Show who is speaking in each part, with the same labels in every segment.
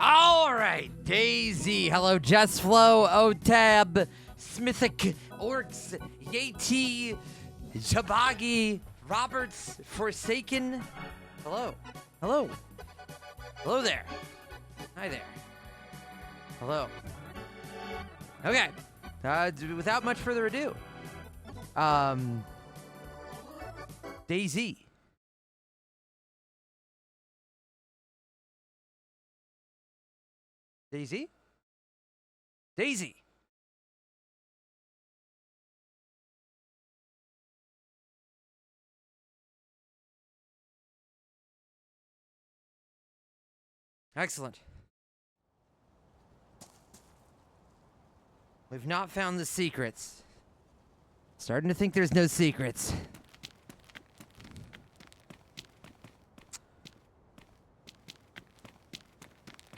Speaker 1: All right, Daisy. Hello, Jess Flo, Otab, Smithic, Orcs, Yeti, Jabagi, Roberts, Forsaken. Hello. Hello. Hello there. Hi there. Hello. Okay. Without much further ado, Daisy. Daisy? Daisy. Excellent. We've not found the secrets. Starting to think there's no secrets.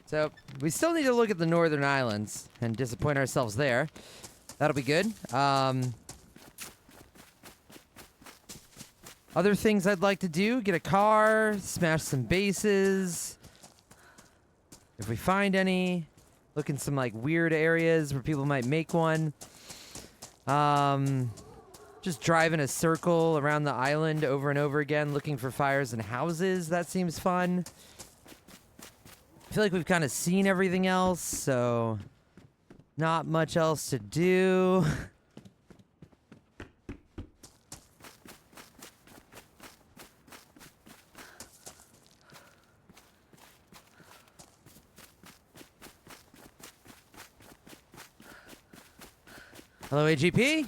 Speaker 1: So, we still need to look at the Northern Islands and disappoint ourselves there. That'll be good. Other things I'd like to do, get a car, smash some bases. If we find any, look in some like weird areas where people might make one. Just drive in a circle around the island over and over again, looking for fires and houses. That seems fun. I feel like we've kind of seen everything else, so not much else to do. Hello, AGP.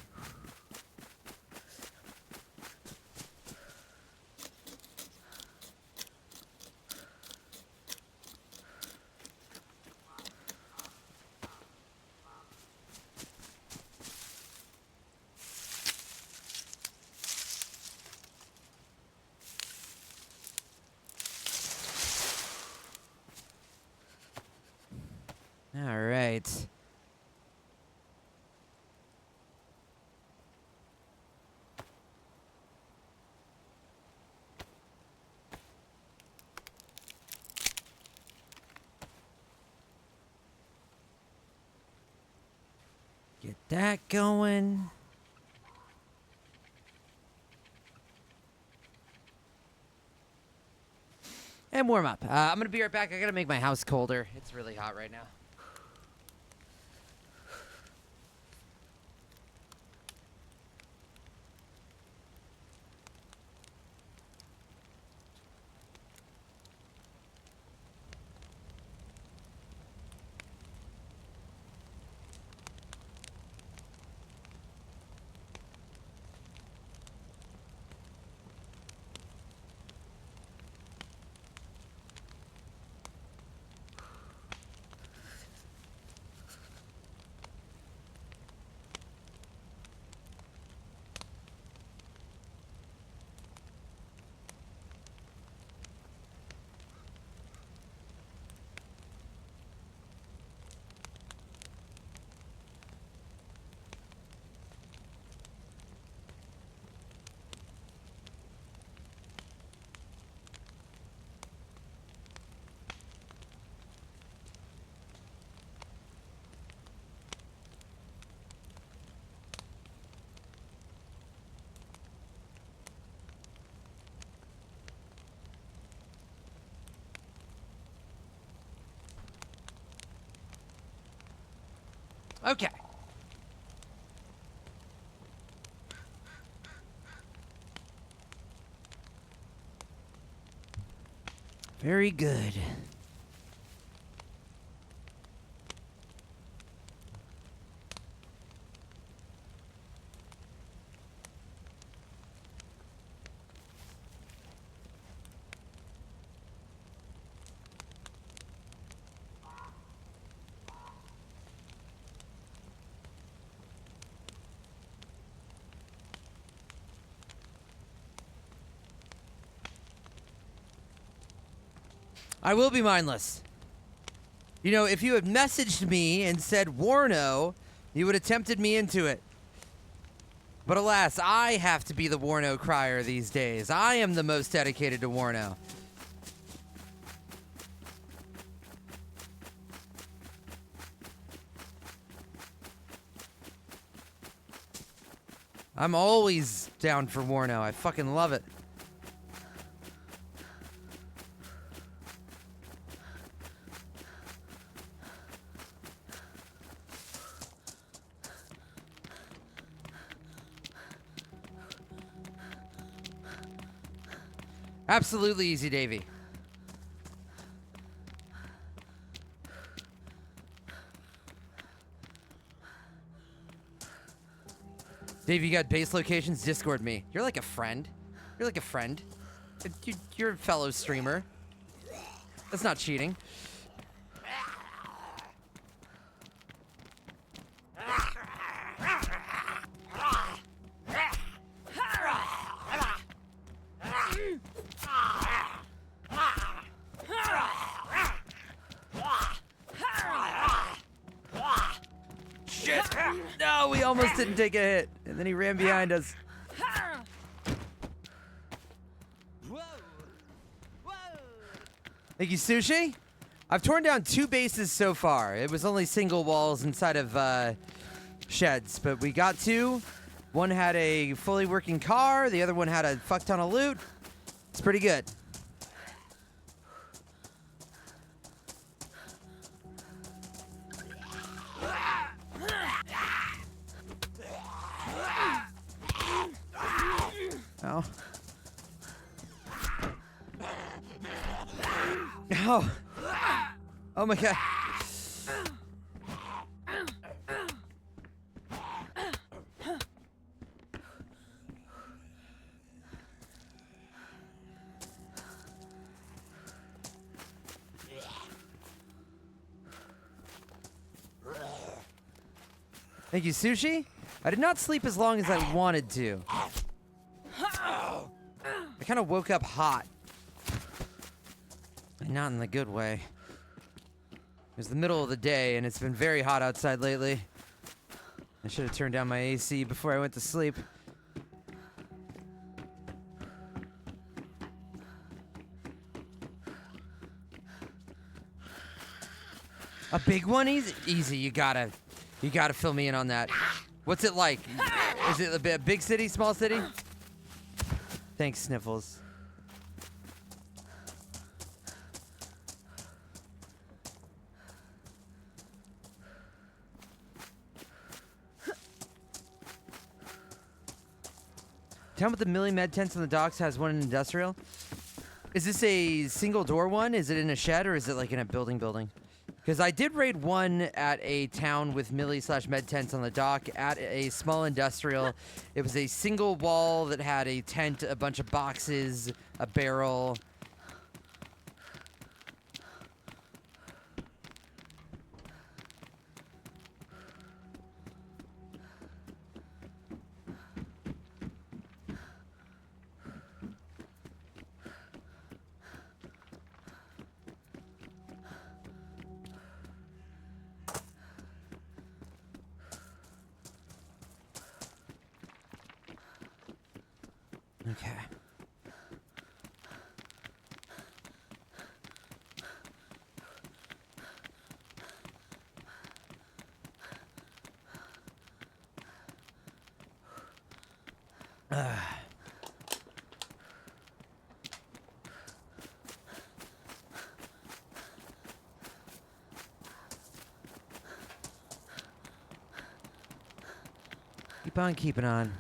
Speaker 1: All right. Get that going. And warm up. I'm going to be right back. I got to make my house colder. It's really hot right now. Okay. Very good. I will be mindless. You know, if you had messaged me and said Warno, you would have tempted me into it. But alas, I have to be the Warno crier these days. I am the most dedicated to Warno. I'm always down for Warno. I fucking love it. Absolutely easy, Davey. Dave, you got base locations? Discord me. You're like a friend. You're like a friend. You're a fellow streamer. That's not cheating. Shit! No, we almost didn't take a hit. And then he ran behind us. Thank you, Sushi. I've torn down 2 bases so far. It was only single walls inside of sheds, but we got 2. One had a fully working car. The other one had a fuck ton of loot. It's pretty good. Oh. Oh. Oh my god. Thank you, Sushi. I did not sleep as long as I wanted to. I kind of woke up hot. And not in the good way. It was the middle of the day, and it's been very hot outside lately. I should have turned down my AC before I went to sleep. A big one? Easy. You gotta fill me in on that. What's it like? Is it a big city, small city? Thanks, Sniffles. Town with the Millie Med tents on the docks has one in industrial. Is this a single door one? Is it in a shed or is it like in a building? Because I did raid one at a town with Millie/med tents on the dock at a small industrial. It was a single wall that had a tent, a bunch of boxes, a barrel. Okay. Keep on keeping on.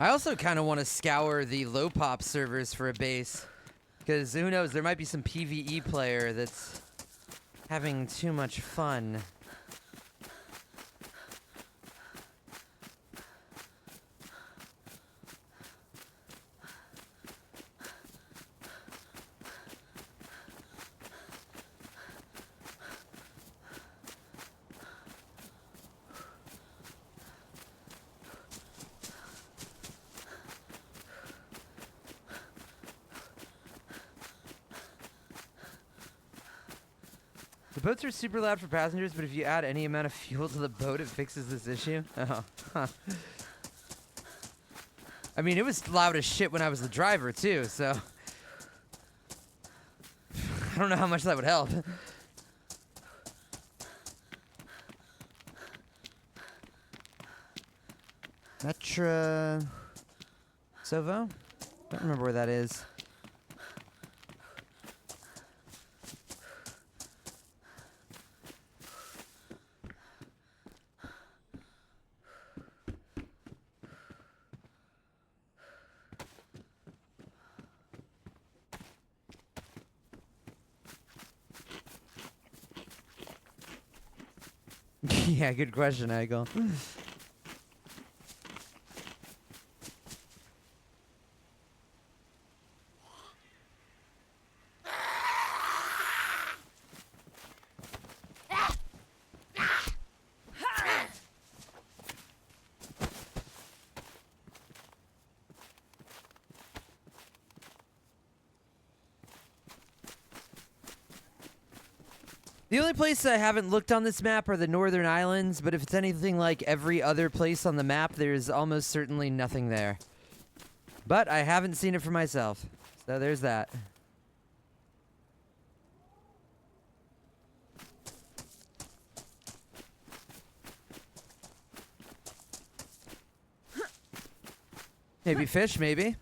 Speaker 1: I also kind of want to scour the low pop servers for a base, because who knows, there might be some PvE player that's having too much fun. The boats are super loud for passengers, but if you add any amount of fuel to the boat, it fixes this issue. Oh, huh. I mean, it was loud as shit when I was the driver, too, so... don't know how much that would help. Metra Sovo? Don't remember where that is. Yeah, good question, Eichel. The only place I haven't looked on this map are the Northern Islands, but if it's anything like every other place on the map, there's almost certainly nothing there. But I haven't seen it for myself, so there's that. Maybe fish, maybe.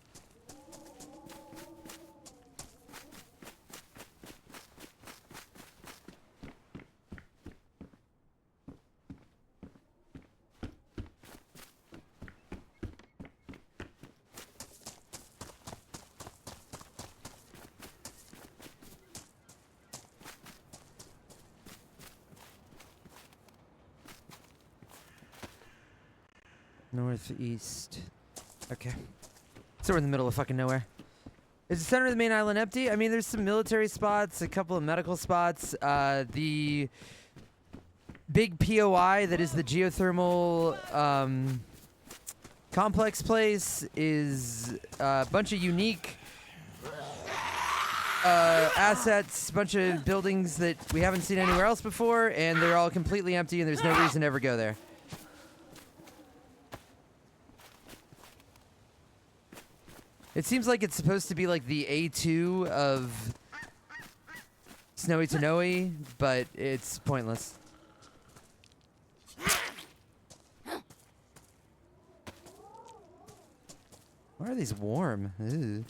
Speaker 1: Northeast. Okay. So we're in the middle of fucking nowhere. Is the center of the main island empty? I mean, there's some military spots, a couple of medical spots. The big POI that is the geothermal complex place is a bunch of unique assets, bunch of buildings that we haven't seen anywhere else before, and they're all completely empty, and there's no reason to ever go there. It seems like it's supposed to be like the A2 of Snowy Tanowy, but it's pointless. Why are these warm? Ew.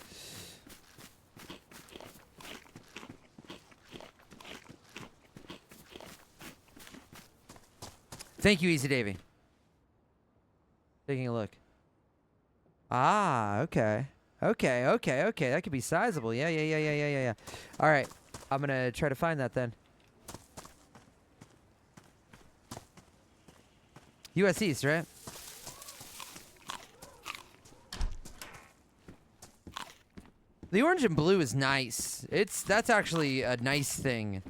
Speaker 1: Thank you, Easy Davy. Taking a look. Ah, okay. Okay. That could be sizable. Yeah. All right. I'm going to try to find that then. US East, right? The orange and blue is nice. That's actually a nice thing.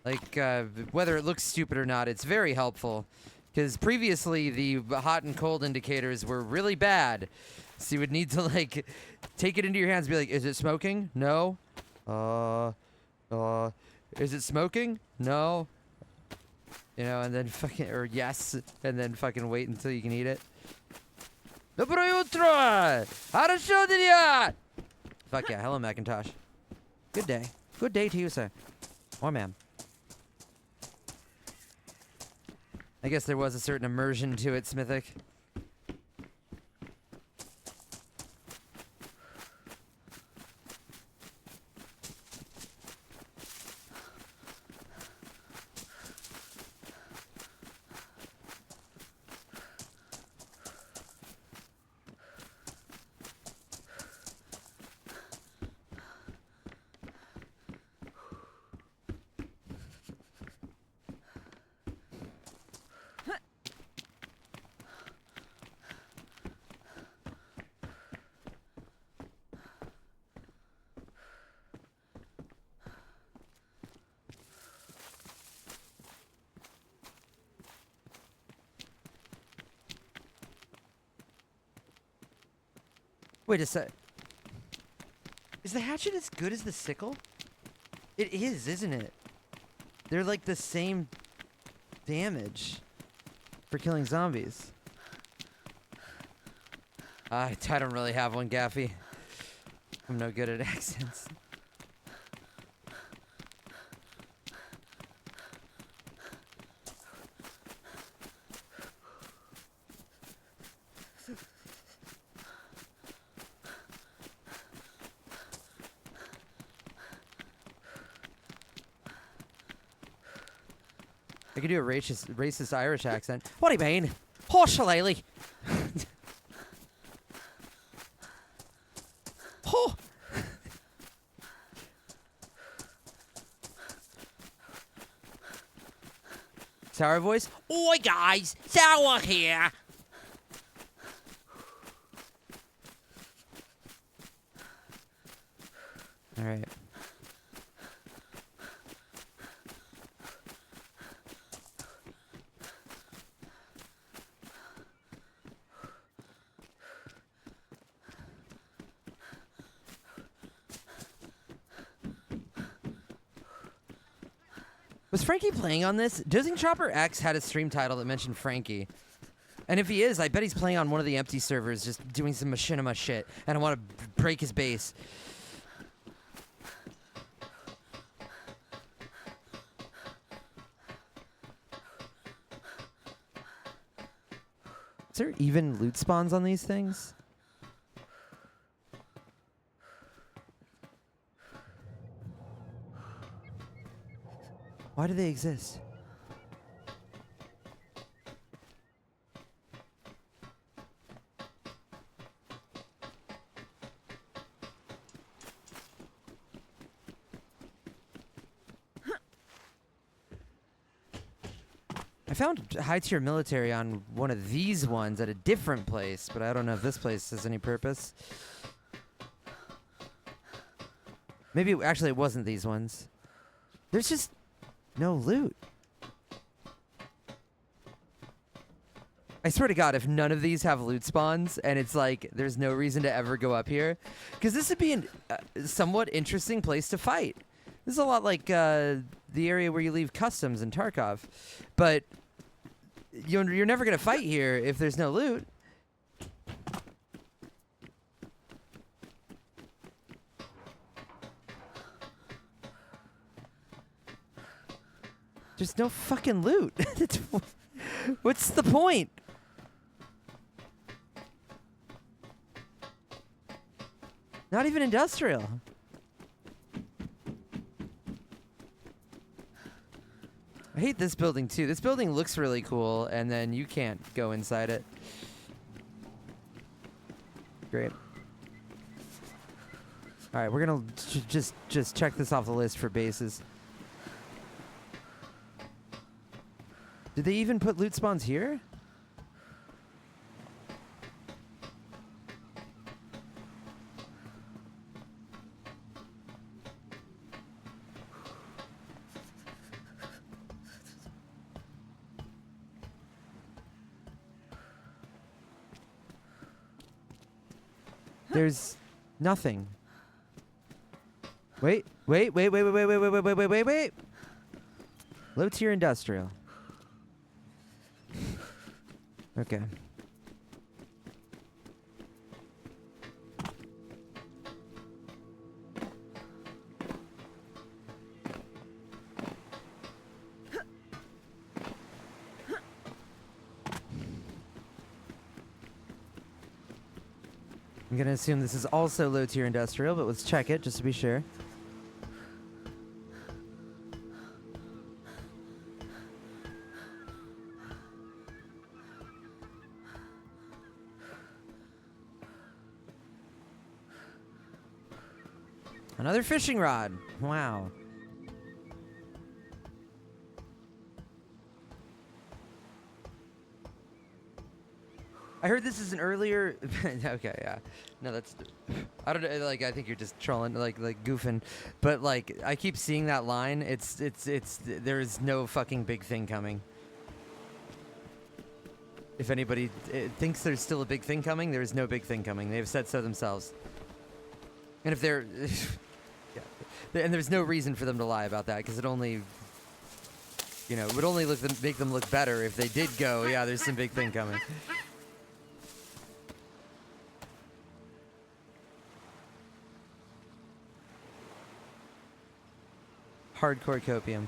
Speaker 1: Like, whether it looks stupid or not, it's very helpful. Because previously, the hot and cold indicators were really bad. So you would need to, like, take it into your hands and be like, is it smoking? No. Is it smoking? No. You know, and then fucking, or yes, and then fucking wait until you can eat it. Dobro jutro! Хорошо дня! Fuck yeah, hello Macintosh. Good day. Good day to you, sir. Or ma'am. I guess there was a certain immersion to it, Smithic. Wait a sec. Is the hatchet as good as the sickle? It is, isn't it? They're like the same damage for killing zombies. I don't really have one, Gaffy. I'm no good at accents. I could do a racist Irish accent. What do you mean? Horseshillelagh. Oh. Sour voice. Oi guys, Sour here. All right. Was Frankie playing on this? Dozing Chopper X had a stream title that mentioned Frankie. And if he is, I bet he's playing on one of the empty servers, just doing some machinima shit. And I want to break his base. Is there even loot spawns on these things? Why do they exist? I found high-tier military on one of these ones at a different place, but I don't know if this place has any purpose. Maybe, actually, it wasn't these ones. There's just no loot. I swear to God, if none of these have loot spawns, and it's like, there's no reason to ever go up here, because this would be a somewhat interesting place to fight. This is a lot like the area where you leave customs in Tarkov, but you're never going to fight here if there's no loot. There's no fucking loot. What's the point? Not even industrial. I hate this building too. This building looks really cool, and then you can't go inside it. Great. All right, we're gonna just check this off the list for bases. Did they even put loot spawns here? There's nothing. Wait. Low tier industrial. Okay. I'm gonna assume this is also low tier industrial, but let's check it just to be sure. Another fishing rod. Wow. I heard this is an earlier. Okay, yeah. No, that's. I don't know. Like, I think you're just trolling, like goofing. But like, I keep seeing that line. It's. There is no fucking big thing coming. If anybody thinks there's still a big thing coming, there is no big thing coming. They've said so themselves. And if they're. Yeah. And there's no reason for them to lie about that, because it only. You know, it would only make them look better if they did go, yeah, there's some big thing coming. Hardcore copium.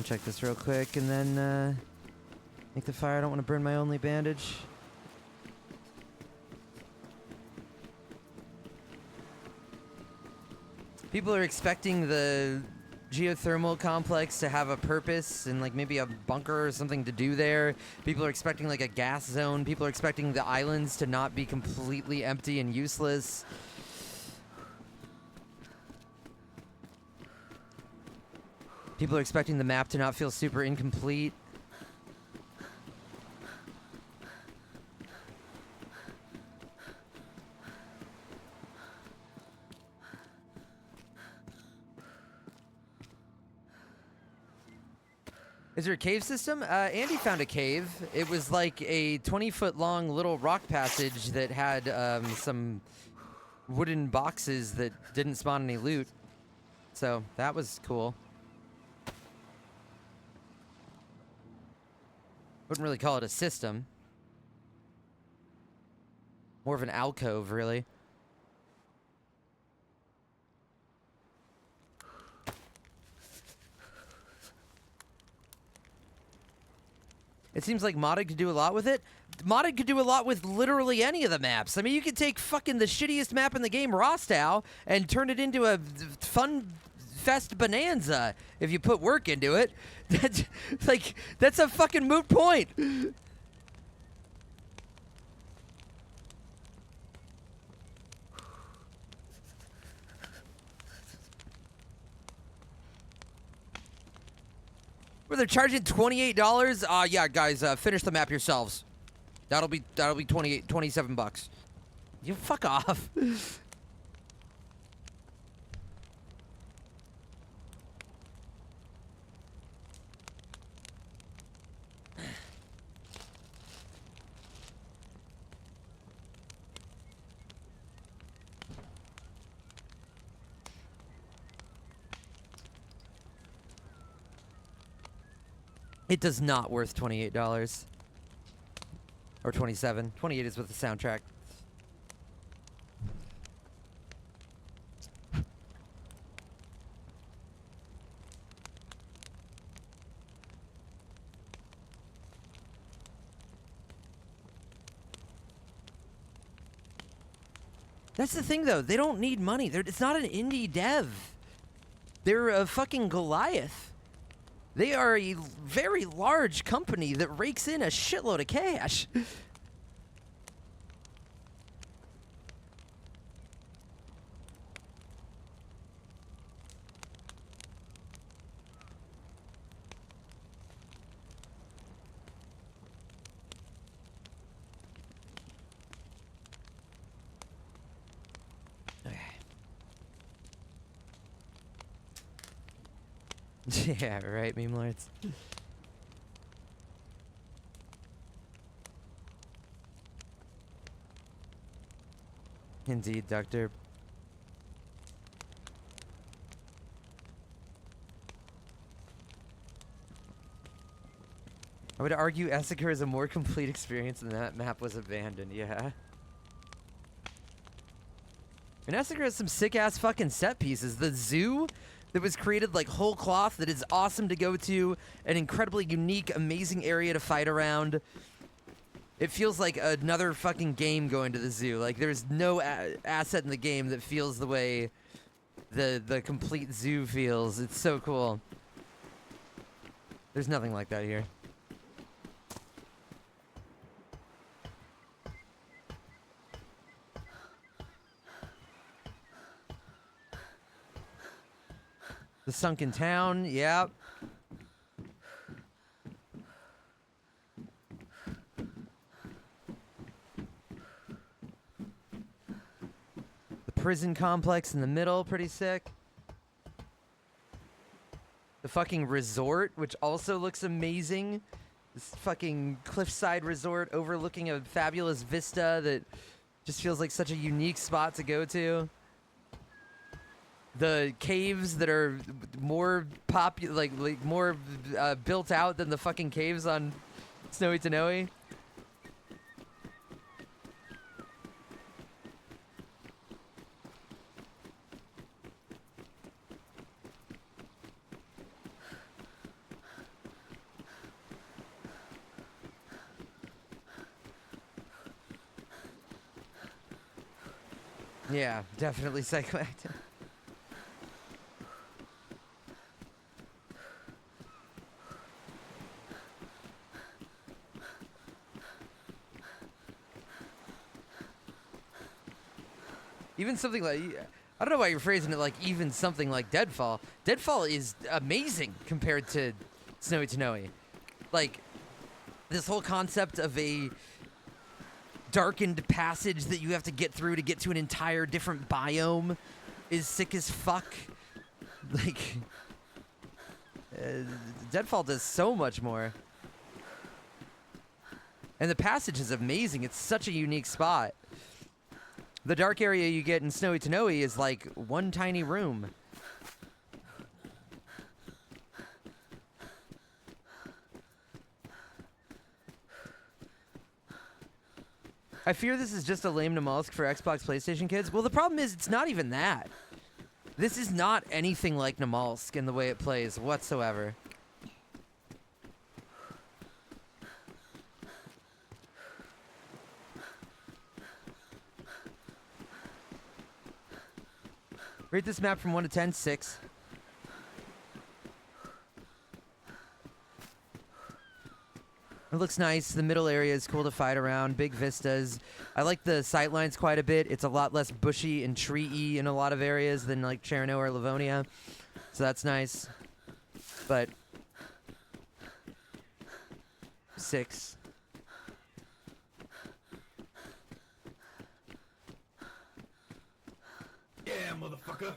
Speaker 1: Check this real quick and then make the fire. I don't want to burn my only bandage. People are expecting the geothermal complex to have a purpose and like maybe a bunker or something to do there. People are expecting like a gas zone. People are expecting the islands to not be completely empty and useless. People are expecting the map to not feel super incomplete. Is there a cave system? Andy found a cave. It was like a 20-foot long little rock passage that had some wooden boxes that didn't spawn any loot. So that was cool. Wouldn't really call it a system. More of an alcove, really. It seems like modded could do a lot with it. Modded could do a lot with literally any of the maps. I mean, you could take fucking the shittiest map in the game, Rostow, and turn it into a fun fest bonanza if you put work into it. That's a fucking moot point. Where they're charging $28? Yeah, guys, finish the map yourselves. That'll be 27 bucks. You fuck off. It does not worth $28. Or 27. 28 is with the soundtrack. That's the thing, though. They don't need money. It's not an indie dev. They're a fucking Goliath. They are a very large company that rakes in a shitload of cash. Yeah, right, meme lords. Indeed, Doctor. I would argue Essiker is a more complete experience than that map was abandoned, yeah. And Essiker has some sick-ass fucking set pieces. The zoo that was created like whole cloth that is awesome to go to, an incredibly unique, amazing area to fight around. It feels like another fucking game going to the zoo. Like there's no asset in the game that feels the way the complete zoo feels. It's so cool. There's nothing like that here. The sunken town, yep. The prison complex in the middle, pretty sick. The fucking resort, which also looks amazing. This fucking cliffside resort overlooking a fabulous vista that just feels like such a unique spot to go to. The caves that are more more built out than the fucking caves on Snowy Tanowy. Yeah, definitely psychoactive. Even something like, I don't know why you're phrasing it like even something like Deadfall. Deadfall is amazing compared to Snowy Tanowy. Like, this whole concept of a darkened passage that you have to get through to get to an entire different biome is sick as fuck. Like, Deadfall does so much more. And the passage is amazing. It's such a unique spot. The dark area you get in Snowy Tanowy is like one tiny room. I fear this is just a lame Namalsk for Xbox PlayStation kids. Well, the problem is it's not even that. This is not anything like Namalsk in the way it plays whatsoever. Rate this map from 1 to 10, 6. It looks nice. The middle area is cool to fight around. Big vistas. I like the sightlines quite a bit. It's a lot less bushy and tree-y in a lot of areas than like Cherno or Livonia. So that's nice. But 6.
Speaker 2: Yeah, motherfucker.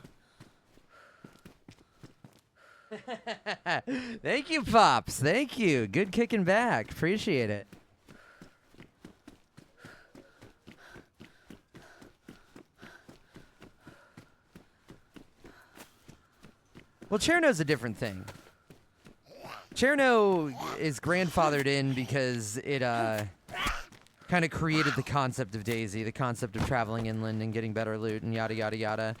Speaker 1: Thank you, Pops. Thank you. Good kicking back. Appreciate it. Well, Cherno's a different thing. Cherno is grandfathered in because it kind of created the concept of Daisy, the concept of traveling inland and getting better loot and yada yada yada.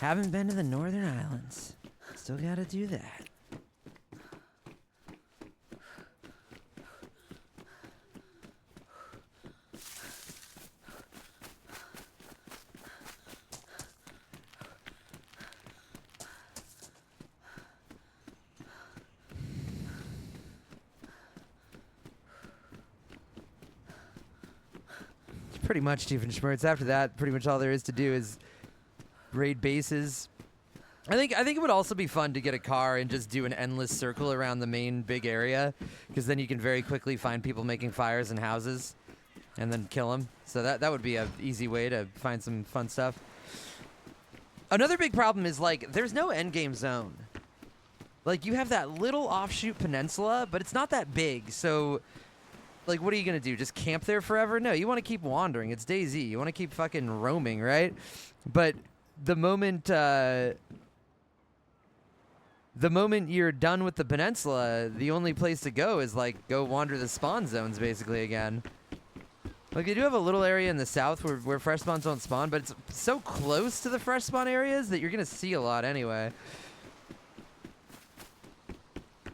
Speaker 1: Haven't been to the Northern Islands. Still gotta do that. Pretty much Tiefenschmerz. After that, pretty much all there is to do is raid bases. I think it would also be fun to get a car and just do an endless circle around the main big area, because then you can very quickly find people making fires in houses and then kill them. So that would be an easy way to find some fun stuff. Another big problem is, like, there's no endgame zone. Like, you have that little offshoot peninsula, but it's not that big, so, like, what are you going to do? Just camp there forever? No, you want to keep wandering. It's DayZ. You want to keep fucking roaming, right? But the moment you're done with the peninsula, the only place to go is, like, go wander the spawn zones, basically, again. Like, they do have a little area in the south where fresh spawns don't spawn, but it's so close to the fresh spawn areas that you're going to see a lot anyway.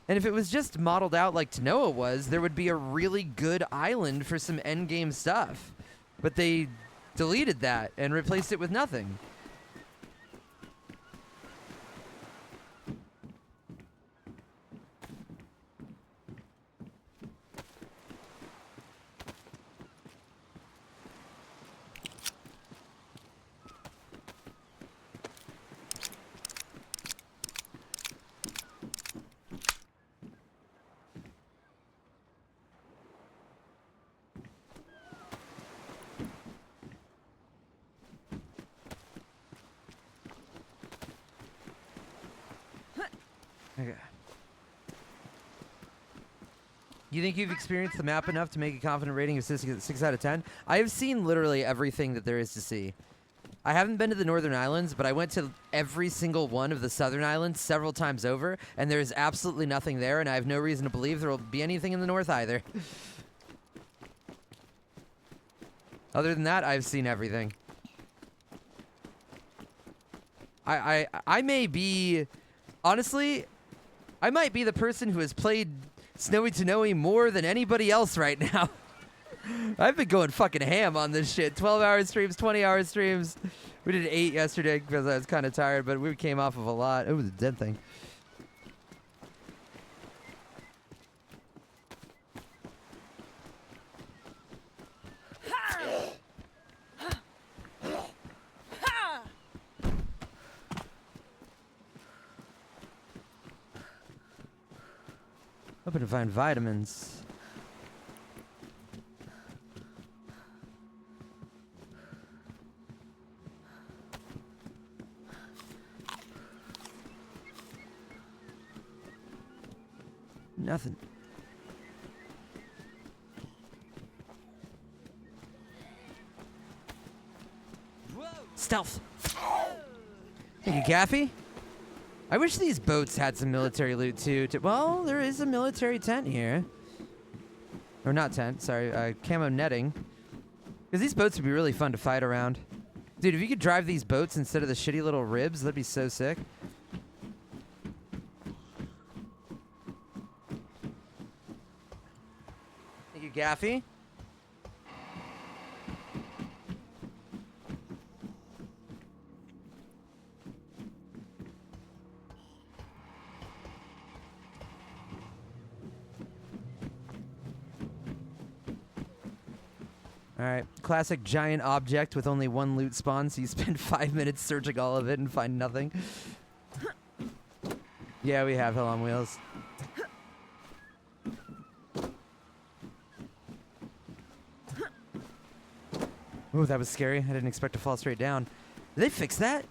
Speaker 1: And if it was just modeled out like Tanoa was, there would be a really good island for some endgame stuff. But they deleted that and replaced it with nothing. Okay. You think you've experienced the map enough to make a confident rating of 6 out of 10? I have seen literally everything that there is to see. I haven't been to the Northern Islands, but I went to every single one of the Southern Islands several times over, and there is absolutely nothing there, and I have no reason to believe there will be anything in the North either. Other than that, I've seen everything. I may be... Honestly, I might be the person who has played Snowy Tanowy more than anybody else right now. I've been going fucking ham on this shit. 12-hour streams, 20-hour streams. We did 8 yesterday because I was kind of tired, but we came off of a lot. It was a dead thing. Hoping to find vitamins. Nothing. Stealth. Thank you, Gaffy. I wish these boats had some military loot too. Well, there is a military tent here. Or not tent, sorry, camo netting. Because these boats would be really fun to fight around. Dude, if you could drive these boats instead of the shitty little ribs, that'd be so sick. Thank you, Gaffy. Alright, classic giant object with only one loot spawn, so you spend 5 minutes searching all of it and find nothing. Yeah, we have Hell on Wheels. Ooh, that was scary. I didn't expect to fall straight down. Did they fix that?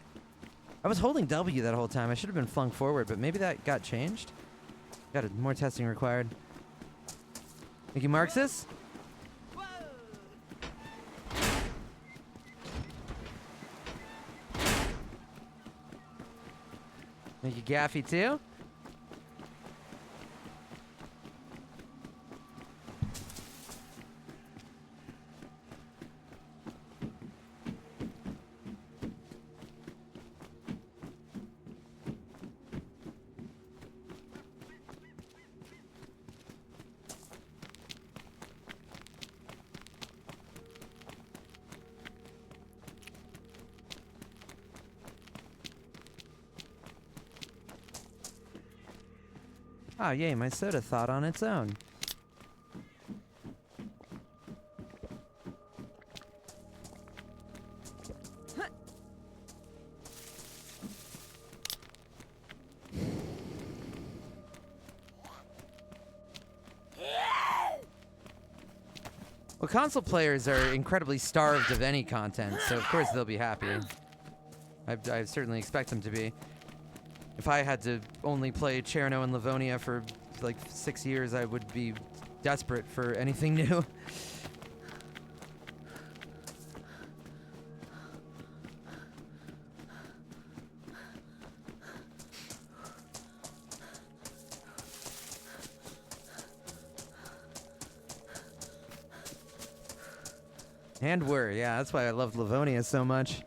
Speaker 1: I was holding W that whole time. I should have been flung forward, but maybe that got changed? Got it. More testing required. Thank you, Marxus. Thank you, Gaffy, too. Oh, yay, my soda thought on its own. Well, console players are incredibly starved of any content, so of course they'll be happy. I certainly expect them to be. If I had to only play Cherno and Livonia for like 6 years, I would be desperate for anything new. And were, yeah, that's why I loved Livonia so much.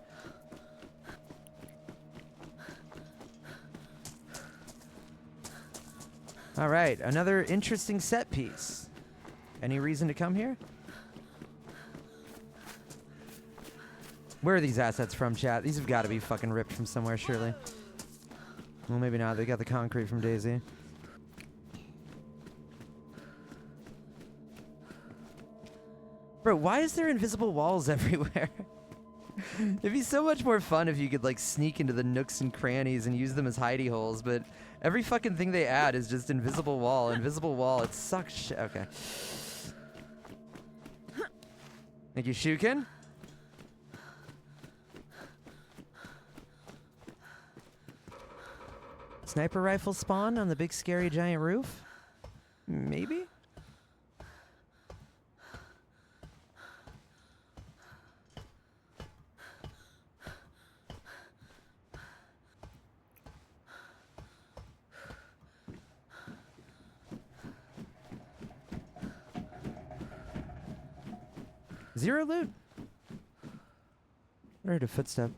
Speaker 1: All right, another interesting set piece. Any reason to come here? Where are these assets from, chat? These have got to be fucking ripped from somewhere, surely. Well, maybe not. They got the concrete from DayZ. Bro, why is there invisible walls everywhere? It'd be so much more fun if you could, like, sneak into the nooks and crannies and use them as hidey holes, but every fucking thing they add is just invisible wall. Invisible wall. It sucks shit. Okay. Thank you, Shukin. Sniper rifle spawn on the big scary giant roof? Maybe? Zero loot? I heard a footstep.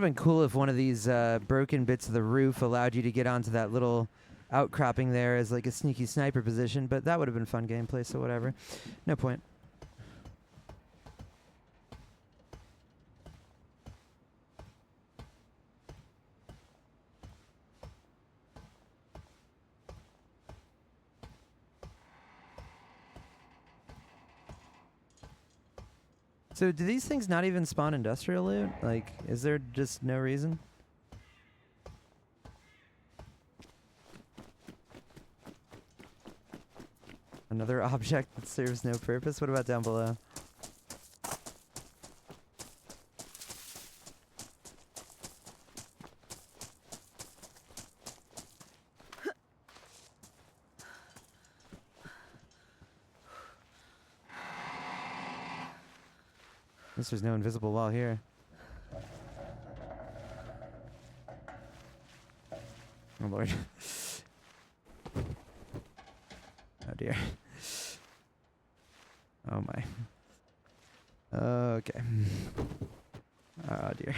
Speaker 1: have been cool if one of these broken bits of the roof allowed you to get onto that little outcropping there as like a sneaky sniper position, but that would have been fun gameplay, so whatever. No point. So do these things not even spawn industrial loot? Like, is there just no reason? Another object that serves no purpose? What about down below? Guess there's no invisible wall here. Oh lord. Oh dear. Oh my. Okay. Oh dear.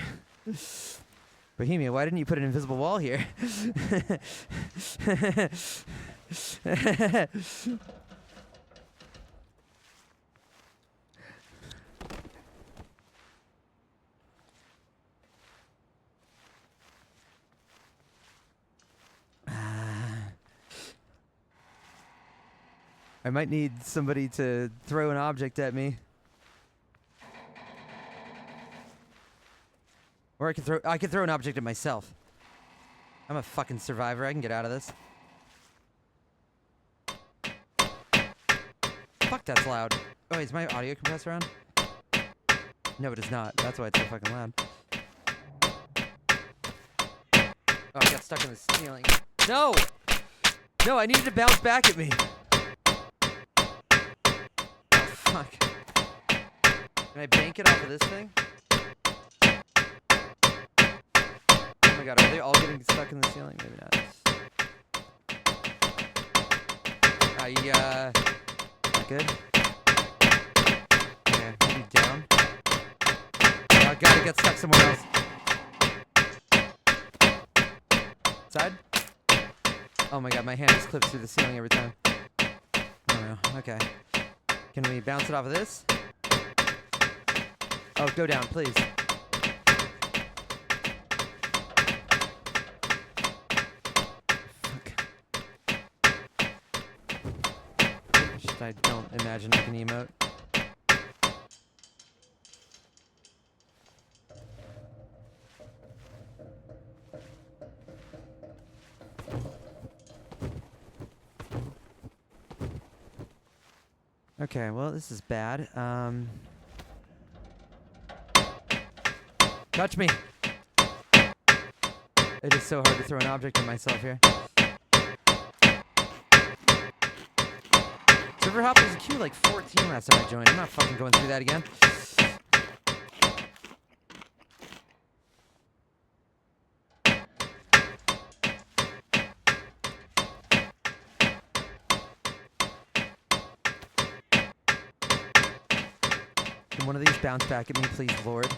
Speaker 1: Bohemia, why didn't you put an invisible wall here? I might need somebody to throw an object at me. Or I could throw an object at myself. I'm a fucking survivor. I can get out of this. Fuck, that's loud. Oh, is my audio compressor on? No, it is not. That's why it's so fucking loud. Oh, I got stuck in the ceiling. No! No, I needed to bounce back at me. Fuck. Can I bank it off of this thing? Oh my god, are they all getting stuck in the ceiling? Maybe not. Not good? Okay, maybe down. Oh, I gotta get stuck somewhere else. Side? Oh my god, my hand just clips through the ceiling every time. Oh no, okay. Can we bounce it off of this? Oh, go down, please. Fuck. I don't imagine I can emote. Okay, well, this is bad. Touch me! It is so hard to throw an object at myself here. Server hop was a queue like 14 last time I joined. I'm not fucking going through that again. Can one of these bounce back at me, please, Lord?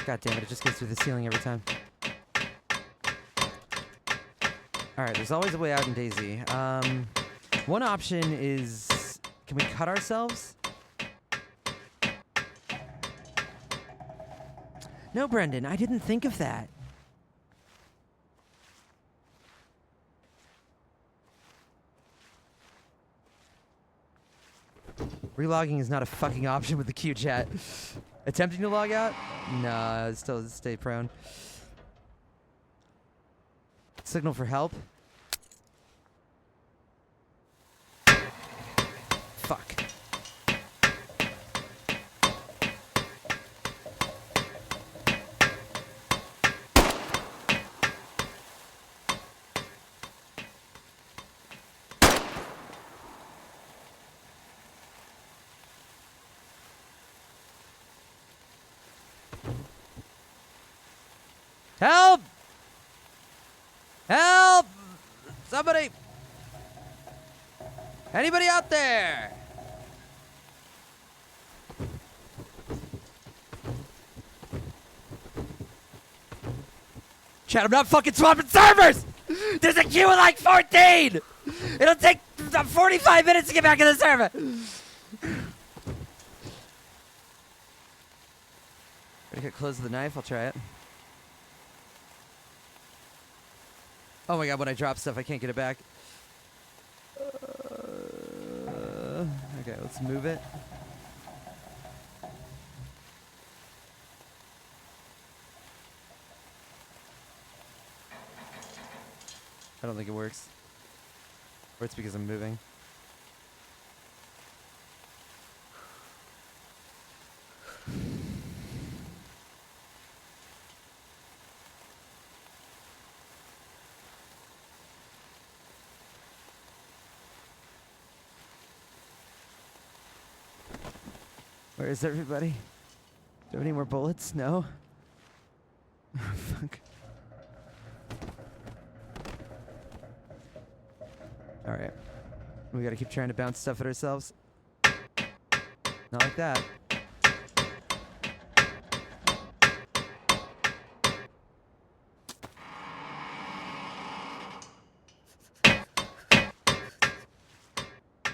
Speaker 1: God damn it, it just goes through the ceiling every time. Alright, there's always a way out in DayZ. One option is... Can we cut ourselves? No, Brendan, I didn't think of that. Relogging is not a fucking option with the Q chat. Attempting to log out? Nah, still stay prone. Signal for help? Fuck. Help! Help! Somebody! Anybody out there? Chat, I'm not fucking swapping servers! There's a queue of like 14! It'll take 45 minutes to get back in the server! Ready to get close to the knife? I'll try it. Oh my god, when I drop stuff, I can't get it back. Okay, let's move it. I don't think it works. Or it's because I'm moving. Where is everybody? Do you have any more bullets? No? Oh, fuck. Alright. We gotta keep trying to bounce stuff at ourselves. Not like that.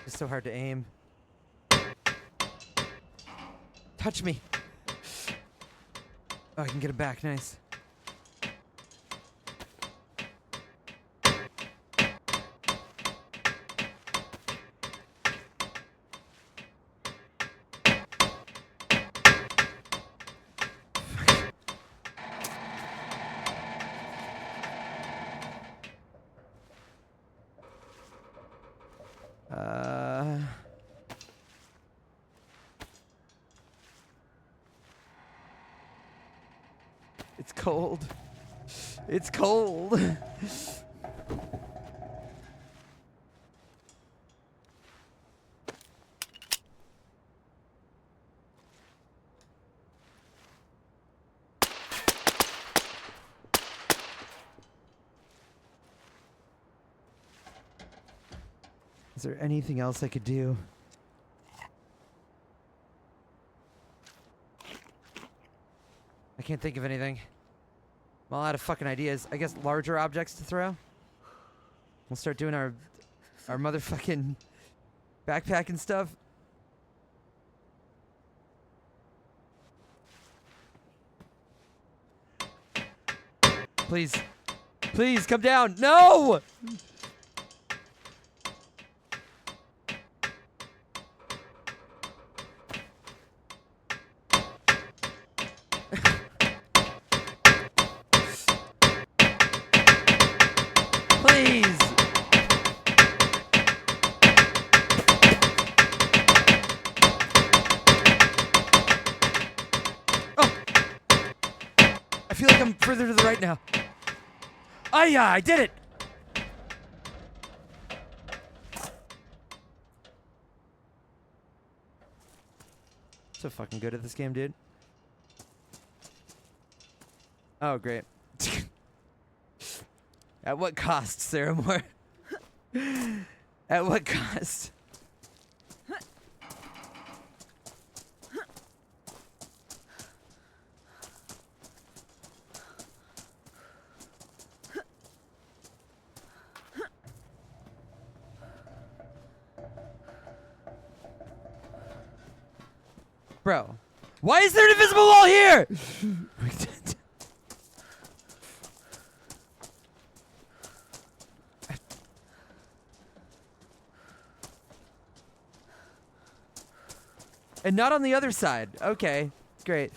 Speaker 1: It's so hard to aim. Touch me. Oh, I can get it back. Nice. It's cold. It's cold. Is there anything else I could do? I can't think of anything. I'm all out of fucking ideas. I guess larger objects to throw. We'll start doing our motherfucking backpacking stuff. Please. Please, come down. No! Please. Oh. I feel like I'm further to the right now. Oh yeah, I did it. So fucking good at this game, dude. Oh, great. At what cost, Ceremor? At what cost? Bro, why is there an invisible wall here? And not on the other side. Okay, great.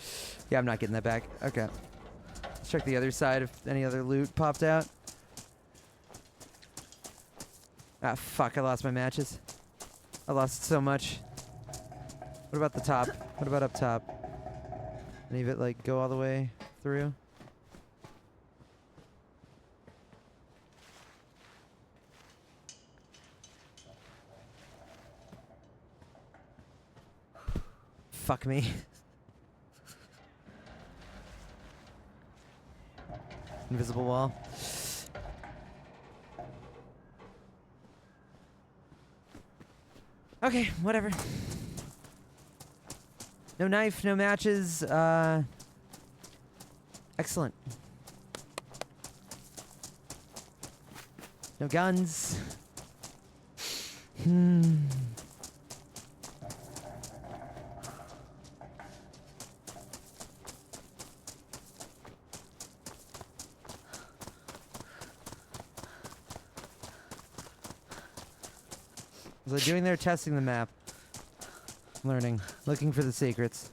Speaker 1: Yeah, I'm not getting that back. Okay. Let's check the other side if any other loot popped out. Ah, fuck, I lost my matches. I lost so much. What about the top? What about up top? Any of it, like, go all the way through? Fuck me. Invisible wall. Okay, whatever. No knife, no matches. Excellent. No guns. Was I doing there testing the map? Learning. Looking for the secrets.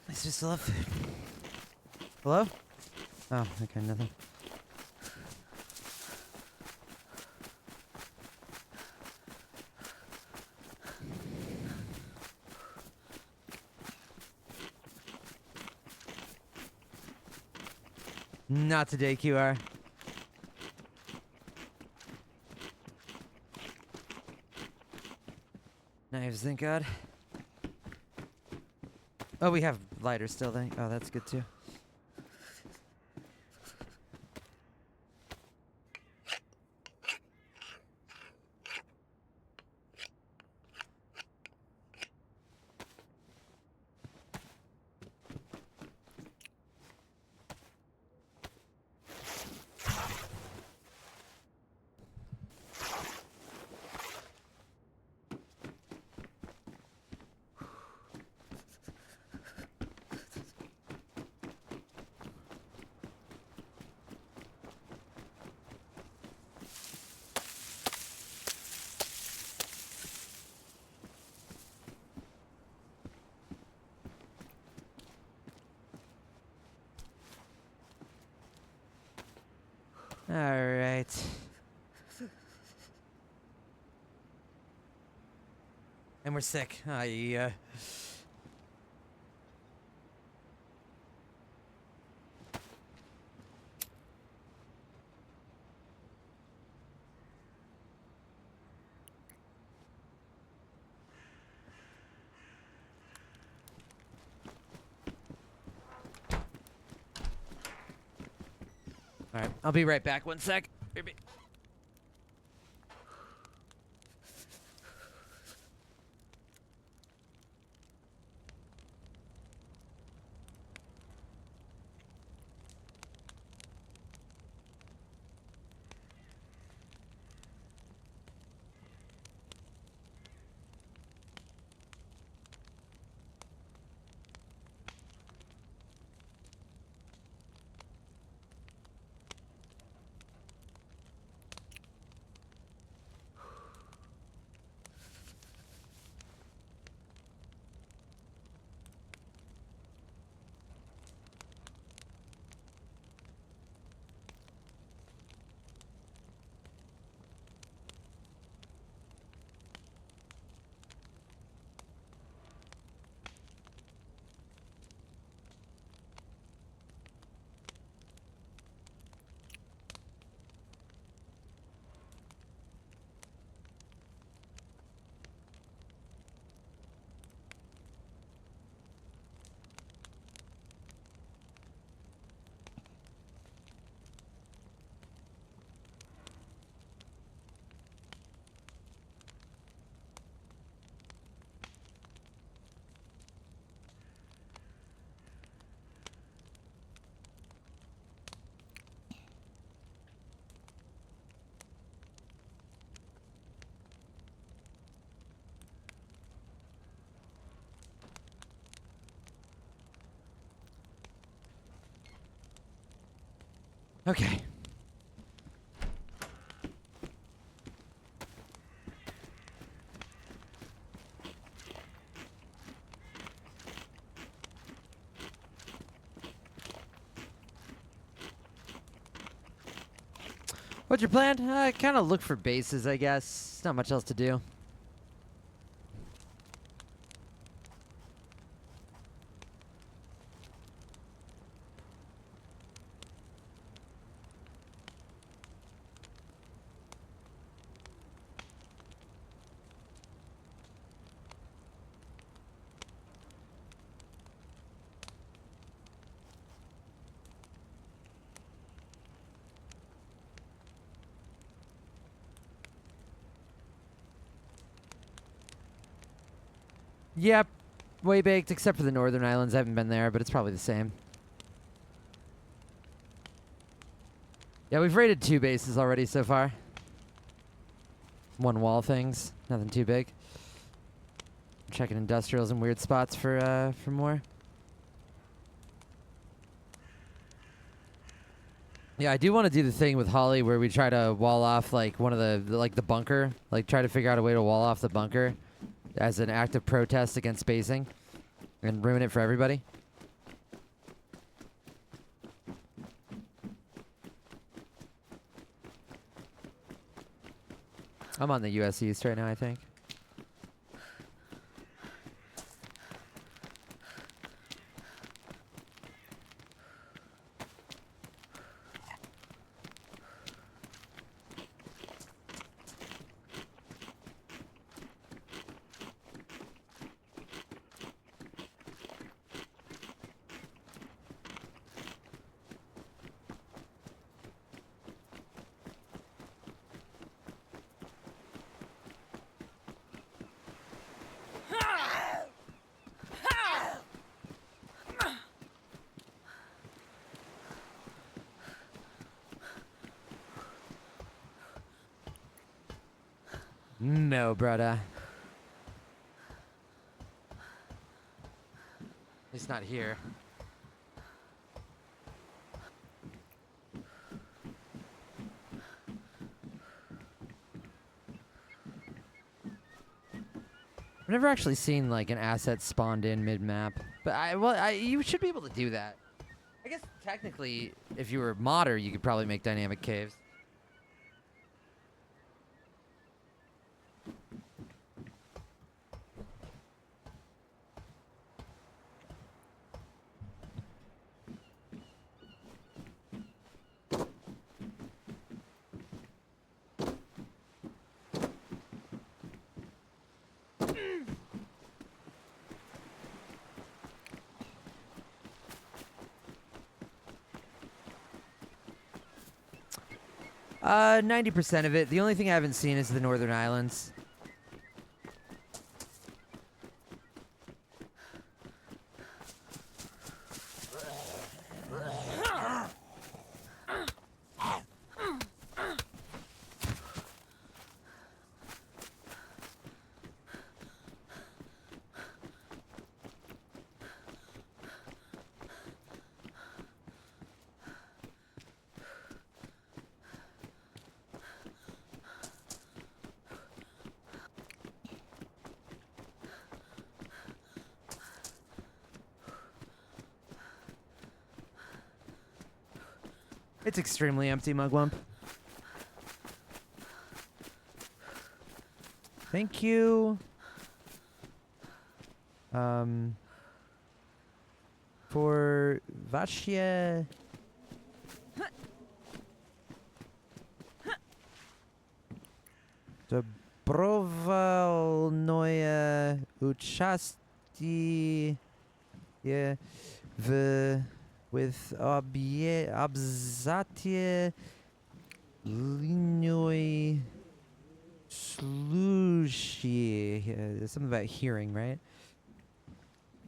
Speaker 1: At least we still have food. Hello? Oh, okay, nothing. Not today, QR. Knives, thank God. Oh, we have lighters still, oh, that's good too. All right. And we're sick. Yeah. All right, I'll be right back. One sec. Okay. What's your plan? Kind of look for bases, I guess. Not much else to do. Yep, way baked, except for the Northern Islands. I haven't been there, but it's probably the same. Yeah, we've raided 2 bases already so far. 1 wall things, nothing too big. Checking industrials and weird spots for more. Yeah, I do want to do the thing with Holly where we try to wall off like one of the bunker, like try to figure out a way to wall off the bunker as an act of protest against spacing and ruin it for everybody. I'm on the US East right now, I think. No, brother. At least not here. I've never actually seen like an asset spawned in mid-map, but you should be able to do that. I guess technically, if you were a modder, you could probably make dynamic caves. Uh, 90% of it. The only thing I haven't seen is the Northern Islands. It's extremely empty, Mugwump. Thank you. For Vashia. Dobrovolnoye участие в with обзатие линии слушания. Something about hearing, right?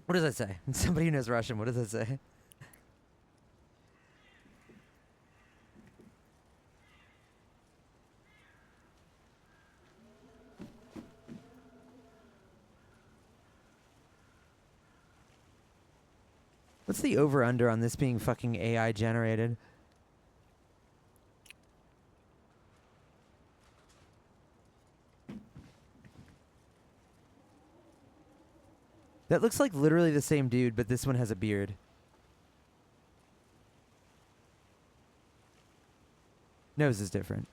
Speaker 1: What does that say? Somebody who knows Russian, what does that say? What's the over-under on this being fucking AI generated? That looks like literally the same dude, but this one has a beard. Nose is different.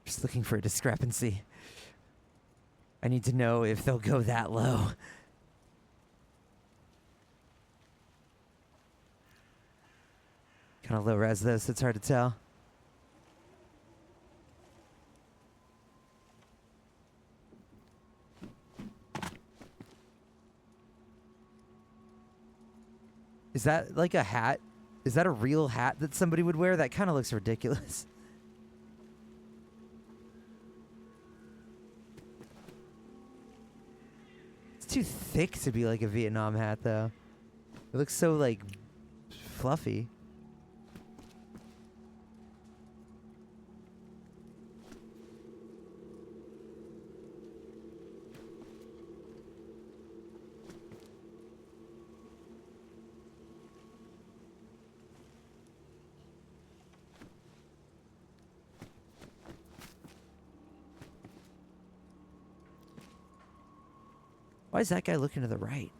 Speaker 1: Just looking for a discrepancy. I need to know if they'll go that low. Kind of low res though, so it's hard to tell. Is that like a hat? Is that a real hat that somebody would wear? That kind of looks ridiculous. It's too thick to be like a Vietnam hat, though. It looks so, like, fluffy. Why is that guy looking to the right?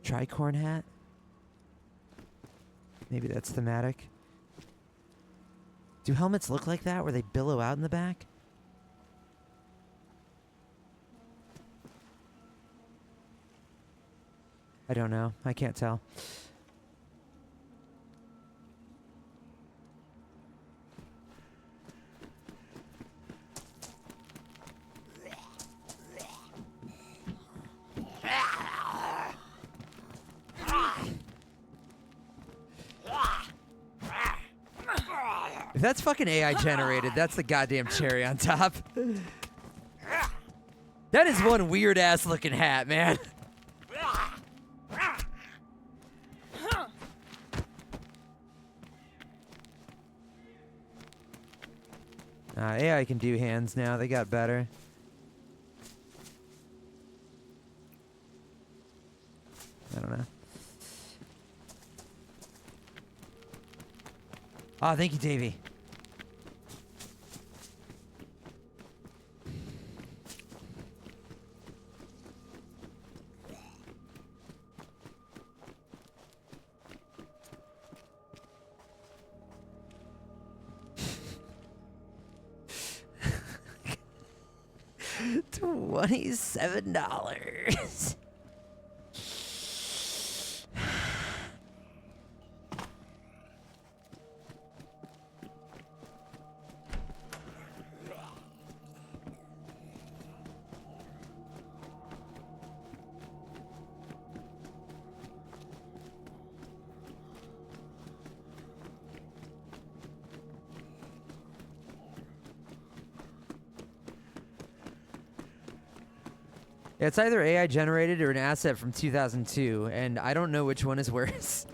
Speaker 1: Tricorn hat? Maybe that's thematic. Do helmets look like that, where they billow out in the back? I don't know. I can't tell. If that's fucking AI generated, that's the goddamn cherry on top. That is one weird ass looking hat, man. AI can do hands now. They got better. I don't know. Oh, thank you, Davey. $27. Yeah, it's either AI generated or an asset from 2002, and I don't know which one is worse.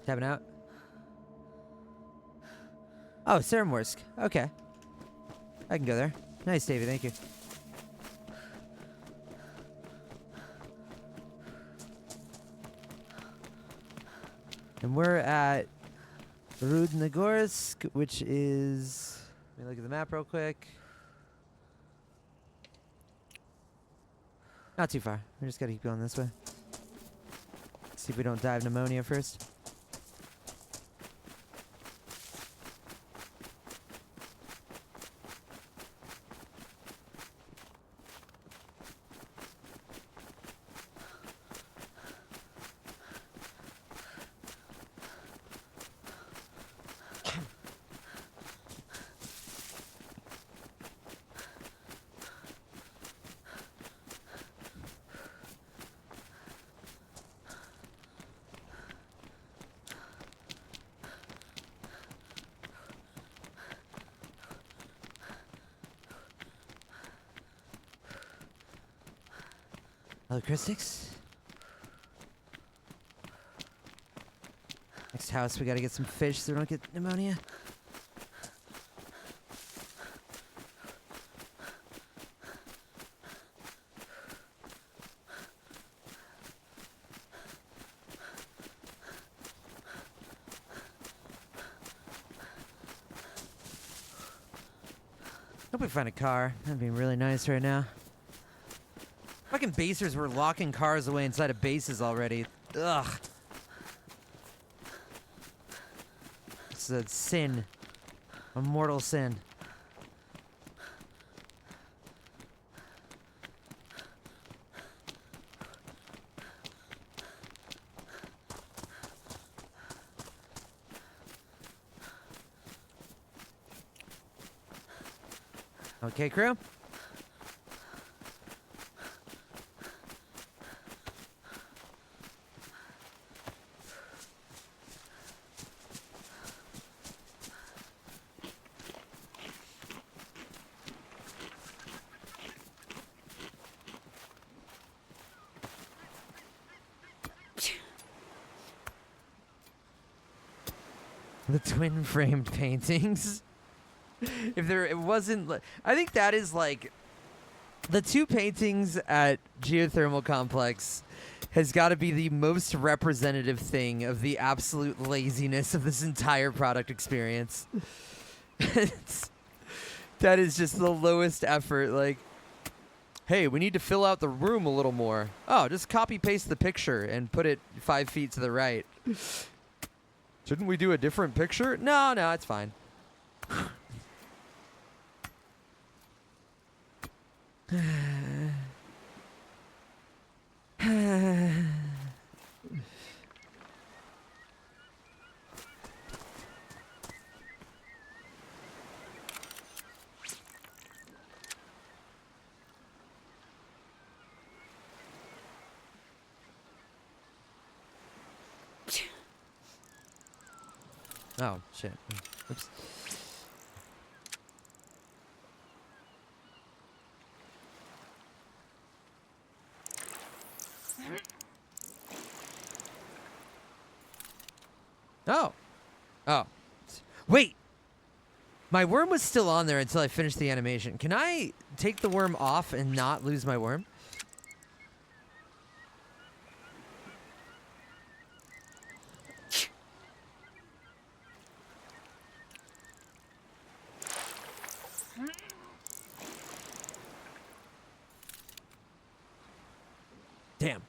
Speaker 1: Tapping out. Oh, Ceremor. Okay. I can go there. Nice, Davey. Thank you. And we're at Rudnogorsk, which is... Let me look at the map real quick. Not too far. We just gotta keep going this way. See if we don't die of pneumonia first. Hello, Christix. Next house, we gotta get some fish so we don't get pneumonia. Hope we find a car. That'd be really nice right now. Fucking basers were locking cars away inside of bases already. Ugh. It's a sin. A mortal sin. Okay, crew? The twin framed paintings. If there it wasn't, I think that is like the two paintings at Geothermal Complex has got to be the most representative thing of the absolute laziness of this entire product experience. That is just the lowest effort. Like, hey, we need to fill out the room a little more. Oh, just copy paste the picture and put it 5 feet to the right. Shouldn't we do a different picture? No, it's fine. Oh, shit. Oops. Oh. Oh. Wait. My worm was still on there until I finished the animation. Can I take the worm off and not lose my worm? Damn.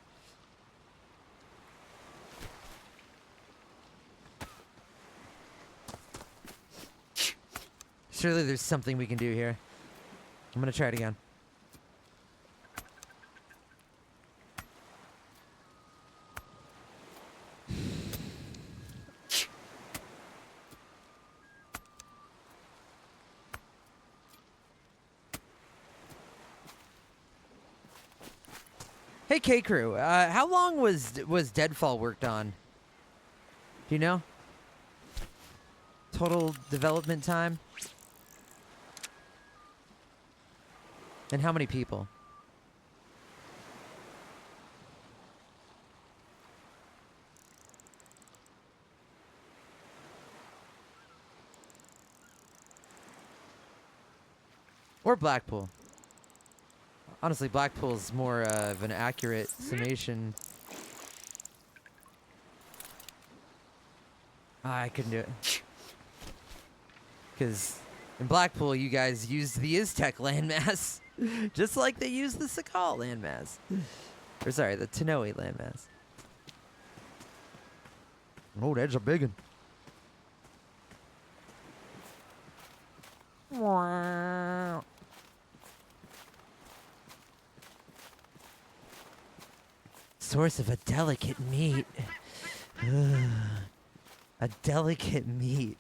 Speaker 1: Surely there's something we can do here. I'm gonna try it again. Hey, K-Crew, how long was Deadfall worked on? Do you know? Total development time? And how many people? Or Blackpool. Honestly, Blackpool's more of an accurate summation. I couldn't do it. Because in Blackpool, you guys used the Iztec landmass. Just like they used the Sakhal landmass. Or sorry, the Tanowy landmass. Oh, that's a big one. Wow. Source of a delicate meat. A delicate meat.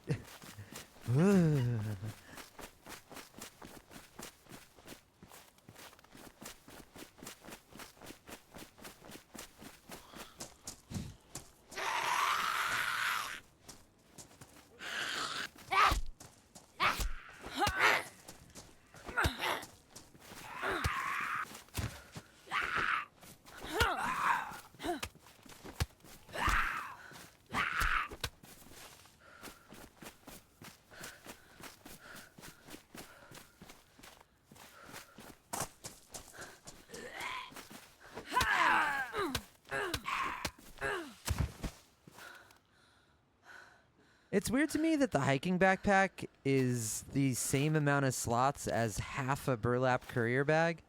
Speaker 1: It's weird to me that the hiking backpack is the same amount of slots as half a burlap courier bag,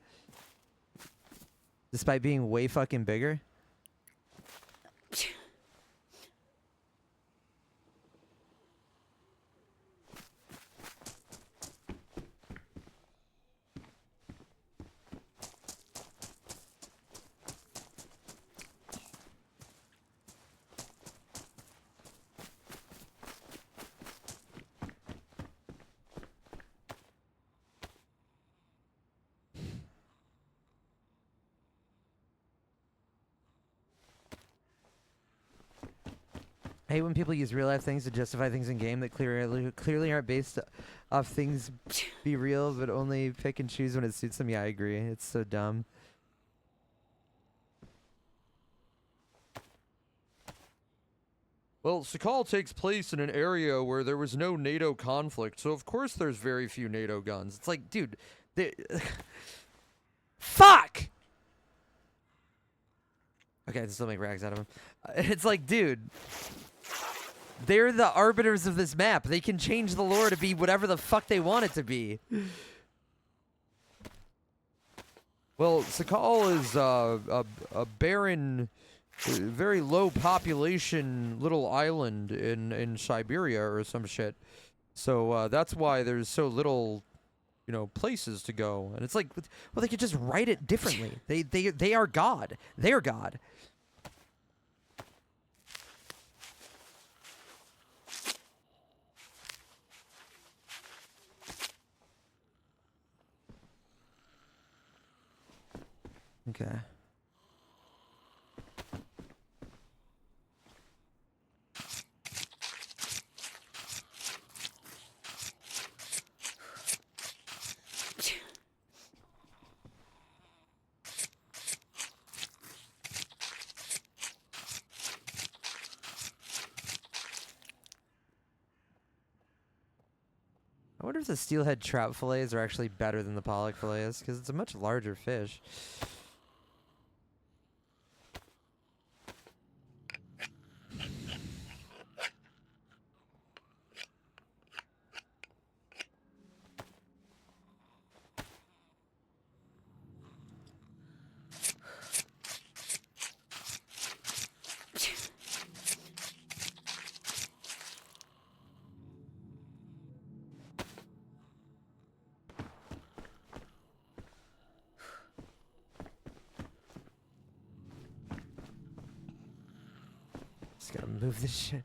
Speaker 1: despite being way fucking bigger. I hate when people use real life things to justify things in game that clearly aren't based off things be real, but only pick and choose when it suits them. Yeah, I agree. It's so dumb. Well, Sakhal takes place in an area where there was no NATO conflict, so of course there's very few NATO guns. It's like, dude, fuck! Okay, I can still make rags out of him. It's like, dude, they're the arbiters of this map. They can change the lore to be whatever the fuck they want it to be. Well, Sakhal is a barren, very low population little island in Siberia or some shit. So that's why there's so little, you know, places to go. And it's like, well, they could just write it differently. They are God. They're God. Okay. I wonder if the steelhead trout fillets are actually better than the pollock fillets, because it's a much larger fish. Just gotta move this shit.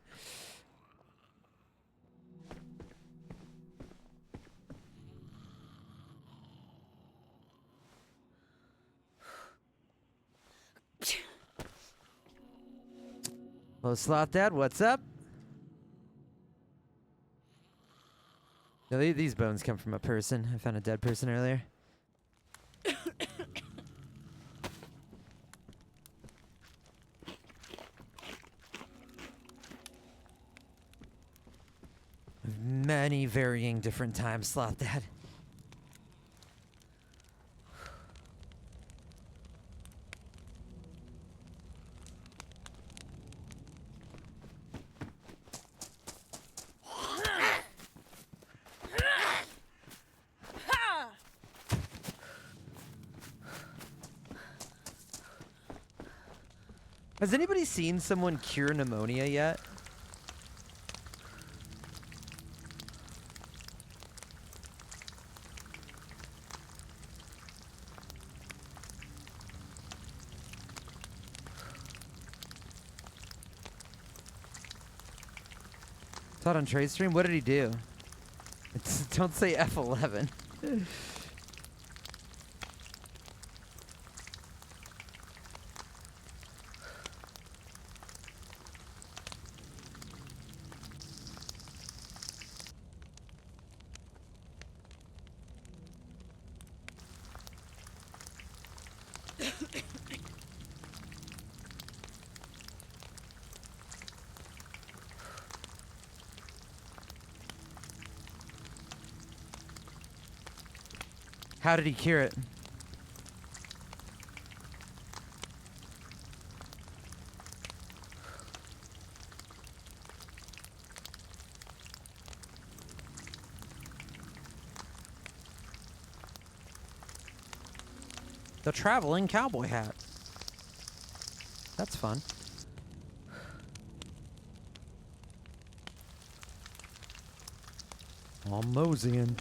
Speaker 1: Hello, Slot Dad, what's up? No, these bones come from a person. I found a dead person earlier. Many varying different times, Slot Dad. Has anybody seen someone cure pneumonia yet? Saw it on Trade Stream. What did he do? Don't say F11. How did he cure it? The traveling cowboy hat. That's fun. I'm moseying.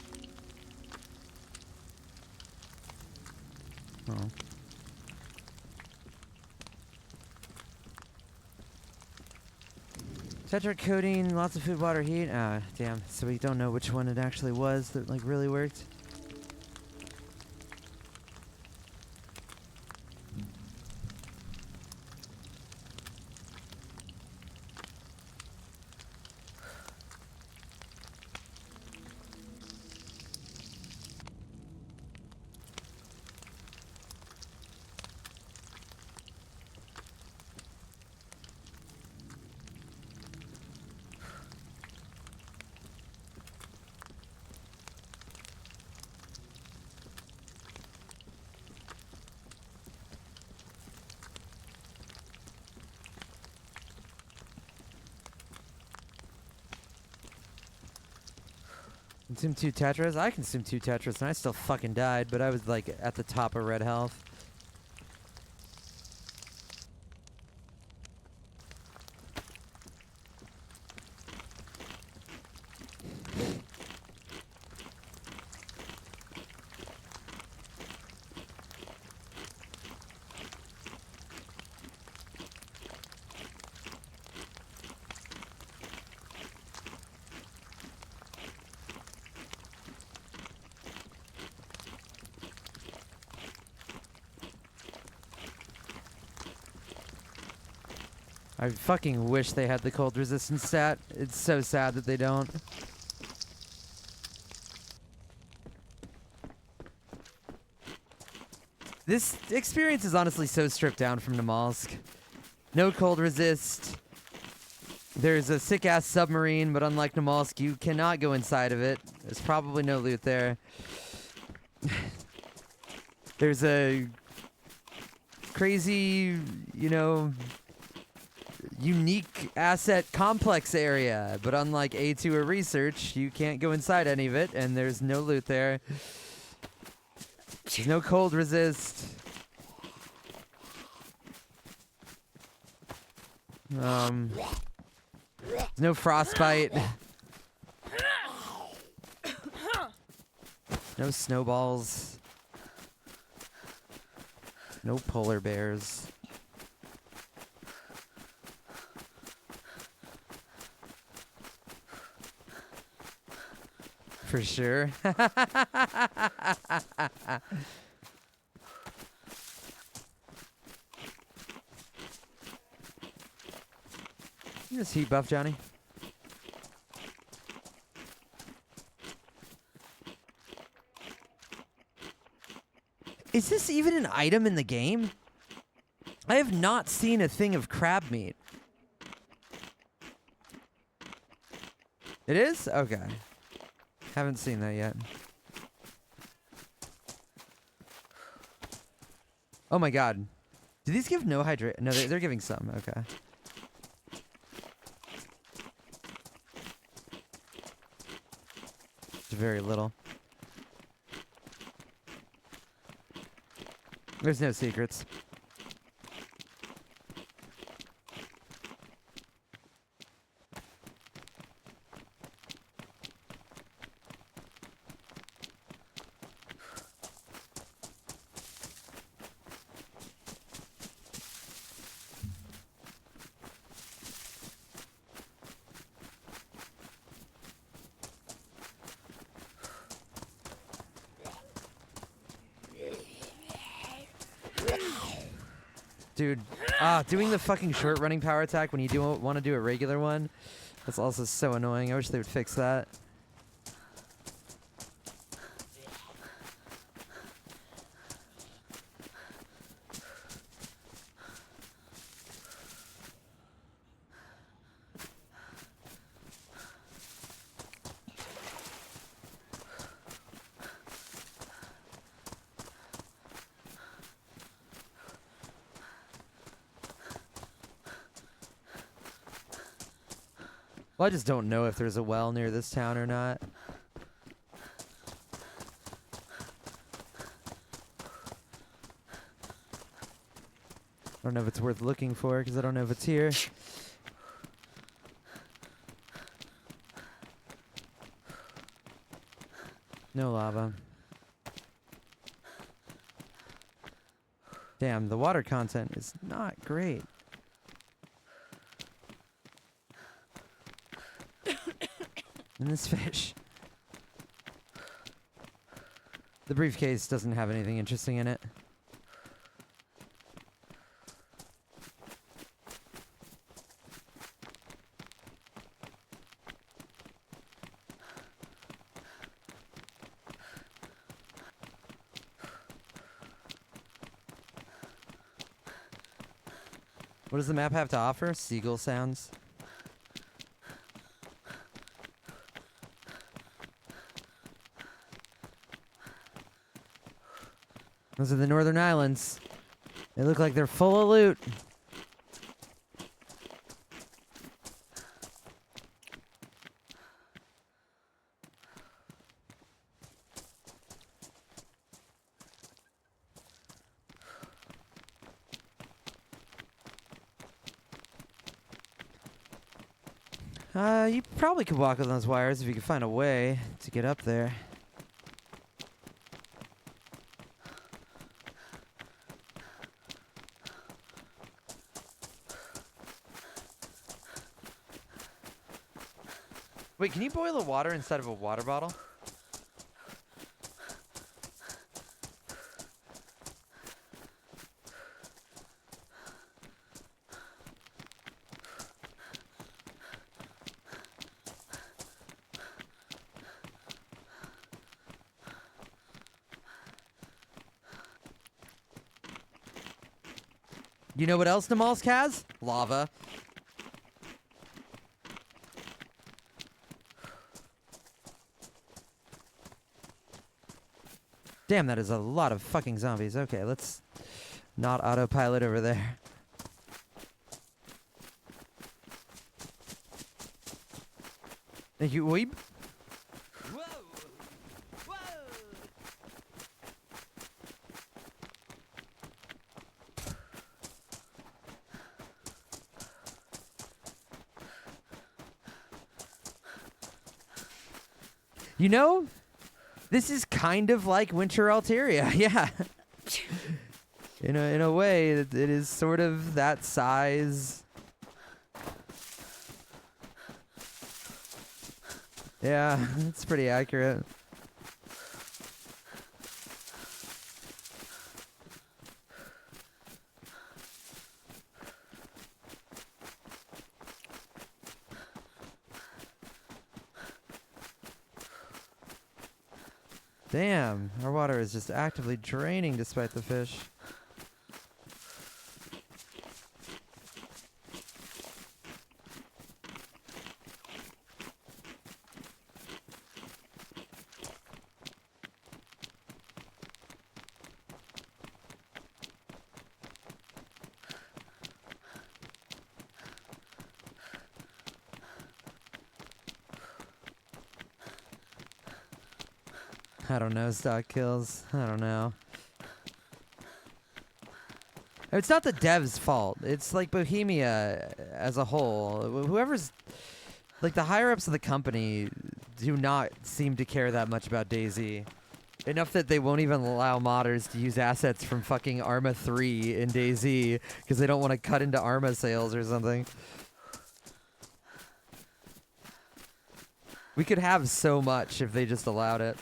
Speaker 1: Oh. Tetra coating, lots of food, water, heat. Ah, damn. So we don't know which one it actually was that like really worked. Consume 2 Tetras? I consumed 2 Tetras and I still fucking died, but I was like at the top of red health. I fucking wish they had the cold resistance stat. It's so sad that they don't. This experience is honestly so stripped down from Namalsk. No cold resist. There's a sick-ass submarine, but unlike Namalsk, you cannot go inside of it. There's probably no loot there. There's a crazy, you know, unique asset complex area, but unlike A2 or research, you can't go inside any of it, and there's no loot there. There's no cold resist. There's no frostbite. No snowballs. No polar bears. For sure. This heat buff, Johnny. Is this even an item in the game? I have not seen a thing of crab meat. It is? Okay. Haven't seen that yet. Oh my god. Do these give no hydrate? No, they're giving some. Okay. It's very little. There's no secrets. Dude, doing the fucking short running power attack when you do want to do a regular one, that's also so annoying. I wish they would fix that. Well, I just don't know if there's a well near this town or not. I don't know if it's worth looking for because I don't know if it's here. No lava. Damn, the water content is not great. And this fish. The briefcase doesn't have anything interesting in it. What does the map have to offer? Seagull sounds. Those are the Northern Islands. They look like they're full of loot. You probably could walk on those wires if you could find a way to get up there. Wait, can you boil the water inside of a water bottle? You know what else Namalsk has? Lava. Damn, that is a lot of fucking zombies. Okay, let's not autopilot over there. Thank you, Weeb. Whoa! Whoa! You know, this is kind of like Winter Alteria, yeah. In a way, it is sort of that size. Yeah, it's pretty accurate. Damn, our water is just actively draining despite the fish. I don't know, stock kills. I don't know. It's not the devs' fault. It's like Bohemia as a whole. Whoever's... Like, the higher-ups of the company do not seem to care that much about DayZ. Enough that they won't even allow modders to use assets from fucking Arma 3 in DayZ because they don't want to cut into Arma sales or something. We could have so much if they just allowed it.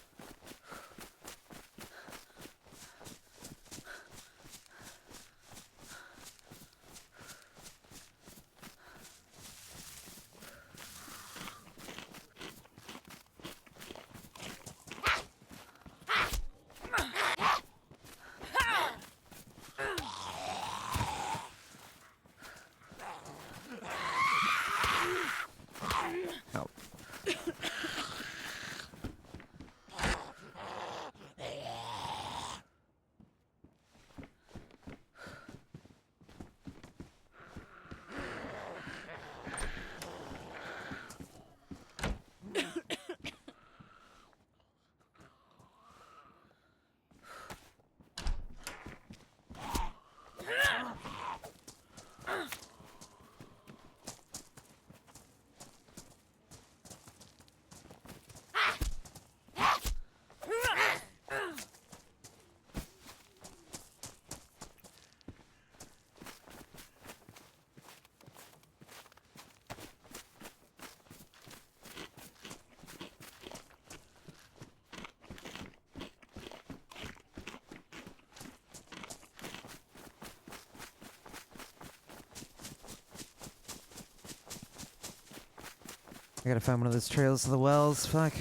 Speaker 1: I gotta find one of those trails to the wells. Fuck.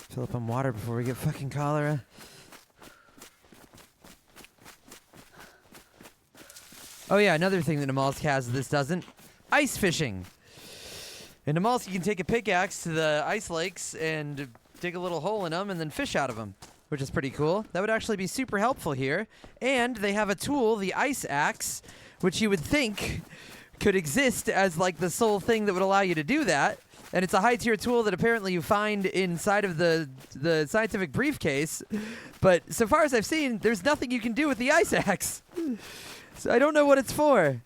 Speaker 1: Fill up on water before we get fucking cholera. Oh yeah, another thing that Namalsk has that this doesn't. Ice fishing. In Namalsk, you can take a pickaxe to the ice lakes and dig a little hole in them and then fish out of them, which is pretty cool. That would actually be super helpful here. And they have a tool, the ice axe, which you would think could exist as like the sole thing that would allow you to do that. And it's a high-tier tool that apparently you find inside of the scientific briefcase. But so far as I've seen, there's nothing you can do with the ice axe. So I don't know what it's for.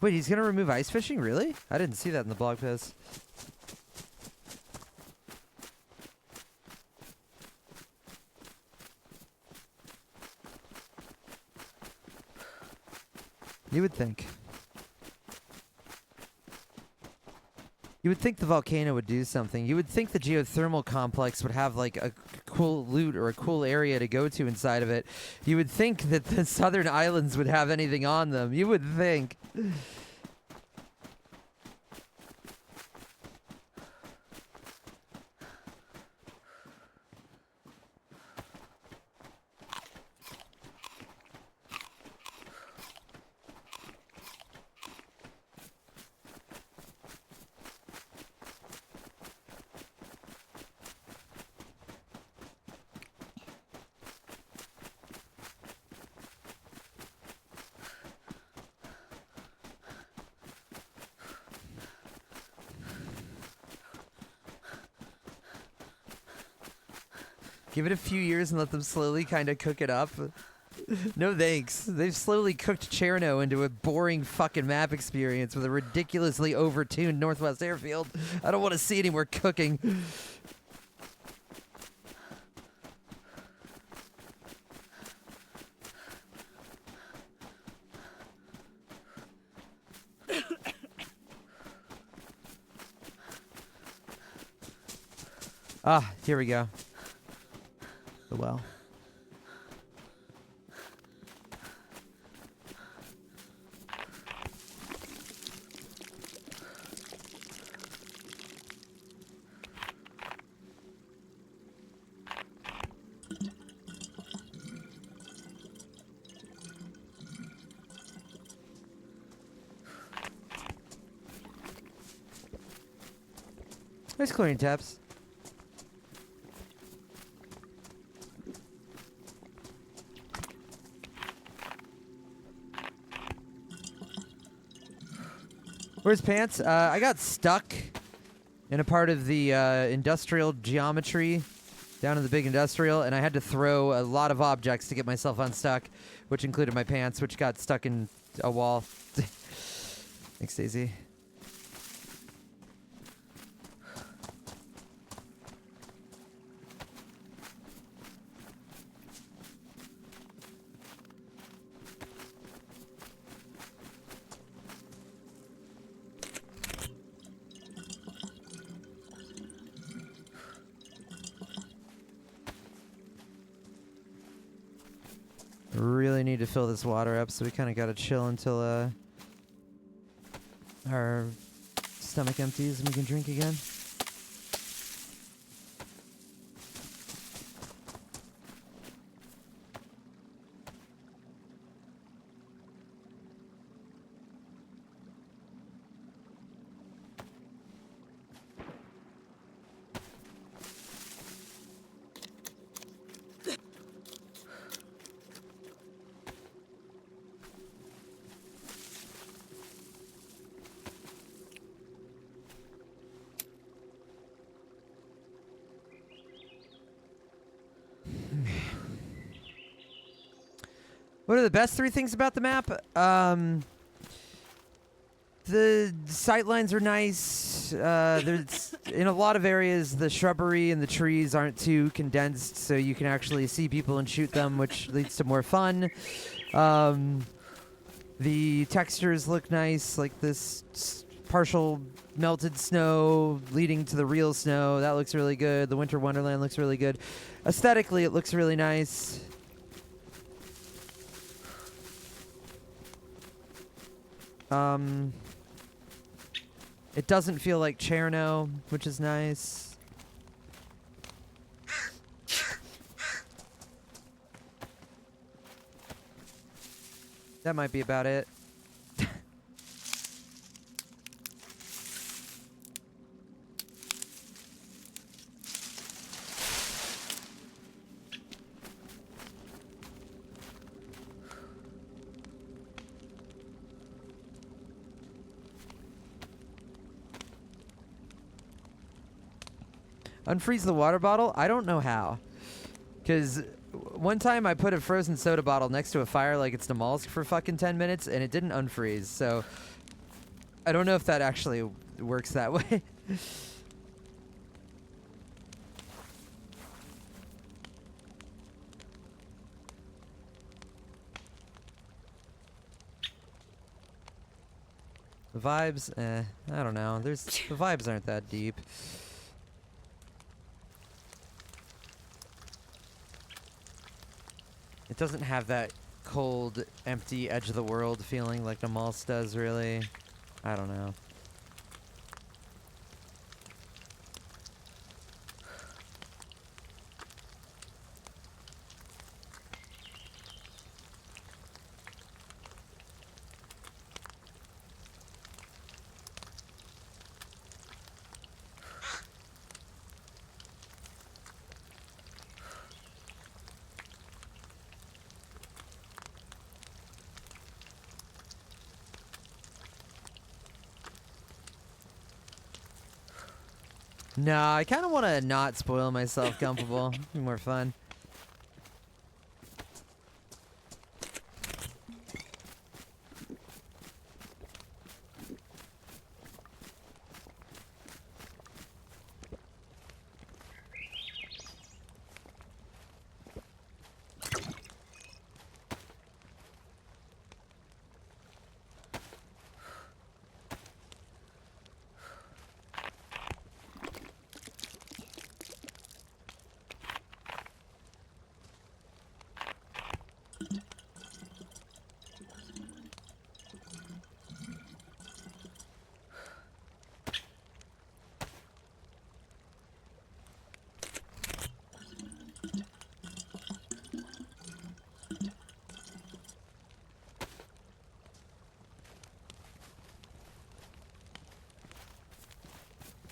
Speaker 1: Wait, he's gonna remove ice fishing? Really? I didn't see that in the blog post. You would think. You would think the volcano would do something. You would think the geothermal complex would have like a cool loot or a cool area to go to inside of it. You would think that the southern islands would have anything on them. You would think. Give it a few years and let them slowly kind of cook it up. No thanks. They've slowly cooked Cherno into a boring fucking map experience with a ridiculously overtuned Northwest Airfield. I don't want to see any more cooking. Ah, here we go. The well. Nice chlorine taps. Where's Pants? I got stuck in a part of the industrial geometry down in the big industrial, and I had to throw a lot of objects to get myself unstuck, which included my pants, which got stuck in a wall. Thanks, Daisy. Really need to fill this water up, so we kind of got to chill until our stomach empties and we can drink again. What are the best three things about the map? The sight lines are nice. There's in a lot of areas the shrubbery and the trees aren't too condensed, so you can actually see people and shoot them, which leads to more fun. The textures look nice, like this partial melted snow leading to the real snow. That looks really good. The Winter Wonderland looks really good. Aesthetically, it looks really nice. It doesn't feel like Cherno, which is nice. That might be about it. Unfreeze the water bottle? I don't know how. Because one time I put a frozen soda bottle next to a fire like it's Demolsk for fucking 10 minutes and it didn't unfreeze. So I don't know if that actually works that way. The vibes, I don't know. The vibes aren't that deep. It doesn't have that cold, empty edge of the world feeling like Demolsk does, really. I don't know. No, I kind of want to not spoil myself comfortable. Be more fun.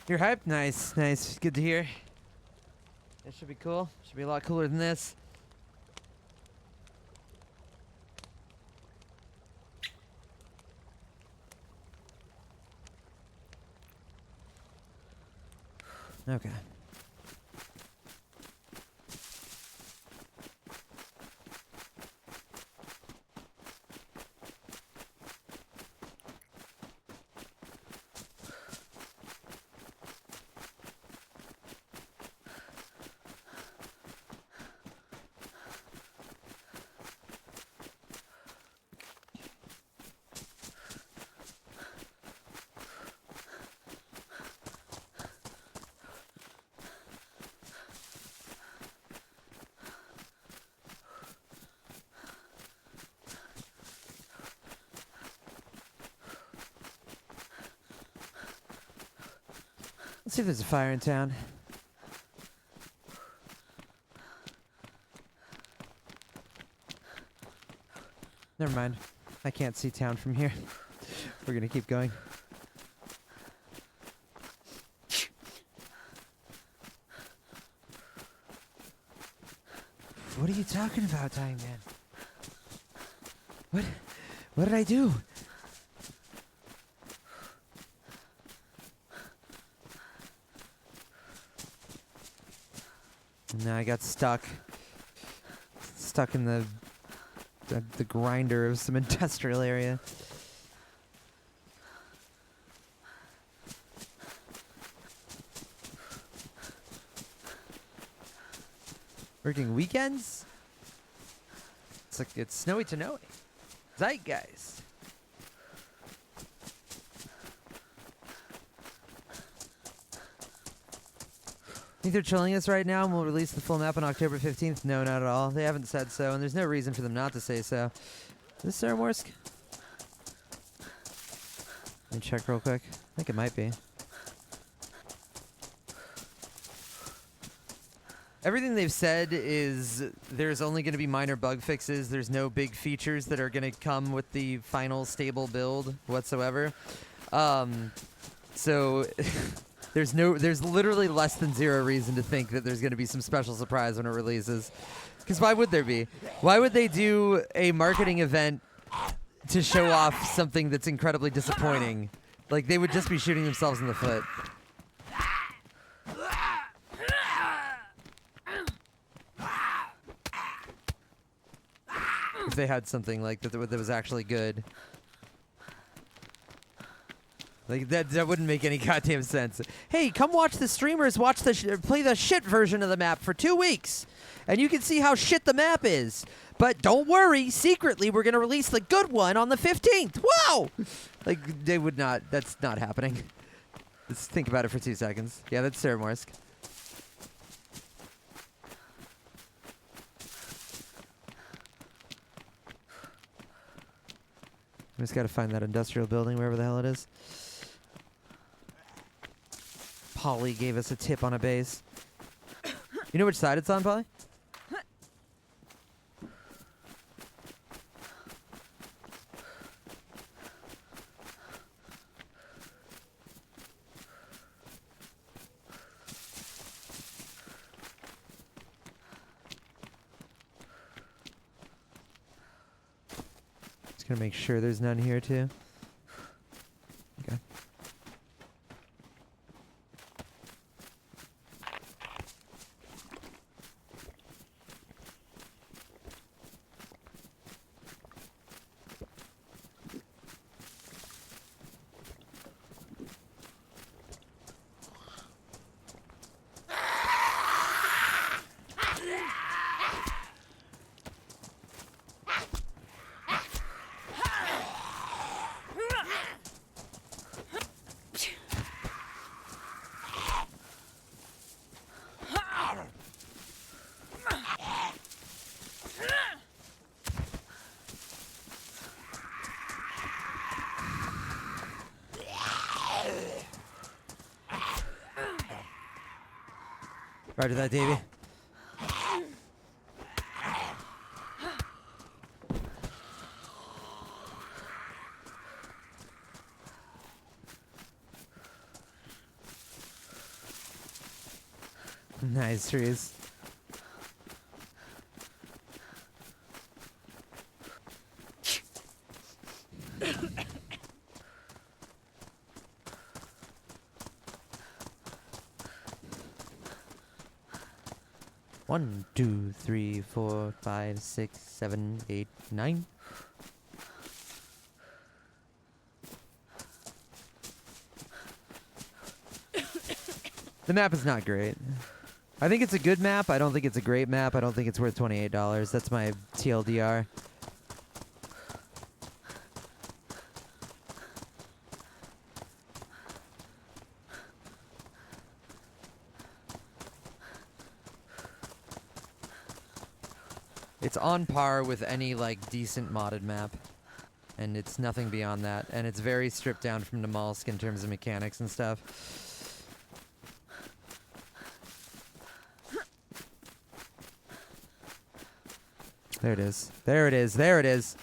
Speaker 1: You're hyped? Nice, nice. Good to hear. It should be cool. Should be a lot cooler than this. Okay. Let's see if there's a fire in town. Never mind. I can't see town from here. We're gonna keep going. What are you talking about, Dying Man? What did I do? No, I got stuck. Stuck in the grinder of some industrial area. Working weekends? It's like it's Snowy Tanowy. Zeitgeist. Think they're trolling us right now and we'll release the full map on October 15th? No, not at all. They haven't said so, and there's no reason for them not to say so. Is this Ceremor? Let me check real quick. I think it might be. Everything they've said is there's only going to be minor bug fixes. There's no big features that are going to come with the final stable build whatsoever. So there's literally less than zero reason to think that there's going to be some special surprise when it releases. Because why would there be? Why would they do a marketing event to show off something that's incredibly disappointing? Like, they would just be shooting themselves in the foot. If they had something like that that was actually good. Like, that wouldn't make any goddamn sense. Hey, come watch the streamers play the shit version of the map for 2 weeks. And you can see how shit the map is. But don't worry, secretly we're going to release the good one on the 15th. Wow! Like, they would not. That's not happening. Let's think about it for 2 seconds. Yeah, that's Ceremor. I just got to find that industrial building, wherever the hell it is. Polly gave us a tip on a base. You know which side it's on, Polly? Just gonna make sure there's none here too. Okay. Roger that, Davey. Nice trees. One, 2, 3, 4, 5, 6, 7, 8, 9. The map is not great. I think it's a good map. I don't think it's a great map. I don't think it's worth $28. That's my TLDR. It's on par with any, like, decent modded map. And it's nothing beyond that. And it's very stripped down from Namalsk in terms of mechanics and stuff. There it is. There it is. There it is.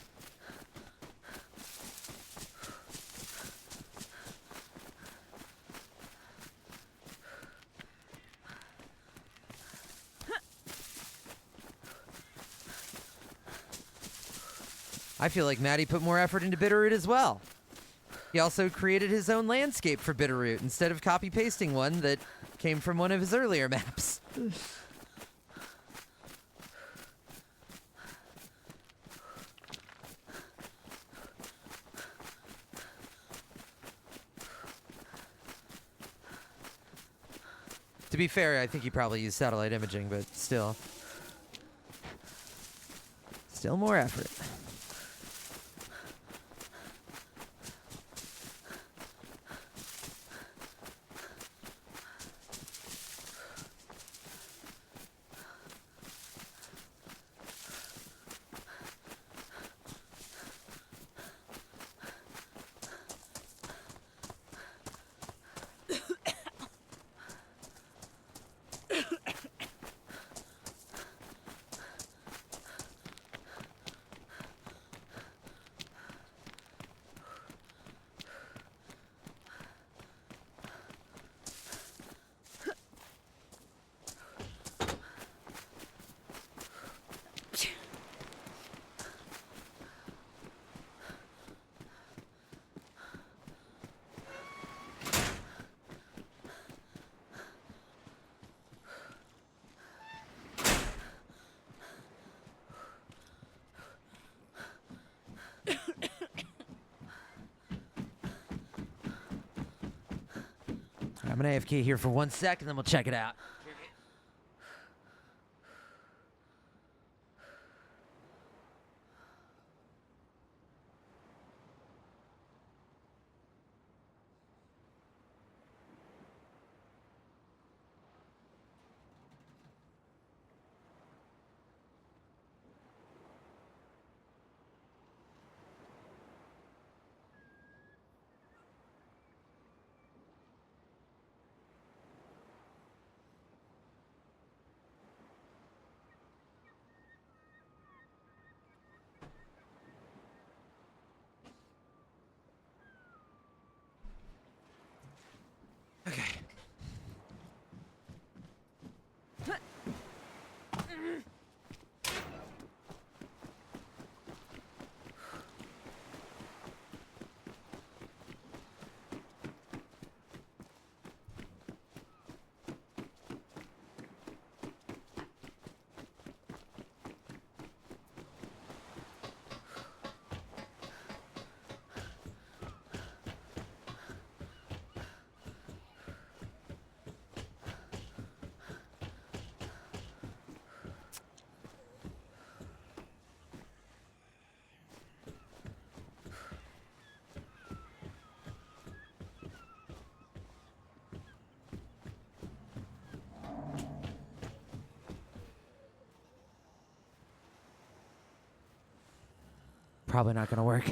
Speaker 1: I feel like Maddie put more effort into Bitterroot as well. He also created his own landscape for Bitterroot instead of copy-pasting one that came from one of his earlier maps. To be fair, I think he probably used satellite imaging, but still. Still more effort. I'm gonna AFK here for 1 sec, and then we'll check it out. Okay. Probably not gonna work.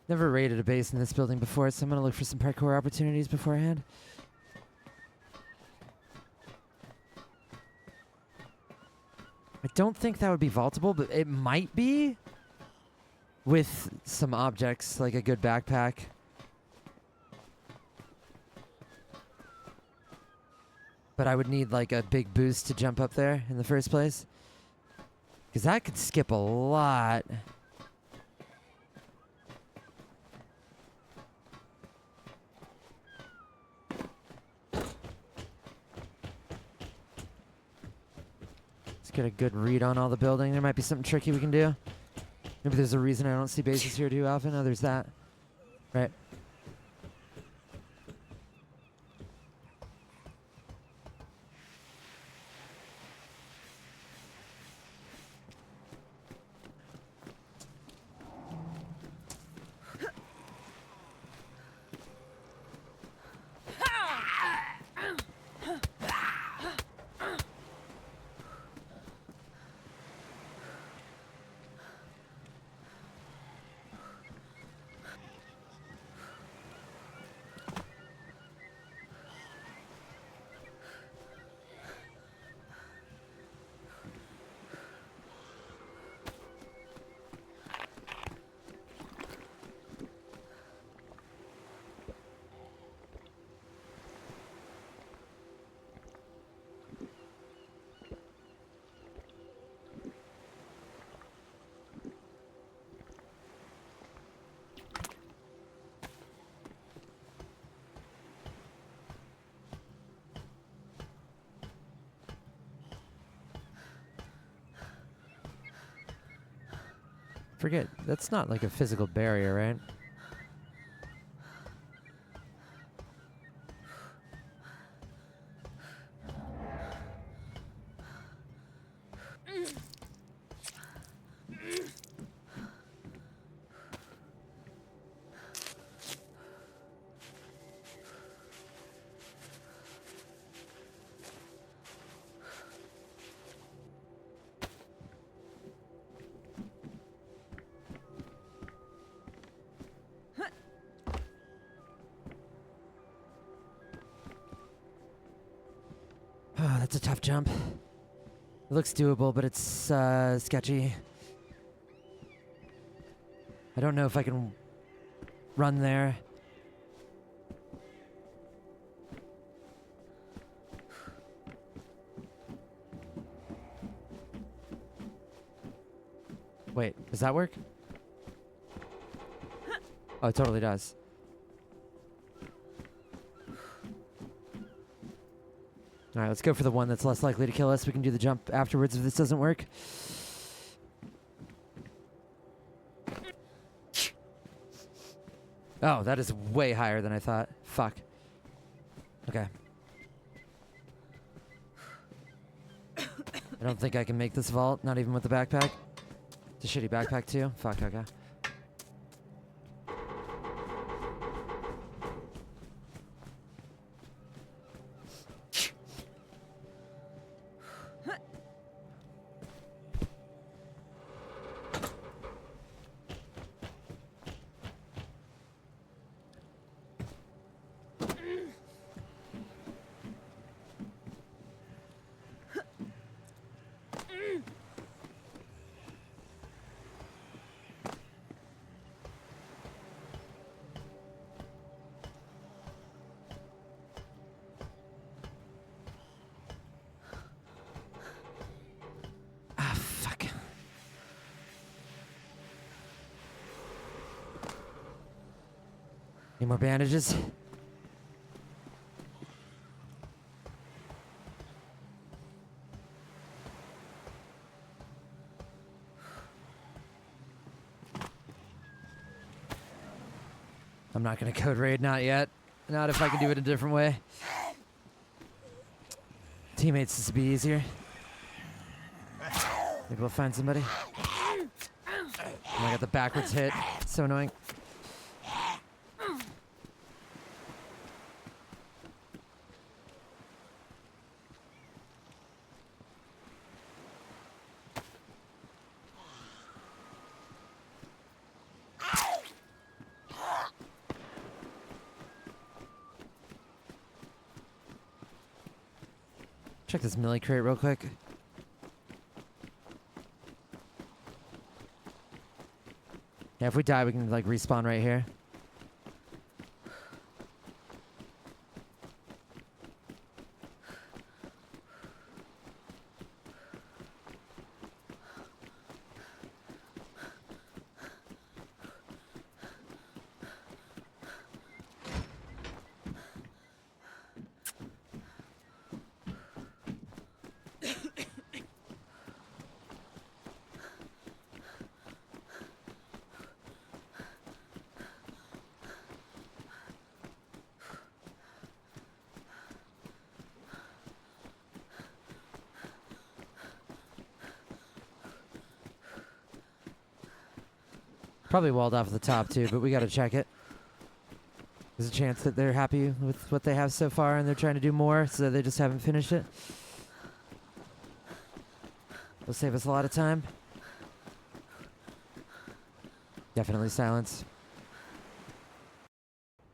Speaker 1: Never raided a base in this building before, so I'm gonna look for some parkour opportunities beforehand. I don't think that would be vaultable, but it might be with some objects, like a good backpack. But I would need like a big boost to jump up there in the first place. Because that could skip a lot. Let's get a good read on all the building. There might be something tricky we can do. Maybe there's a reason I don't see bases here too often. Oh, there's that. Right. Forget, that's not like a physical barrier, right? That's a tough jump. It looks doable, but it's sketchy. I don't know if I can run there. Wait, does that work? Oh, it totally does. All right, let's go for the one that's less likely to kill us. We can do the jump afterwards if this doesn't work. Oh, that is way higher than I thought. Fuck. Okay. I don't think I can make this vault, not even with the backpack. It's a shitty backpack too. Fuck, okay. Need more bandages? I'm not gonna code raid, not yet. Not if I can do it a different way. Teammates, this would be easier. Maybe we'll find somebody. Oh, I got the backwards hit. So annoying. Check this melee crate real quick. Yeah, if we die, we can like respawn right here. Probably walled off at the top too, but we gotta check it. There's a chance that they're happy with what they have so far and they're trying to do more, so they just haven't finished it. It'll save us a lot of time. Definitely silence.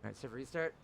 Speaker 1: Alright, server restart.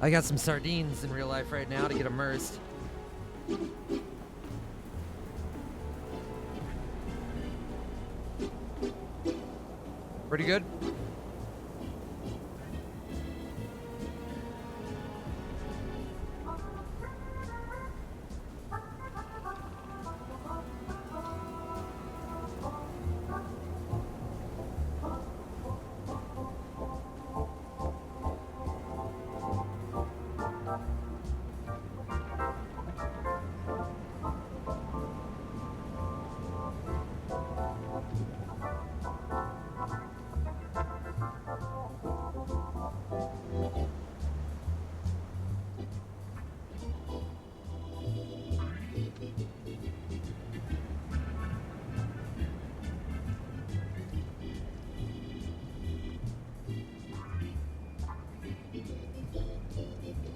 Speaker 1: I got some sardines in real life right now to get immersed. Pretty good.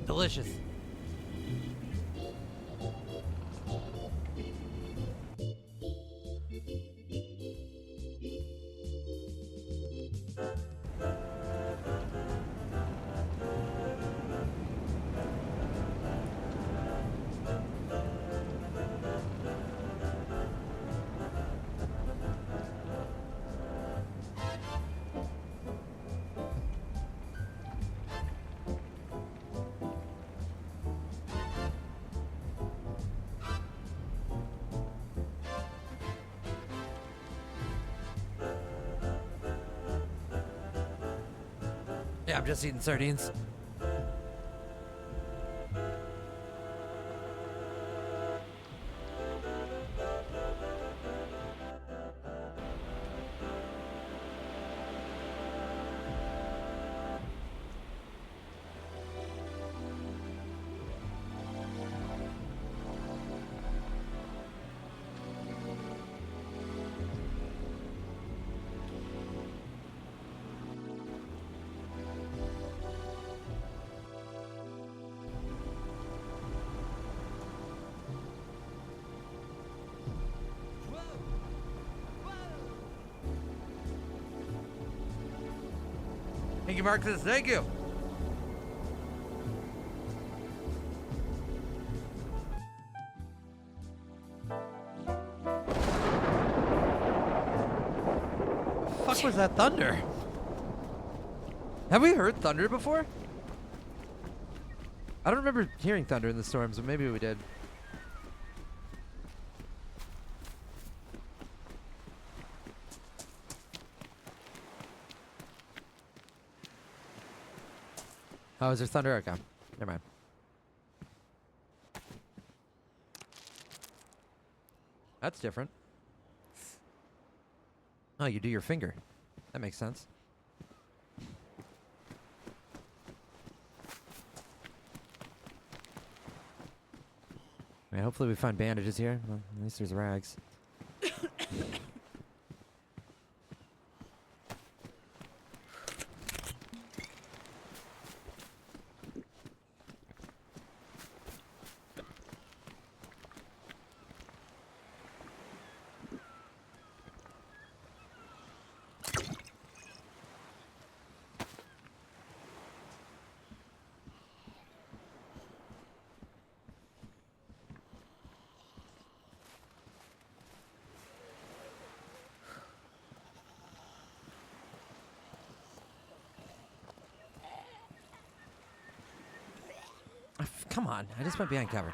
Speaker 1: Delicious. Yeah, I'm just eating sardines. Thank you, Marcus. Thank you. The fuck was that thunder? Have we heard thunder before? I don't remember hearing thunder in the storms, but maybe we did. Oh, is there thunder? Okay. Never mind. That's different. Oh, you do your finger. That makes sense. Right, hopefully we find bandages here. Well, at least there's rags. Come on, I just went behind cover.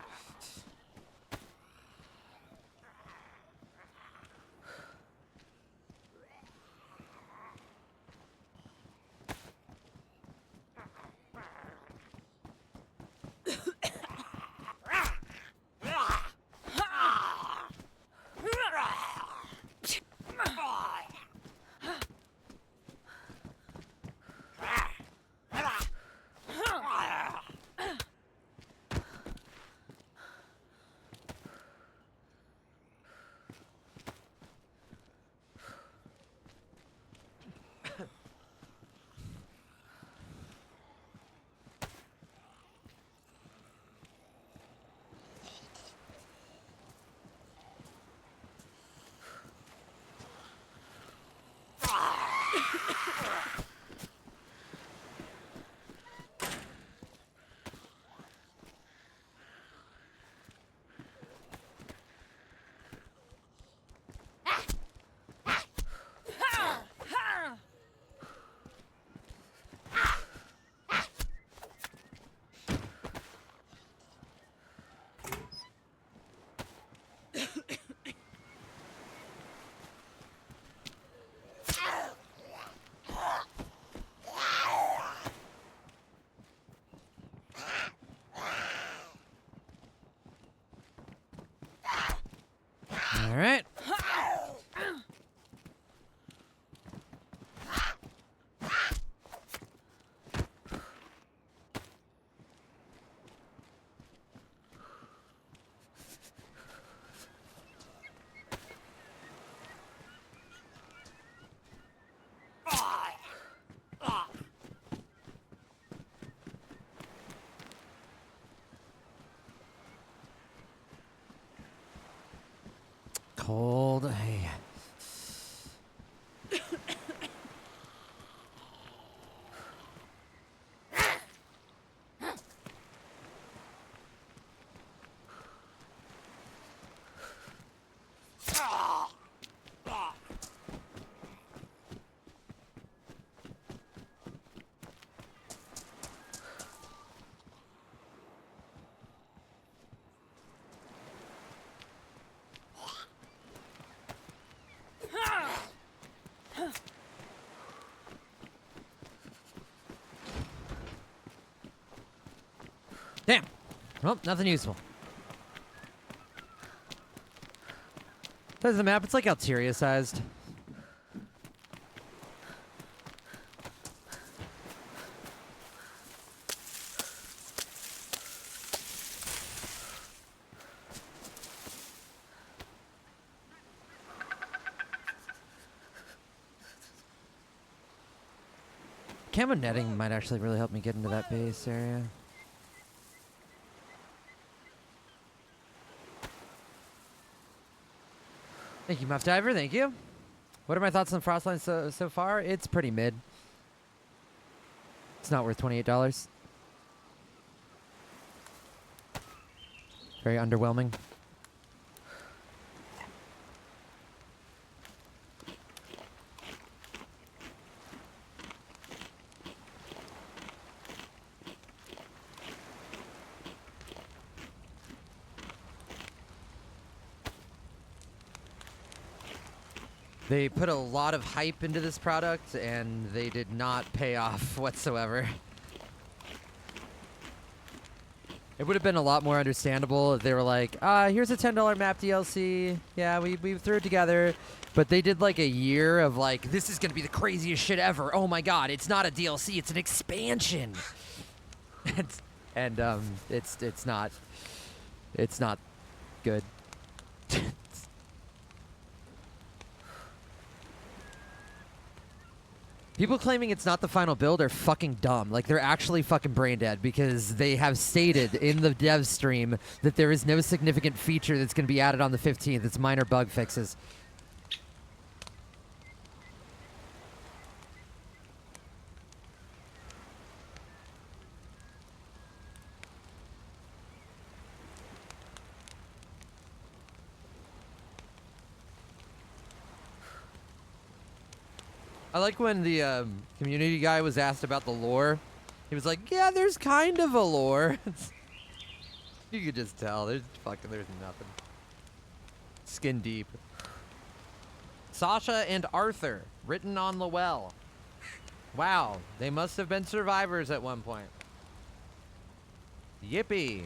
Speaker 1: cold. Hey. Damn. Well, nothing useful. There's the map. It's like Alteria sized. Camo netting might actually really help me get into that base area. Thank you, Muff Diver. Thank you. What are my thoughts on Frostline so far? It's pretty mid. It's not worth $28. Very underwhelming. They put a lot of hype into this product, and they did not pay off whatsoever. It would have been a lot more understandable if they were like, here's a $10 map DLC. Yeah, we threw it together. But they did like a year of like, this is going to be the craziest shit ever. Oh my god, it's not a DLC, it's an expansion. It's not good. People claiming it's not the final build are fucking dumb. Like, they're actually fucking brain dead because they have stated in the dev stream that there is no significant feature that's going to be added on the 15th. It's minor bug fixes. I like when the community guy was asked about the lore. He was like, yeah, there's kind of a lore. You could just tell. There's nothing. Skin deep. Sasha and Arthur, written on the well. Wow, they must have been survivors at one point. Yippee.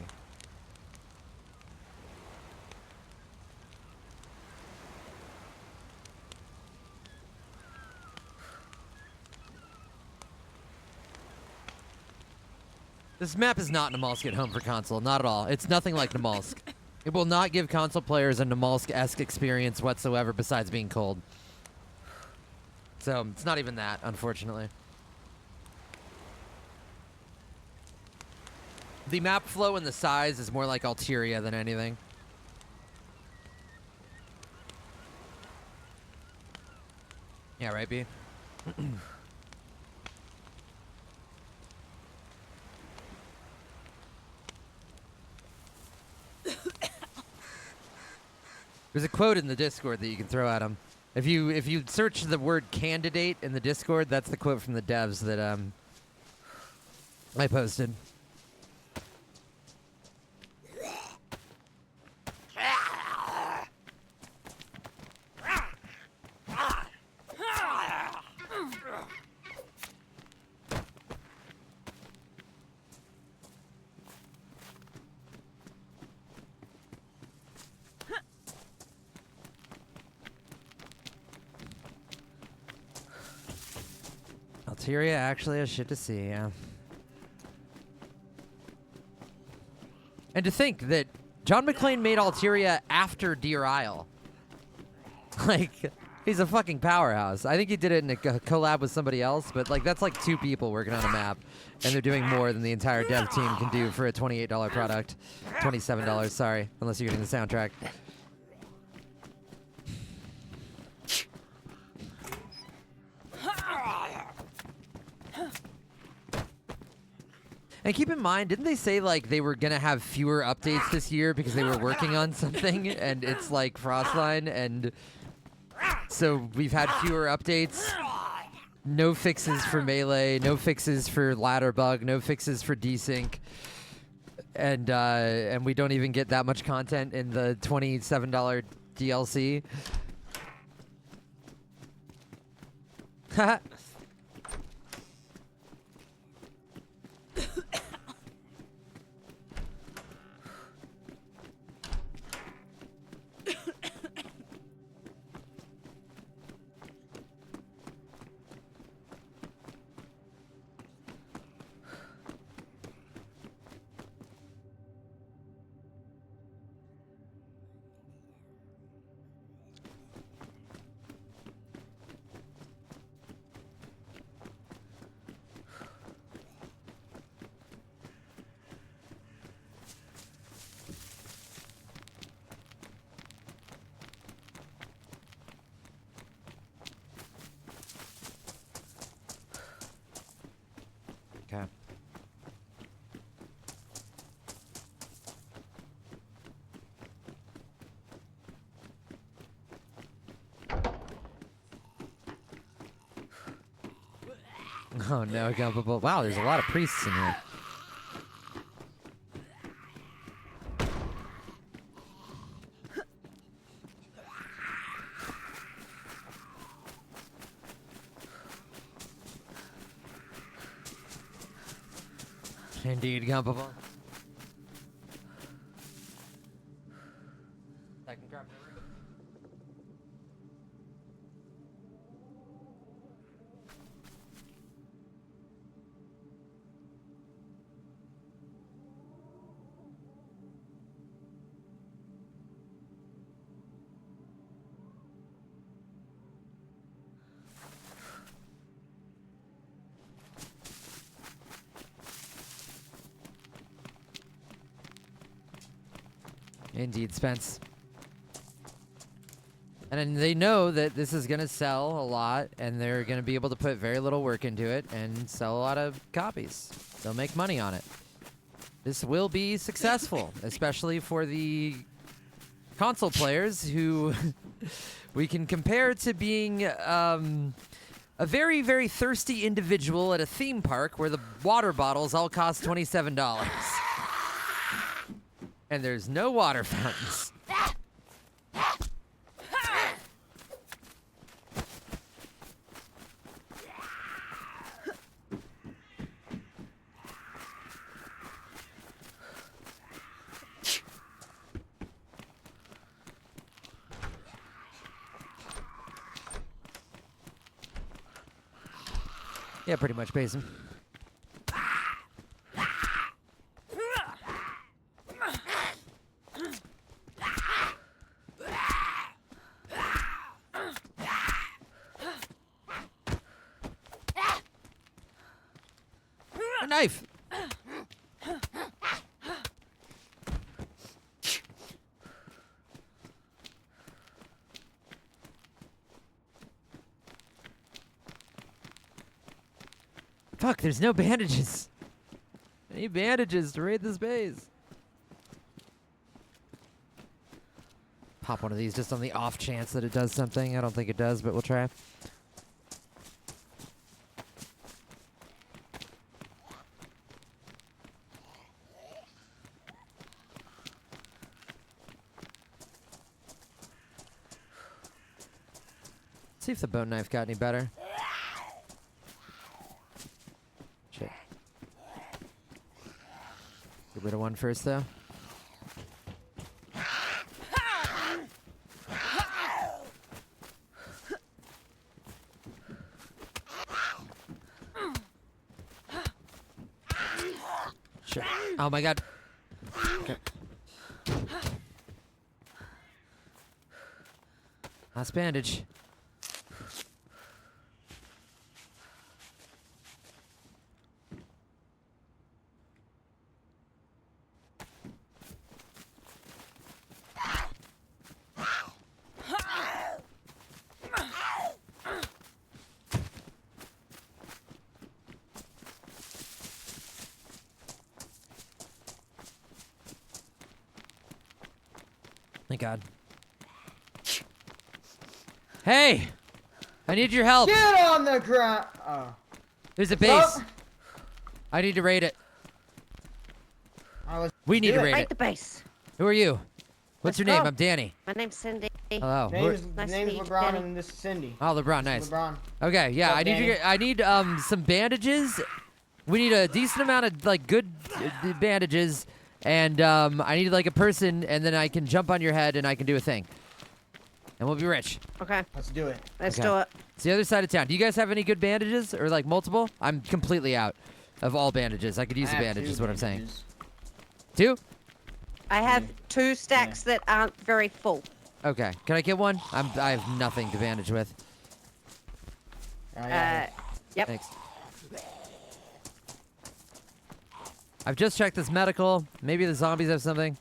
Speaker 1: This map is not Namalsk at home for console, not at all. It's nothing like Namalsk. It will not give console players a Namalsk-esque experience whatsoever besides being cold. So, it's not even that, unfortunately. The map flow and the size is more like Alteria than anything. Yeah, right, B? There's a quote in the Discord that you can throw at him. If you search the word candidate in the Discord, that's the quote from the devs that I posted. Alteria actually has shit to see, yeah. And to think that John McClane made Alteria after Deer Isle. Like, he's a fucking powerhouse. I think he did it in a collab with somebody else, but like that's like 2 people working on a map, and they're doing more than the entire dev team can do for a $28 product. $27, sorry, unless you're getting the soundtrack. And keep in mind, didn't they say like they were gonna have fewer updates this year because they were working on something, and it's like Frostline, and so we've had fewer updates. No fixes for melee, no fixes for ladder bug, no fixes for desync, and we don't even get that much content in the $27 DLC. Haha. Okay. Oh no, Gumpable. Wow, there's a lot of priests in here. Indeed, Gumpable. Second grab the room. Indeed, Spence. And then they know that this is going to sell a lot, and they're going to be able to put very little work into it and sell a lot of copies. They'll make money on it. This will be successful, especially for the console players who we can compare to being a very, very thirsty individual at a theme park where the water bottles all cost $27. And there's no water fountains. Yeah, pretty much, Basin. A knife. Fuck, there's no bandages. I need bandages to raid this base. Pop one of these just on the off chance that it does something. I don't think it does, but we'll try. See if the bone knife got any better. Shit. Get rid of one first, though. Sure. Oh my god. Okay. Last bandage. Thank God. Hey! I need your help.
Speaker 2: Get on the ground. Oh.
Speaker 1: There's a base. I need to raid it. We need to raid
Speaker 3: Raid
Speaker 1: it.
Speaker 3: the base.
Speaker 1: Who are you? What's your
Speaker 3: Let's
Speaker 1: name?
Speaker 3: go.
Speaker 1: I'm Danny.
Speaker 3: My name's Cindy.
Speaker 1: Hello.
Speaker 2: Name's
Speaker 3: Nice to
Speaker 2: name's
Speaker 3: meet you,
Speaker 2: LeBron
Speaker 3: Danny.
Speaker 2: and this is Cindy.
Speaker 1: Oh, LeBron,
Speaker 2: This is
Speaker 1: nice.
Speaker 2: LeBron.
Speaker 1: Okay, yeah,
Speaker 2: What's up,
Speaker 1: I need
Speaker 2: Danny?
Speaker 1: I need some bandages. We need a decent amount of like good bandages, and I need like a person, and then I can jump on your head and I can do a thing, and we'll be rich.
Speaker 3: Okay,
Speaker 2: Let's do it.
Speaker 3: let's
Speaker 1: Okay.
Speaker 3: do it.
Speaker 1: It's the other side of town. Do you guys have any good bandages or like multiple? I'm completely out of all bandages. I could use
Speaker 2: I
Speaker 1: a
Speaker 2: have
Speaker 1: bandage.
Speaker 2: two
Speaker 1: Is what I'm saying.
Speaker 2: bandages.
Speaker 1: Two?
Speaker 3: I have 2 stacks that aren't very full.
Speaker 1: Okay. Can I get one? I have nothing to bandage with.
Speaker 3: Yep.
Speaker 1: Thanks. I've just checked this medical. Maybe the zombies have something.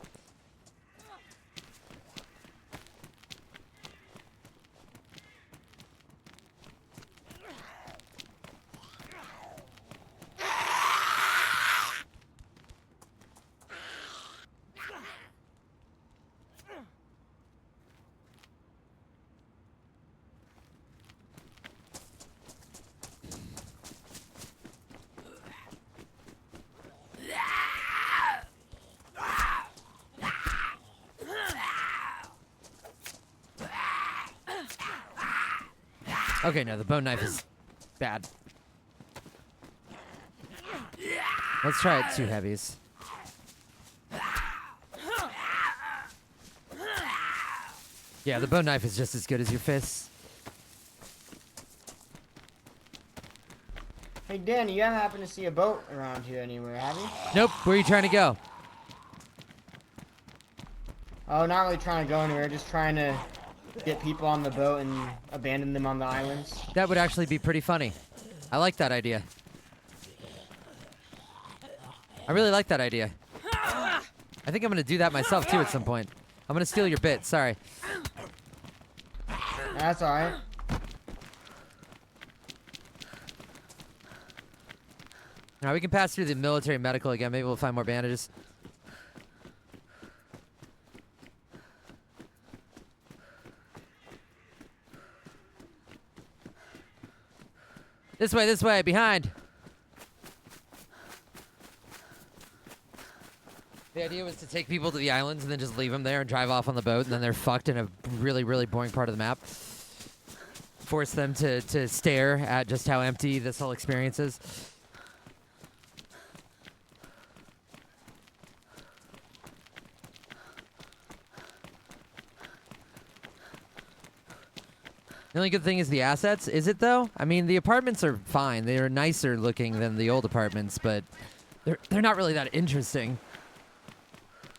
Speaker 1: Okay, no, the bone knife is bad. Let's try it 2 heavies. Yeah, the bone knife is just as good as your fists.
Speaker 2: Hey, Danny, you haven't happened to see a boat around here anywhere, have you?
Speaker 1: Nope, where are you trying to go?
Speaker 2: Oh, not really trying to go anywhere. Just trying to get people on the boat and abandon them on the islands.
Speaker 1: That would actually be pretty funny. I like that idea. I really like that idea. I think I'm gonna do that myself too at some point. I'm gonna steal your bit, sorry.
Speaker 2: That's alright.
Speaker 1: Now we can pass through the military medical again. Maybe we'll find more bandages. This way, behind. The idea was to take people to the islands and then just leave them there and drive off on the boat, and then they're fucked in a really, really boring part of the map. Force them to stare at just how empty this whole experience is. The only good thing is the assets. Is it though? I mean, the apartments are fine. They are nicer looking than the old apartments, but they're not really that interesting.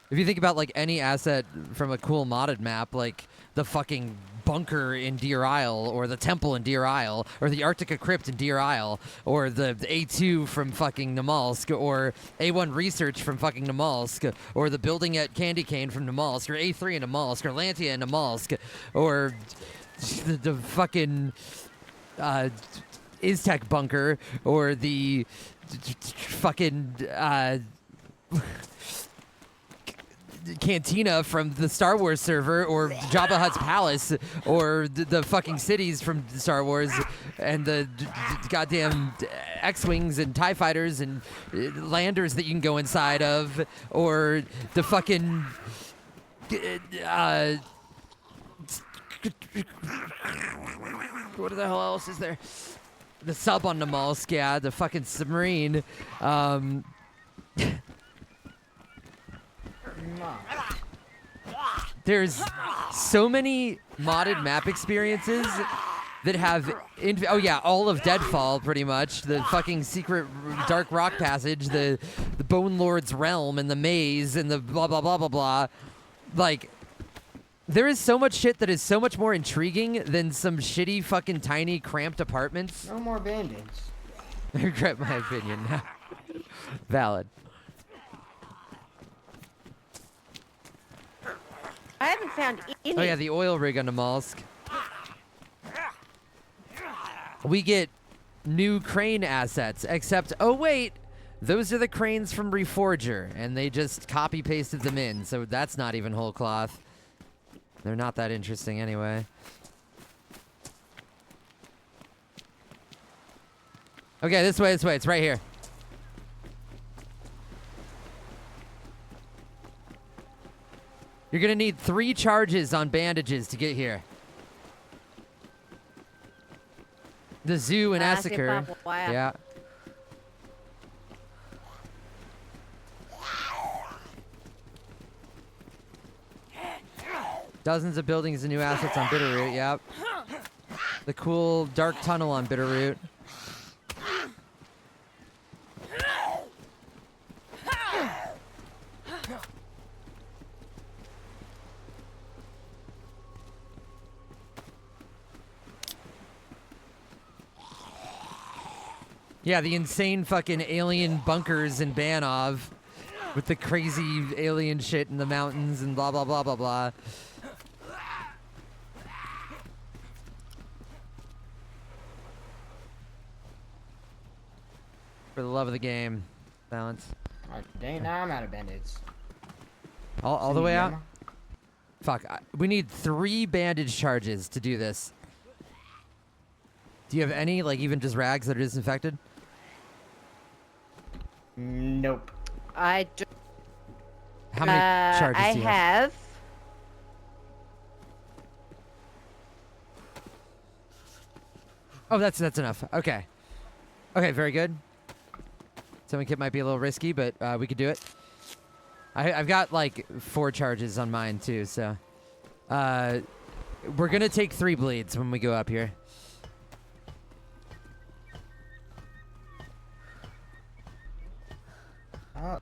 Speaker 1: If you think about like any asset from a cool modded map, like the fucking bunker in Deer Isle, or the temple in Deer Isle, or the Arctica Crypt in Deer Isle, or the A2 from fucking Namalsk, or A1 Research from fucking Namalsk, or the building at Candy Cane from Namalsk, or A3 in Namalsk, or Lantia in Namalsk, or the fucking Iztec bunker, or the fucking cantina from the Star Wars server, or Jabba Hutt's palace, or the fucking cities from Star Wars, and the goddamn X-Wings and TIE fighters and landers that you can go inside of, or the fucking what the hell else is there? The sub on Namalsk, yeah, the fucking submarine. There's so many modded map experiences that have, oh yeah, all of Deadfall pretty much. The fucking secret dark rock passage, the Bone Lord's realm, and the maze, and the blah blah blah blah blah. Like, there is so much shit that is so much more intriguing than some shitty fucking tiny cramped apartments.
Speaker 2: No more band-aids.
Speaker 1: I regret my opinion. Valid.
Speaker 3: I haven't found any.
Speaker 1: Oh yeah, the oil rig on Namalsk. We get new crane assets, except, oh wait, those are the cranes from Reforger, and they just copy-pasted them in, so that's not even whole cloth. They're not that interesting anyway. Okay, this way, this way. It's right here. You're gonna need 3 charges on bandages to get here. The zoo and Assaker. Yeah. Dozens of buildings and new assets on Bitterroot, yep. The cool dark tunnel on Bitterroot. Yeah, the insane fucking alien bunkers in Banov with the crazy alien shit in the mountains and blah, blah, blah, blah, blah. For the love of the game. Balance.
Speaker 2: Dang, now I'm out of band-aids.
Speaker 1: All the way out? Fuck. We need 3 bandage charges to do this. Do you have any, like even just rags that are disinfected?
Speaker 2: Nope.
Speaker 3: I do.
Speaker 1: How many charges
Speaker 3: I
Speaker 1: do you have?
Speaker 3: have.
Speaker 1: Oh, that's enough. Okay. Okay, very good. Sewing kit might be a little risky, but we could do it. I've got like 4 charges on mine too, so we're gonna take 3 bleeds when we go up here.
Speaker 2: Oh.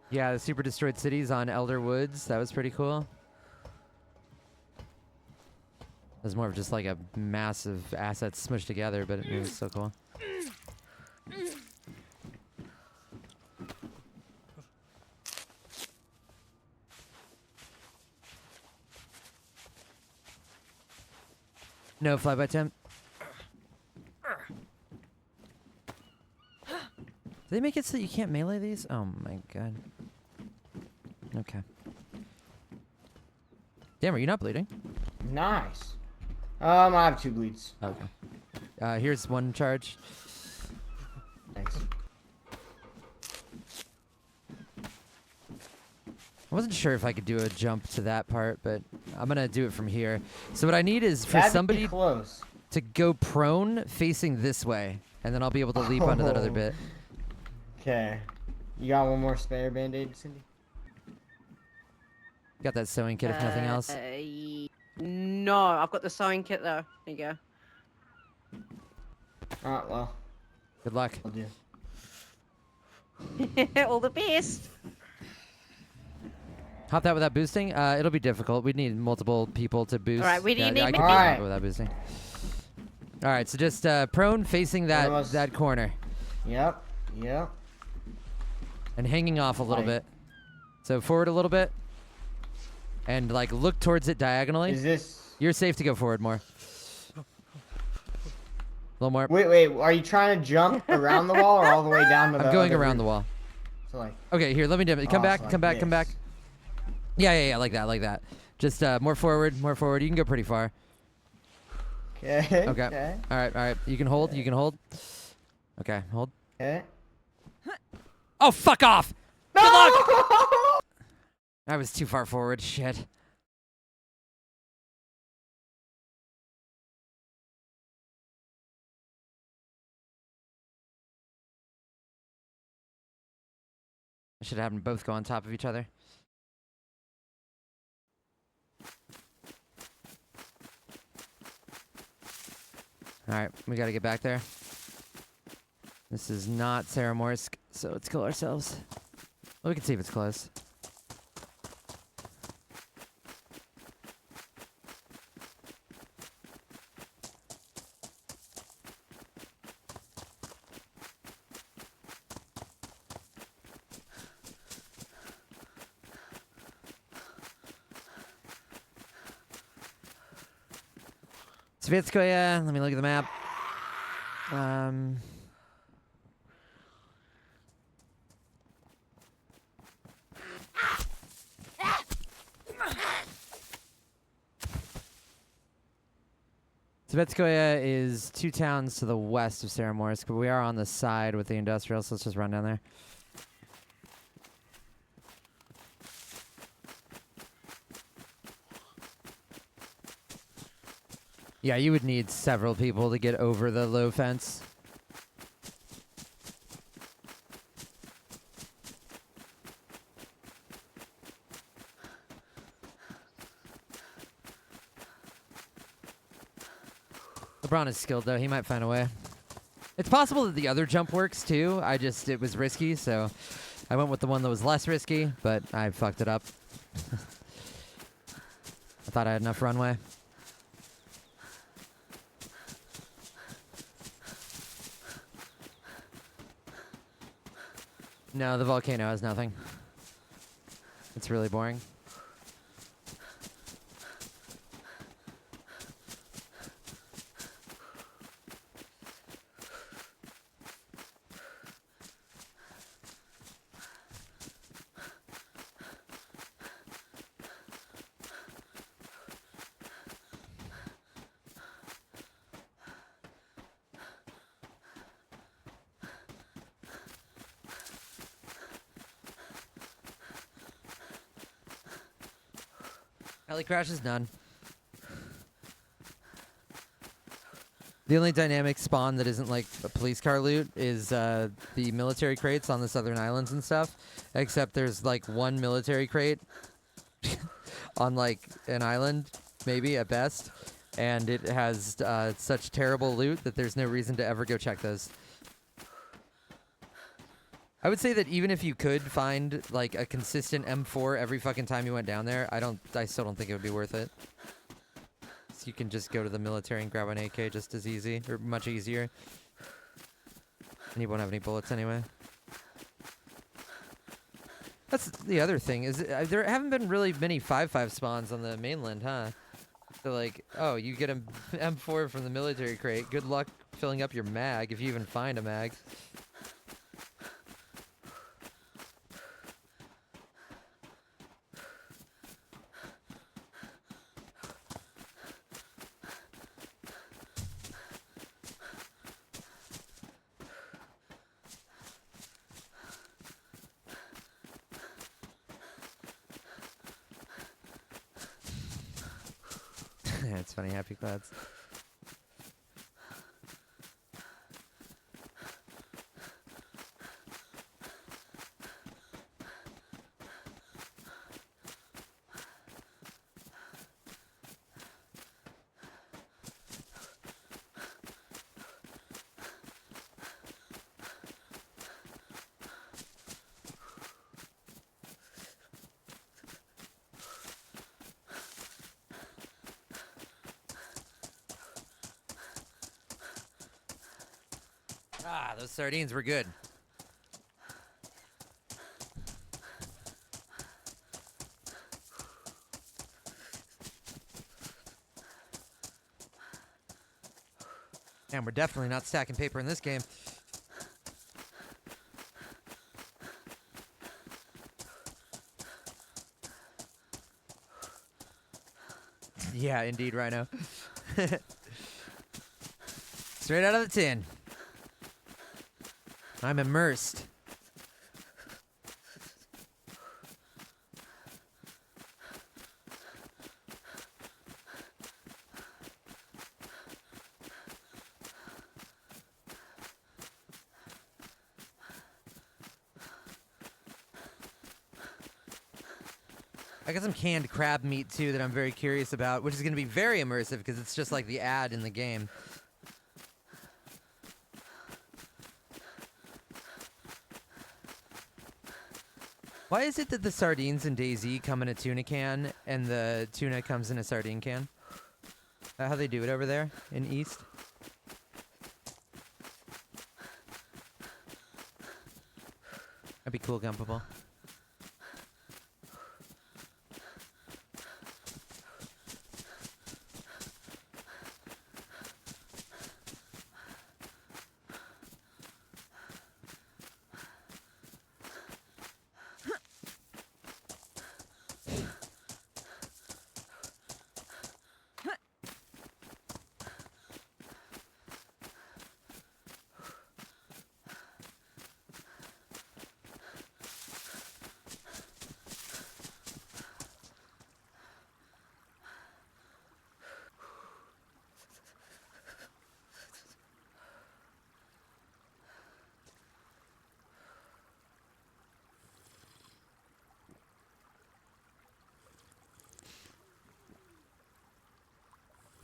Speaker 1: Yeah, the Super Destroyed Cities on Elder Woods. That was pretty cool. It was more of just like a massive assets smushed together, but it was so cool. No fly by temp. Did they make it so you can't melee these? Oh my god. Okay. Damn, are you not bleeding?
Speaker 2: Nice. I have 2 bleeds.
Speaker 1: Okay. Here's 1 charge.
Speaker 2: Thanks.
Speaker 1: I wasn't sure if I could do a jump to that part, but I'm gonna do it from here. So what I need is for
Speaker 2: That'd be
Speaker 1: somebody
Speaker 2: close.
Speaker 1: to go prone facing this way, and then I'll be able to leap onto that other bit.
Speaker 2: Okay. You got 1 more spare band-aid, Cindy?
Speaker 1: Got that sewing kit if nothing else.
Speaker 3: No, I've got the sewing kit though. There you go.
Speaker 2: Alright, well.
Speaker 1: Good luck.
Speaker 2: I'll do.
Speaker 3: All the best.
Speaker 1: Hop that without boosting? It'll be difficult. We'd need multiple people to boost.
Speaker 3: Alright, we
Speaker 1: Yeah,
Speaker 3: need
Speaker 1: I
Speaker 3: me-
Speaker 1: could
Speaker 2: Alright.
Speaker 1: do it without boosting. Alright, so just prone facing that
Speaker 2: Almost.
Speaker 1: that corner.
Speaker 2: Yep. Yep.
Speaker 1: And hanging off a little
Speaker 2: Right.
Speaker 1: bit. So forward a little bit. And like look towards it diagonally.
Speaker 2: Is this...
Speaker 1: You're safe to go forward more. A little more.
Speaker 2: Wait, are you trying to jump around the wall or all the way down to the
Speaker 1: I'm going
Speaker 2: other
Speaker 1: around the
Speaker 2: roof?
Speaker 1: wall.
Speaker 2: So like...
Speaker 1: Okay, here, let me do it. Come
Speaker 2: Oh,
Speaker 1: back,
Speaker 2: so
Speaker 1: come
Speaker 2: like
Speaker 1: back, come back.
Speaker 2: this.
Speaker 1: Yeah, like that. Just more forward, more forward. You can go pretty far.
Speaker 2: Okay.
Speaker 1: Okay. All right. You can hold, Okay, hold.
Speaker 2: Okay.
Speaker 1: Oh, fuck off!
Speaker 2: No!
Speaker 1: Good luck! I was too far forward, shit. I should have them both go on top of each other. Alright, we gotta get back there. This is not Ceremorsk, so let's kill ourselves. Well, we can see if it's close. Svetskoye, let me look at the map. Svetskoye is 2 towns to the west of Ceremor, but we are on the side with the industrial, so let's just run down there. Yeah, you would need several people to get over the low fence. LeBron is skilled, though. He might find a way. It's possible that the other jump works, too. It was risky, so I went with the one that was less risky, but I fucked it up. I thought I had enough runway. No, the volcano has nothing. It's really boring. Heli crash is none. The only dynamic spawn that isn't like a police car loot is the military crates on the southern islands and stuff. Except there's like one military crate on like an island, maybe at best. And it has such terrible loot that there's no reason to ever go check those. I would say that even if you could find like a consistent M4 every fucking time you went down there, I still don't think it would be worth it. So you can just go to the military and grab an AK just as easy, or much easier. And you won't have any bullets anyway. That's the other thing, is there haven't been really many 5.5 spawns on the mainland, huh? So like, oh, you get an M4 from the military crate. Good luck filling up your mag, if you even find a mag. It's funny, happy clouds. Ah, those sardines were good. And we're definitely not stacking paper in this game. Yeah, indeed, Rhino. Straight out of the tin. I'm immersed. I got some canned crab meat too that I'm very curious about, which is going to be very immersive because it's just like the ad in the game. Why is it that the sardines in DayZ come in a tuna can and the tuna comes in a sardine can? Is that how they do it over there in East? That'd be cool, Gumpable.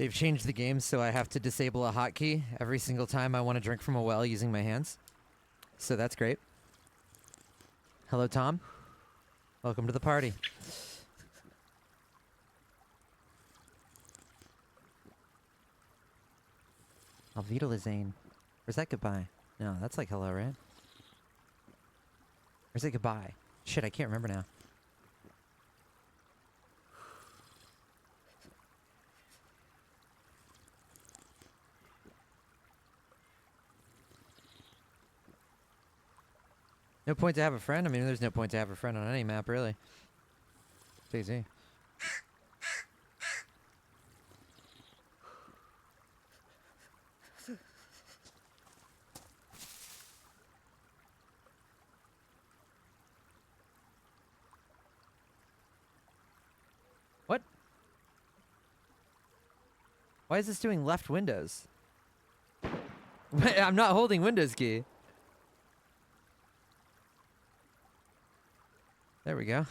Speaker 1: They've changed the game so I have to disable a hotkey every single time I want to drink from a well using my hands. So that's great. Hello, Tom. Welcome to the party. Alvida Lizane. Where's that goodbye? No, that's like hello, right? Where's it goodbye? Shit, I can't remember now. No point to have a friend? I mean, there's no point to have a friend on any map, really. It's easy. What? Why is this doing left Windows? I'm not holding Windows key. There we go.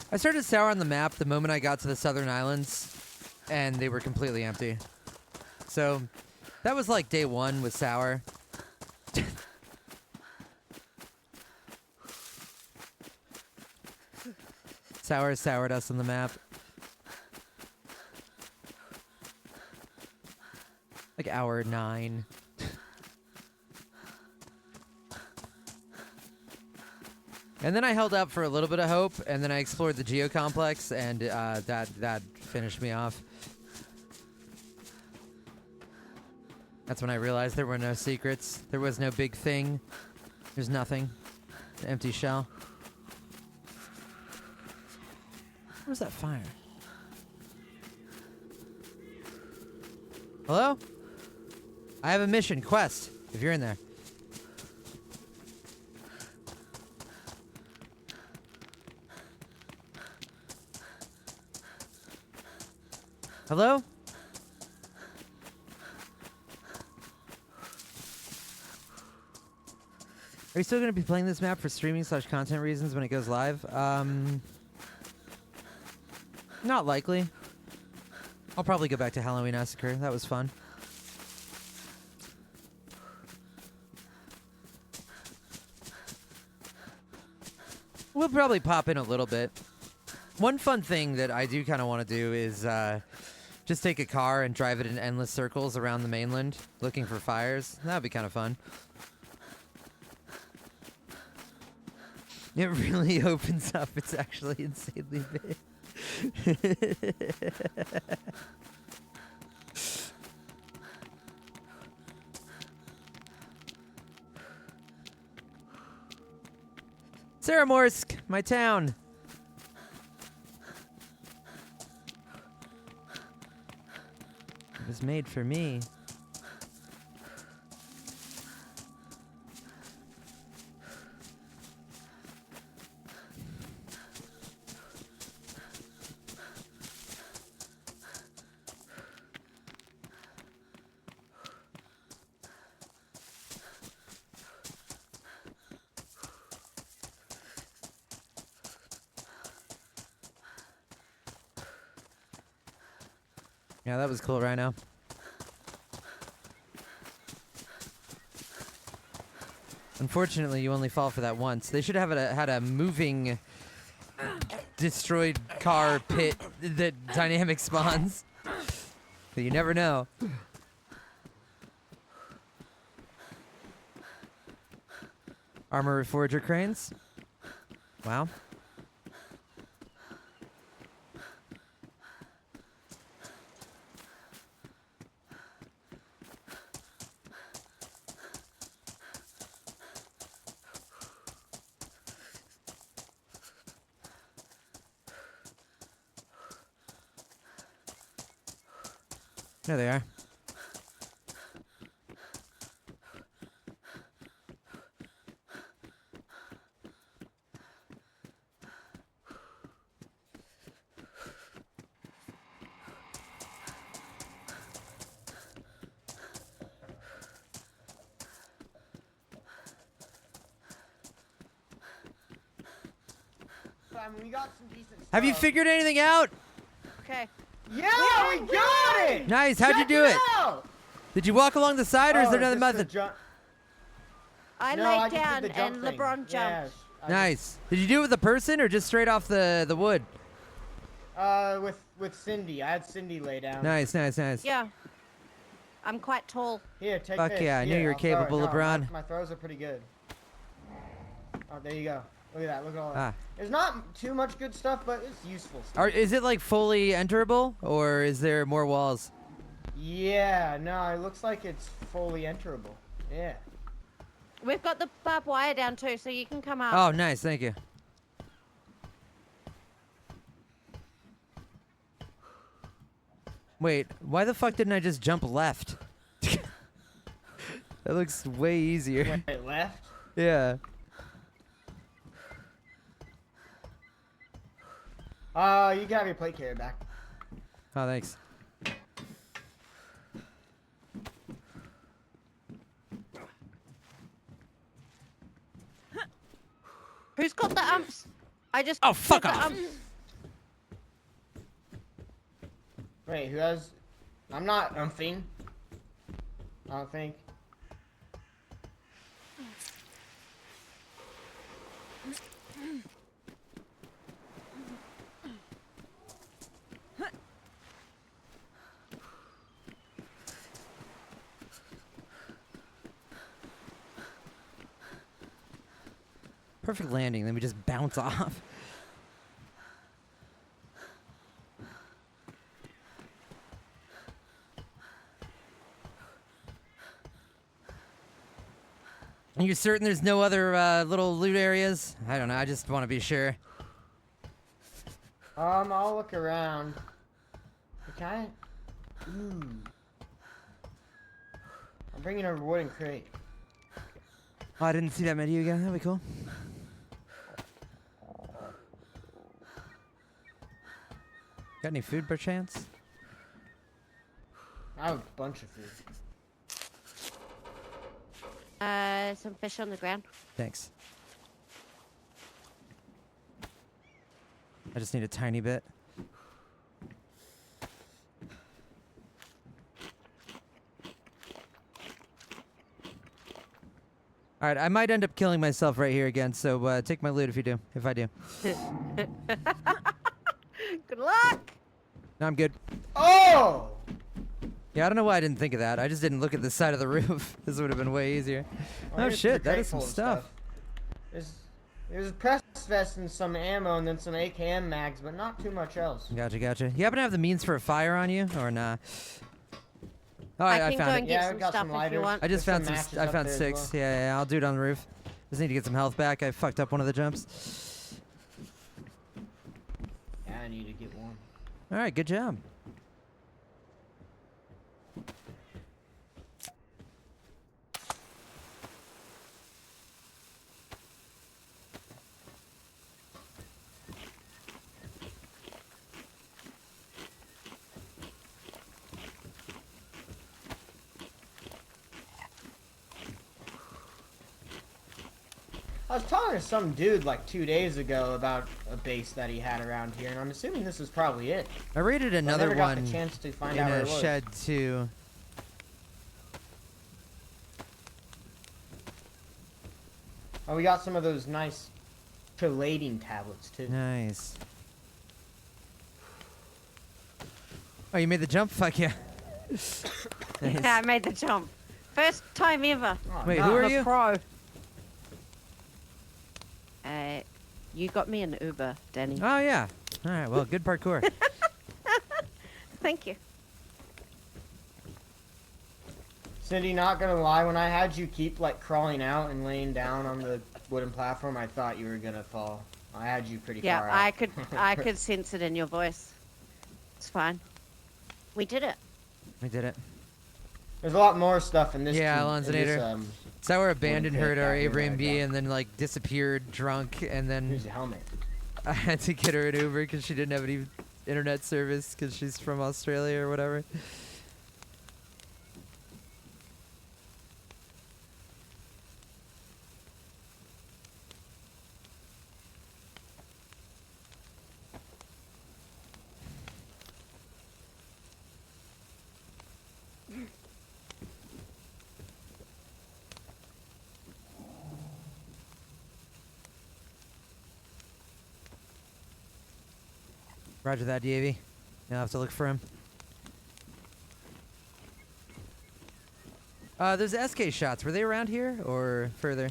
Speaker 1: I started Sour on the map the moment I got to the Southern Islands, and they were completely empty. So, that was like day one with Sour. Sour soured us on the map. Like hour 9. And then I held up for a little bit of hope, and then I explored the Geo Complex, and that finished me off. That's when I realized there were no secrets. There was no big thing. There's nothing. An empty shell. What was that fire? Hello? I have a mission, quest, if you're in there. Hello? Are you still going to be playing this map for streaming/content reasons when it goes live? Not likely. I'll probably go back to Halloween Massacre. That was fun. We'll probably pop in a little bit. One fun thing that I do kind of want to do is just take a car and drive it in endless circles around the mainland looking for fires. That would be kind of fun. It really opens up. It's actually insanely big. Ceremorsk, my town. It was made for me. Yeah, that was cool, Rhino. Unfortunately, you only fall for that once. They should have had a moving, destroyed car pit that dynamic spawns. But you never know. Armor reforger cranes. Wow. There they are.
Speaker 2: I mean, we got some decent stuff.
Speaker 1: Have you figured anything out?
Speaker 3: Okay.
Speaker 2: Yeah, we got it!
Speaker 1: Nice. How'd you do it?
Speaker 2: Out!
Speaker 1: Did you walk along the side, or is there another
Speaker 2: just the
Speaker 1: method?
Speaker 2: jump-
Speaker 3: I
Speaker 2: No,
Speaker 3: laid
Speaker 2: just did
Speaker 3: down
Speaker 2: the jump
Speaker 3: and
Speaker 2: thing.
Speaker 3: LeBron jumped.
Speaker 2: Yeah,
Speaker 1: Nice. Did you do it with a person or just straight off the wood?
Speaker 2: With Cindy. I had Cindy lay down.
Speaker 1: Nice, nice, nice.
Speaker 3: Yeah. I'm quite tall.
Speaker 2: Here, take
Speaker 1: Fuck
Speaker 2: this.
Speaker 1: yeah, I knew
Speaker 2: Here,
Speaker 1: you were
Speaker 2: I'll throw it.
Speaker 1: capable,
Speaker 2: No,
Speaker 1: LeBron.
Speaker 2: My throws are pretty good. Oh, there you go. Look at that. Look at all that.
Speaker 1: Ah.
Speaker 2: There's not too much good stuff, but it's useful stuff.
Speaker 1: Is it like fully enterable, or is there more walls?
Speaker 2: Yeah, no, it looks like it's fully enterable. Yeah.
Speaker 3: We've got the barbed wire down too, so you can come up.
Speaker 1: Oh, nice. Thank you. Wait, why the fuck didn't I just jump left? That looks way easier.
Speaker 2: Wait, left?
Speaker 1: Yeah.
Speaker 2: You can have your plate carrier back.
Speaker 1: Oh, thanks.
Speaker 3: Who's got the umps? I just.
Speaker 1: Oh, fuck
Speaker 3: took the
Speaker 1: off.
Speaker 3: umps.
Speaker 2: Wait, who has... I'm not umphing. I don't think.
Speaker 1: Perfect landing, then we just bounce off. Are you certain there's no other little loot areas? I don't know, I just want to be sure.
Speaker 2: I'll look around. Okay. Ooh. I'm bringing a wooden crate.
Speaker 1: Oh, I didn't see that menu again. That'd be cool. Got any food per chance?
Speaker 2: I have a bunch of food.
Speaker 3: Some fish on the ground.
Speaker 1: Thanks. I just need a tiny bit. All right, I might end up killing myself right here again, so take my loot if you do. If I do.
Speaker 3: Good luck.
Speaker 1: No, I'm good.
Speaker 2: Oh!
Speaker 1: Yeah, I don't know why I didn't think of that. I just didn't look at the side of the roof. This would have been way easier.
Speaker 2: Well,
Speaker 1: Oh
Speaker 2: here's
Speaker 1: shit,
Speaker 2: the
Speaker 1: that
Speaker 2: crate
Speaker 1: is some
Speaker 2: full of
Speaker 1: stuff.
Speaker 2: There's a press vest and some ammo and then some AKM mags, but not too much else.
Speaker 1: Gotcha, gotcha. You happen to have the means for a fire on you, or nah? Oh,
Speaker 3: I
Speaker 1: I
Speaker 3: can go
Speaker 1: found
Speaker 3: and
Speaker 1: it.
Speaker 3: get
Speaker 2: Yeah,
Speaker 3: some
Speaker 2: I've got
Speaker 3: stuff
Speaker 2: some
Speaker 3: if you
Speaker 2: lighters.
Speaker 3: want.
Speaker 1: I just
Speaker 2: There's
Speaker 1: found
Speaker 2: some
Speaker 1: some.
Speaker 2: matches
Speaker 1: I
Speaker 2: up
Speaker 1: found
Speaker 2: there as
Speaker 1: 6.
Speaker 2: well.
Speaker 1: Yeah, I'll do it on the roof. Just need to get some health back. I fucked up one of the jumps.
Speaker 2: Yeah, I need to get one.
Speaker 1: All right, good job.
Speaker 2: I was talking to some dude like 2 days ago about a base that he had around here, and I'm assuming this is probably it.
Speaker 1: I raided
Speaker 2: I
Speaker 1: another
Speaker 2: never got
Speaker 1: one
Speaker 2: the chance to find
Speaker 1: in
Speaker 2: out where
Speaker 1: a
Speaker 2: it was.
Speaker 1: shed too.
Speaker 2: Oh, we got some of those nice chelating tablets too.
Speaker 1: Nice. Oh, you made the jump? Fuck yeah. Nice.
Speaker 3: Yeah, I made the jump. First time ever.
Speaker 2: Oh,
Speaker 1: Wait,
Speaker 2: nice.
Speaker 1: who are
Speaker 3: I'm a
Speaker 1: you?
Speaker 3: pro. You got me an Uber, Danny.
Speaker 1: Oh yeah. All right. Well, good parkour.
Speaker 3: Thank you.
Speaker 2: Cindy, not gonna lie, when I had you keep like crawling out and laying down on the wooden platform, I thought you were gonna fall. I had you pretty
Speaker 3: Yeah,
Speaker 2: far out.
Speaker 3: I could sense it in your voice. It's fine. We did it.
Speaker 1: We did it.
Speaker 2: There's a lot more stuff in this.
Speaker 1: Yeah,
Speaker 2: in this,
Speaker 1: Alonzinator. So our abandoned
Speaker 2: crate
Speaker 1: heard our
Speaker 2: back here that I
Speaker 1: Airbnb
Speaker 2: got.
Speaker 1: and then like disappeared drunk, and then
Speaker 2: Here's the helmet.
Speaker 1: I had to get her an Uber because she didn't have any internet service because she's from Australia or whatever. Roger that, DAV. Now I have to look for him. Those SK shots, were they around here or further?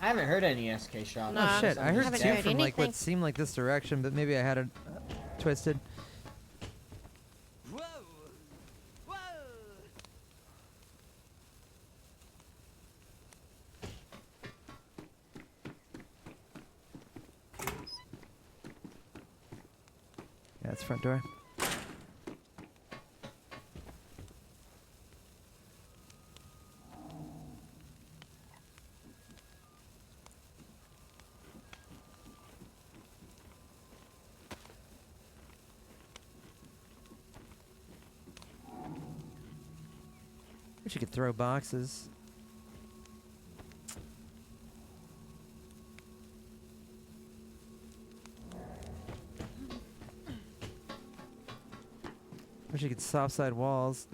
Speaker 2: I haven't heard any SK shots.
Speaker 3: No.
Speaker 1: Oh shit, I heard
Speaker 3: Haven't
Speaker 1: two
Speaker 3: heard
Speaker 1: from like
Speaker 3: anything.
Speaker 1: what seemed like this direction, but maybe I had it twisted. Whoa! Whoa! Yeah, it's front door. Wish you could throw boxes. Wish you could soft side walls.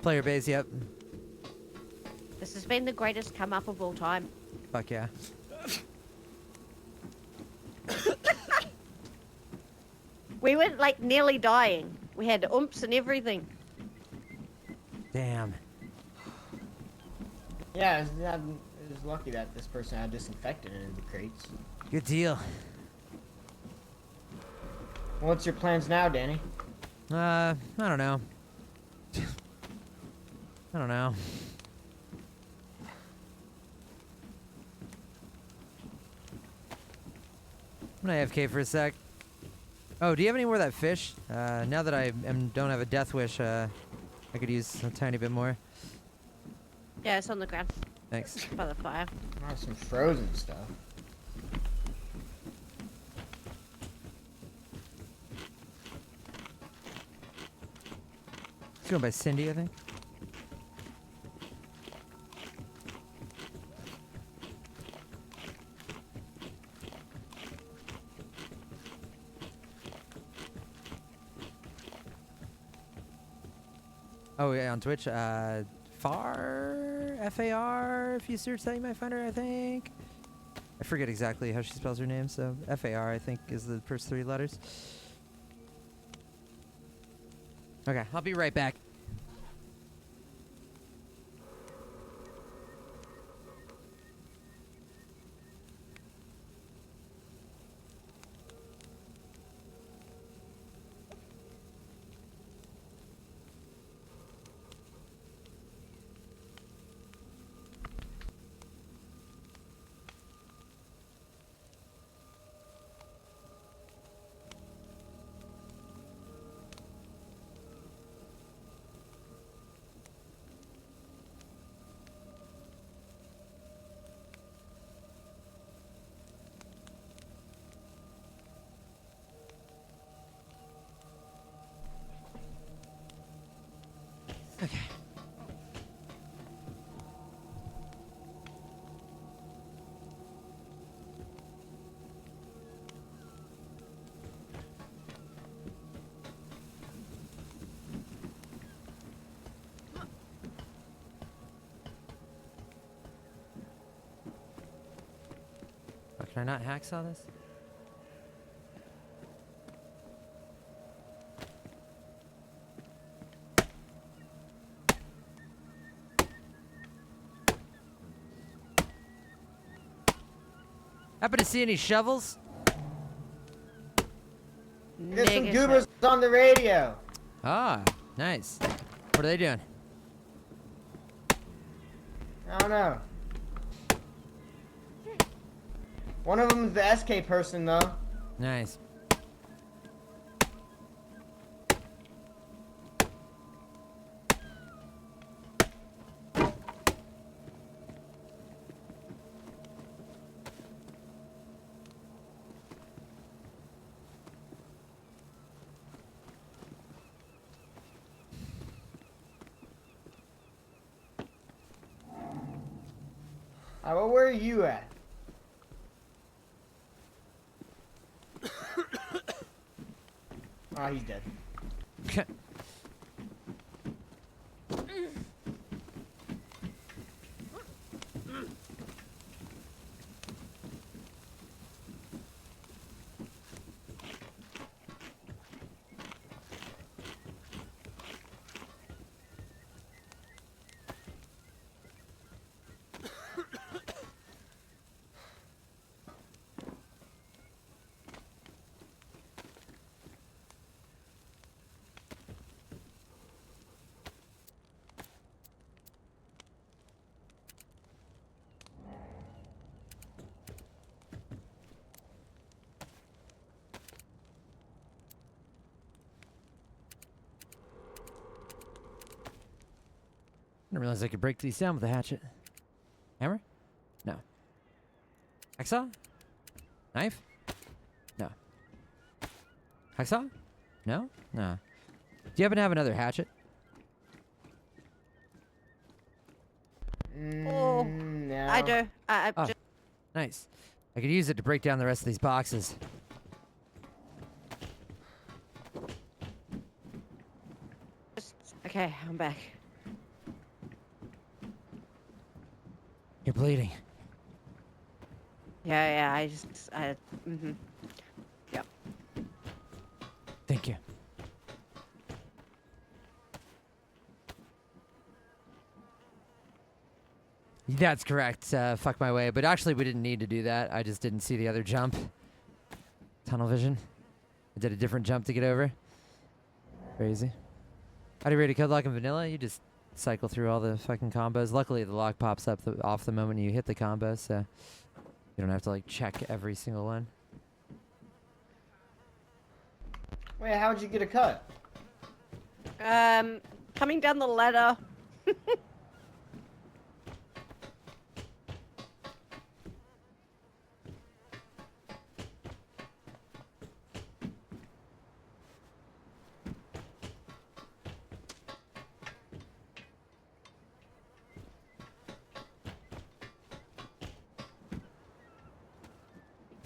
Speaker 1: Player base, yep.
Speaker 3: This has been the greatest come up of all time.
Speaker 1: Fuck yeah.
Speaker 3: We were like nearly dying. We had umps and everything.
Speaker 1: Damn.
Speaker 2: Yeah, it was lucky that this person had disinfectant in the crates.
Speaker 1: Good deal.
Speaker 2: What's your plans now, Danny?
Speaker 1: I don't know. I don't know. I'm gonna AFK for a sec. Oh, do you have any more of that fish? Now that I don't have a death wish, I could use a tiny bit more.
Speaker 3: Yeah, it's on the ground
Speaker 1: Thanks.
Speaker 3: by the fire.
Speaker 2: Oh, some frozen stuff.
Speaker 1: It's going by Cindy, I think. Oh yeah, on Twitch, FAR, if you search that you might find her, I think. I forget exactly how she spells her name, so FAR I think is the first 3 letters. Okay, I'll be right back. Okay. Oh, can I not hacksaw this? Happen to see any shovels?
Speaker 2: There's some
Speaker 3: Negative.
Speaker 2: goobers on the radio.
Speaker 1: Ah, nice. What are they doing?
Speaker 2: I don't know. One of them is the SK person, though.
Speaker 1: Nice.
Speaker 2: Well, where are you at? Oh, he's dead.
Speaker 1: I didn't realize I could break these down with a hatchet. Hammer? No. Hacksaw? Knife? No. Hacksaw? No? No. Do you happen to have another hatchet?
Speaker 3: Oh,
Speaker 2: No.
Speaker 3: I do.
Speaker 1: Oh, nice. I could use it to break down the rest of these boxes.
Speaker 3: Okay, I'm back.
Speaker 1: You're bleeding.
Speaker 3: Yeah, Yep.
Speaker 1: Thank you. That's correct. Fuck my way. But actually, we didn't need to do that. I just didn't see the other jump. Tunnel vision. I did a different jump to get over. Crazy. How do you rate a code lock in vanilla? You just cycle through all the fucking combos. Luckily, the lock pops up off the moment you hit the combo, so you don't have to like check every single one.
Speaker 2: Wait, how'd you get a cut?
Speaker 3: Coming down the ladder.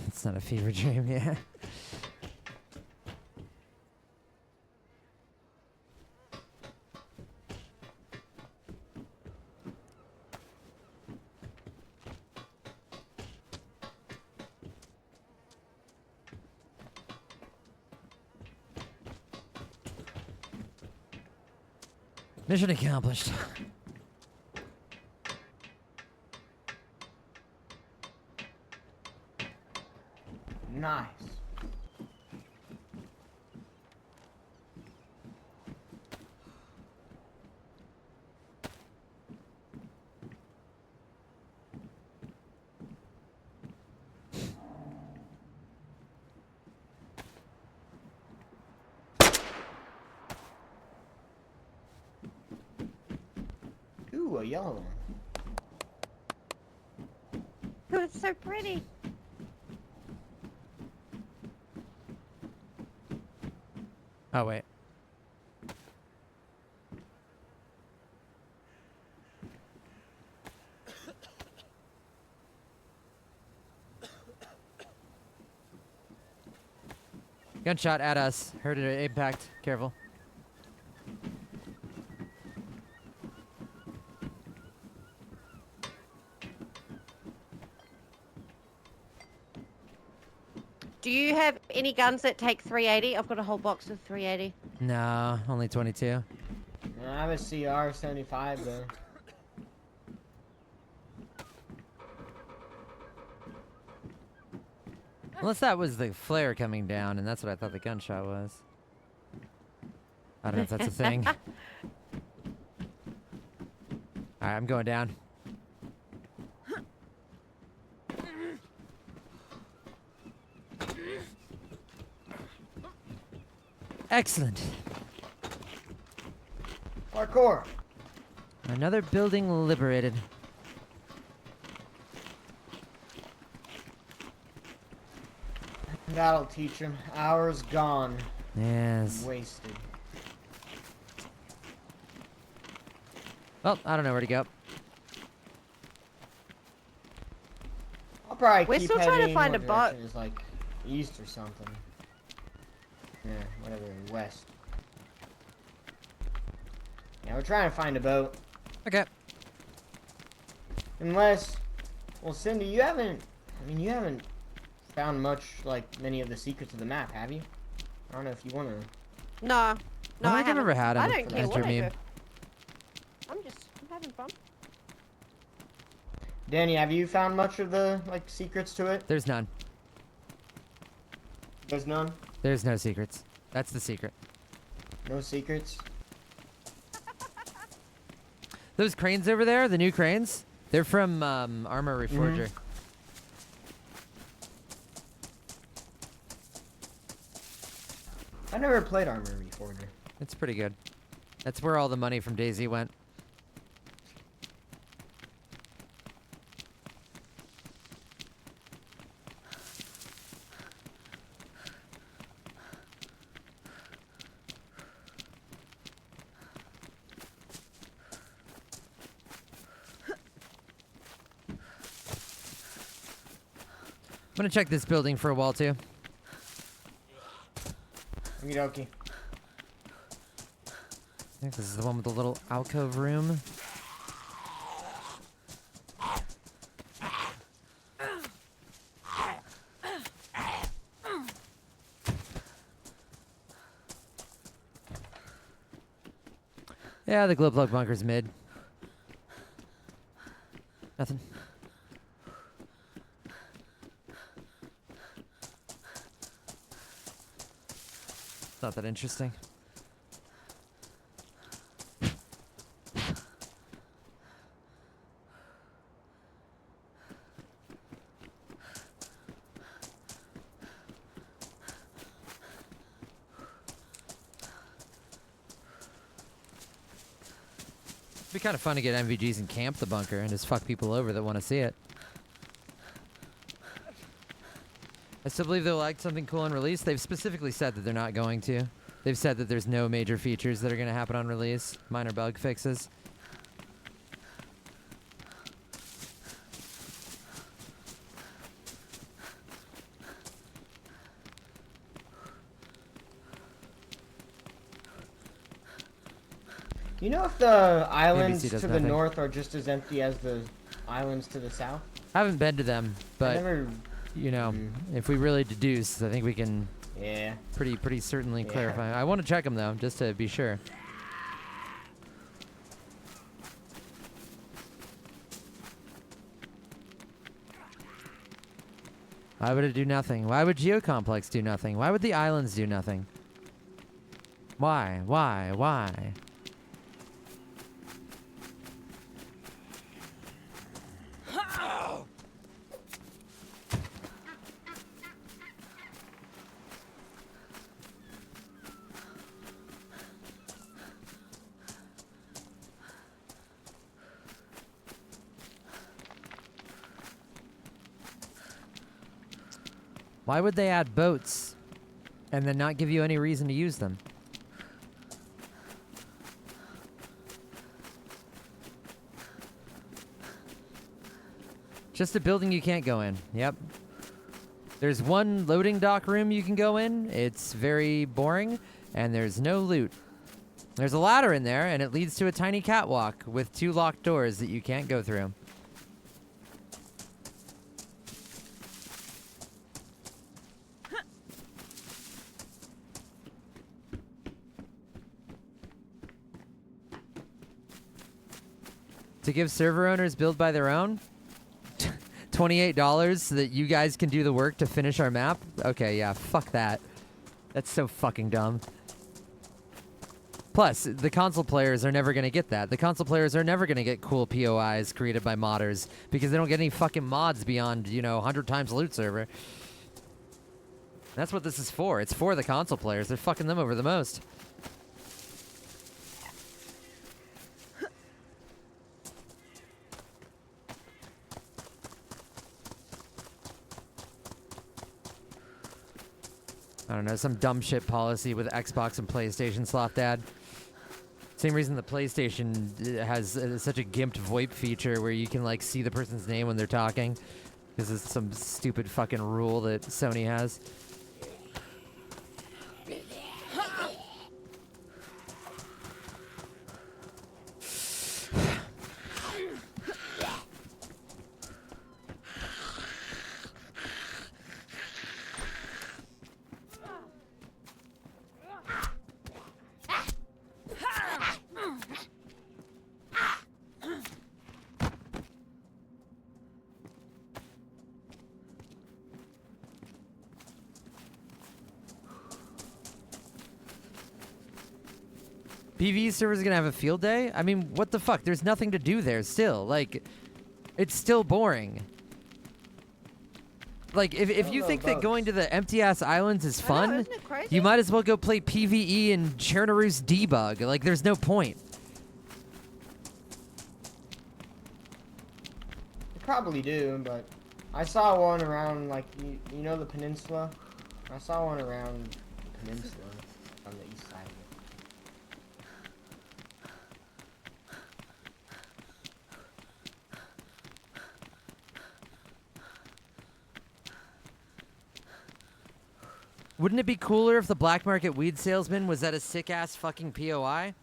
Speaker 1: It's not a fever dream, yeah. Mission accomplished.
Speaker 2: Nice. Ooh, a yellow one.
Speaker 3: Oh, it's so pretty.
Speaker 1: Oh, wait. Gunshot at us. Heard it at impact. Careful.
Speaker 3: Do you have any guns that take 380? I've got a whole box of 380.
Speaker 1: No, only 22.
Speaker 2: I have a CR-75 though.
Speaker 1: Unless that was the flare coming down, and that's what I thought the gunshot was. I don't know if that's a thing. Alright, I'm going down. Excellent.
Speaker 2: Parkour.
Speaker 1: Another building liberated.
Speaker 2: That'll teach him. Hours gone.
Speaker 1: Yes.
Speaker 2: Wasted.
Speaker 1: Well, I don't know where to go.
Speaker 2: I'll probably
Speaker 3: We're
Speaker 2: keep
Speaker 3: still trying to
Speaker 2: heading
Speaker 3: find
Speaker 2: what
Speaker 3: a bot.
Speaker 2: direction is, like east or something. Yeah, whatever, west. Yeah, we're trying to find a boat.
Speaker 1: Okay.
Speaker 2: Unless, well, Cindy, you haven't found much, like, many of the secrets of the map, have you? I don't know if you want to.
Speaker 3: No.
Speaker 1: I
Speaker 3: No,
Speaker 1: don't
Speaker 3: I
Speaker 1: think I've ever
Speaker 3: haven't.
Speaker 1: had
Speaker 3: I
Speaker 1: him
Speaker 3: don't care what
Speaker 1: enter
Speaker 3: I
Speaker 1: me.
Speaker 3: do. I'm having fun.
Speaker 2: Danny, have you found much of the, like, secrets to it?
Speaker 1: There's none.
Speaker 2: There's none?
Speaker 1: There's no secrets. That's the secret.
Speaker 2: No secrets?
Speaker 1: Those cranes over there, the new cranes, they're from Armor Reforger.
Speaker 2: I never played Armor Reforger.
Speaker 1: It's pretty good. That's where all the money from DayZ went. I'm gonna check this building for a while too.
Speaker 2: Okie dokie.
Speaker 1: I think this is the one with the little alcove room. Yeah, the glow plug bunker's mid. Nothing. Not that interesting. It'd be kind of fun to get MVGs and camp the bunker and just fuck people over that want to see it. I still believe they'll like something cool on release. They've specifically said that they're not going to. They've said that there's no major features that are going to happen on release. Minor bug fixes.
Speaker 2: You know if the islands
Speaker 1: ABC does
Speaker 2: to the
Speaker 1: nothing.
Speaker 2: north are just as empty as the islands to the south?
Speaker 1: I haven't been to them,
Speaker 2: I
Speaker 1: but
Speaker 2: never.
Speaker 1: you know, if we really deduce, I think we can
Speaker 2: Yeah.
Speaker 1: pretty certainly
Speaker 2: Yeah.
Speaker 1: clarify. I want to check them though, just to be sure. Why would it do nothing? Why would Geocomplex do nothing? Why would the islands do nothing? Why? Why? Why would they add boats and then not give you any reason to use them? Just a building you can't go in. Yep. There's one loading dock room you can go in. It's very boring, and there's no loot. There's a ladder in there, and it leads to a tiny catwalk with 2 locked doors that you can't go through. To give server owners build by their own? $28 so that you guys can do the work to finish our map? Okay, yeah, fuck that. That's so fucking dumb. Plus, the console players are never going to get that. The console players are never going to get cool POIs created by modders because they don't get any fucking mods beyond, 100 times loot server. That's what this is for. It's for the console players. They're fucking them over the most. I don't know, some dumb shit policy with Xbox and PlayStation, Sloth Dad. Same reason the PlayStation has such a gimped VoIP feature where you can like see the person's name when they're talking. Because it's some stupid fucking rule that Sony has. PvE server's gonna have a field day? I mean, what the fuck? There's nothing to do there still. Like, it's still boring. Like, if you think that going to the empty-ass islands is fun,
Speaker 3: I know, isn't it crazy?
Speaker 1: you might as well go play PvE in Chernobyl debug. Like, there's no point.
Speaker 2: You probably do, but I saw one around, like, you know the peninsula? I saw one around the peninsula on the east side of it.
Speaker 1: Wouldn't it be cooler if the black market weed salesman was at a sick-ass fucking POI?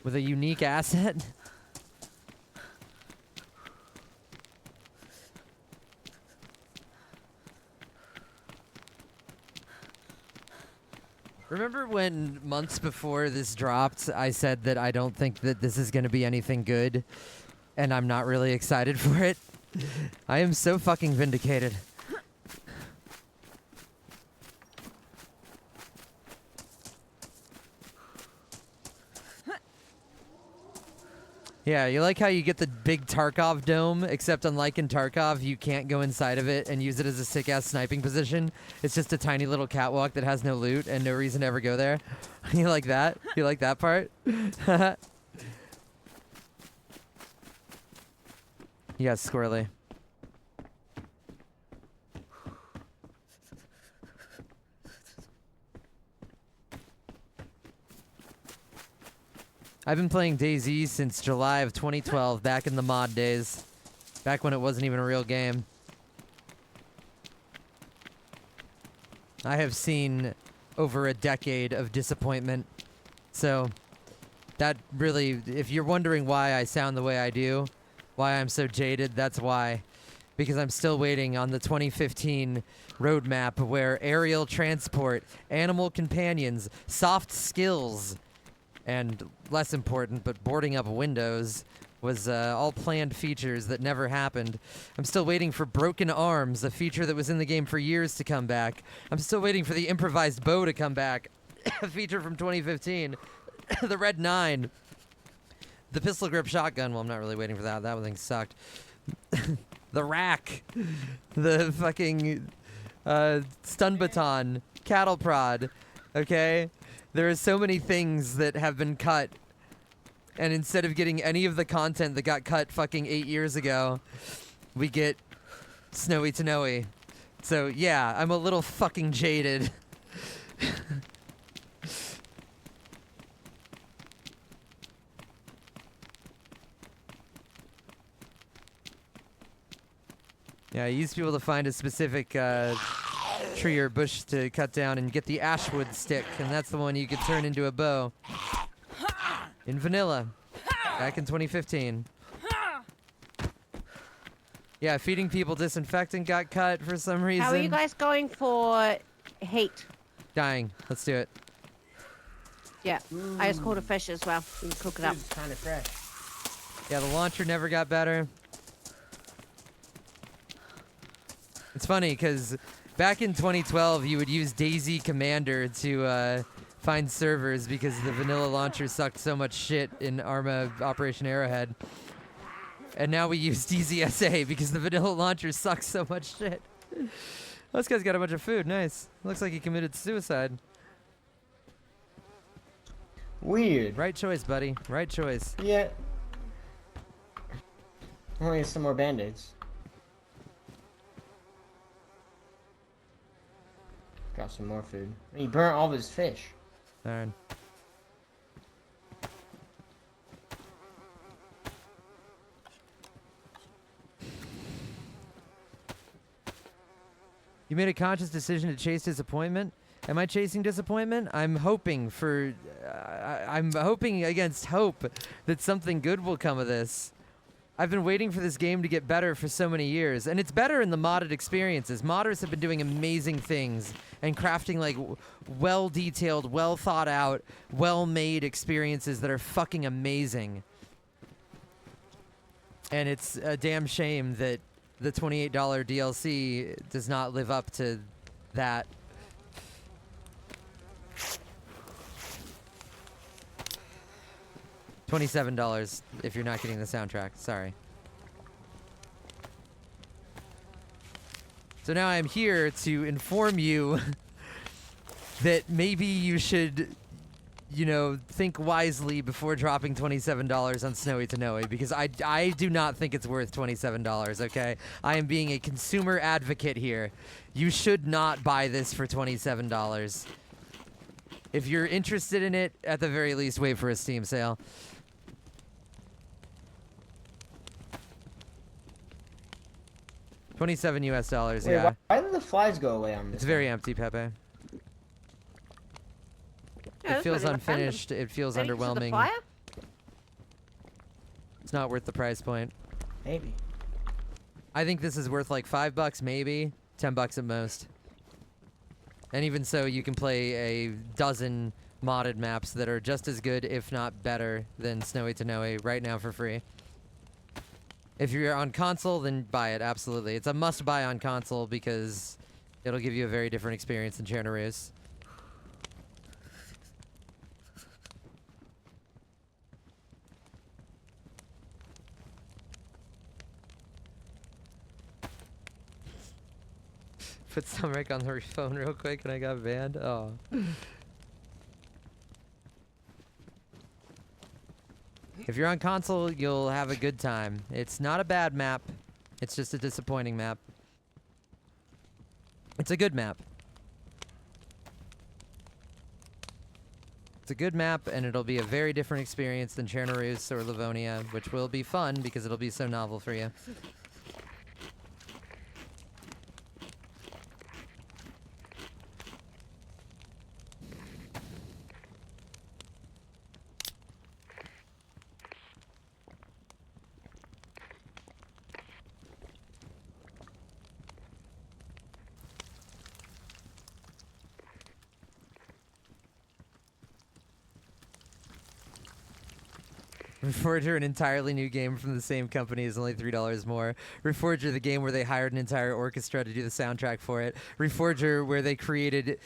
Speaker 1: With a unique asset? Remember when months before this dropped, I said that I don't think that this is going to be anything good, and I'm not really excited for it? I am so fucking vindicated. Yeah, you like how you get the big Tarkov dome, except unlike in Tarkov, you can't go inside of it and use it as a sick-ass sniping position. It's just a tiny little catwalk that has no loot and no reason to ever go there. You like that? You like that part? Yeah, squirrely. I've been playing DayZ since July of 2012, back in the mod days. Back when it wasn't even a real game. I have seen over a decade of disappointment. So, that really, if you're wondering why I sound the way I do, why I'm so jaded, that's why. Because I'm still waiting on the 2015 roadmap where aerial transport, animal companions, soft skills, and less important, but boarding up windows was all planned features that never happened. I'm still waiting for Broken Arms, a feature that was in the game for years, to come back. I'm still waiting for the improvised bow to come back, a feature from 2015. The Red 9. The pistol grip shotgun. Well, I'm not really waiting for that. That one thing sucked. The rack. The fucking stun baton. Cattle prod. Okay? There are so many things that have been cut, and instead of getting any of the content that got cut fucking 8 years ago, we get Snowy Tanowy. So yeah, I'm a little fucking jaded. Yeah, I used to be able to find a specific tree or bush to cut down and get the ashwood stick, and that's the one you could turn into a bow. In vanilla. Back in 2015. Yeah, feeding people disinfectant got cut for some reason.
Speaker 3: How are you guys going for heat?
Speaker 1: Dying. Let's do it.
Speaker 3: Yeah, I just caught a fish as well. You can cook it up.
Speaker 2: It's kind of fresh.
Speaker 1: Yeah, the launcher never got better. It's funny, because back in 2012, you would use DayZ Commander to find servers because the vanilla launcher sucked so much shit in Arma Operation Arrowhead. And now we use DZSA because the vanilla launcher sucks so much shit. This guy's got a bunch of food. Nice. Looks like he committed suicide.
Speaker 2: Weird.
Speaker 1: Right choice, buddy. Right choice.
Speaker 2: Yeah. Only some more band-aids. Got some more food. He burnt all of his fish.
Speaker 1: Darn. You made a conscious decision to chase disappointment? Am I chasing disappointment? I'm hoping for... I'm hoping against hope that something good will come of this. I've been waiting for this game to get better for so many years, and it's better in the modded experiences. Modders have been doing amazing things and crafting like well-detailed, well-thought-out, well-made experiences that are fucking amazing. And it's a damn shame that the $28 DLC does not live up to that. $27 if you're not getting the soundtrack. Sorry. So now I'm here to inform you that maybe you should, you know, think wisely before dropping $27 on Snowy Tanowy, because I do not think it's worth $27, okay? I am being a consumer advocate here. You should not buy this for $27. If you're interested in it, at the very least, wait for a Steam sale. $27 US,
Speaker 2: Wait,
Speaker 1: yeah.
Speaker 2: why did the flies go away on this?
Speaker 1: It's very empty, Pepe.
Speaker 3: Yeah,
Speaker 1: It
Speaker 3: that's
Speaker 1: feels
Speaker 3: not even random.
Speaker 1: unfinished. It feels
Speaker 3: Ready to the
Speaker 1: underwhelming.
Speaker 3: fire?
Speaker 1: It's not worth the price point.
Speaker 2: Maybe.
Speaker 1: I think this is worth like $5, maybe $10 at most. And even so, you can play a dozen modded maps that are just as good, if not better, than Snowy Tanowy right now for free. If you're on console, then buy it, absolutely. It's a must-buy on console because it'll give you a very different experience than Ceremor. Put some rec on the phone real quick and I got banned. Oh. If you're on console, you'll have a good time. It's not a bad map. It's just a disappointing map. It's a good map. It's a good map, and it'll be a very different experience than Chernobyl or Livonia, which will be fun because it'll be so novel for you. Reforger, an entirely new game from the same company, is only $3 more. Reforger, the game where they hired an entire orchestra to do the soundtrack for it. Reforger, where they created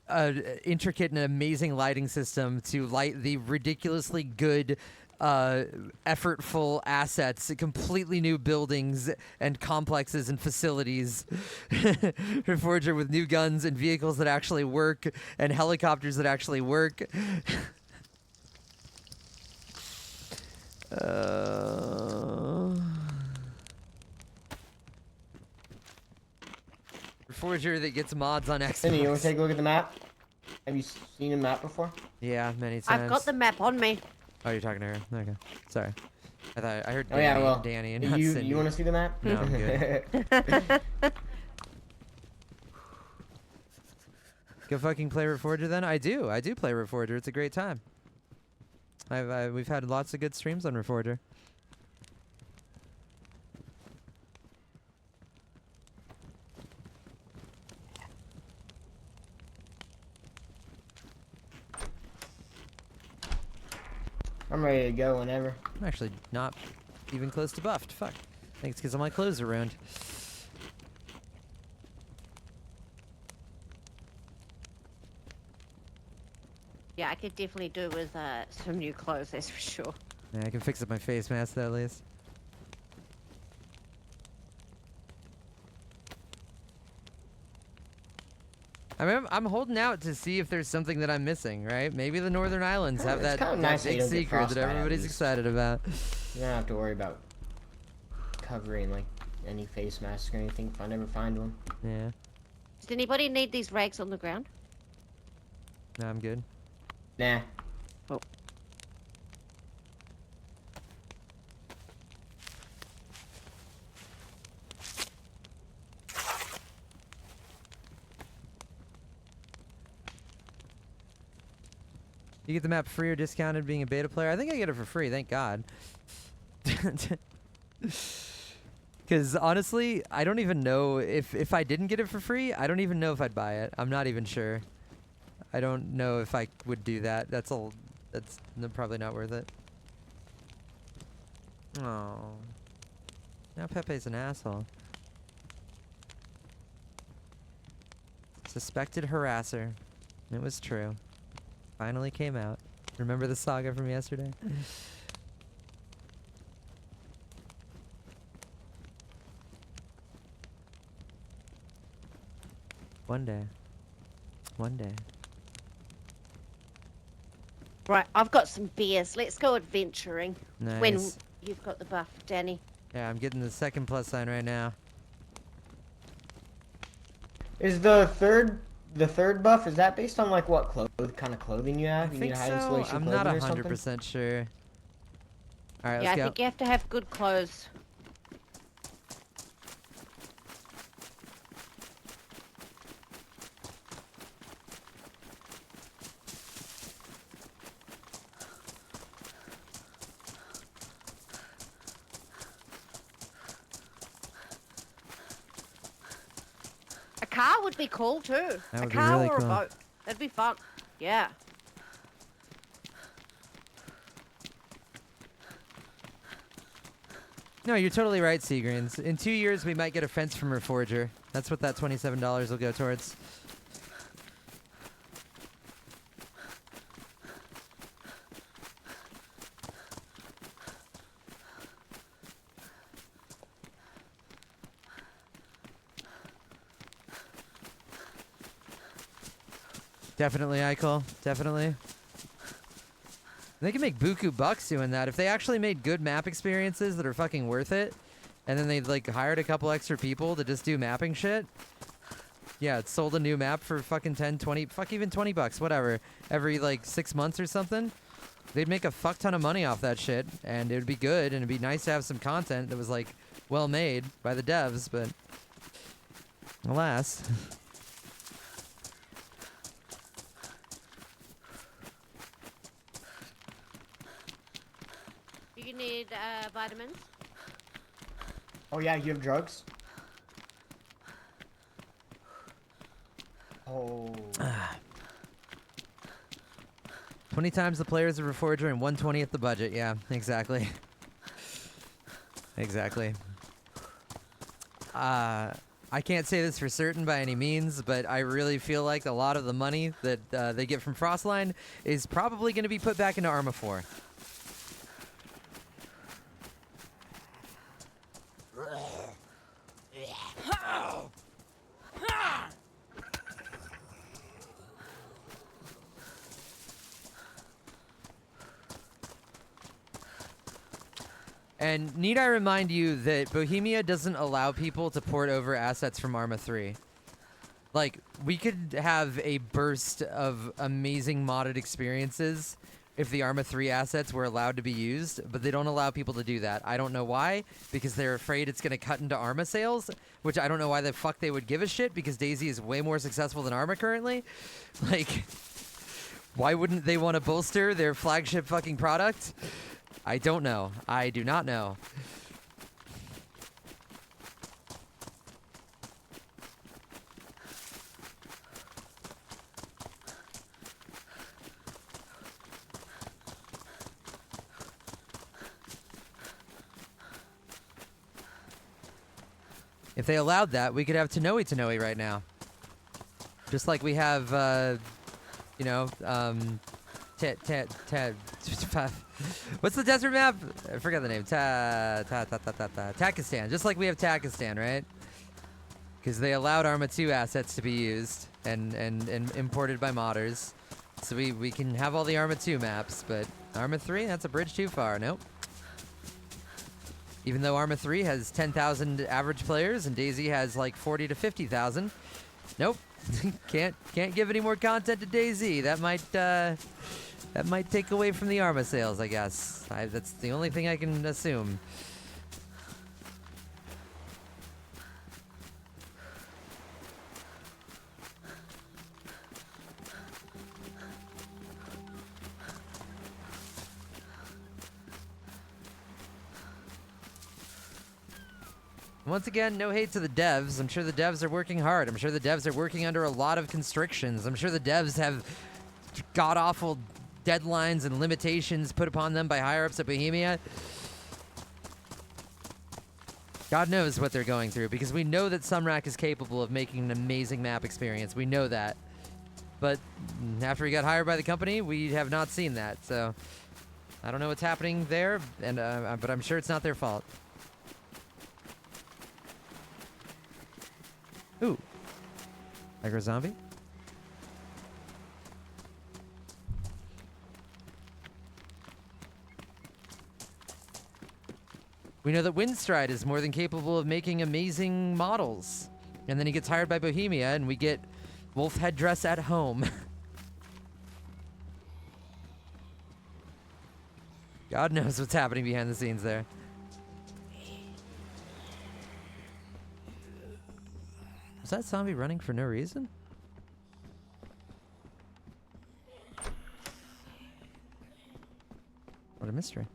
Speaker 1: an intricate and amazing lighting system to light the ridiculously good, effortful assets, completely new buildings and complexes and facilities. Reforger with new guns and vehicles that actually work and helicopters that actually work. Reforger that gets mods on Xbox.
Speaker 2: Cindy, you want to take a look at the map? Have you seen a map before?
Speaker 1: Yeah, many times.
Speaker 3: I've got the map on me.
Speaker 1: Oh, you're talking to her. Okay, sorry. I heard
Speaker 2: Oh
Speaker 1: Danny,
Speaker 2: yeah, well,
Speaker 1: Danny and not Cindy.
Speaker 2: you want to see the map?
Speaker 1: No, I'm good. Go fucking play Reforger then. I do play Reforger. It's a great time. We've had lots of good streams on Reforger.
Speaker 2: I'm ready to go whenever.
Speaker 1: I'm actually not even close to buffed. Fuck. I think it's because all my clothes are ruined.
Speaker 3: Yeah, I could definitely do with some new clothes, that's for sure.
Speaker 1: Yeah, I can fix up my face mask though, at least. I'm holding out to see if there's something that I'm missing, right? Maybe the Northern Islands have
Speaker 2: It's
Speaker 1: that,
Speaker 2: kinda
Speaker 1: that
Speaker 2: nice that
Speaker 1: big
Speaker 2: you don't get
Speaker 1: secret that
Speaker 2: frostbite at
Speaker 1: everybody's
Speaker 2: least.
Speaker 1: excited about.
Speaker 2: You don't have to worry about covering like any face mask or anything if I never find one.
Speaker 1: Yeah,
Speaker 3: Does anybody need these rags on the ground?
Speaker 1: no, I'm good.
Speaker 2: Nah.
Speaker 3: Oh.
Speaker 1: You get the map free or discounted being a beta player? I think I get it for free, thank God. Because honestly, I don't even know if I didn't get it for free. I don't even know if I'd buy it. I'm not even sure. I don't know if I would do that. That's probably not worth it. Oh, now Pepe's an asshole. Suspected harasser. It was true. Finally came out. Remember the saga from yesterday? One day. One day.
Speaker 3: Right, I've got some beers. Let's go adventuring.
Speaker 1: Nice.
Speaker 3: When you've got the buff, Danny.
Speaker 1: Yeah, I'm getting the second plus sign right now.
Speaker 2: Is the third buff, is that based on like what kind of clothing you have?
Speaker 1: I
Speaker 2: You
Speaker 1: think
Speaker 2: need high
Speaker 1: so.
Speaker 2: insulation
Speaker 1: I'm
Speaker 2: clothing
Speaker 1: not
Speaker 2: or something?
Speaker 1: 100% sure. All right,
Speaker 3: Yeah, I
Speaker 1: let's go.
Speaker 3: think you have to have good clothes. A car would be cool too.
Speaker 1: That
Speaker 3: A
Speaker 1: would be
Speaker 3: car
Speaker 1: really
Speaker 3: or
Speaker 1: cool.
Speaker 3: a boat. That'd be fun. Yeah.
Speaker 1: No, you're totally right, Seagreens. In 2 years, we might get a fence from Reforger. That's what that $27 will go towards. Definitely, Eichel. Definitely. They can make buku bucks doing that. If they actually made good map experiences that are fucking worth it, and then they like hired a couple extra people to just do mapping shit. Yeah, it sold a new map for fucking 10, 20, fuck even 20 bucks, whatever, every like 6 months or something. They'd make a fuck ton of money off that shit, and it would be good, and it'd be nice to have some content that was like well made by the devs, but alas.
Speaker 3: You need vitamins.
Speaker 2: Oh yeah, you have drugs? Oh.
Speaker 1: 20 times the players of Reforger and 1/20th the budget. Yeah, exactly. Exactly. I can't say this for certain by any means, but I really feel like a lot of the money that they get from Frostline is probably going to be put back into Arma 4. And need I remind you that Bohemia doesn't allow people to port over assets from Arma 3. Like, we could have a burst of amazing modded experiences if the Arma 3 assets were allowed to be used, but they don't allow people to do that. I don't know why, because they're afraid it's going to cut into Arma sales, which I don't know why the fuck they would give a shit, because DayZ is way more successful than Arma currently. Like, why wouldn't they want to bolster their flagship fucking product? I don't know. I do not know. If they allowed that, we could have SNOWY TANOWY right now. Just like we have, you know, what's the desert map? I forgot the name. Takistan. Just like we have Takistan, right? Because they allowed Arma 2 assets to be used and imported by modders. So we can have all the Arma 2 maps, but Arma 3, that's a bridge too far. Nope. Even though Arma 3 has 10,000 average players and DayZ has like 40 to 50,000. Nope. can't give any more content to DayZ. That might take away from the Arma sales, I guess. That's the only thing I can assume. Once again, no hate to the devs. I'm sure the devs are working hard. I'm sure the devs are working under a lot of constrictions. I'm sure the devs have god-awful deadlines and limitations put upon them by higher-ups at Bohemia. God knows what they're going through, because we know that Sumrak is capable of making an amazing map experience. We know that. But after we got hired by the company, we have not seen that. So I don't know what's happening there, and but I'm sure it's not their fault. Ooh. Aggro zombie? We know that Windstride is more than capable of making amazing models. And then he gets hired by Bohemia, and we get wolf headdress at home. God knows what's happening behind the scenes there. Was that zombie running for no reason? What a mystery.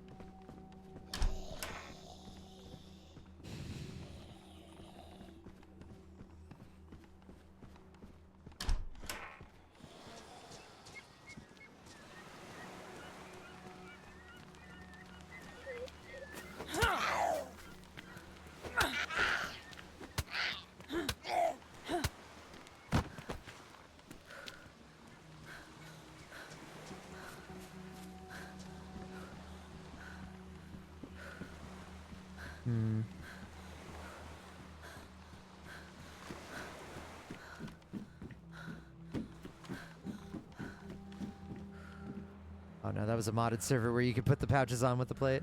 Speaker 1: Oh no, that was a modded server where you could put the pouches on with the plate.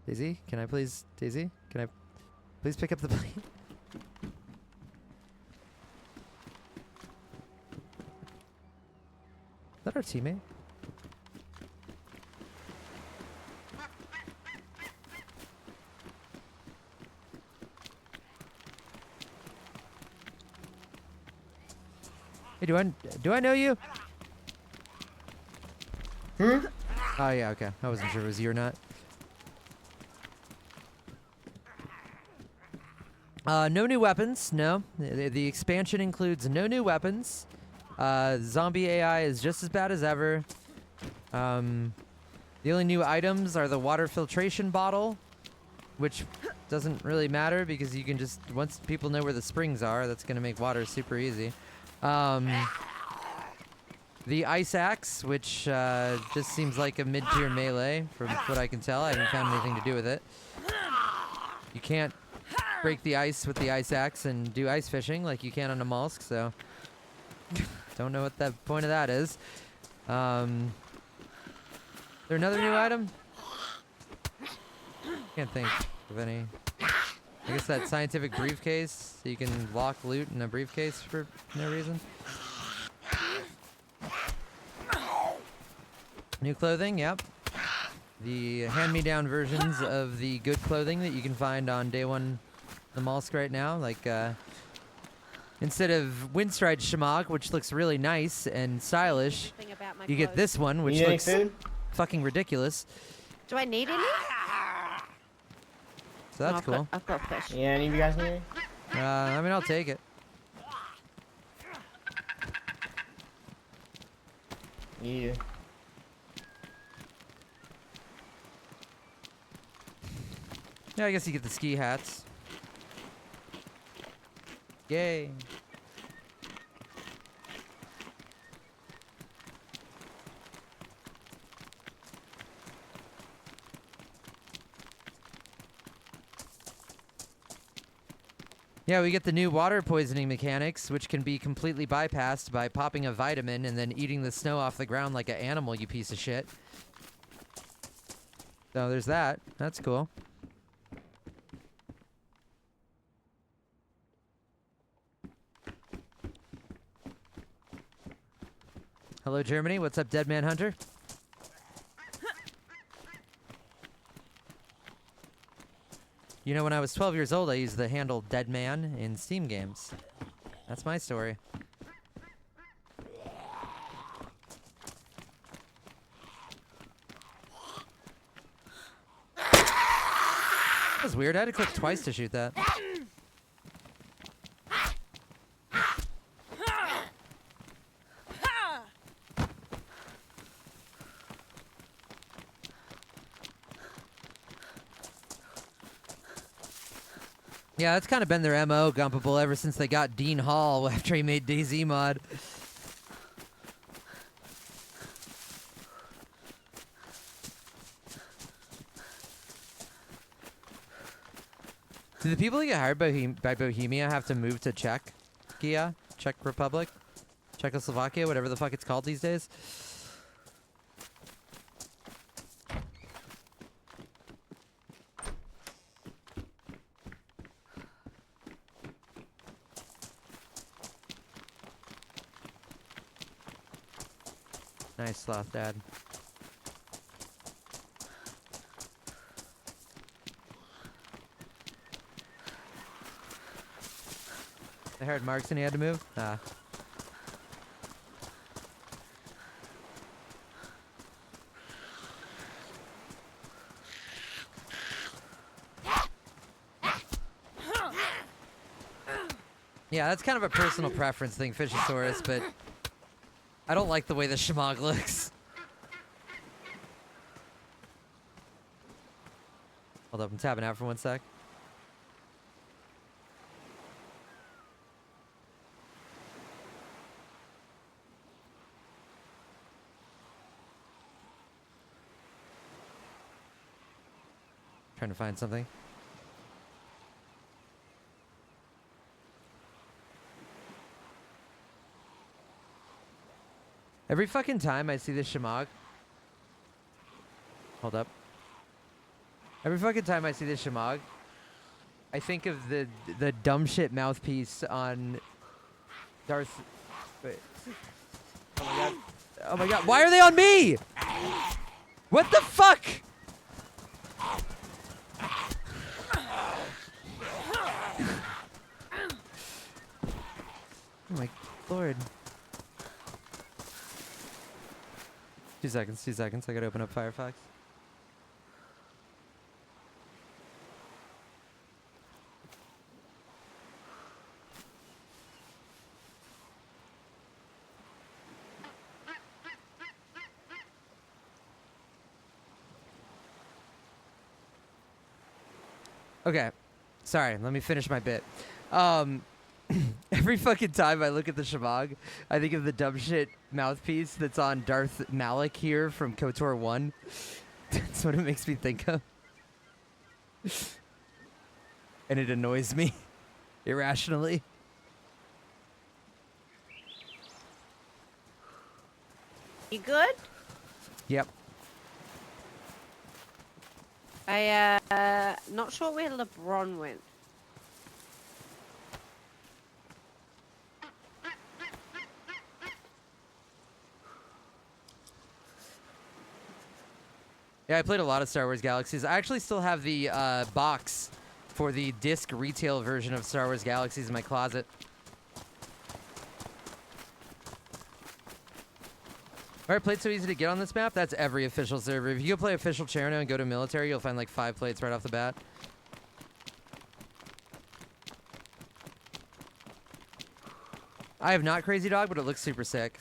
Speaker 1: Daisy, can I please pick up the plate? Is that our teammate? Hey, do I know you?
Speaker 2: Hmm?
Speaker 1: Oh yeah, okay. I wasn't sure if it was you or not. No new weapons, no. The expansion includes no new weapons. Zombie AI is just as bad as ever. The only new items are the water filtration bottle, which doesn't really matter because you can just, once people know where the springs are, that's going to make water super easy. The ice axe, which just seems like a mid-tier melee, from what I can tell. I haven't found anything to do with it. You can't break the ice with the ice axe and do ice fishing like you can on a mollusk, so don't know what the point of that is. Is there another new item? Can't think of any. I guess that scientific briefcase, so you can lock loot in a briefcase for no reason. New clothing, yep. The hand-me-down versions of the good clothing that you can find on day one the mollusk right now, like instead of Windstride Shemagh, which looks really nice and stylish, you get this one, which looks fucking ridiculous.
Speaker 3: Do I need any?
Speaker 1: So that's cool.
Speaker 3: I've got fish.
Speaker 2: Yeah, any of you guys need any?
Speaker 1: I mean, I'll take it.
Speaker 2: Yeah.
Speaker 1: Yeah, I guess you get the ski hats. Yay. Yeah, we get the new water poisoning mechanics, which can be completely bypassed by popping a vitamin and then eating the snow off the ground like an animal, you piece of shit. So there's that. That's cool. Hello, Germany. What's up, Dead Man Hunter? You know, when I was 12 years old, I used the handle Dead Man in Steam games. That's my story. That was weird. I had to click twice to shoot that. Yeah, that's kind of been their MO, Gumpable, ever since they got Dean Hall after he made DayZ mod. Do the people who get hired by Bohemia have to move to Czechia? Czech Republic? Czechoslovakia? Whatever the fuck it's called these days? Nice sloth, Dad. They heard Marks and he had to move? Ah. Yeah, that's kind of a personal preference thing, Fishosaurus, but I don't like the way the Shemagh looks. Hold up, I'm tapping out for 1 sec. Trying to find something. Every fucking time I see the Shemagh. Hold up. Every fucking time I see the Shemagh, I think of the dumb shit mouthpiece on Darth. Wait. Oh my god. Oh my god. Why are they on me? What the fuck? Oh my lord. 2 seconds, 2 seconds. I gotta open up Firefox. Okay. Sorry, let me finish my bit. Every fucking time I look at the Shemagh, I think of the dumb shit mouthpiece that's on Darth Malik here from KOTOR 1. That's what it makes me think of. And it annoys me irrationally.
Speaker 3: You good?
Speaker 1: Yep.
Speaker 3: Not sure where LeBron went.
Speaker 1: Yeah, I played a lot of Star Wars Galaxies. I actually still have the box for the disc retail version of Star Wars Galaxies in my closet. Alright, played so easy to get on this map? That's every official server. If you go play official Cherno and go to military, you'll find like 5 plates right off the bat. I have not Crazy Dog, but it looks super sick.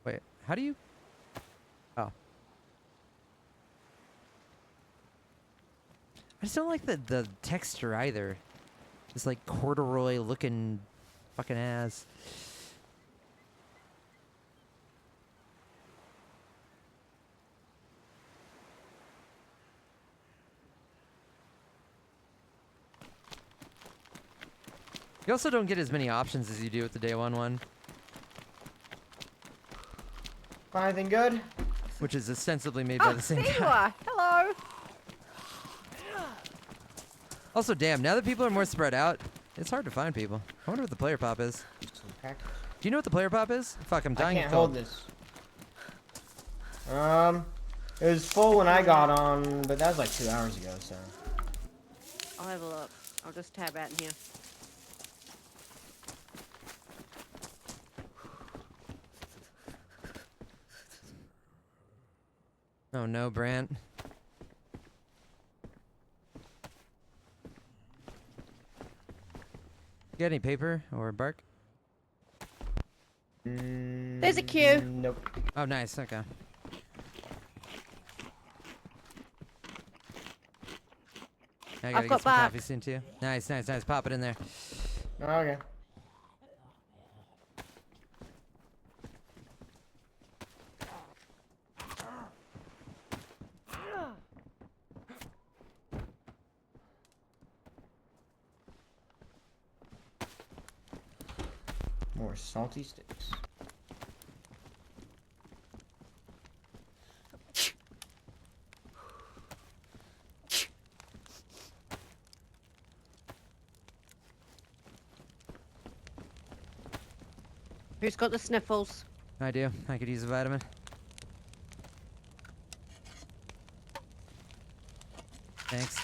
Speaker 1: Wait, how do you... Oh. I just don't like the texture either. This like corduroy looking fucking ass. You also don't get as many options as you do with the day one,
Speaker 2: Find anything good?
Speaker 1: which is ostensibly made by the same
Speaker 3: there you
Speaker 1: guy.
Speaker 3: are. Hello.
Speaker 1: Also, damn, now that people are more spread out, it's hard to find people. I wonder what the player pop is.
Speaker 2: Some cactus.
Speaker 1: Do you know what the player pop is? Fuck, I'm dying
Speaker 2: I
Speaker 1: of
Speaker 2: can't
Speaker 1: cold.
Speaker 2: hold this. It was full when I got on, but that was like 2 hours ago, so.
Speaker 3: I'll have a look. I'll just tab out in here.
Speaker 1: Oh no, Brant. Got any paper or bark?
Speaker 3: There's a queue.
Speaker 2: Nope.
Speaker 1: Oh, nice. Okay. I gotta
Speaker 3: I've
Speaker 1: get
Speaker 3: got
Speaker 1: some
Speaker 3: bark.
Speaker 1: coffee soon too. Nice, nice, nice. Pop it in there.
Speaker 2: Okay. More salty sticks.
Speaker 3: Who's got the sniffles?
Speaker 1: I do. I could use a vitamin. Thanks.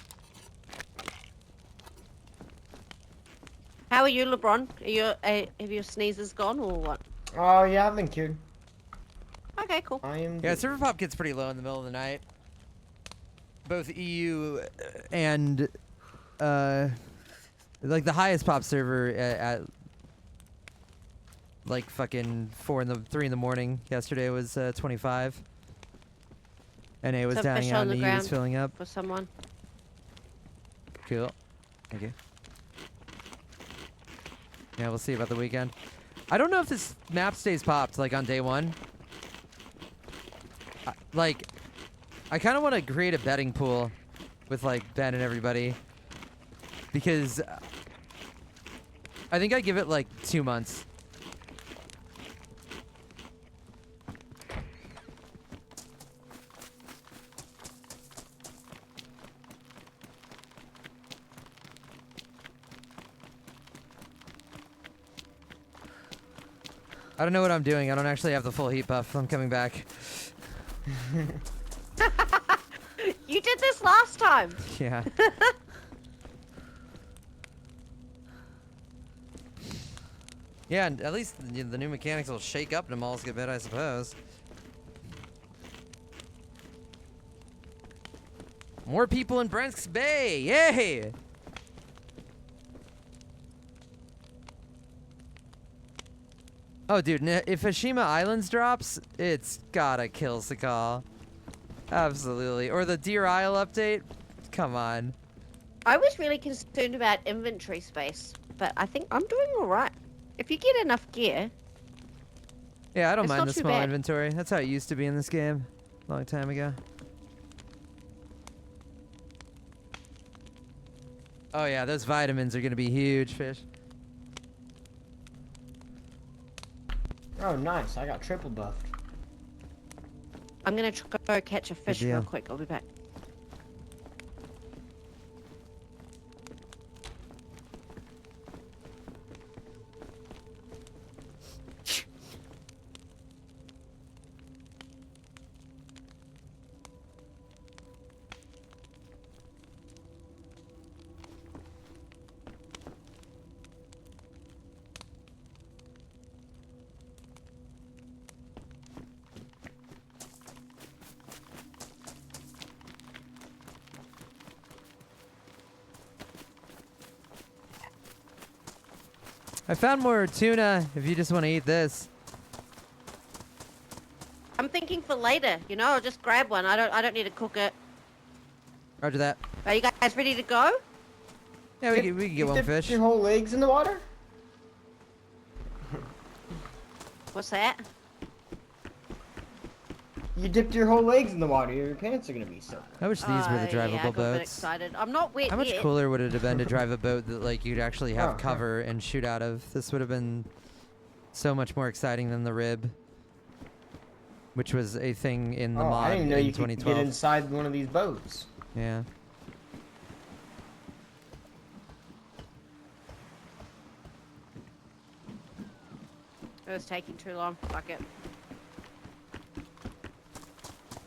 Speaker 3: How are you, LeBron? Have your sneezes gone or what?
Speaker 2: Oh yeah, I've been cured.
Speaker 3: Okay, cool.
Speaker 2: I am.
Speaker 1: Yeah,
Speaker 2: good.
Speaker 1: server pop gets pretty low in the middle of the night. Both EU and like the highest pop server at like fucking 3 in the morning yesterday was 25. And it was
Speaker 3: Some
Speaker 1: down
Speaker 3: fish
Speaker 1: out
Speaker 3: on
Speaker 1: and
Speaker 3: the
Speaker 1: the EU was
Speaker 3: ground.
Speaker 1: filling up.
Speaker 3: For someone.
Speaker 1: Cool. Thank you. Yeah, we'll see about the weekend. I don't know if this map stays popped like on day one. Like, I kind of want to create a betting pool with like Ben and everybody because I think I give it like 2 months. I don't know what I'm doing. I don't actually have the full heat buff. I'm coming back.
Speaker 3: You did this last time.
Speaker 1: Yeah. Yeah, and at least the new mechanics will shake up Namal's a bit, I suppose. More people in Brent's Bay! Yay! Oh, dude, if Ashima Islands drops, it's gotta kill Sakhal. Absolutely. Or the Deer Isle update? Come on.
Speaker 3: I was really concerned about inventory space, but I think I'm doing all right. If you get enough gear,
Speaker 1: Yeah, I don't
Speaker 3: It's
Speaker 1: mind
Speaker 3: not
Speaker 1: the
Speaker 3: too
Speaker 1: small
Speaker 3: bad.
Speaker 1: inventory. That's how it used to be in this game. A long time ago. Oh yeah, those vitamins are gonna be huge, fish.
Speaker 2: Oh nice, I got triple buffed.
Speaker 3: I'm gonna go catch a fish
Speaker 1: deal.
Speaker 3: real quick. I'll be back.
Speaker 1: I found more tuna if you just want to eat this.
Speaker 3: I'm thinking for later. You know, I'll just grab one. I don't need to cook it.
Speaker 1: Roger that.
Speaker 3: Are you guys ready to go?
Speaker 1: Yeah, we can get
Speaker 2: You
Speaker 1: one
Speaker 2: dipped
Speaker 1: fish.
Speaker 2: your whole legs in the water?
Speaker 3: What's that?
Speaker 2: You dipped your whole legs in the water. Your pants are gonna be soaked.
Speaker 1: I wish these were the
Speaker 3: Yeah, I
Speaker 1: drivable
Speaker 3: got a bit
Speaker 1: boats.
Speaker 3: excited. I'm not wet
Speaker 1: How much
Speaker 3: yet.
Speaker 1: cooler would it have been to drive a boat that like you'd actually have
Speaker 2: Oh, huh.
Speaker 1: cover and shoot out of? This would have been so much more exciting than the rib, which was a thing in the
Speaker 2: Oh,
Speaker 1: mod
Speaker 2: I didn't even know
Speaker 1: in
Speaker 2: you could get
Speaker 1: 2012.
Speaker 2: inside one of these boats.
Speaker 1: Yeah.
Speaker 3: It was taking too long. Fuck it.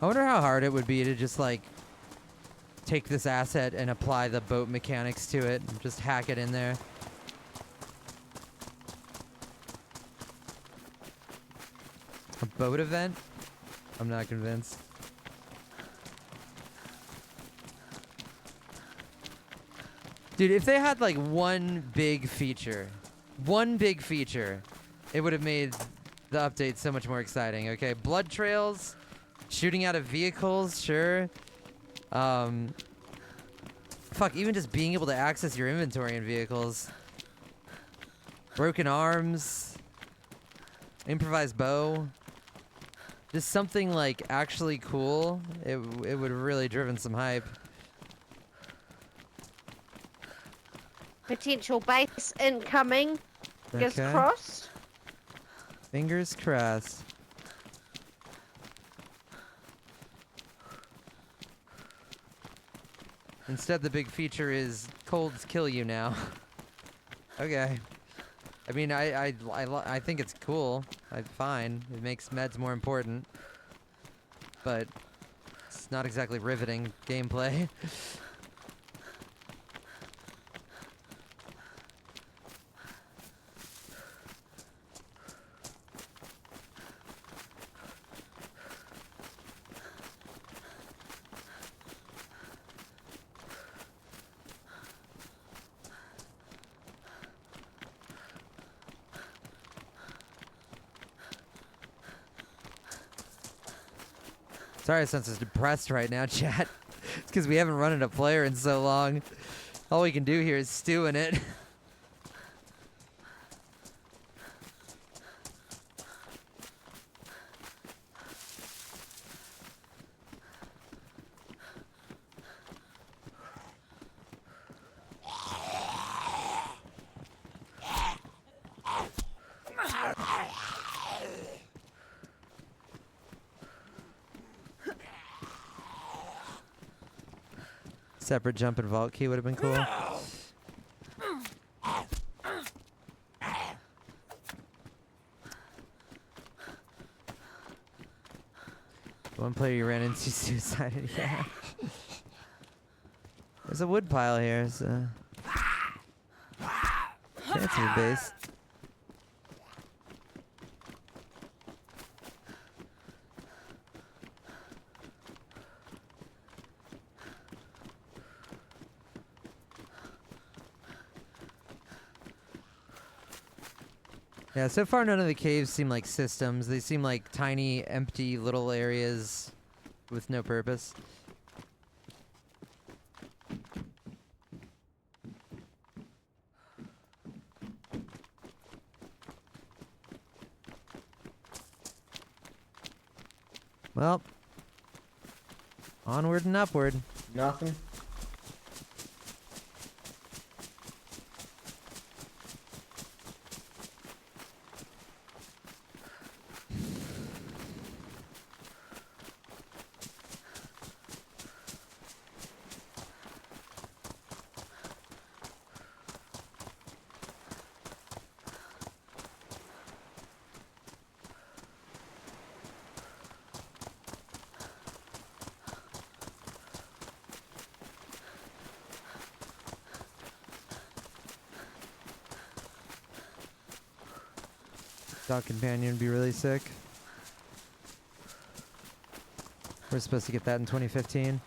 Speaker 1: I wonder how hard it would be to just like take this asset and apply the boat mechanics to it and just hack it in there. A boat event? I'm not convinced. Dude, if they had like one big feature, it would have made the update so much more exciting. Okay, blood trails, shooting out of vehicles, sure. Fuck, even just being able to access your inventory in vehicles. Broken arms, improvised bow. Just something like actually cool. It would have really driven some hype.
Speaker 3: Potential base incoming. Fingers
Speaker 1: Okay.
Speaker 3: crossed.
Speaker 1: Fingers crossed. Instead, the big feature is colds kill you now. Okay. I mean, I think it's cool. Fine. It makes meds more important. But it's not exactly riveting gameplay. Sorry, I sense is depressed right now, chat. It's because we haven't run into player in so long. All we can do here is stew in it. Separate jump and vault key would have been cool. One player you ran into suicided, yeah. There's a wood pile here, so... Fancy your base. Yeah, so far none of the caves seem like systems. They seem like tiny, empty little areas with no purpose. Well, onward and upward.
Speaker 2: Nothing.
Speaker 1: Dog companion would be really sick. We're supposed to get that in 2015.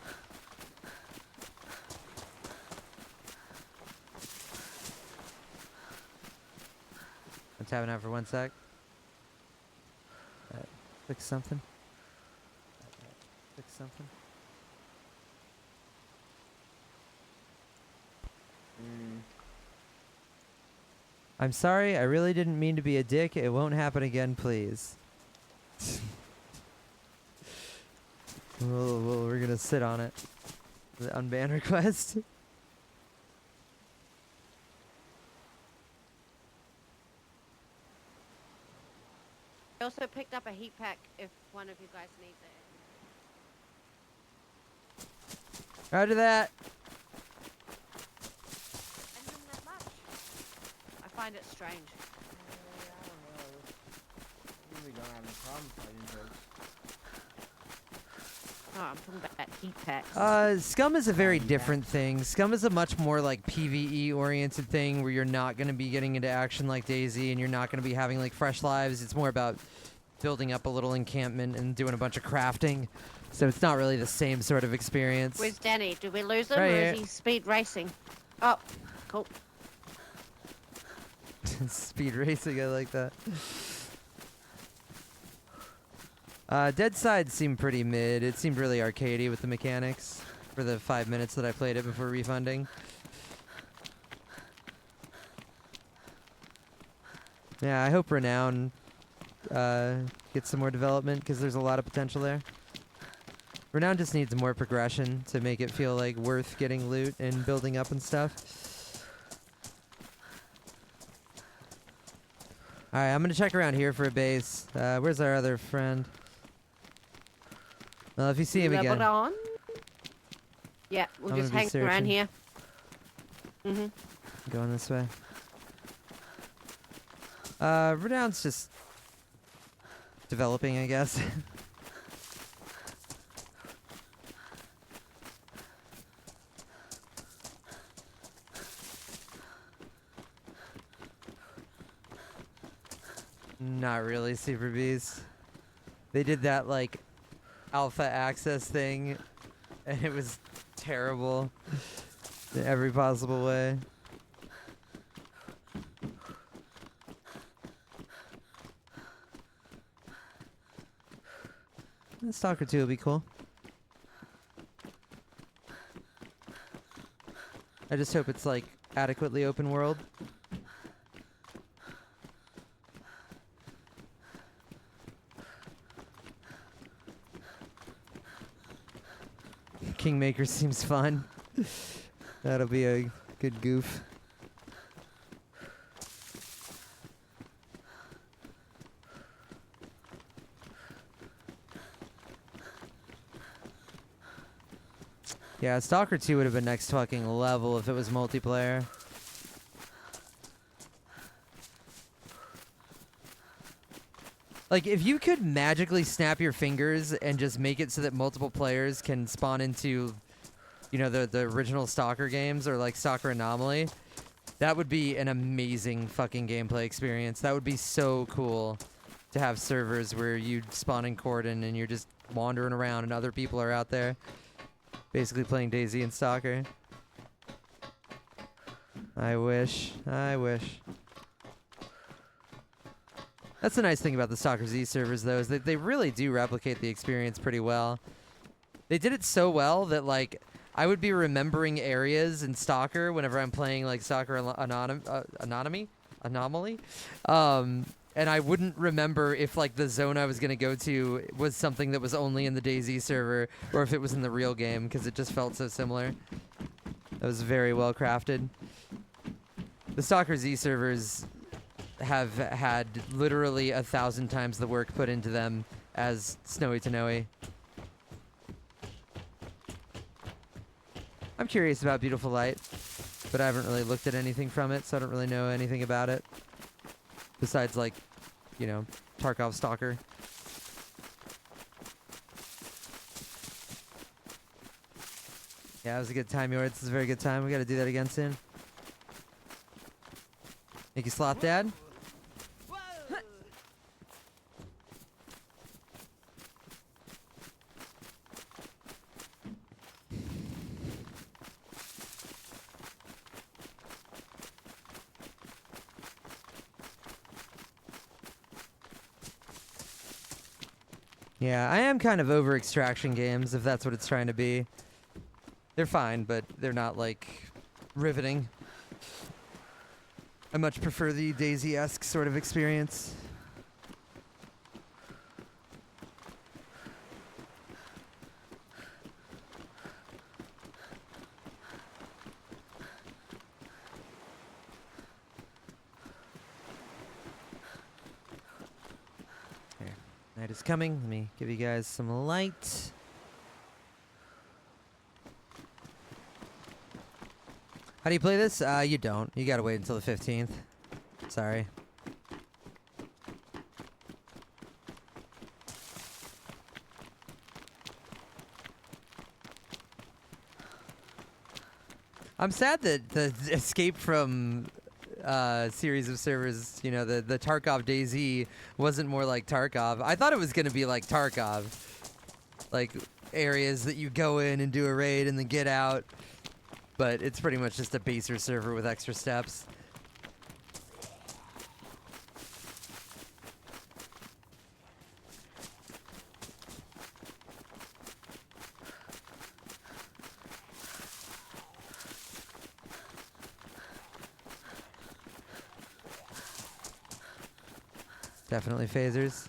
Speaker 1: I'm tapping out for 1 sec. Fix something. Fix something. I'm sorry, I really didn't mean to be a dick. It won't happen again, please. We're gonna sit on it. The unban request.
Speaker 3: I also picked up a heat pack if one of you guys needs it.
Speaker 1: Roger that.
Speaker 3: And not that much. I find it strange.
Speaker 2: I don't know. We don't have any problem fighting folks.
Speaker 3: Oh, I'm talking about heat packs.
Speaker 1: Scum is a very different thing. Scum is a much more like PvE oriented thing where you're not going to be getting into action like DayZ and you're not going to be having like fresh lives. It's more about building up a little encampment and doing a bunch of crafting. So it's not really the same sort of experience.
Speaker 3: Where's Danny? Did we lose him
Speaker 1: Right
Speaker 3: or
Speaker 1: here.
Speaker 3: is he speed racing? Oh, cool.
Speaker 1: Speed racing, I like that. Dead Side seemed pretty mid. It seemed really arcadey with the mechanics for the 5 minutes that I played it before refunding. Yeah, I hope Renown gets some more development because there's a lot of potential there. Renown just needs more progression to make it feel like worth getting loot and building up and stuff. Alright, I'm gonna check around here for a base. Where's our other friend? Well, if you see him again.
Speaker 3: Lebanon? Yeah, we'll
Speaker 1: I'm
Speaker 3: just
Speaker 1: gonna be
Speaker 3: hang around
Speaker 1: searching.
Speaker 3: here.
Speaker 1: Going this way. Renown's just developing, I guess. Not really, Super Bees. They did that, like, alpha access thing, and it was terrible in every possible way. Stalker 2 will be cool. I just hope it's, like, adequately open world. Kingmaker seems fun. That'll be a good goof. Yeah, Stalker 2 would have been next fucking level if it was multiplayer. Like, if you could magically snap your fingers and just make it so that multiple players can spawn into, you know, the original Stalker games or, like, Stalker Anomaly, that would be an amazing fucking gameplay experience. That would be so cool to have servers where you spawn in Cordon and you're just wandering around and other people are out there basically playing DayZ and Stalker. I wish. I wish. That's the nice thing about the Stalker Z servers, though, is that they really do replicate the experience pretty well. They did it so well that, like, I would be remembering areas in Stalker whenever I'm playing, like, Stalker Anomaly. And I wouldn't remember if, like, the zone I was going to go to was something that was only in the DayZ server or if it was in the real game, because it just felt so similar. That was very well crafted. The Stalker Z servers have had literally 1,000 times the work put into them as Snowy Tanowy. I'm curious about Beautiful Light, but I haven't really looked at anything from it, so I don't really know anything about it. Besides, like, you know, Tarkov Stalker. Yeah, it was a good time, Yords. This is a very good time. We gotta do that again soon. Thank you, Sloth Dad. Yeah, I am kind of over extraction games, if that's what it's trying to be. They're fine, but they're not, like, riveting. I much prefer the DayZ-esque sort of experience. Here, night is coming. Let me give you guys some light. How do you play this? You don't. You gotta wait until the 15th. Sorry. I'm sad that the escape from series of servers, you know, the Tarkov DayZ wasn't more like Tarkov. I thought it was gonna be like Tarkov. Like, areas that you go in and do a raid and then get out. but it's pretty much just a baser server with extra steps. Definitely phasers.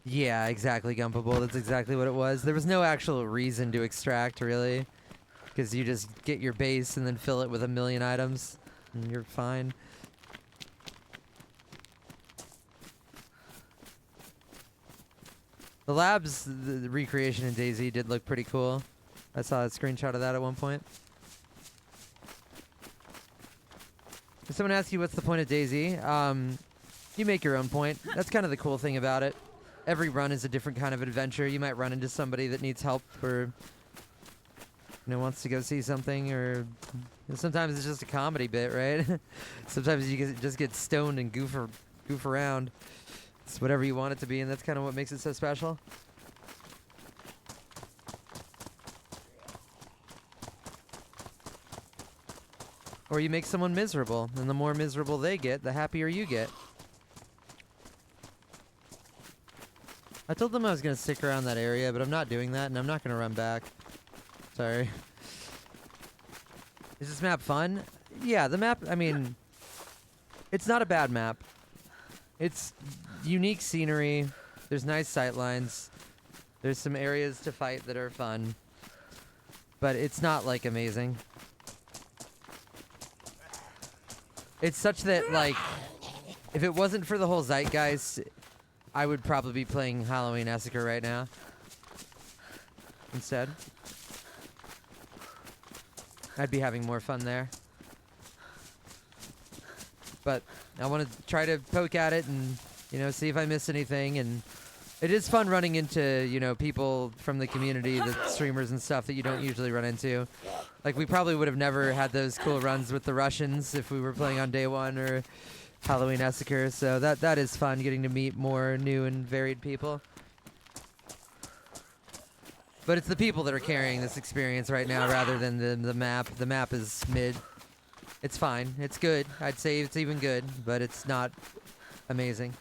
Speaker 1: Yeah, exactly, Gumpable. That's exactly what it was. There was no actual reason to extract, really. Because you just get your base and then fill it with a million items. And you're fine. The labs, the recreation in DayZ did look pretty cool. I saw a screenshot of that at one point. If someone asks you what's the point of DayZ, you make your own point. That's kind of the cool thing about it. Every run is a different kind of adventure. You might run into somebody that needs help or wants to go see something, or sometimes it's just a comedy bit, right? Sometimes you just get stoned and goof around. It's whatever you want it to be, and that's kind of what makes it so special. Or you make someone miserable, and the more miserable they get, the happier you get. I told them I was going to stick around that area, but I'm not doing that, and I'm not going to run back. Sorry. Is this map fun? Yeah, the map, I mean, it's not a bad map. It's unique scenery. There's nice sightlines. There's some areas to fight that are fun. But it's not, like, amazing. It's such that, like, if it wasn't for the whole zeitgeist, I would probably be playing Halloween Massacre right now instead. I'd be having more fun there. But I want to try to poke at it and, see if I miss anything. And it is fun running into, people from the community, the streamers and stuff that you don't usually run into. Like, we probably would have never had those cool runs with the Russians if we were playing on day one or Halloween Massacre, so that is fun, getting to meet more new and varied people. But it's the people that are carrying this experience right now rather than the map. The map is mid. It's fine. It's good. I'd say it's even good, but it's not amazing.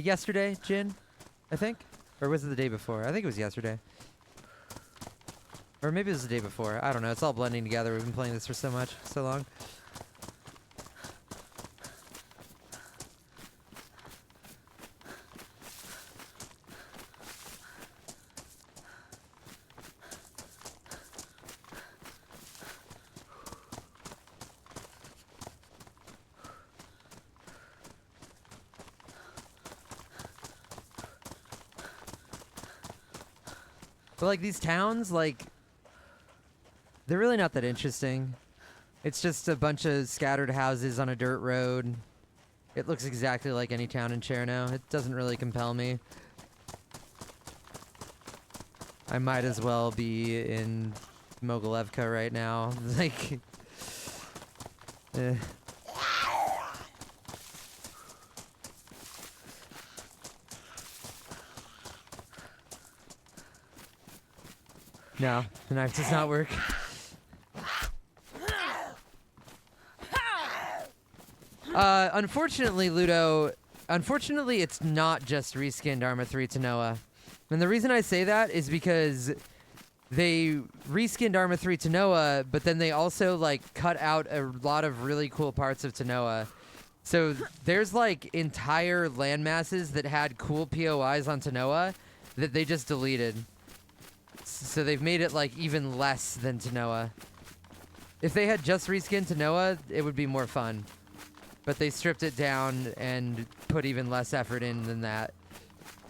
Speaker 1: Yesterday, Jin, I think? Or was it the day before? I think it was yesterday. Or maybe it was the day before. I don't know. It's all blending together. We've been playing this for so long. But, like, these towns, like, they're really not that interesting. It's just a bunch of scattered houses on a dirt road. It looks exactly like any town in Cherno. It doesn't really compel me. I might as well be in Mogilevka right now. Like, No, the knife does not work. Unfortunately, Ludo, it's not just reskinned Arma 3 Tanoa. And the reason I say that is because they reskinned Arma 3 Tanoa, but then they also, like, cut out a lot of really cool parts of Tanoa. So there's, like, entire landmasses that had cool POIs on Tanoa that they just deleted. So they've made it, like, even less than Tanoa. If they had just reskinned Tanoa, it would be more fun. But they stripped it down and put even less effort in than that,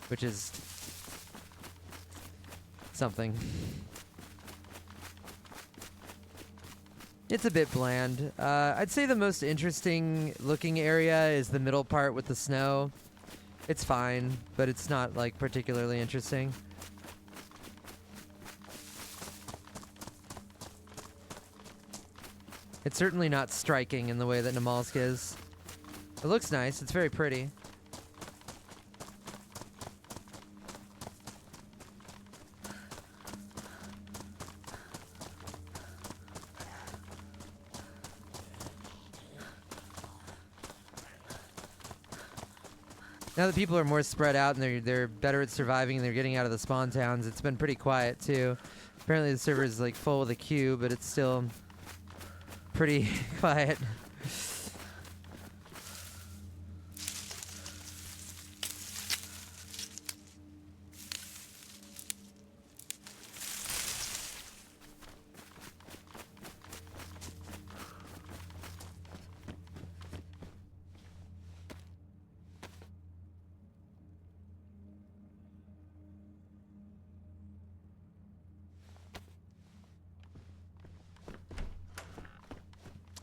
Speaker 1: which is something. It's a bit bland. I'd say the most interesting looking area is the middle part with the snow. It's fine, but it's not like particularly interesting. It's certainly not striking in the way that Namalsk is. It looks nice. It's very pretty. Now that people are more spread out and they're better at surviving and they're getting out of the spawn towns, it's been pretty quiet too. Apparently the server is like full with a queue, but it's still pretty quiet.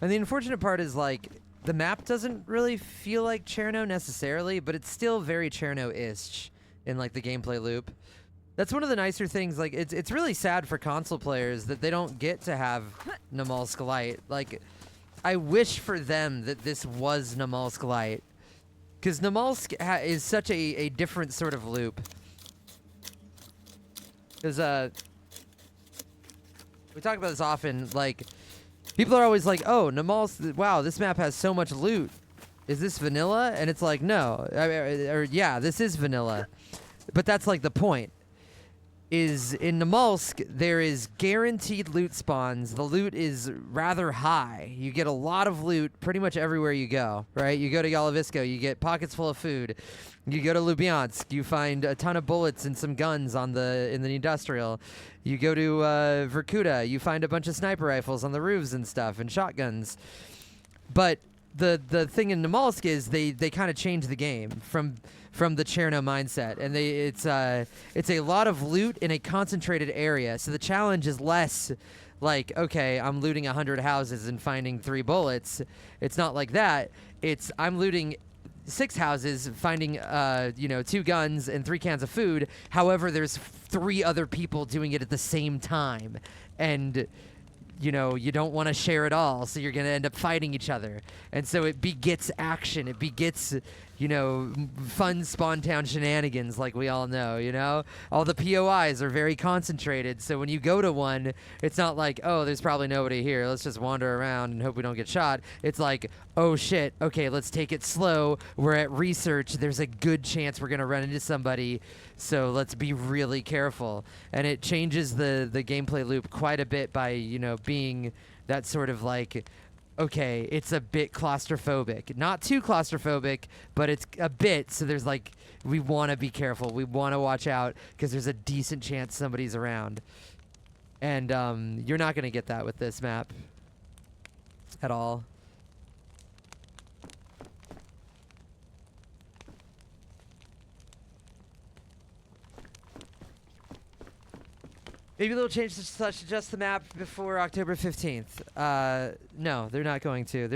Speaker 1: And the unfortunate part is, like, the map doesn't really feel like Cherno necessarily, but it's still very Cherno-ish in, like, the gameplay loop. That's one of the nicer things. Like, it's really sad for console players that they don't get to have Namalsk Light. Like, I wish for them that this was Namalsk Light. Because Namalsk is such a different sort of loop. Because, we talk about this often, like... People are always like, oh, Namalsk, wow, this map has so much loot. Is this vanilla? And it's like, no. Yeah, this is vanilla. But that's like the point. Is in Namalsk, there is guaranteed loot spawns. The loot is rather high. You get a lot of loot pretty much everywhere you go, right? You go to Yalovisko, you get pockets full of food. You go to Lubyansk, you find a ton of bullets and some guns in the industrial. You go to Vorkuta, you find a bunch of sniper rifles on the roofs and stuff, and shotguns. But the thing in Namalsk is they kind of change the game from the Cherno mindset, and it's a lot of loot in a concentrated area. So the challenge is less like, okay, I'm looting 100 houses and finding 3 bullets. It's not like that. It's I'm looting 6 houses, finding 2 guns and 3 cans of food. However, there's 3 other people doing it at the same time, and you don't want to share it all, so you're going to end up fighting each other. And so it begets action. It begets, fun spawn town shenanigans like we all know, All the POIs are very concentrated, so when you go to one, it's not like, oh, there's probably nobody here. Let's just wander around and hope we don't get shot. It's like, oh, shit, okay, let's take it slow. We're at research. There's a good chance we're going to run into somebody, so let's be really careful. And it changes the gameplay loop quite a bit by, being that sort of like, okay, it's a bit claustrophobic. Not too claustrophobic, but it's a bit, so there's like, we want to be careful. We want to watch out because there's a decent chance somebody's around. And you're not going to get that with this map at all. Maybe they'll change such adjust the map before October 15th. No, they're not going to.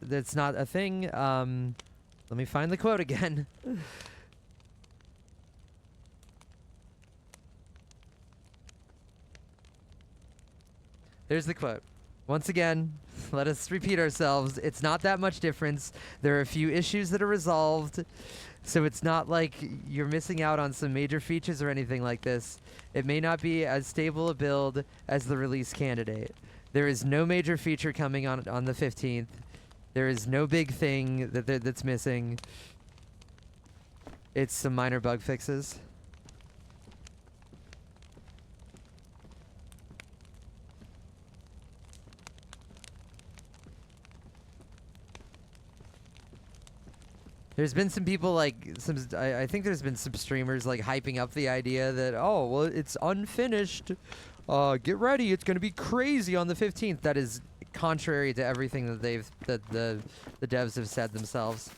Speaker 1: That's not a thing. Let me find the quote again. There's the quote. Once again, let us repeat ourselves. It's not that much difference. There are a few issues that are resolved. So it's not like you're missing out on some major features or anything like this. It may not be as stable a build as the release candidate. There is no major feature coming on the 15th. There is no big thing that's missing. It's some minor bug fixes. There's been some people I think there's been some streamers like hyping up the idea that, oh, well, it's unfinished. Get ready, it's gonna be crazy on the 15th. That is contrary to everything that the devs have said themselves.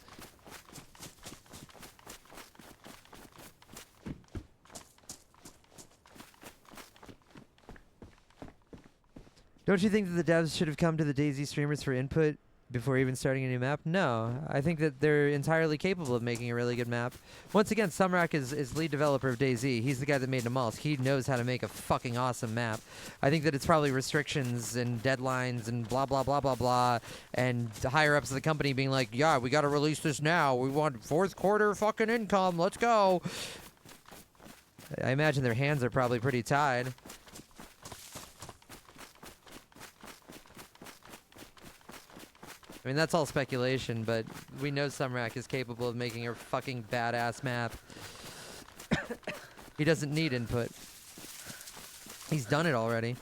Speaker 1: Don't you think that the devs should have come to the DayZ streamers for input before even starting a new map? No, I think that they're entirely capable of making a really good map. Once again, Sumrak is lead developer of DayZ. He's the guy that made Namalt. He knows how to make a fucking awesome map. I think that it's probably restrictions and deadlines and blah, blah, blah, blah, blah, and the higher-ups of the company being like, yeah, we gotta release this now. We want fourth quarter fucking income. Let's go. I imagine their hands are probably pretty tied. I mean, that's all speculation, but we know Sumrak is capable of making a fucking badass map. He doesn't need input. He's done it already.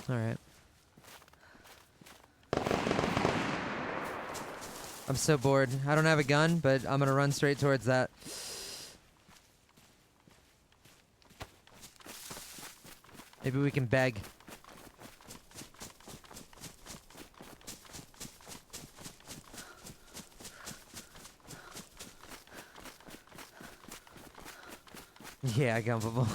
Speaker 1: Alright. I'm so bored. I don't have a gun, but I'm gonna run straight towards that. Maybe we can beg. Yeah, Gumpable.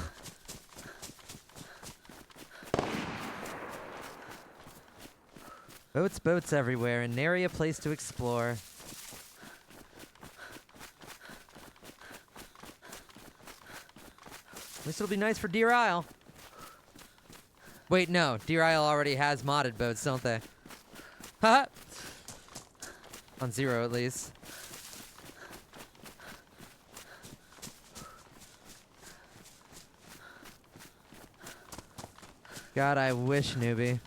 Speaker 1: Boats, boats everywhere, and nary a place to explore. At least it'll be nice for Deer Isle. Wait, no. Deer Isle already has modded boats, don't they? Haha! On 0, at least. God, I wish, newbie.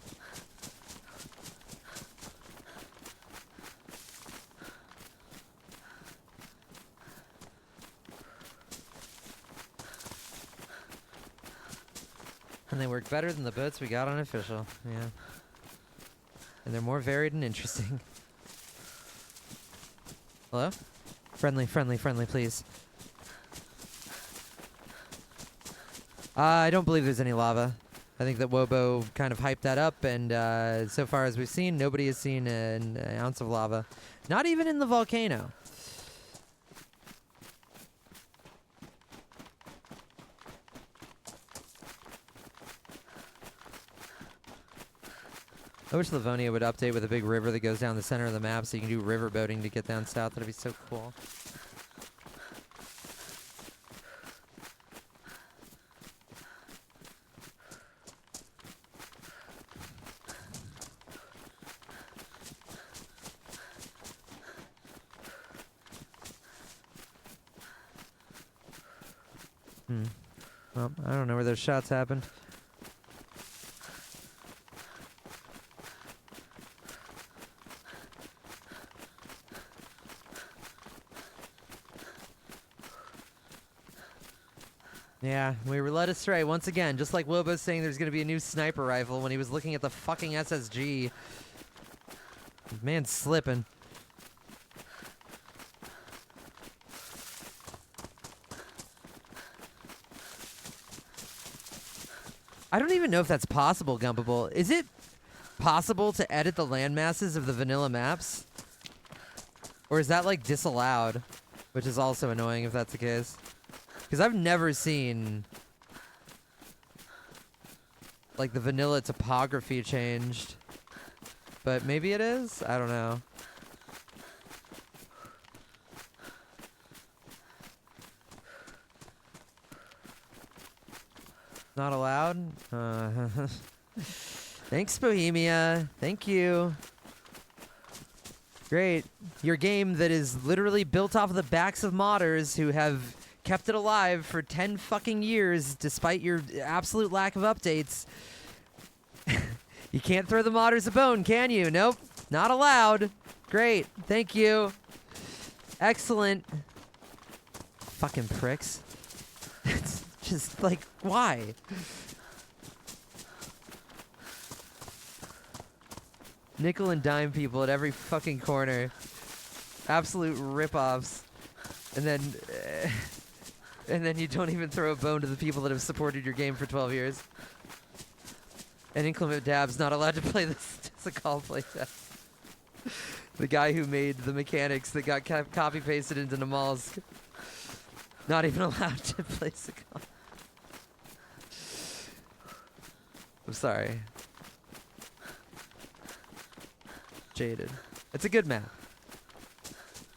Speaker 1: And they work better than the boats we got on official, yeah. And they're more varied and interesting. Hello? Friendly, friendly, friendly, please. I don't believe there's any lava. I think that Wobo kind of hyped that up, and so far as we've seen, nobody has seen an ounce of lava. Not even in the volcano. I wish Livonia would update with a big river that goes down the center of the map so you can do river boating to get down south. That'd be so cool. Well, I don't know where those shots happened. Yeah, we were led astray once again, just like Wobo's saying there's gonna be a new sniper rifle when he was looking at the fucking SSG. Man's slipping. I don't even know if that's possible, Gumpable. Is it possible to edit the landmasses of the vanilla maps? Or is that, like, disallowed? Which is also annoying if that's the case. Because I've never seen, like, the vanilla topography changed. But maybe it is? I don't know. Not allowed? Thanks, Bohemia. Thank you. Great. Your game that is literally built off of the backs of modders who have kept it alive for 10 fucking years despite your absolute lack of updates. You can't throw the modders a bone, can you? Nope. Not allowed. Great. Thank you. Excellent. Fucking pricks. It's just like, why? Nickel and dime people at every fucking corner. Absolute rip-offs. And then you don't even throw a bone to the people that have supported your game for 12 years. And Inclement Dab's not allowed to play this Sakhal playtest. The guy who made the mechanics that got copy-pasted into Namal's not even allowed to play Sakhal. I'm sorry. Jaded. It's a good map.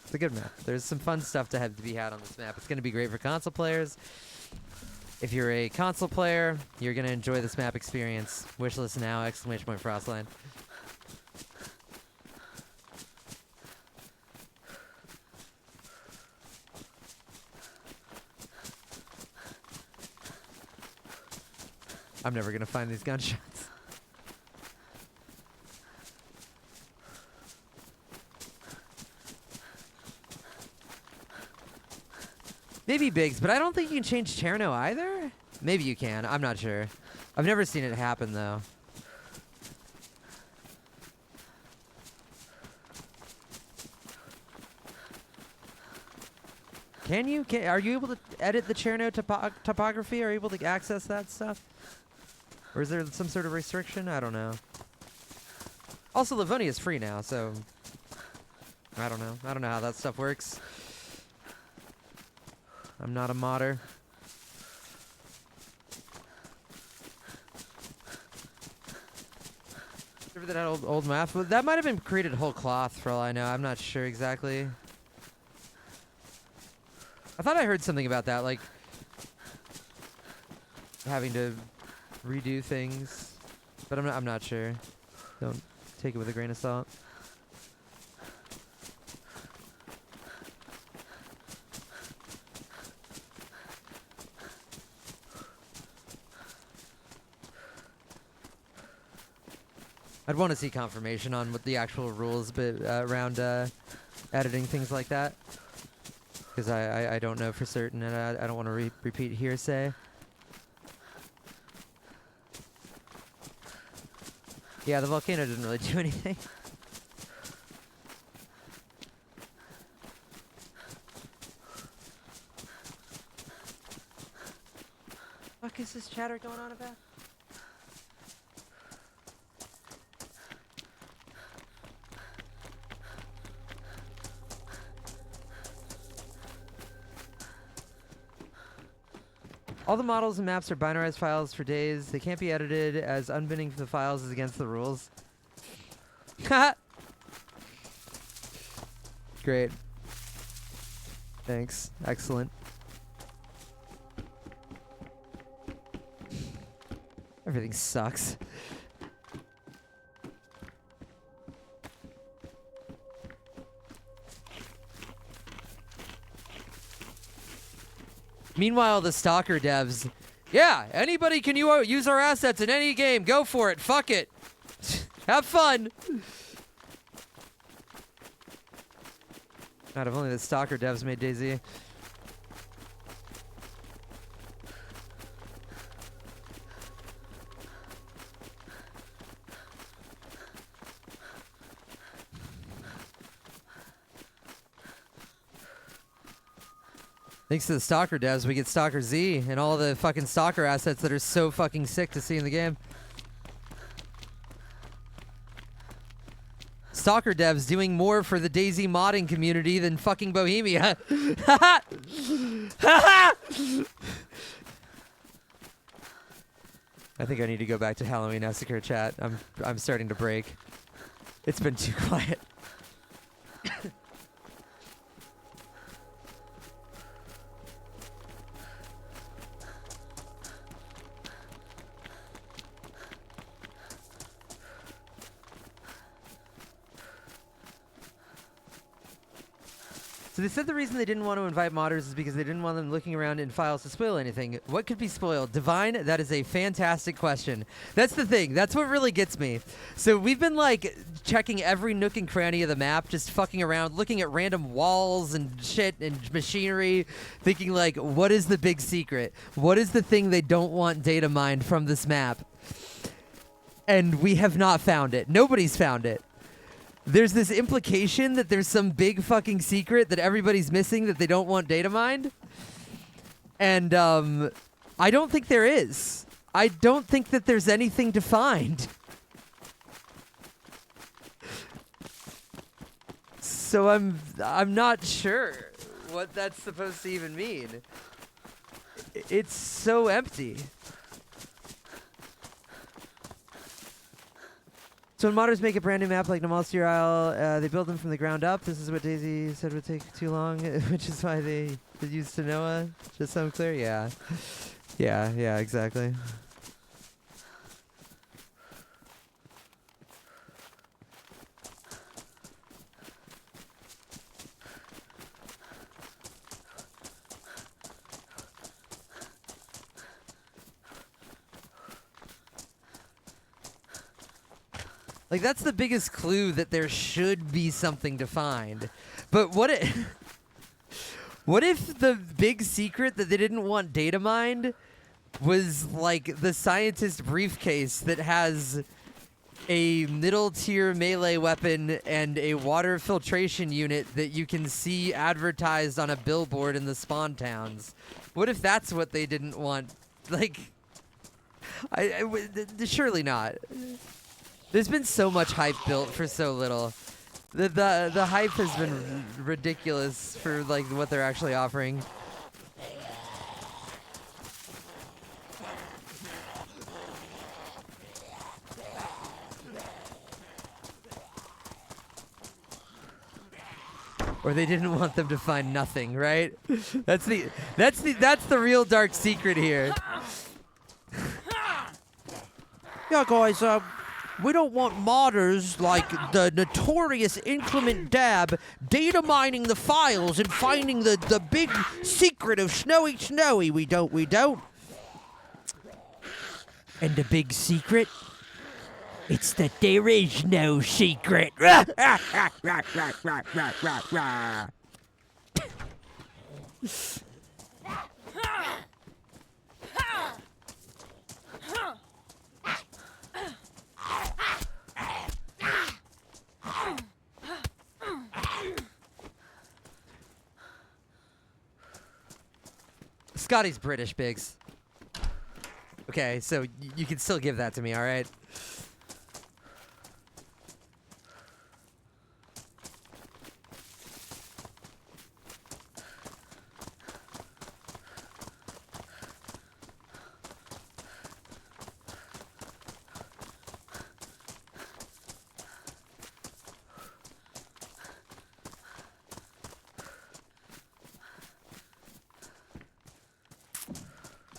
Speaker 1: It's a good map. There's some fun stuff to have to be had on this map. It's going to be great for console players. If you're a console player, you're going to enjoy this map experience. Wishlist now, exclamation point Frostline. I'm never going to find these gunshots. Maybe Biggs, but I don't think you can change Cherno either. Maybe you can. I'm not sure. I've never seen it happen, though. Can you? Are you able to edit the Cherno topography? Are you able to access that stuff? Or is there some sort of restriction? I don't know. Also, Livonia is free now, so... I don't know. I don't know how that stuff works. I'm not a modder. Remember that old map? That might have been created whole cloth for all I know. I'm not sure exactly. I thought I heard something about that, like having to redo things, but I'm not sure. Don't take it with a grain of salt. I'd want to see confirmation on what the actual rules around editing things like that, because I don't know for certain, and I don't want to repeat hearsay. Yeah, the volcano didn't really do anything. What is this chatter going on about? All the models and maps are binarized files for days. They can't be edited, as unbinning the files is against the rules. Great. Thanks. Excellent. Everything sucks. Meanwhile, the Stalker devs, yeah, anybody can use our assets in any game. Go for it. Fuck it. Have fun. God, if only the Stalker devs made DayZ. Thanks to the Stalker devs, we get Stalker Z and all the fucking Stalker assets that are so fucking sick to see in the game. Stalker devs doing more for the DayZ modding community than fucking Bohemia. I think I need to go back to Halloween Massacre chat. I'm starting to break. It's been too quiet. So they said the reason they didn't want to invite modders is because they didn't want them looking around in files to spoil anything. What could be spoiled? Divine, that is a fantastic question. That's the thing. That's what really gets me. So we've been like checking every nook and cranny of the map, just fucking around, looking at random walls and shit and machinery, thinking like, what is the big secret? What is the thing they don't want data mined from this map? And we have not found it. Nobody's found it. there's this implication that there's some big fucking secret that everybody's missing that they don't want data mined. And I don't think there is. I don't think that there's anything to find. So I'm not sure what that's supposed to even mean. It's so empty. So when modders make a brand new map like Namalstir Isle, they build them from the ground up. This is what Daisy said would take too long, which is why they used Tanoa. Just so I'm clear? Yeah. Yeah, exactly. Like, that's the biggest clue that there should be something to find. But what if the big secret that they didn't want data mined was, like, the scientist briefcase that has a middle-tier melee weapon and a water filtration unit that you can see advertised on a billboard in the spawn towns? What if that's what they didn't want? Like, surely not. There's been so much hype built for so little. The hype has been ridiculous for like what they're actually offering. Or they didn't want them to find nothing, right? That's the real dark secret here. Yeah, guys, we don't want modders like the notorious Inclement Dab data mining the files and finding the big secret of Snowy Snowy. We don't. And the big secret? It's that there is no secret. Scotty's British, Biggs. Okay, so you can still give that to me, all right?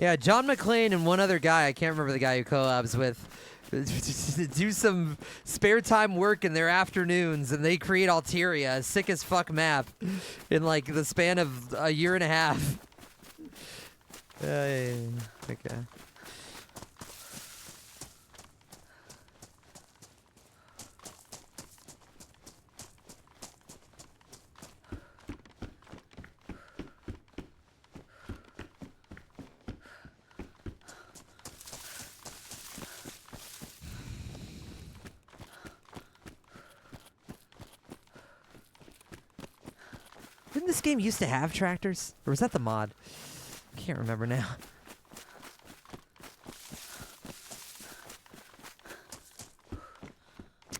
Speaker 1: Yeah, John McClane and one other guy, I can't remember the guy who collabs with, do some spare time work in their afternoons, and they create Alteria, a sick as fuck map, in like the span of a year and a half. Okay. Didn't this game used to have tractors? Or was that the mod? I can't remember now.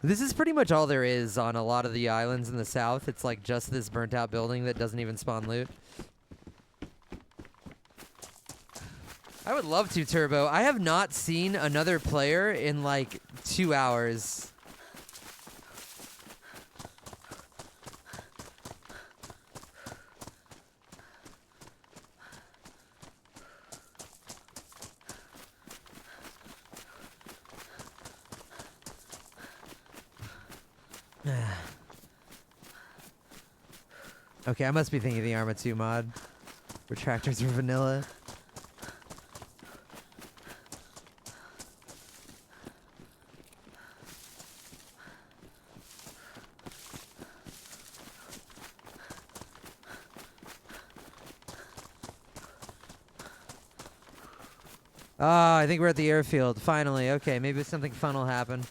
Speaker 1: This is pretty much all there is on a lot of the islands in the south. It's like just this burnt out building that doesn't even spawn loot. I would love to, Turbo. I have not seen another player in like 2 hours. Okay, I must be thinking of the Arma 2 mod, where tractors are vanilla. Ah, I think we're at the airfield, finally. Okay, maybe something fun will happen.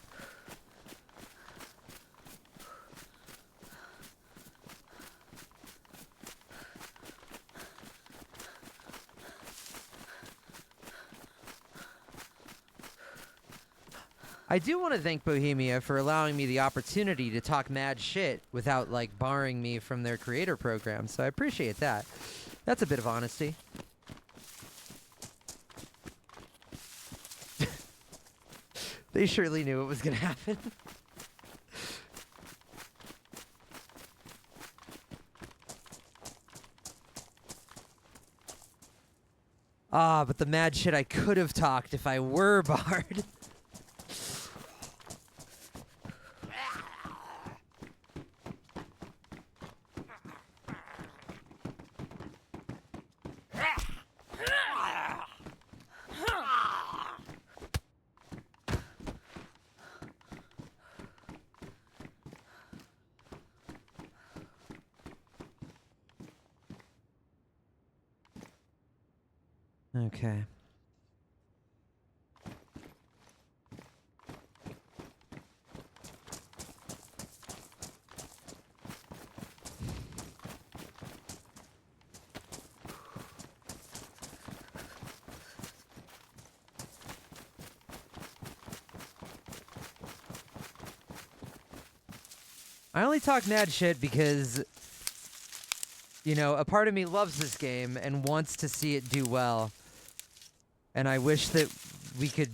Speaker 1: I do want to thank Bohemia for allowing me the opportunity to talk mad shit without, like, barring me from their creator program, so I appreciate that. That's a bit of honesty. They surely knew it was gonna happen. Ah, but the mad shit I could have talked if I were barred. Okay. I only talk mad shit because, you know, a part of me loves this game and wants to see it do well. And I wish that we could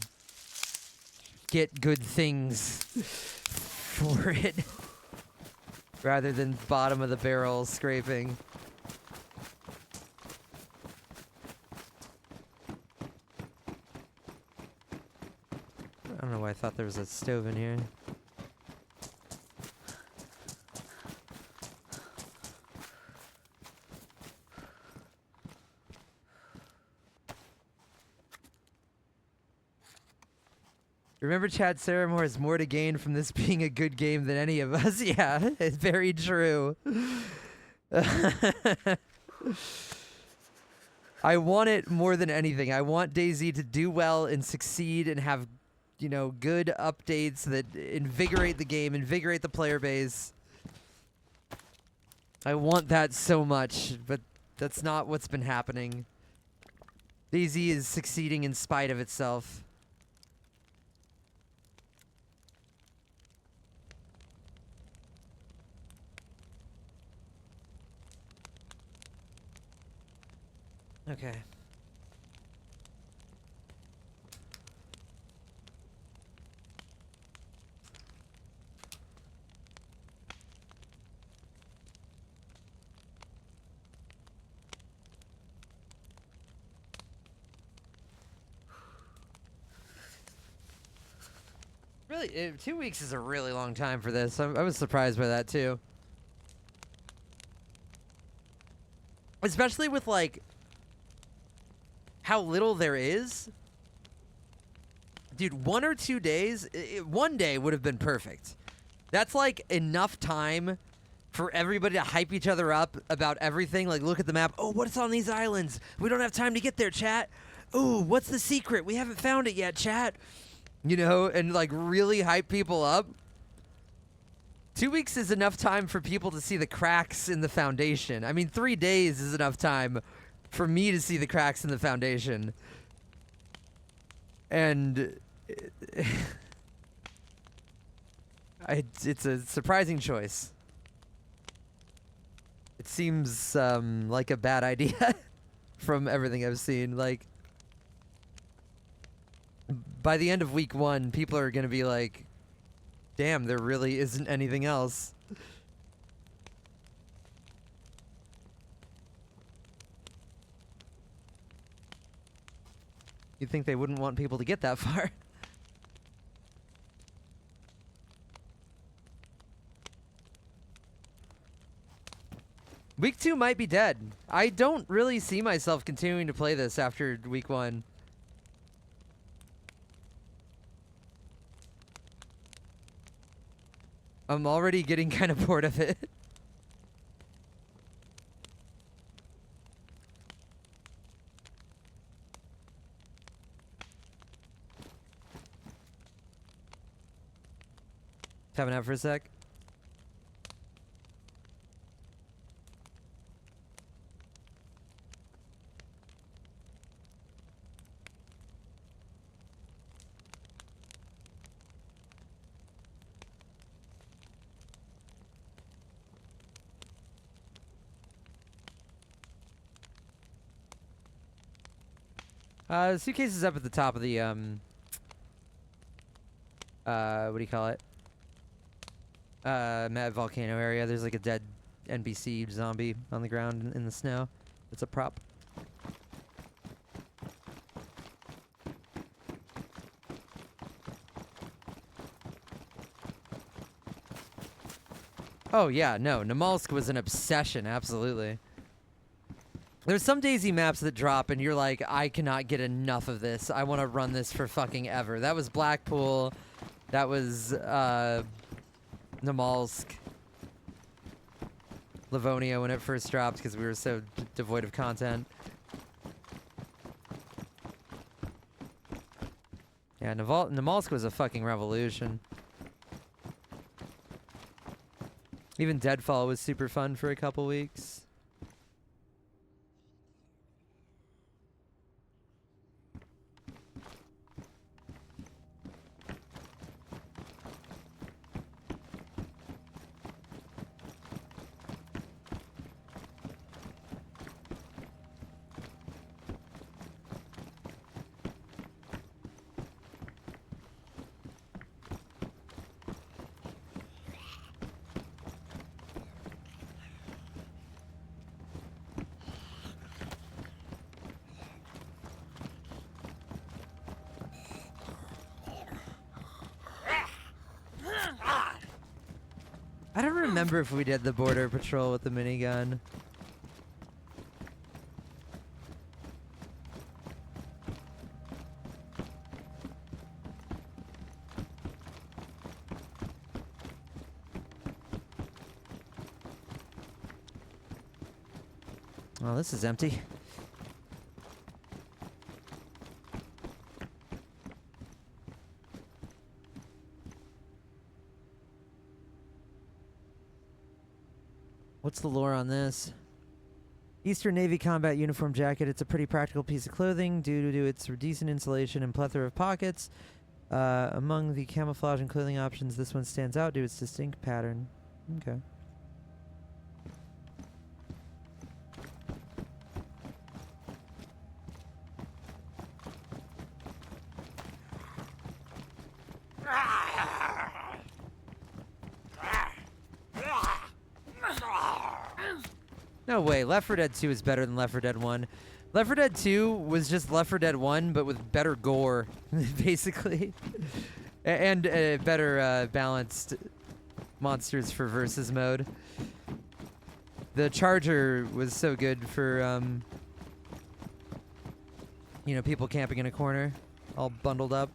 Speaker 1: get good things for it rather than bottom of the barrel scraping. I don't know why I thought there was a stove in here. Remember, Chad, Ceremor has more to gain from this being a good game than any of us. Yeah, it's very true. I want it more than anything. I want DayZ to do well and succeed and have, you know, good updates that invigorate the game, invigorate the player base. I want that so much, but that's not what's been happening. DayZ is succeeding in spite of itself. Okay. Really, 2 weeks is a really long time for this. I was surprised by that too. Especially with, like, how little there is. Dude, 1 or 2 days, 1 day would have been perfect. That's like enough time for everybody to hype each other up about everything. Like, look at the map. Oh, what's on these islands? We don't have time to get there, chat. Ooh, what's the secret? We haven't found it yet, chat. You know, and like really hype people up. 2 weeks is enough time for people to see the cracks in the foundation. I mean, 3 days is enough time for me to see the cracks in the foundation. And it's a surprising choice. It seems like a bad idea from everything I've seen. Like, by the end of week 1, people are going to be like, damn, there really isn't anything else. You'd think they wouldn't want people to get that far. Week 2 might be dead. I don't really see myself continuing to play this after week 1. I'm already getting kind of bored of it. Tapping out for a sec. The suitcase is up at the top of the what do you call it? Mad volcano area. There's like a dead NPC zombie on the ground in the snow. It's a prop. Oh yeah, no, Namalsk was an obsession, absolutely. There's some DayZ maps that drop and you're like, I cannot get enough of this. I want to run this for fucking ever. That was Blackpool. That was Namalsk. Livonia when it first dropped because we were so devoid of content. Yeah, Namalsk was a fucking revolution. Even Deadfall was super fun for a couple weeks. I don't remember if we did the border patrol with the minigun. Oh, this is empty. What's the lore on this? Eastern Navy combat uniform jacket. It's a pretty practical piece of clothing due to its decent insulation and plethora of pockets. Among the camouflage and clothing options, this one stands out due to its distinct pattern. Okay. No way, Left 4 Dead 2 is better than Left 4 Dead 1. Left 4 Dead 2 was just Left 4 Dead 1, but with better gore, basically. And better balanced monsters for versus mode. The Charger was so good for, you know, people camping in a corner, all bundled up.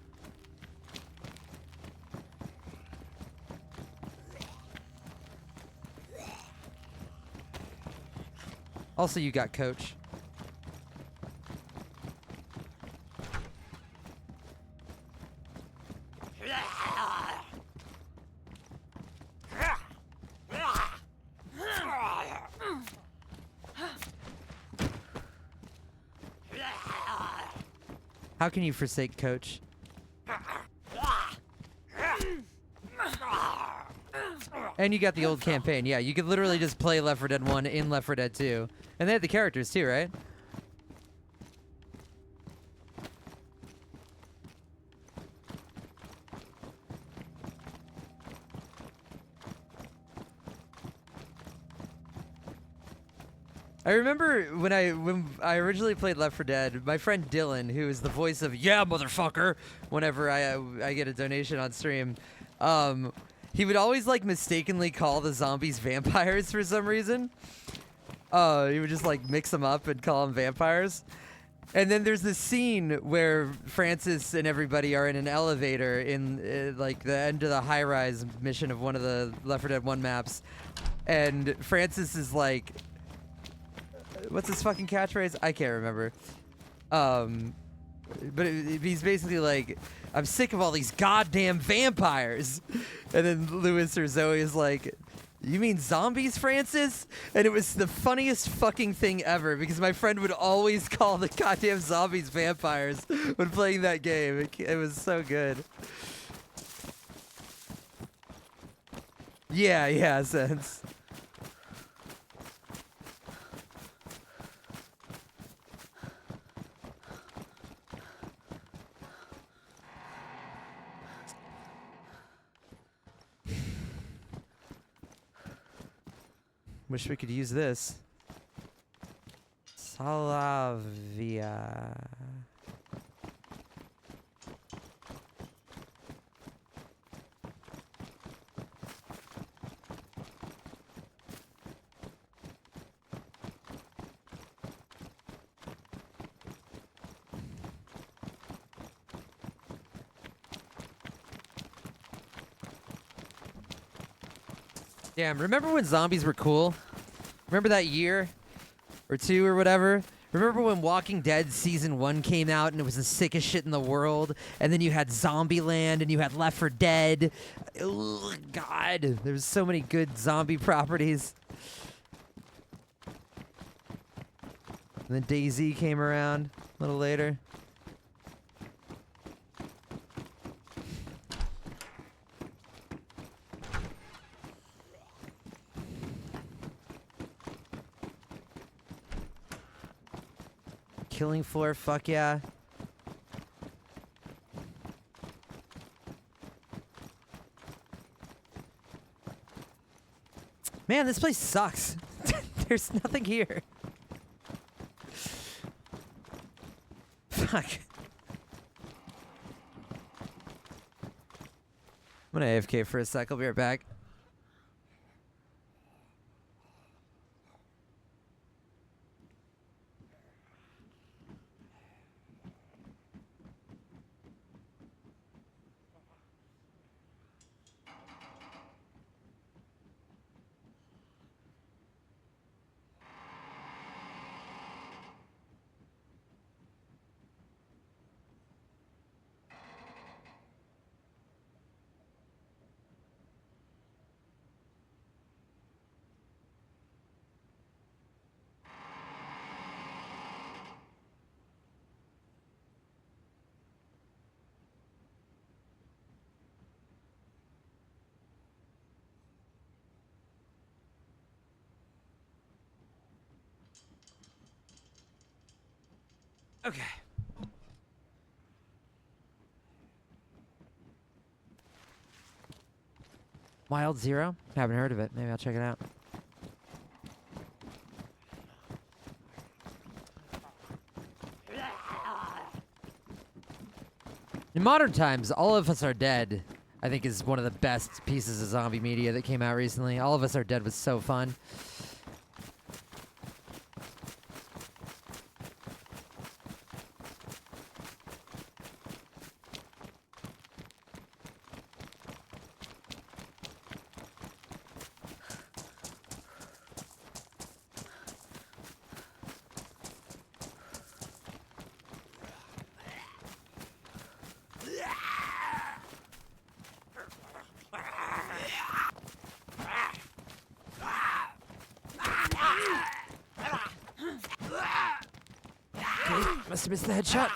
Speaker 1: Also, you got Coach. How can you forsake Coach? And you got the old campaign. Yeah, you could literally just play Left 4 Dead 1 in Left 4 Dead 2. And they had the characters too, right? I remember when I originally played Left 4 Dead, my friend Dylan, who is the voice of "Yeah, motherfucker," whenever I get a donation on stream, he would always like mistakenly call the zombies vampires for some reason. He would just like mix them up and call them vampires. And then there's this scene where Francis and everybody are in an elevator in like the end of the high-rise mission of one of the Left 4 Dead 1 maps, and Francis is like, what's his fucking catchphrase? I can't remember. But he's basically like, I'm sick of all these goddamn vampires. And then Lewis or Zoe is like, you mean zombies, Francis? And it was the funniest fucking thing ever because my friend would always call the goddamn zombies vampires when playing that game. It was so good. Yeah, sense. Wish we could use this. Salavia. Damn, remember when zombies were cool? Remember that year or two or whatever? Remember when Walking Dead Season 1 came out and it was the sickest shit in the world? And then you had Zombieland and you had Left 4 Dead. Ugh, God, there's so many good zombie properties. And then DayZ came around a little later. Killing floor, fuck yeah. Man, this place sucks. There's nothing here. Fuck. I'm gonna AFK for a sec, I'll be right back. Okay. Wild Zero? Haven't heard of it. Maybe I'll check it out. In modern times, All of Us Are Dead, I think, is one of the best pieces of zombie media that came out recently. All of Us Are Dead was so fun. Must have missed the headshot.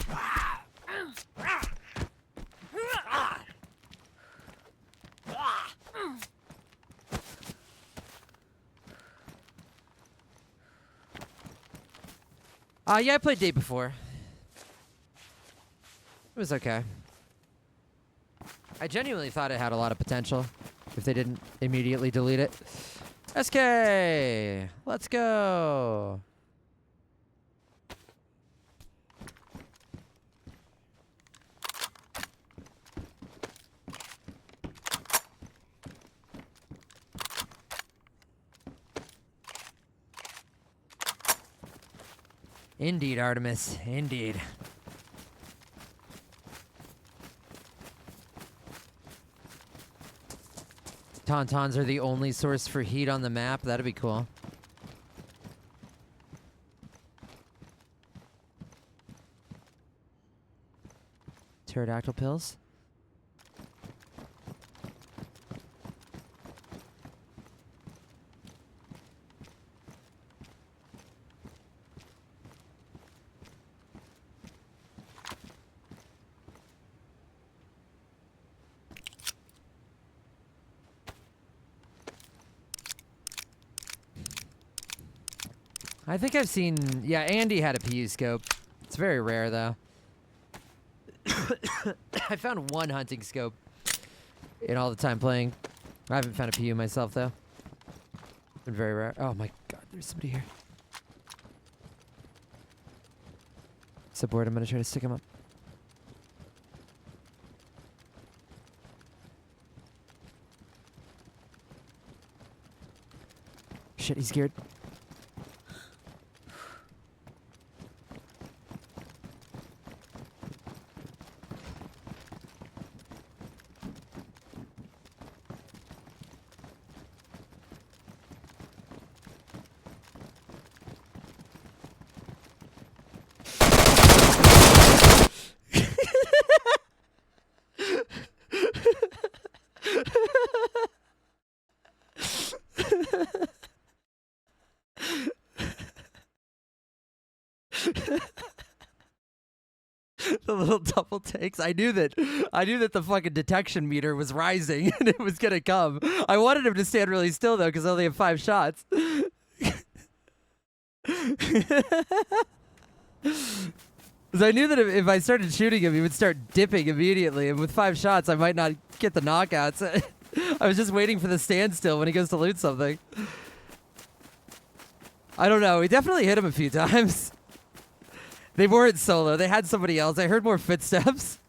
Speaker 1: Yeah, I played Day Before. It was okay. I genuinely thought it had a lot of potential if they didn't immediately delete it. SK! Let's go! Indeed, Artemis. Indeed. Tauntauns are the only source for heat on the map. That'd be cool. Pterodactyl pills. I think I've seen... Yeah, Andy had a PU scope. It's very rare, though. I found one hunting scope in all the time playing. I haven't found a PU myself, though. Been very rare. Oh my god, there's somebody here. So bored, I'm gonna try to stick him up. Shit, he's scared. The little double takes. I knew that the fucking detection meter was rising and it was gonna come. I wanted him to stand really still though, because I only have 5 shots. Because I knew that if I started shooting him, he would start dipping immediately, and with 5 shots, I might not get the knockouts. I was just waiting for the standstill when he goes to loot something. I don't know. We definitely hit him a few times. They weren't solo. They had somebody else. I heard more footsteps.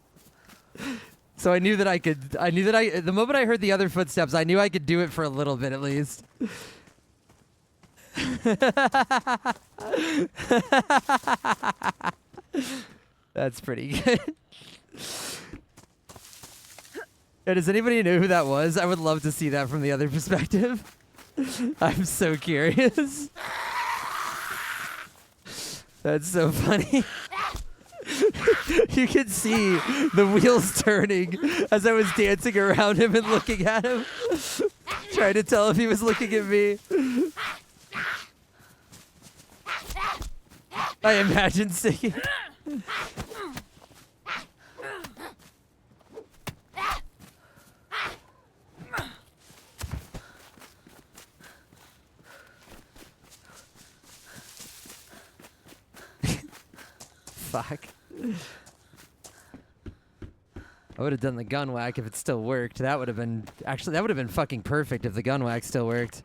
Speaker 1: So I knew that I could... the moment I heard the other footsteps, I knew I could do it for a little bit at least. That's pretty good. Yeah, does anybody know who that was? I would love to see that from the other perspective. I'm so curious. That's so funny. You could see the wheels turning as I was dancing around him and looking at him. Trying to tell if he was looking at me. I imagine singing. Fuck. I would have done the gun whack if it still worked. That would have been... Actually, that would have been fucking perfect if the gun whack still worked.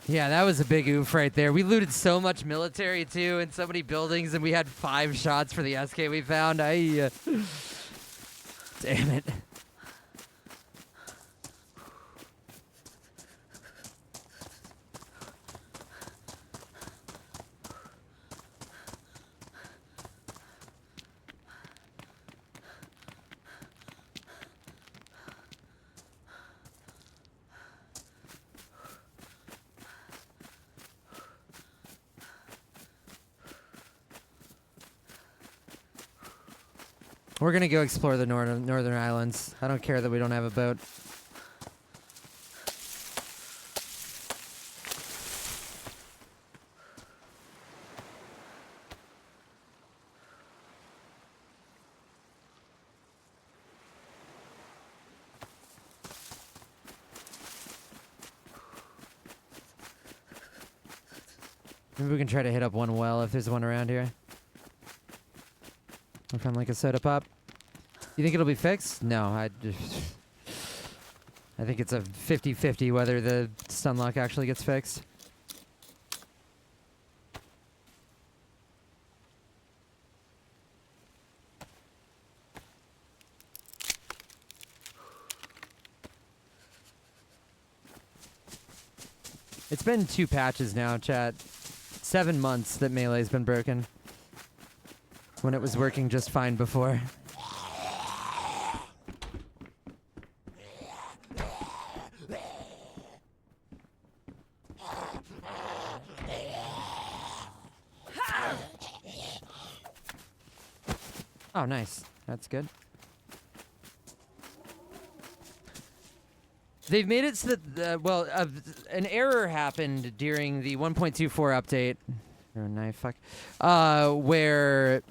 Speaker 1: Yeah, that was a big oof right there. We looted so much military, too, and so many buildings, and we had 5 shots for the SK we found. Damn it. We're gonna go explore the northern islands. I don't care that we don't have a boat. Maybe we can try to hit up one well if there's one around here. I found like a soda pop. You think it'll be fixed? No, I think it's a 50-50 whether the stun lock actually gets fixed. It's been 2 patches now, chat. 7 months that Melee's been broken. When it was working just fine before. Oh, nice. That's good. They've made it so that, an error happened during the 1.24 update. Oh, knife, fuck. Where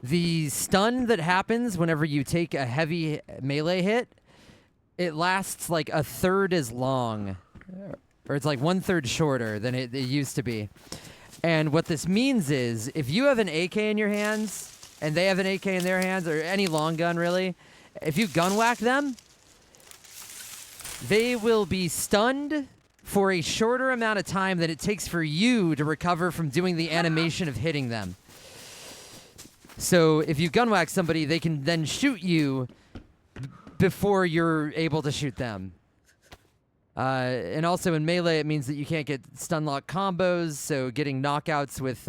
Speaker 1: the stun that happens whenever you take a heavy melee hit, it lasts like a third as long. Or it's like 1/3 shorter than it used to be. And what this means is, if you have an AK in your hands, and they have an AK in their hands, or any long gun really, if you gun whack them, they will be stunned for a shorter amount of time than it takes for you to recover from doing the animation of hitting them. So if you gun whack somebody, they can then shoot you before you're able to shoot them. And also in melee, it means that you can't get stun lock combos, so getting knockouts with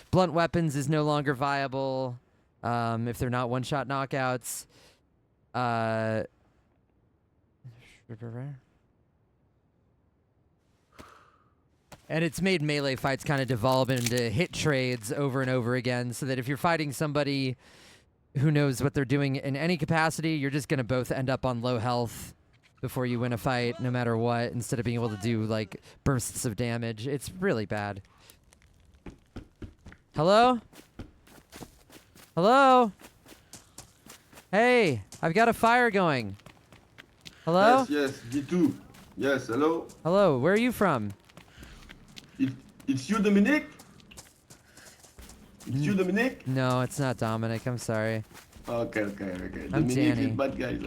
Speaker 1: blunt weapons is no longer viable if they're not one-shot knockouts. And it's made melee fights kind of devolve into hit trades over and over again, so that if you're fighting somebody who knows what they're doing in any capacity, you're just going to both end up on low health before you win a fight, no matter what, instead of being able to do, like, bursts of damage. It's really bad. Hello? Hello? Hey, I've got a fire going. Hello?
Speaker 4: Yes, me too. Yes, hello?
Speaker 1: Hello, where are you from?
Speaker 4: It's you, Dominic? It's you, Dominic?
Speaker 1: No, it's not Dominic, I'm sorry.
Speaker 4: Okay.
Speaker 1: I'm
Speaker 4: Dominic
Speaker 1: Danny.
Speaker 4: is bad guy.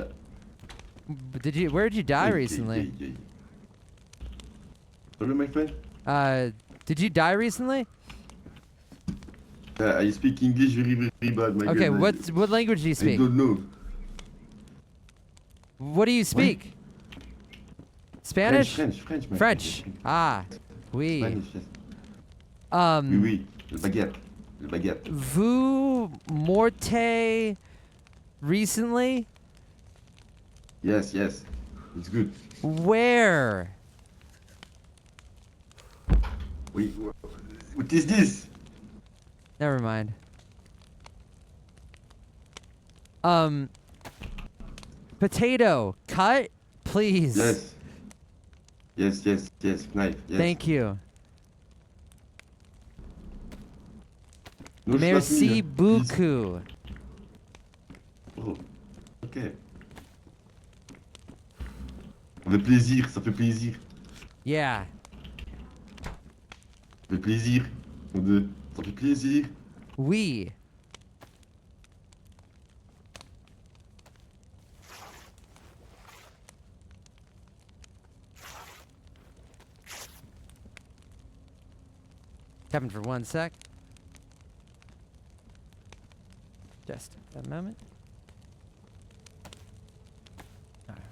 Speaker 1: Where did you die recently?
Speaker 4: Hello, my friend?
Speaker 1: Did you die recently?
Speaker 4: I speak English very bad, my
Speaker 1: Okay,
Speaker 4: goodness.
Speaker 1: what language do you
Speaker 4: I
Speaker 1: speak?
Speaker 4: don't know.
Speaker 1: What do you speak? Spanish?
Speaker 4: French, my
Speaker 1: French.
Speaker 4: friend.
Speaker 1: Ah, oui.
Speaker 4: Spanish, yes. Oui. Le baguette.
Speaker 1: Vous morte recently?
Speaker 4: Yes. It's good.
Speaker 1: Where?
Speaker 4: Wait, what is this?
Speaker 1: Never mind. Potato, cut, please.
Speaker 4: Yes, knife, yes.
Speaker 1: Thank you.
Speaker 4: No,
Speaker 1: Merci
Speaker 4: slap me, please.
Speaker 1: beaucoup.
Speaker 4: Oh, ok. Ça fait plaisir.
Speaker 1: Yeah.
Speaker 4: Ça fait plaisir. Ça fait plaisir.
Speaker 1: Oui. Happened for 1 sec. Just a moment.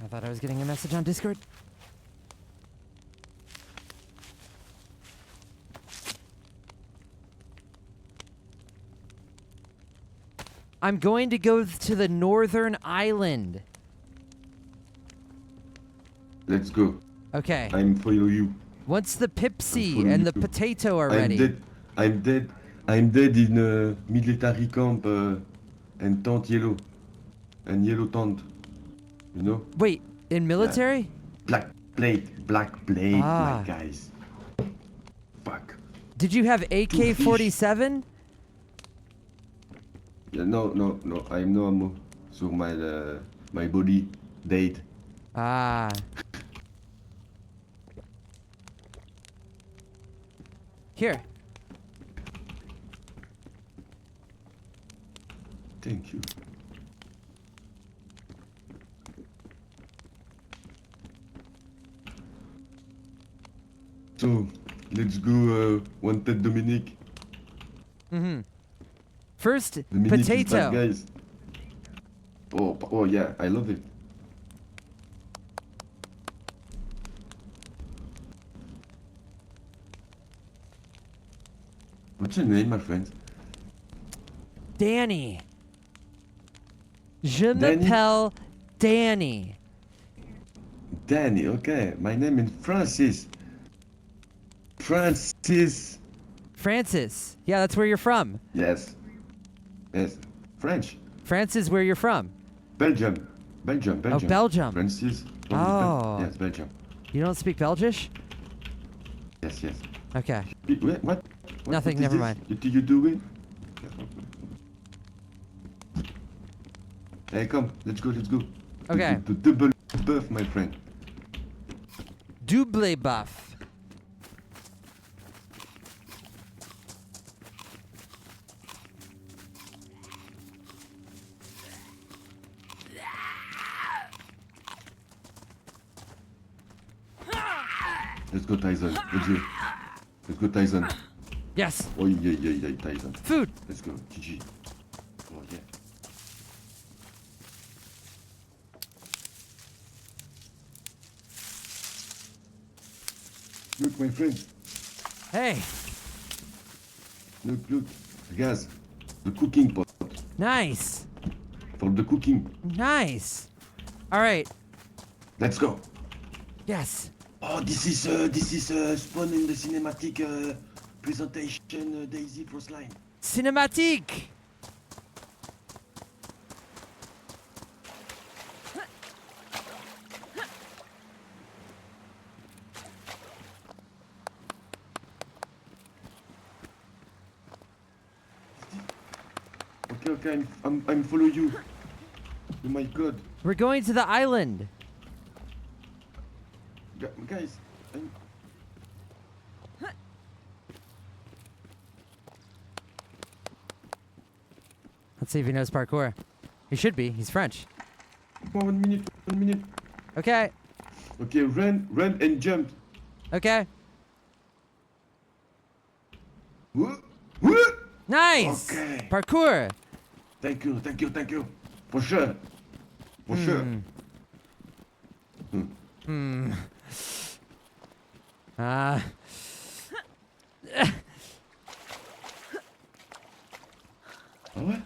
Speaker 1: I thought I was getting a message on Discord. I'm going to go to the northern island.
Speaker 4: Let's go.
Speaker 1: Okay.
Speaker 4: I'm follow you.
Speaker 1: Once the Pepsi
Speaker 4: follow
Speaker 1: and the
Speaker 4: you.
Speaker 1: potato are ready.
Speaker 4: I'm dead in a military camp and tent yellow. And yellow tent. You know?
Speaker 1: Wait, in military?
Speaker 4: Black plate,
Speaker 1: Ah.
Speaker 4: my guys. Fuck.
Speaker 1: Did you have AK-47?
Speaker 4: Yeah, no, I'm no ammo. So my body dead.
Speaker 1: Ah. Here.
Speaker 4: Thank you. So, let's go, Wanted Dominic.
Speaker 1: Mm-hmm. First,
Speaker 4: Dominic is bad,
Speaker 1: potato.
Speaker 4: guys. Oh yeah, I love it. What's your name, my friend?
Speaker 1: Danny. Je
Speaker 4: Danny?
Speaker 1: m'appelle Danny.
Speaker 4: Danny, okay. My name is Francis. Francis.
Speaker 1: Francis. Yeah, that's where you're from.
Speaker 4: Yes. Yes. French.
Speaker 1: France is where you're from.
Speaker 4: Belgium. Belgium.
Speaker 1: Oh, Belgium.
Speaker 4: Francis.
Speaker 1: Oh.
Speaker 4: Yes, Belgium.
Speaker 1: You don't speak Belgish?
Speaker 4: Yes, yes.
Speaker 1: Okay.
Speaker 4: Wait, what?
Speaker 1: Nothing,
Speaker 4: What is
Speaker 1: never
Speaker 4: this?
Speaker 1: mind.
Speaker 4: What do you doing? Hey, come. Let's go, let's go.
Speaker 1: Okay.
Speaker 4: The double buff, my friend.
Speaker 1: Double buff.
Speaker 4: Let's go, Tyson. Let's go. Let's go, Tyson.
Speaker 1: Yes.
Speaker 4: Oh, yeah, Tyson.
Speaker 1: Food.
Speaker 4: Let's go, GG. Oh, yeah. Look, my friend.
Speaker 1: Hey.
Speaker 4: Look. Gas. The cooking pot.
Speaker 1: Nice.
Speaker 4: For the cooking.
Speaker 1: Nice. All right.
Speaker 4: Let's go.
Speaker 1: Yes.
Speaker 4: Oh, this is spawn in the cinematic presentation Daisy first line.
Speaker 1: Cinematique.
Speaker 4: Okay, I'm follow you. Oh my god.
Speaker 1: We're going to the island.
Speaker 4: Guys,
Speaker 1: Let's see if he knows parkour. He should be. He's French.
Speaker 4: come on, 1 minute.
Speaker 1: Okay.
Speaker 4: Okay, run and jump.
Speaker 1: Okay.
Speaker 4: Whoa, whoa.
Speaker 1: Nice.
Speaker 4: Okay.
Speaker 1: Parkour.
Speaker 4: Thank you. For sure.
Speaker 1: Ah.
Speaker 4: Ah ouais?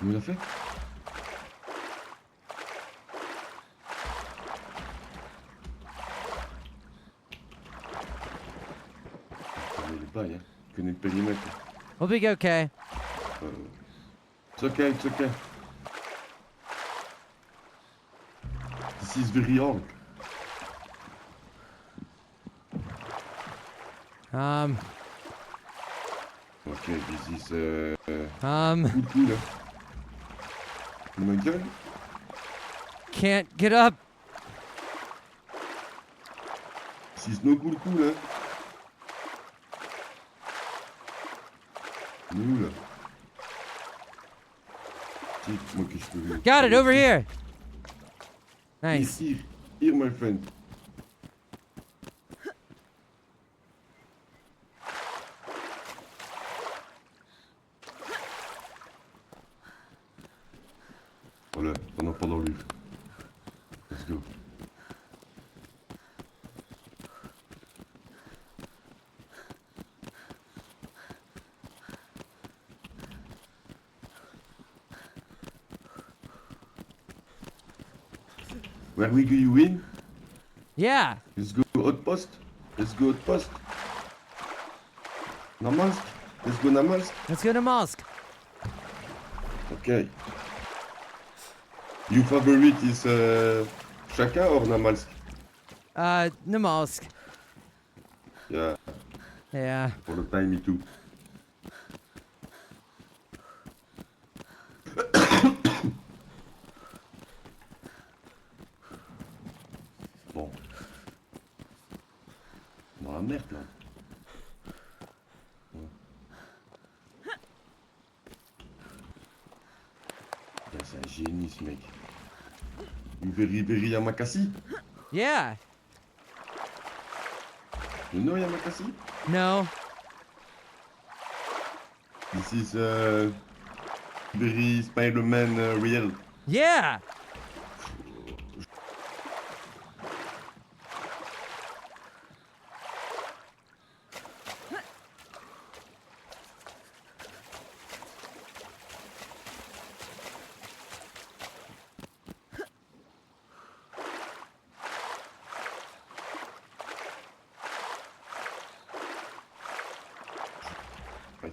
Speaker 4: Il l'a fait? Il connaît les bails, hein. Il connaît le périmètre.
Speaker 1: We'll be okay.
Speaker 4: It's okay. This is very hard. Okay, this is cool, hein. Oh my god.
Speaker 1: Can't get up.
Speaker 4: This is no cool, hein. Il est où, là? Si, moi que je peux...
Speaker 1: Got it over here. Nice.
Speaker 4: Here, my friend. Voilà, on n'a pas dans lui. Let's go. Where we go you in?
Speaker 1: Yeah.
Speaker 4: Let's go outpost. Namalsk. Let's go Namalsk.
Speaker 1: Let's go to mosque.
Speaker 4: Okay. Your favorite is Shaka or Namalsk?
Speaker 1: The mosque.
Speaker 4: Yeah,
Speaker 1: Yeah.
Speaker 4: for the time me too. Bon. Dans la merde là. Ouais. Putain, c'est un génie ce mec. Very Yamakasi?
Speaker 1: Yeah.
Speaker 4: You know Yamakasi?
Speaker 1: No.
Speaker 4: This is very Spider-Man real.
Speaker 1: Yeah.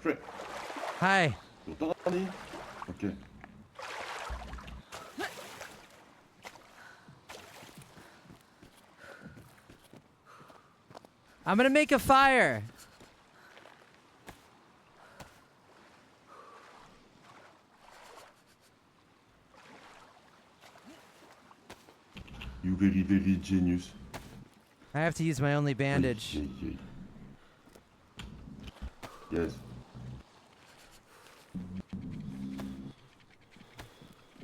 Speaker 4: friend.
Speaker 1: Hi.
Speaker 4: Tu m'entends, Annie? Ok.
Speaker 1: I'm gonna make a fire.
Speaker 4: You very, very genius.
Speaker 1: I have to use my only bandage.
Speaker 4: Ay, ay, ay. Yes.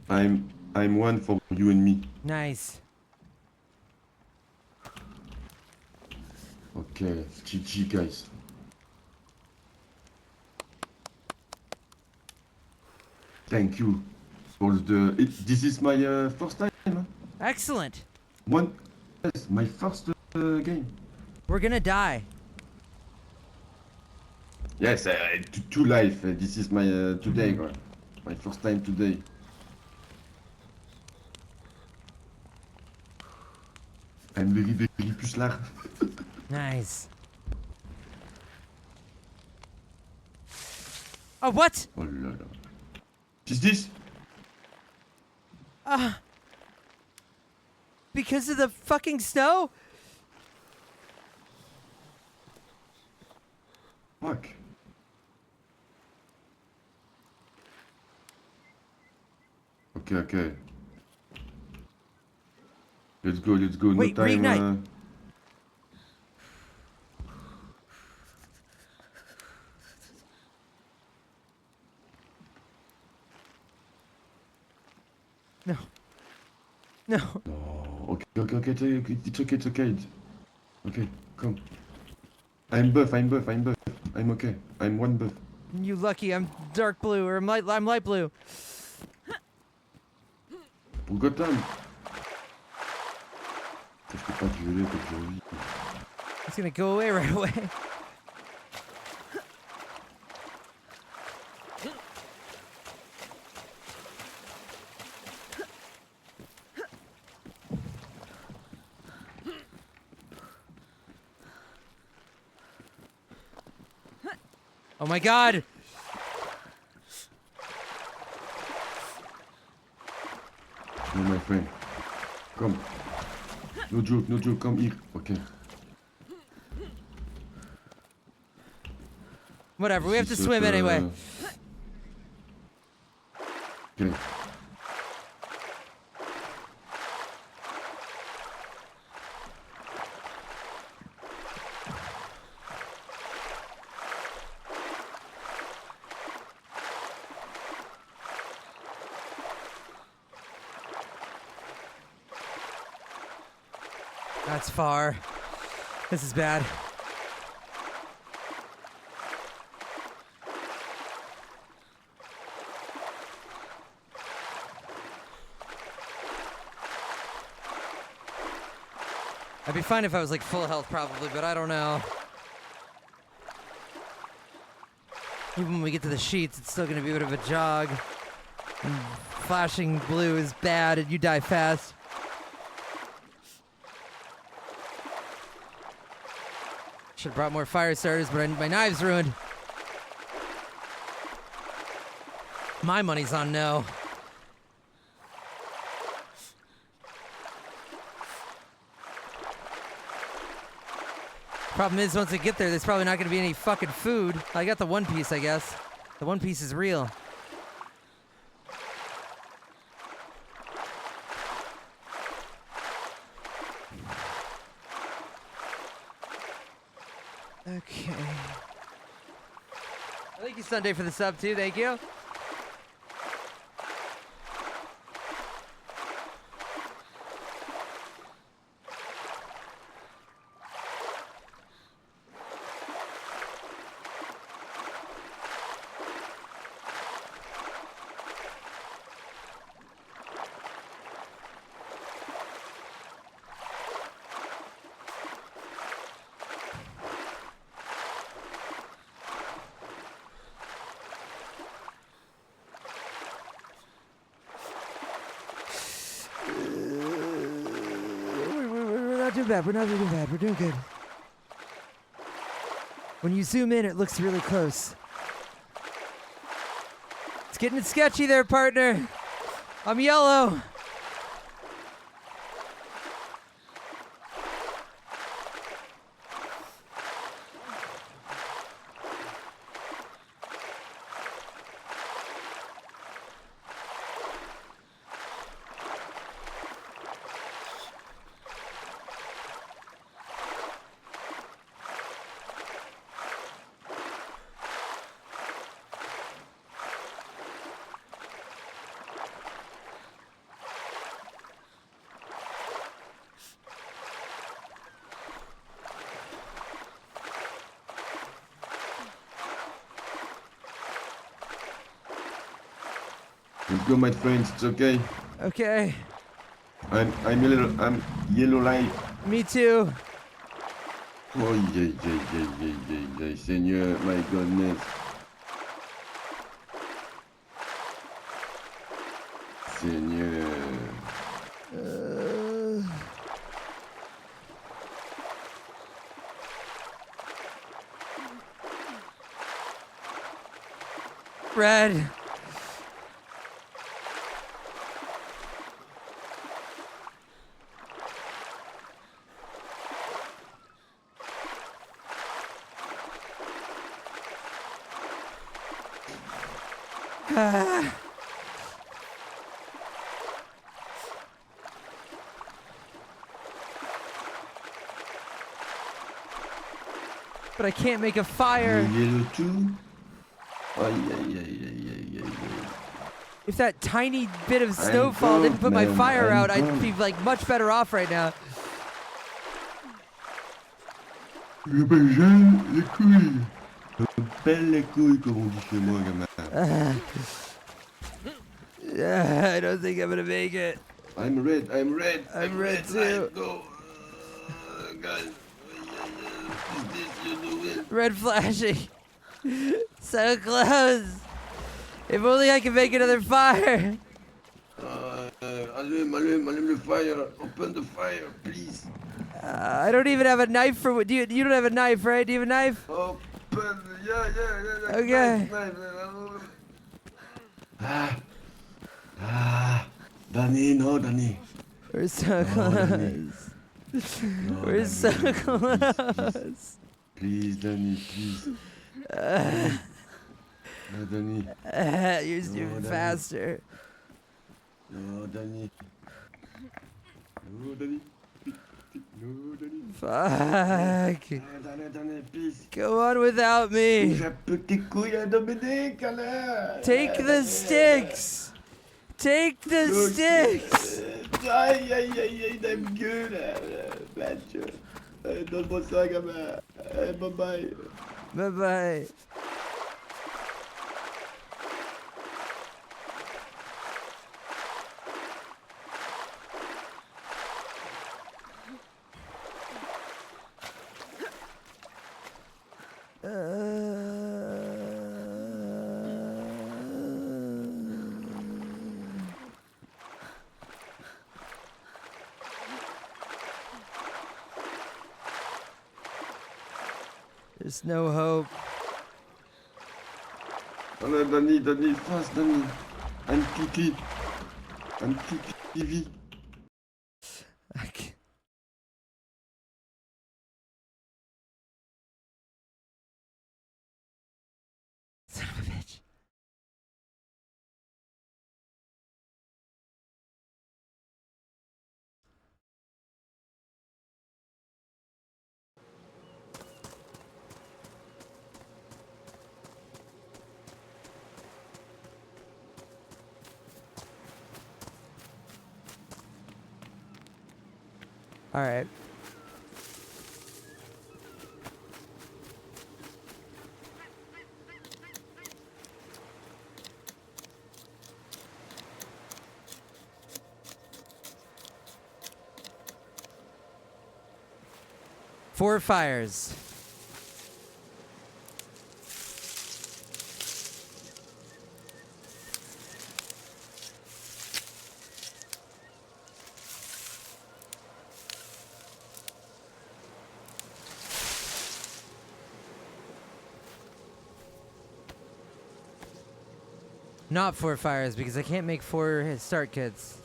Speaker 4: I'm one for you and me.
Speaker 1: Nice.
Speaker 4: Okay, GG guys. Thank you for the. This is my first time. Huh?
Speaker 1: Excellent.
Speaker 4: Yes, my first game.
Speaker 1: We're gonna die.
Speaker 4: Yes, to life. This is my today, my first time today. I'm very, very pucelard.
Speaker 1: Nice. Oh, what?
Speaker 4: Oh là là. Is this?
Speaker 1: Because of the fucking snow?
Speaker 4: Fuck. Okay, okay. Let's go, let's go.
Speaker 1: Wait,
Speaker 4: No time.
Speaker 1: reignite. No. No.
Speaker 4: No. Okay, okay, okay, it's okay, it's okay. Okay, come. I'm buff, I'm buff, I'm buff. I'm okay. I'm one buff.
Speaker 1: You lucky, I'm dark blue, or I'm light blue.
Speaker 4: Pour Gotham. Je peux pas te violer comme j'ai envie.
Speaker 1: It's gonna go away right away. Oh my god!
Speaker 4: No, my friend. Come. No joke, come here. Okay.
Speaker 1: Whatever, we have to
Speaker 4: This is,
Speaker 1: swim anyway.
Speaker 4: Okay.
Speaker 1: That's far. This is bad. I'd be fine if I was like full health probably, but I don't know. Even when we get to the sheets, it's still gonna be a bit of a jog. And flashing blue is bad and you die fast. Should've brought more fire starters, but my knife's ruined. My money's on no. Problem is, once we get there, there's probably not gonna be any fucking food. I got the One Piece, I guess. The One Piece is real. Okay. Thank you, Sunday, for the sub, too. Thank you. We're not doing bad. We're not doing bad. We're doing good. When you zoom in, it looks really close. Getting sketchy there, partner. I'm yellow.
Speaker 4: Let's go, my friends. It's okay.
Speaker 1: Okay.
Speaker 4: I'm yellow light.
Speaker 1: Me too.
Speaker 4: Oh yeah, Seigneur, my goodness. Seigneur.
Speaker 1: Red. But I can't make a fire.
Speaker 4: Yellow too? Oh yeah.
Speaker 1: If that tiny bit of snowfall didn't put my fire out, I'd be like much better off right now.
Speaker 4: Je me gèle les couilles. Je me pèle les couilles, comme on dit chez moi, gamin.
Speaker 1: I don't think I'm gonna make it.
Speaker 4: I'm red.
Speaker 1: I'm red too.
Speaker 4: Go. Guys. Is this you do it?
Speaker 1: Red flashing. So close. If only I could make another fire.
Speaker 4: Allume le fire. Open the fire, please.
Speaker 1: I don't even have a knife for what. You don't have a knife, right? Do you have a knife?
Speaker 4: Open. Yeah.
Speaker 1: Okay.
Speaker 4: Knife. Danny, no, Danny.
Speaker 1: We're so close. We're so close.
Speaker 4: Please, Danny, please. No, Danny.
Speaker 1: You're moving faster.
Speaker 4: No, Danny. No, Danny. No, Danny.
Speaker 1: Fuck.
Speaker 4: Danny, please.
Speaker 1: Go on without me.
Speaker 4: J'ai un petit couille à Dominique, là.
Speaker 1: Take the sticks. Take the sticks.
Speaker 4: Aïe, t'aimes gueule, là. Match. Donne-moi ça, gamin. Bye-bye.
Speaker 1: Bye-bye. There's no hope.
Speaker 4: Allez, Danny, fast, Danny. Un petit vie.
Speaker 1: I can't. Son of a bitch. All right. Four fires. Not 4 fires because I can't make 4 start kits.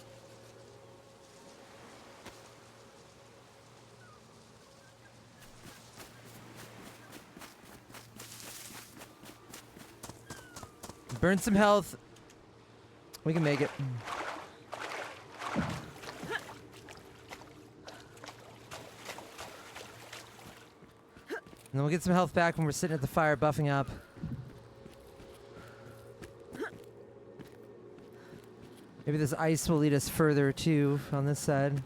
Speaker 1: Burn some health. We can make it. And then we'll get some health back when we're sitting at the fire buffing up. Maybe this ice will lead us further too on this side.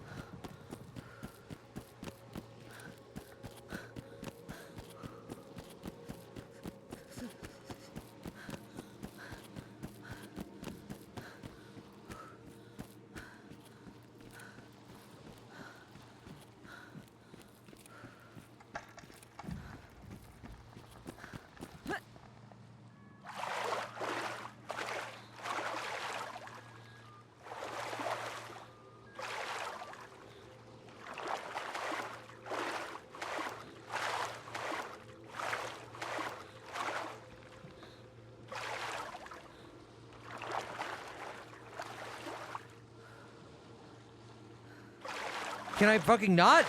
Speaker 1: Can I fucking not?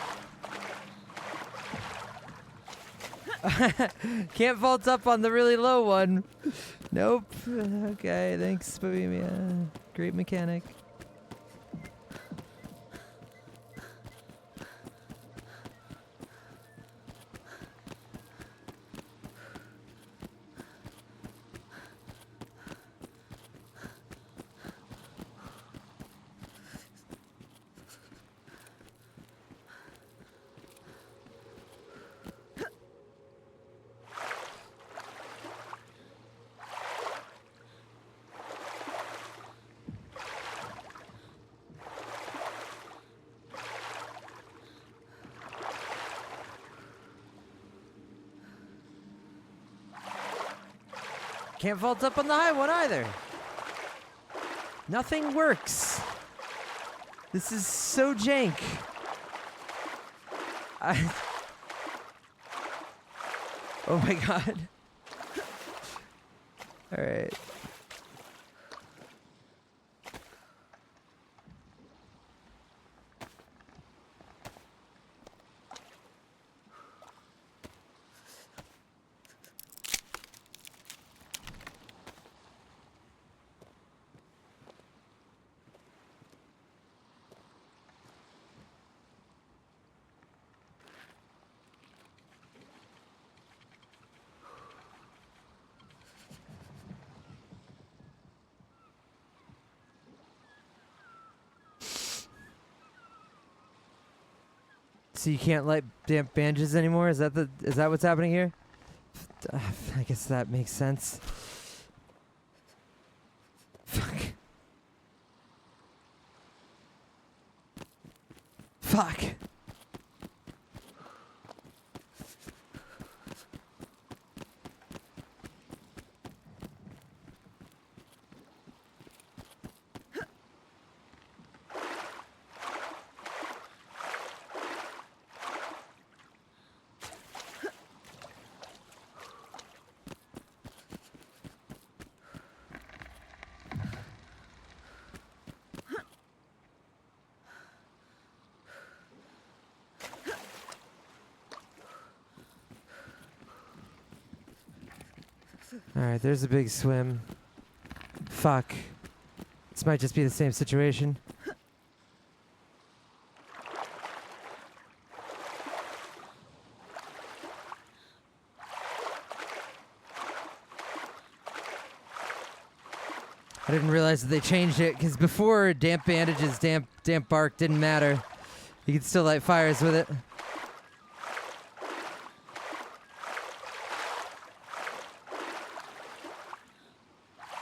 Speaker 1: Can't vault up on the really low one. Nope. Okay, thanks, Bohemia. Great mechanic. Can't vault up on the high one either. Nothing works. This is so jank. Oh my god. All right. So you can't light damp bandages anymore? Is that what's happening here? I guess that makes sense. Fuck. Fuck. Alright, there's a big swim. Fuck. This might just be the same situation. I didn't realize that they changed it, because before damp bandages, damp bark didn't matter. You could still light fires with it.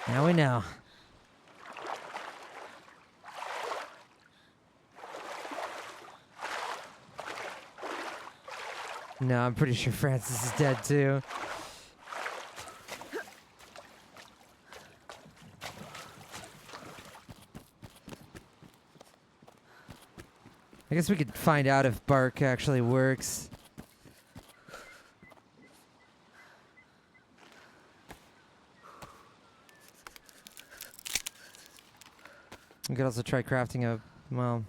Speaker 1: Now we know. No, I'm pretty sure Francis is dead too. I guess we could find out if bark actually works. We could also try crafting a, well,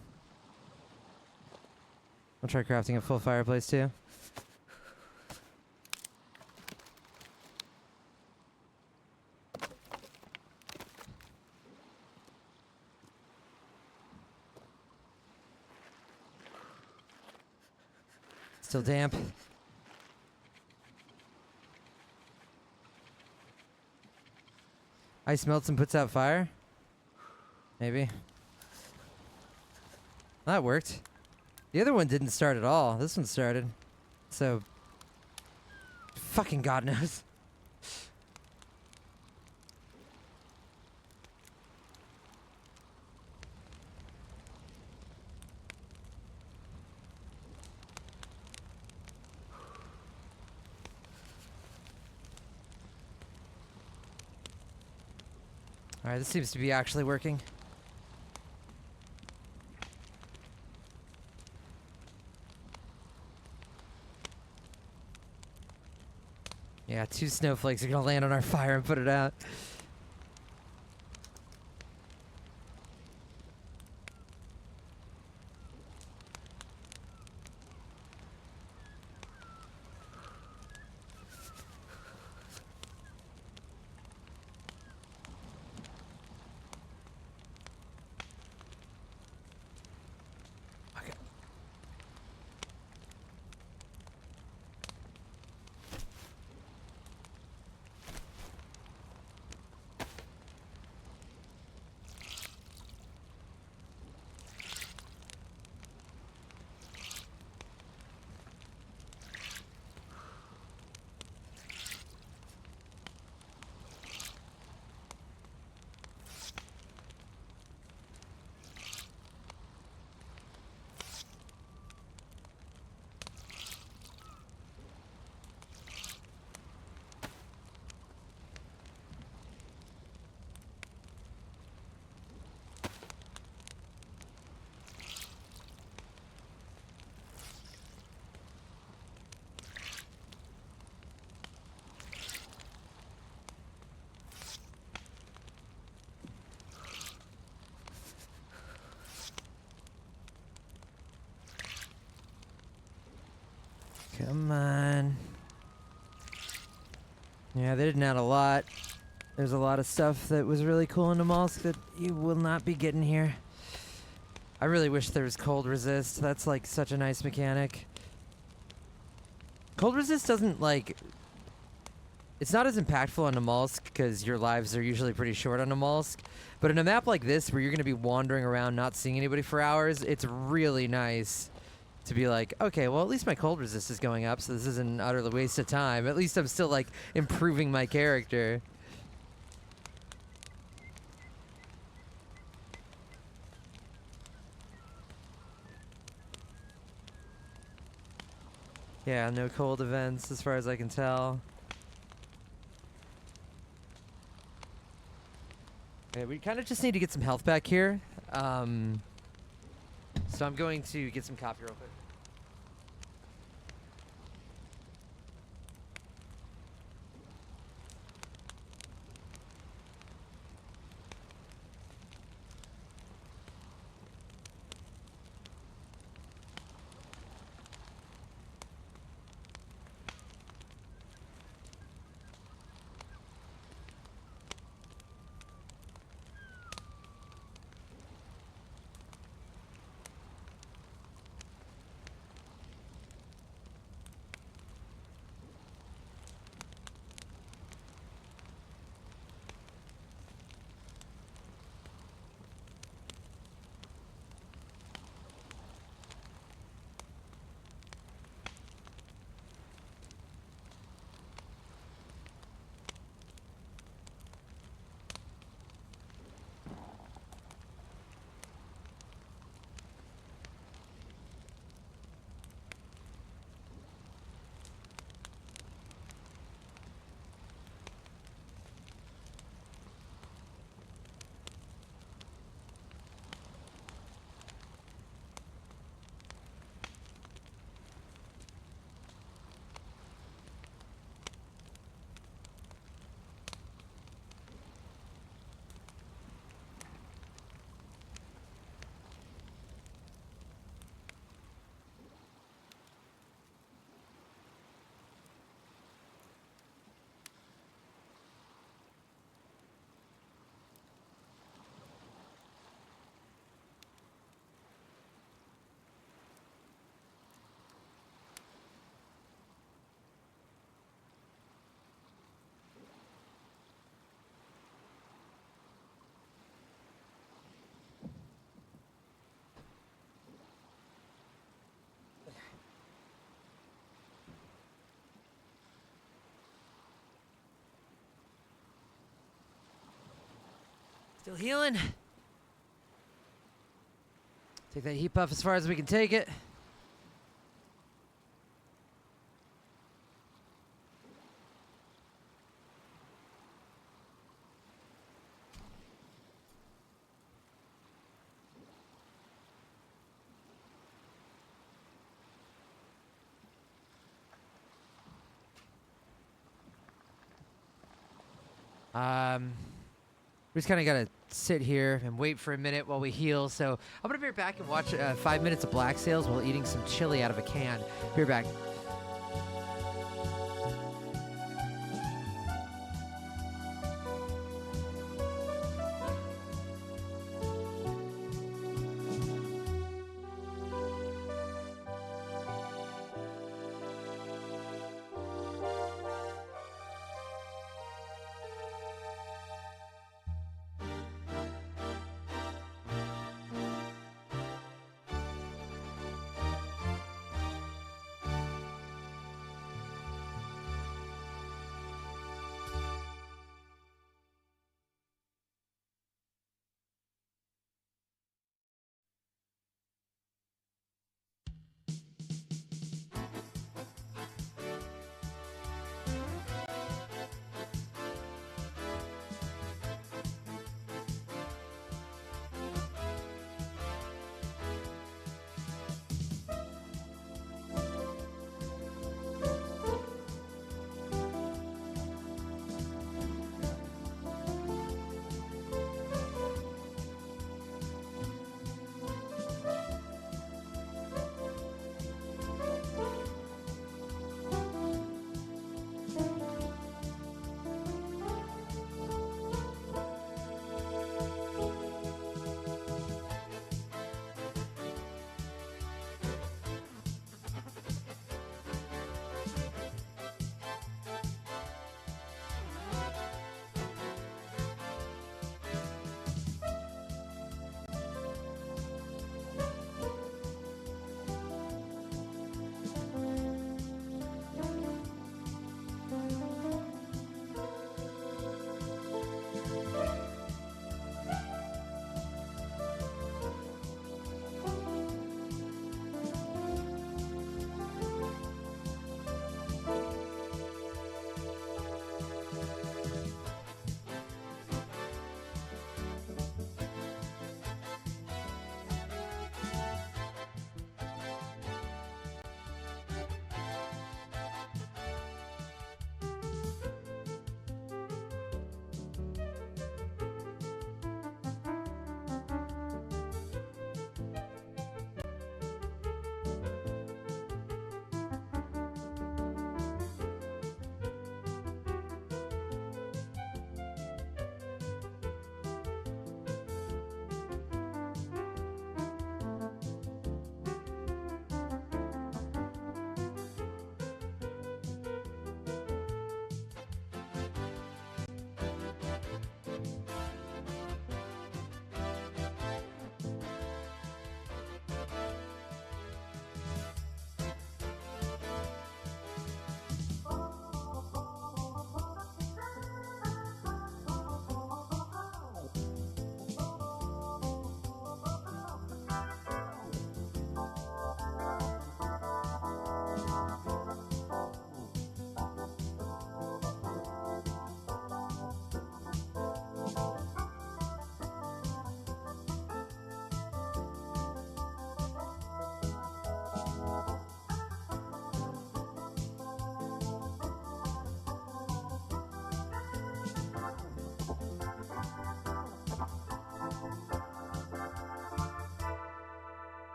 Speaker 1: I'll try crafting a full fireplace too. Still damp. Ice melts and puts out fire? Maybe. That worked. The other one didn't start at all. This one started. So, fucking God knows. Alright, this seems to be actually working. Yeah, 2 snowflakes are gonna land on our fire and put it out. Okay. Come on. Yeah, they didn't add a lot. There's a lot of stuff that was really cool in the Molsk that you will not be getting here. I really wish there was cold resist. That's like such a nice mechanic. Cold resist doesn't like... It's not as impactful on the Molsk because your lives are usually pretty short on the Molsk. But in a map like this where you're going to be wandering around not seeing anybody for hours, it's really nice to be like, okay, well, at least my cold resist is going up, so this isn't an utter waste of time. At least I'm still, like, improving my character. Yeah, no cold events as far as I can tell. Okay, we kind of just need to get some health back here. So I'm going to get some coffee real quick. Still healing. Take that heat buff as far as we can take it. We just kind of gotta sit here and wait for a minute while we heal. So I'm gonna be right back and watch 5 minutes of Black Sails while eating some chili out of a can. Be right back.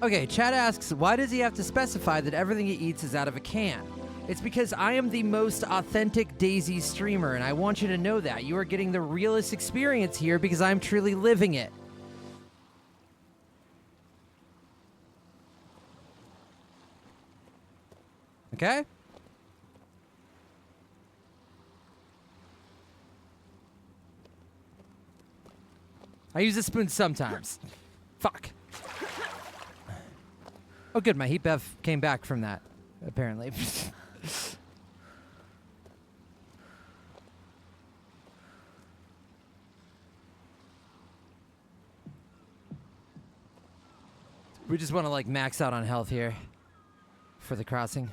Speaker 1: Okay, Chad asks, why does he have to specify that everything he eats is out of a can? It's because I am the most authentic Daisy streamer, and I want you to know that. You are getting the realest experience here because I'm truly living it. Okay? I use a spoon sometimes. Fuck. Oh, good. My heat bev came back from that, apparently. We just want to, like, max out on health here for the crossing.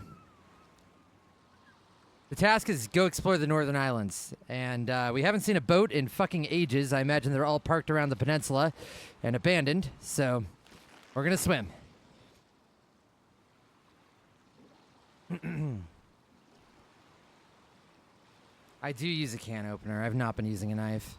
Speaker 1: The task is go explore the Northern Islands, and we haven't seen a boat in fucking ages. I imagine they're all parked around the peninsula and abandoned, so we're gonna swim. I do use a can opener. I've not been using a knife.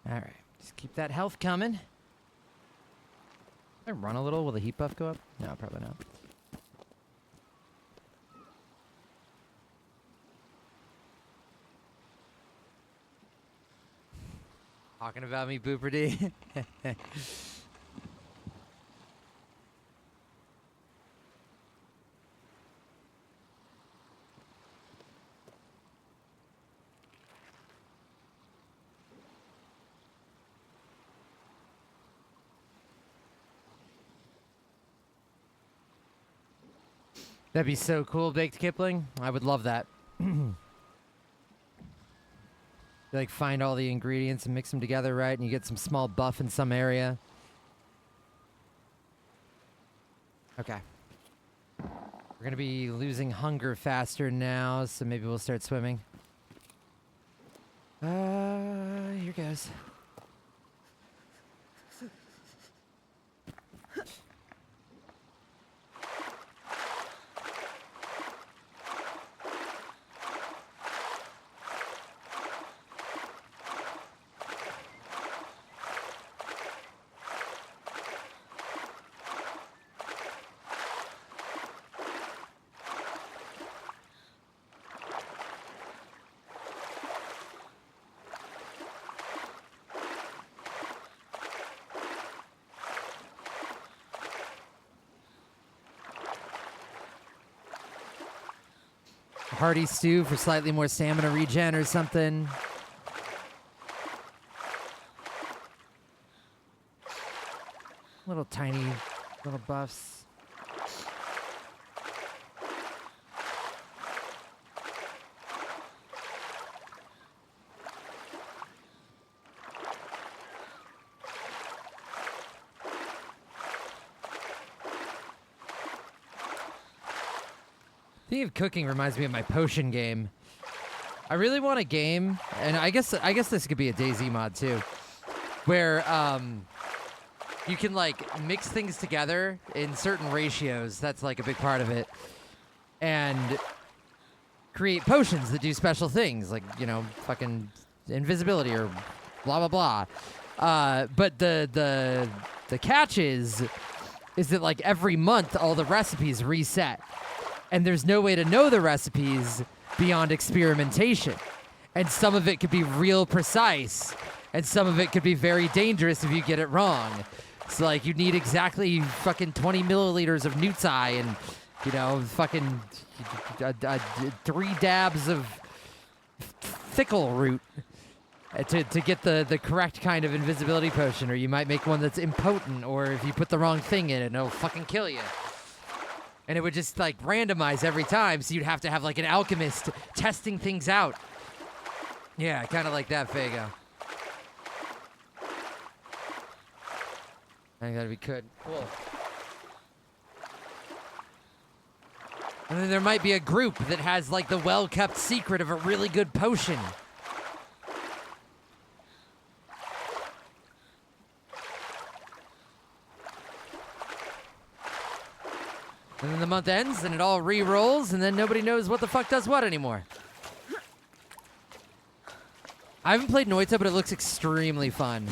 Speaker 1: All right, just keep that health coming. Can I run a little? Will the heat buff go up? No, probably not. Talking about me, Booper D. That'd be so cool, Baked Kipling. I would love that. Like, find all the ingredients and mix them together, right? And you get some small buff in some area. Okay. We're gonna be losing hunger faster now, so maybe we'll start swimming. Here goes. Hearty stew for slightly more stamina regen or something. Little tiny little buffs. Thinking of cooking reminds me of my potion game. I really want a game, and I guess this could be a DayZ mod too, where you can like mix things together in certain ratios. That's like a big part of it, and create potions that do special things, like, you know, fucking invisibility or blah blah blah. But the catch is that like every month all the recipes reset. And there's no way to know the recipes beyond experimentation. And some of it could be real precise, and some of it could be very dangerous if you get it wrong. So, like, you need exactly fucking 20 milliliters of Nutsai and, you know, fucking 3 dabs of Thickle root to get the correct kind of invisibility potion, or you might make one that's impotent, or if you put the wrong thing in it, it'll fucking kill you. And it would just, like, randomize every time, so you'd have to have, like, an alchemist testing things out. Yeah, kind of like that, Fago. I think that'd be good. Cool. And then there might be a group that has, like, the well-kept secret of a really good potion. And then the month ends, and it all re-rolls, and then nobody knows what the fuck does what anymore. I haven't played Noita, but it looks extremely fun.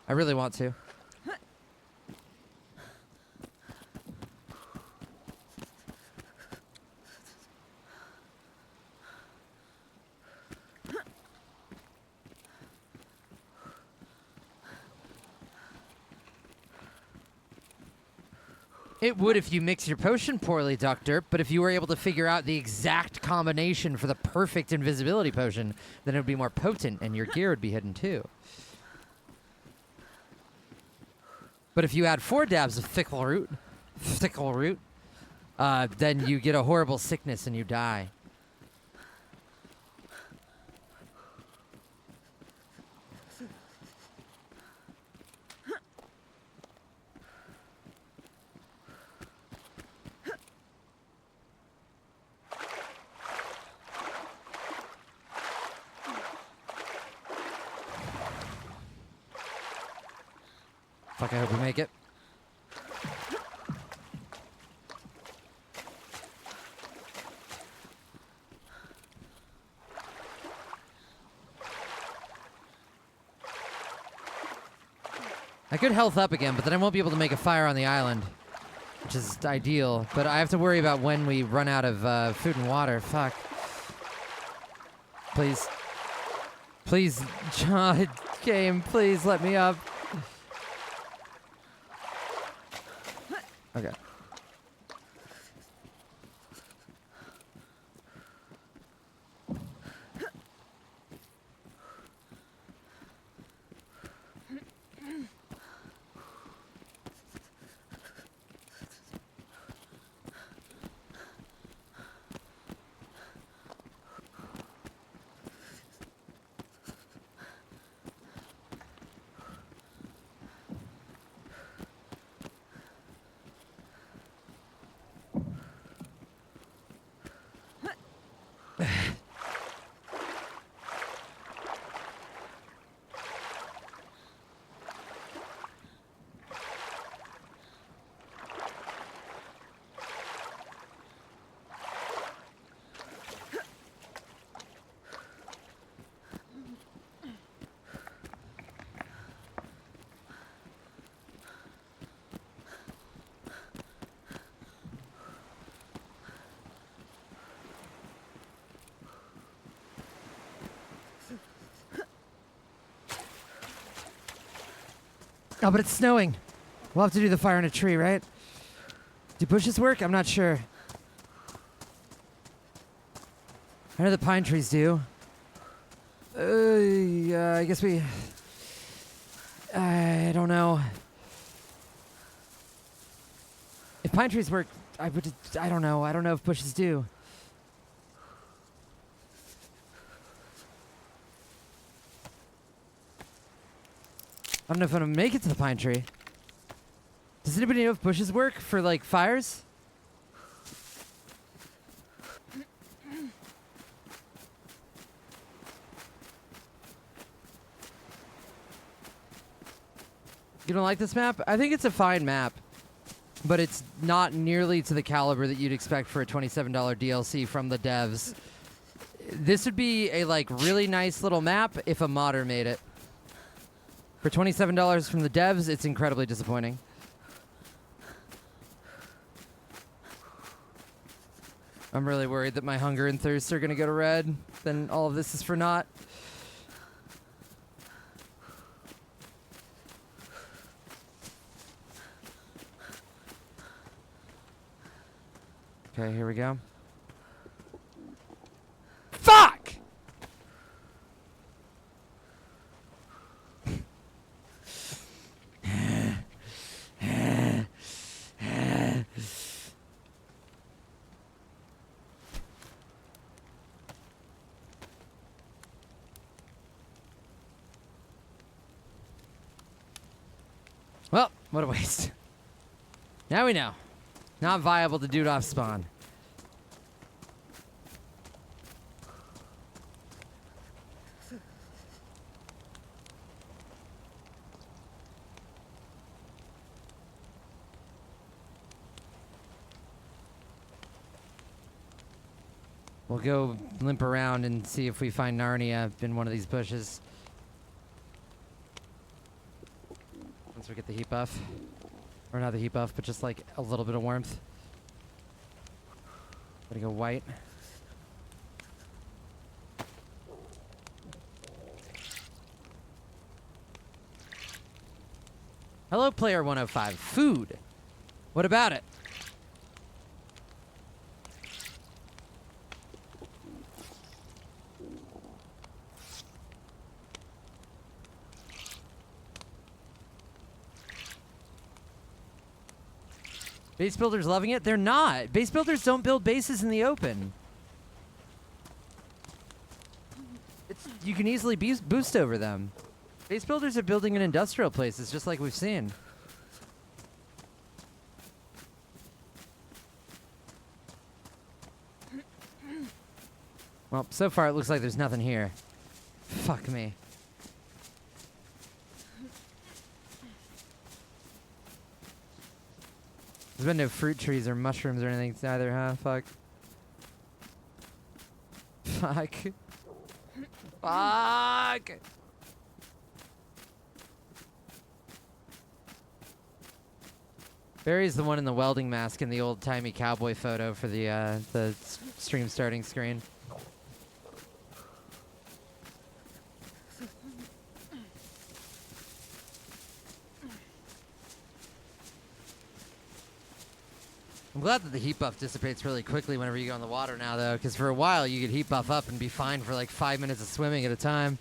Speaker 1: I really want to. It would if you mix your potion poorly, Doctor, but if you were able to figure out the exact combination for the perfect invisibility potion, then it would be more potent and your gear would be hidden too. But if you add 4 dabs of fickle root, then you get a horrible sickness and you die. Fuck, I hope we make it. I could health up again, but then I won't be able to make a fire on the island, which is ideal. But I have to worry about when we run out of food and water. Fuck. Please. Please, John, game, please let me up. Okay. Oh, but it's snowing. We'll have to do the fire in a tree, right? Do bushes work? I'm not sure. I know the pine trees do. Yeah, I guess we... I don't know. If pine trees work, I don't know. I don't know if bushes do. I don't know if I'm gonna make it to the pine tree. Does anybody know if bushes work for, like, fires? You don't like this map? I think it's a fine map, but it's not nearly to the caliber that you'd expect for a $27 DLC from the devs. This would be a, like, really nice little map if a modder made it. For $27 from the devs, it's incredibly disappointing. I'm really worried that my hunger and thirst are gonna go to red. Then all of this is for naught. Okay, here we go. Fuck! Well, what a waste. Now we know. Not viable to do it off spawn. We'll go limp around and see if we find Narnia in one of these bushes. Once we get the heat buff. Or not the heat buff, but just like a little bit of warmth. Gotta go white. Hello, player 105. Food. What about it? Base builders loving it? They're not. Base builders don't build bases in the open. You can easily boost over them. Base builders are building in industrial places, just like we've seen. Well, so far it looks like there's nothing here. Fuck me. There's been no fruit trees or mushrooms or anything either, huh? Fuck. Fuck. Fuck! Barry's the one in the welding mask in the old-timey cowboy photo for the stream starting screen. I'm glad that the heat buff dissipates really quickly whenever you go in the water now, though, because for a while you could heat buff up and be fine for like 5 minutes of swimming at a time.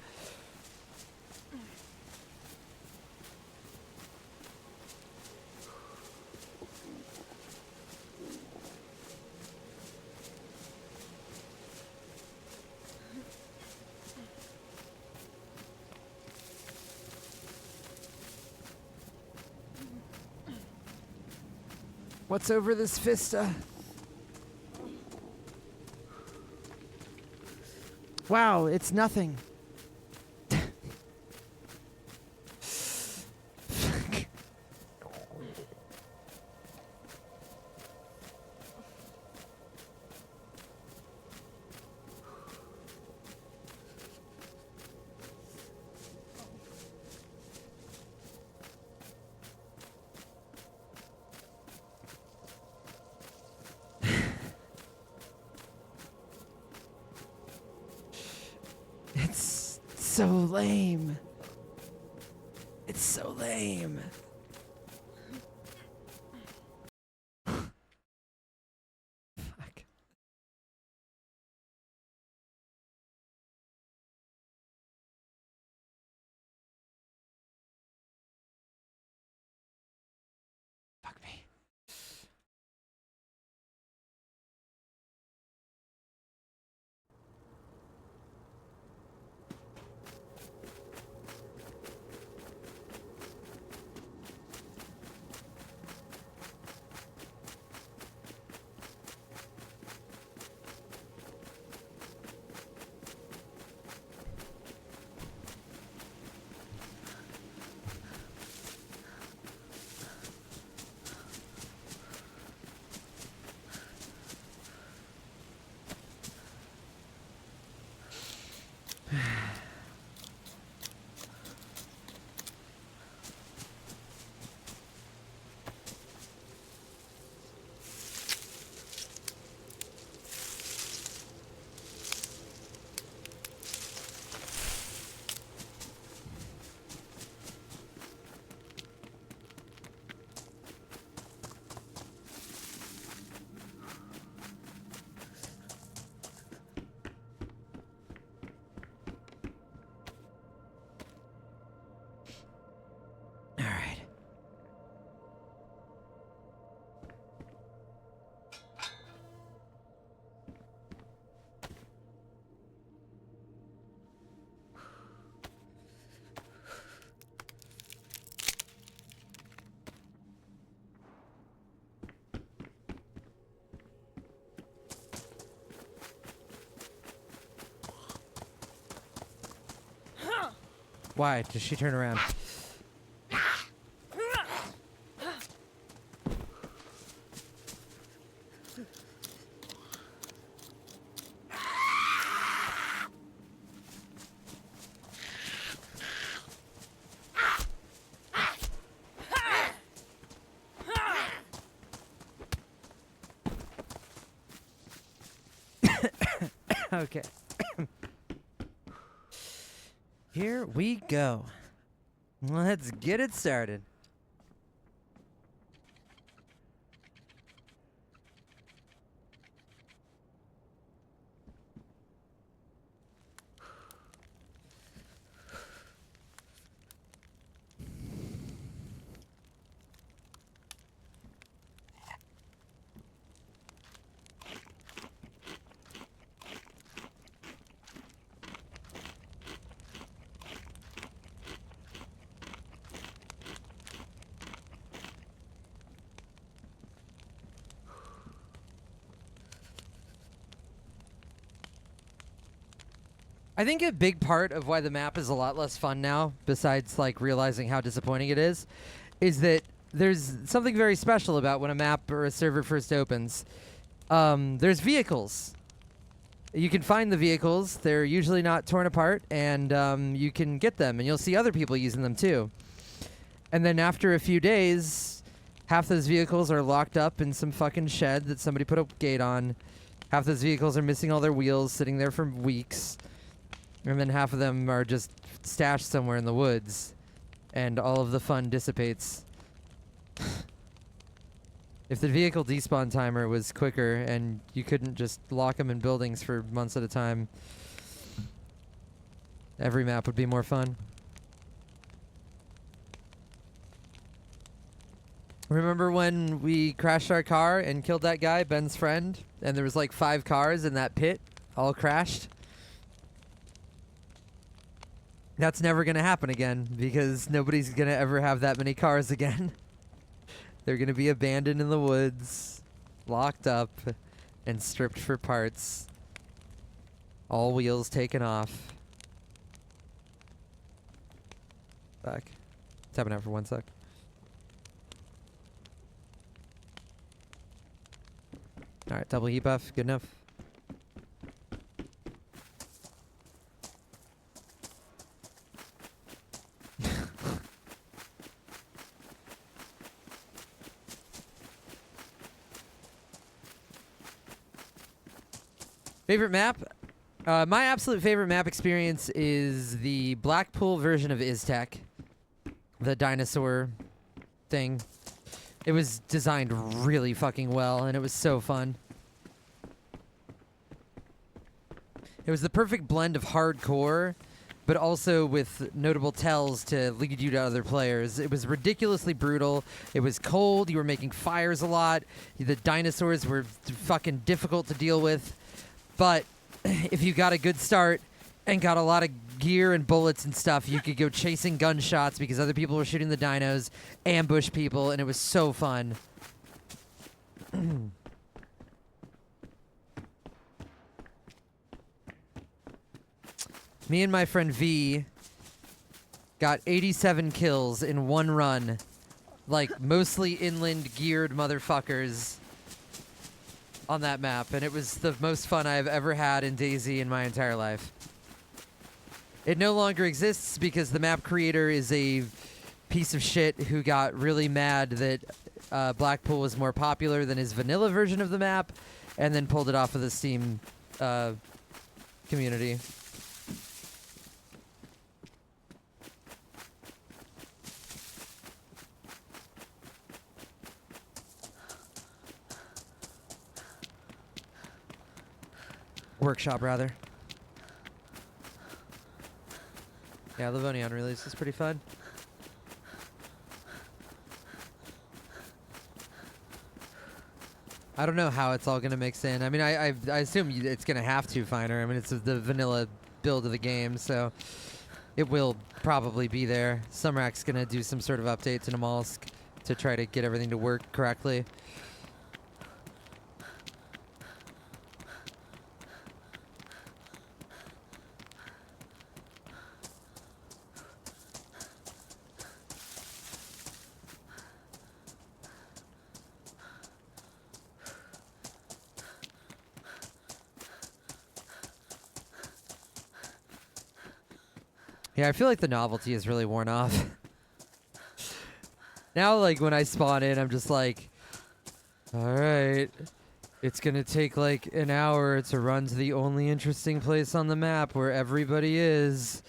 Speaker 1: What's over this vista? Wow, it's nothing. Fuck. It's so lame. It's so lame. Fuck. Fuck me. All right. Why does she turn around? Okay. Here we go. Let's get it started. I think a big part of why the map is a lot less fun now, besides like realizing how disappointing it is that there's something very special about when a map or a server first opens. There's vehicles. You can find the vehicles. They're usually not torn apart, and you can get them, and you'll see other people using them too. And then after a few days, half those vehicles are locked up in some fucking shed that somebody put a gate on. Half those vehicles are missing all their wheels, sitting there for weeks. And then half of them are just stashed somewhere in the woods, and all of the fun dissipates. If the vehicle despawn timer was quicker and you couldn't just lock them in buildings for months at a time, every map would be more fun. Remember when we crashed our car and killed that guy, Ben's friend, and there was like 5 cars in that pit, all crashed? That's never going to happen again, because nobody's going to ever have that many cars again. They're going to be abandoned in the woods, locked up, and stripped for parts. All wheels taken off. Back. Tapping out for 1 sec. Alright, double heat buff. Good enough. Favorite map? My absolute favorite map experience is the Blackpool version of Iztec. The dinosaur thing. It was designed really fucking well, and it was so fun. It was the perfect blend of hardcore, but also with notable tells to lead you to other players. It was ridiculously brutal. It was cold. You were making fires a lot. The dinosaurs were fucking difficult to deal with. But if you got a good start and got a lot of gear and bullets and stuff, you could go chasing gunshots because other people were shooting the dinos, ambush people, and it was so fun. Me and my friend V got 87 kills in one run. Like, mostly inland geared motherfuckers on that map, and it was the most fun I've ever had in DayZ in my entire life. It no longer exists because the map creator is a piece of shit who got really mad that Blackpool was more popular than his vanilla version of the map, and then pulled it off of the Steam community. Workshop, rather. Yeah, Livonion release is pretty fun. I don't know how it's all going to mix in. I mean, I assume it's going to have to, Finer. I mean, it's the vanilla build of the game, so it will probably be there. Sumrak's going to do some sort of update to Namalsk to try to get everything to work correctly. Yeah, I feel like the novelty is really worn off. Now, like, when I spawn in, I'm just like, alright, It's gonna take like an hour to run to the only interesting place on the map where everybody is.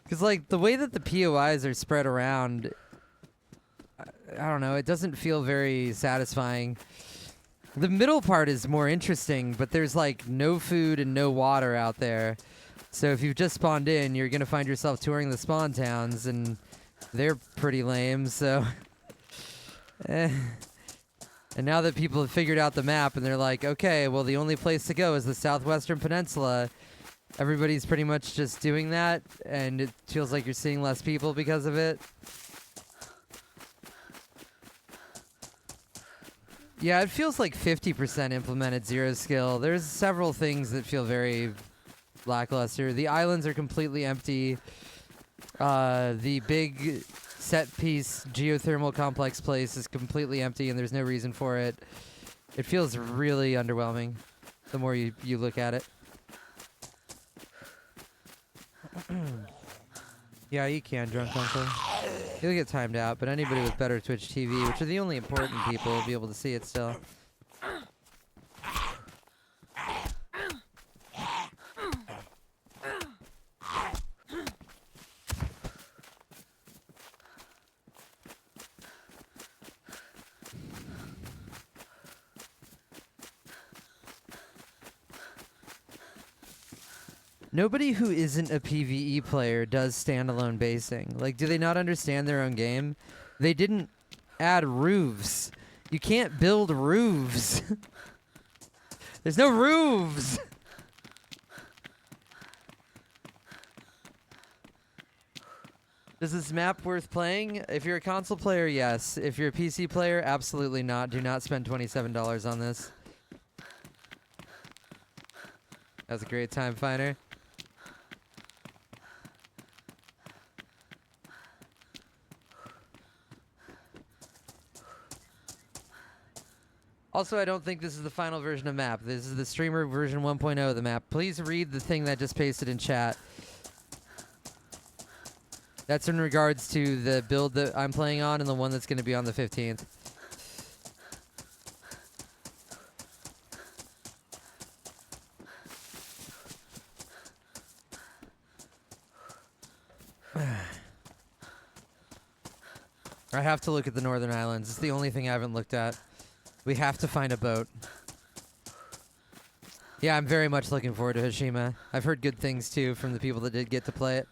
Speaker 1: Because, like, the way that the POIs are spread around, I don't know, it doesn't feel very satisfying. The middle part is more interesting, but there's, like, no food and no water out there. So if you've just spawned in, you're going to find yourself touring the spawn towns, and they're pretty lame, so... And now that people have figured out the map, and they're like, okay, well, the only place to go is the southwestern peninsula... Everybody's pretty much just doing that, and it feels like you're seeing less people because of it. Yeah, it feels like 50% implemented zero skill. There's several things that feel very lackluster. The islands are completely empty. The big set-piece geothermal complex place is completely empty, and there's no reason for it. It feels really underwhelming the more you look at it. Yeah, you can, Drunk Uncle. You'll get timed out, but anybody with better Twitch TV, which are the only important people, will be able to see it still. Nobody who isn't a PvE player does standalone basing. Like, do they not understand their own game? They didn't add roofs. You can't build roofs. There's no roofs! Is this map worth playing? If you're a console player, yes. If you're a PC player, absolutely not. Do not spend $27 on this. That was a great time, Finder. Also, I don't think this is the final version of map. This is the streamer version 1.0 of the map. Please read the thing that I just pasted in chat. That's in regards to the build that I'm playing on and the one that's going to be on the 15th. I have to look at the Northern Islands. It's the only thing I haven't looked at. We have to find a boat. Yeah, I'm very much looking forward to Hashima. I've heard good things, too, from the people that did get to play it.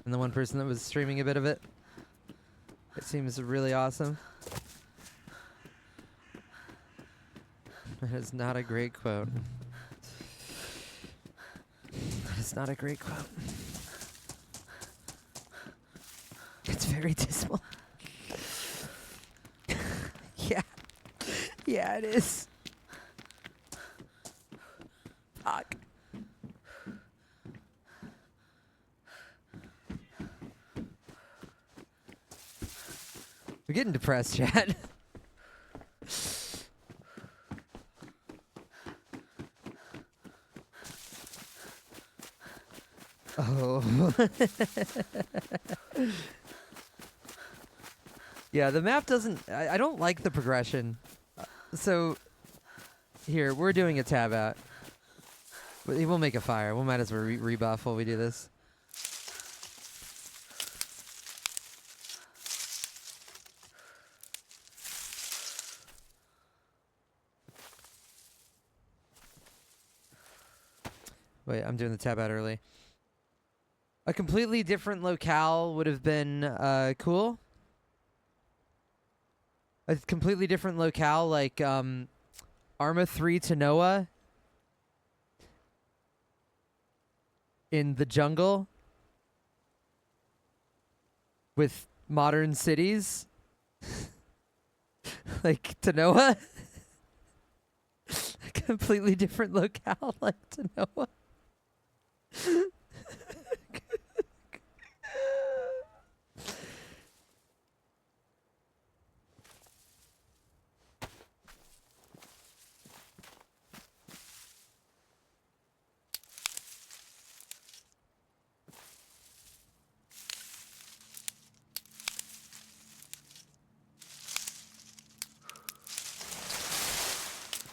Speaker 1: And the one person that was streaming a bit of it. It seems really awesome. That is not a great quote. That is not a great quote. It's very dismal. Yeah. Yeah, it is. Fuck. We're getting depressed, chat. Oh. Yeah, the map doesn't... I don't like the progression. So, here, we're doing a tab out. We'll make a fire. We might as well rebuff while we do this. Wait, I'm doing the tab out early. A completely different locale would have been cool. A completely different locale, like Arma 3 Tanoa in the jungle with modern cities. Like Tanoa. A completely different locale like Tanoa.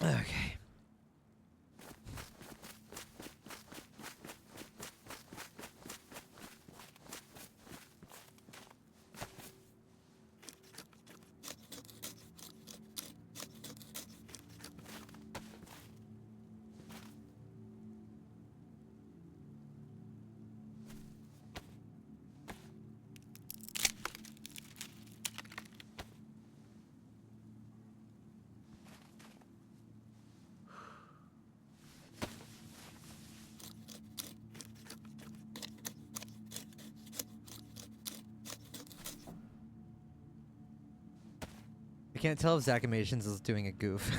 Speaker 1: Okay. I can't tell if Zacamations is doing a goof.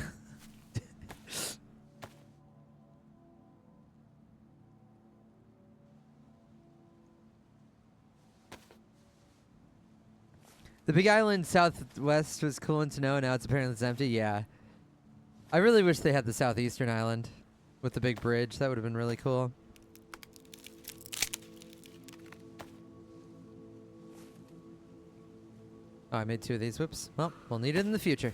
Speaker 1: The big island southwest was cool and to know, and now it's apparently it's empty. Yeah. I really wish they had the southeastern island with the big bridge. That would have been really cool. Oh, I made 2 of these. Whoops. Well, we'll need it in the future.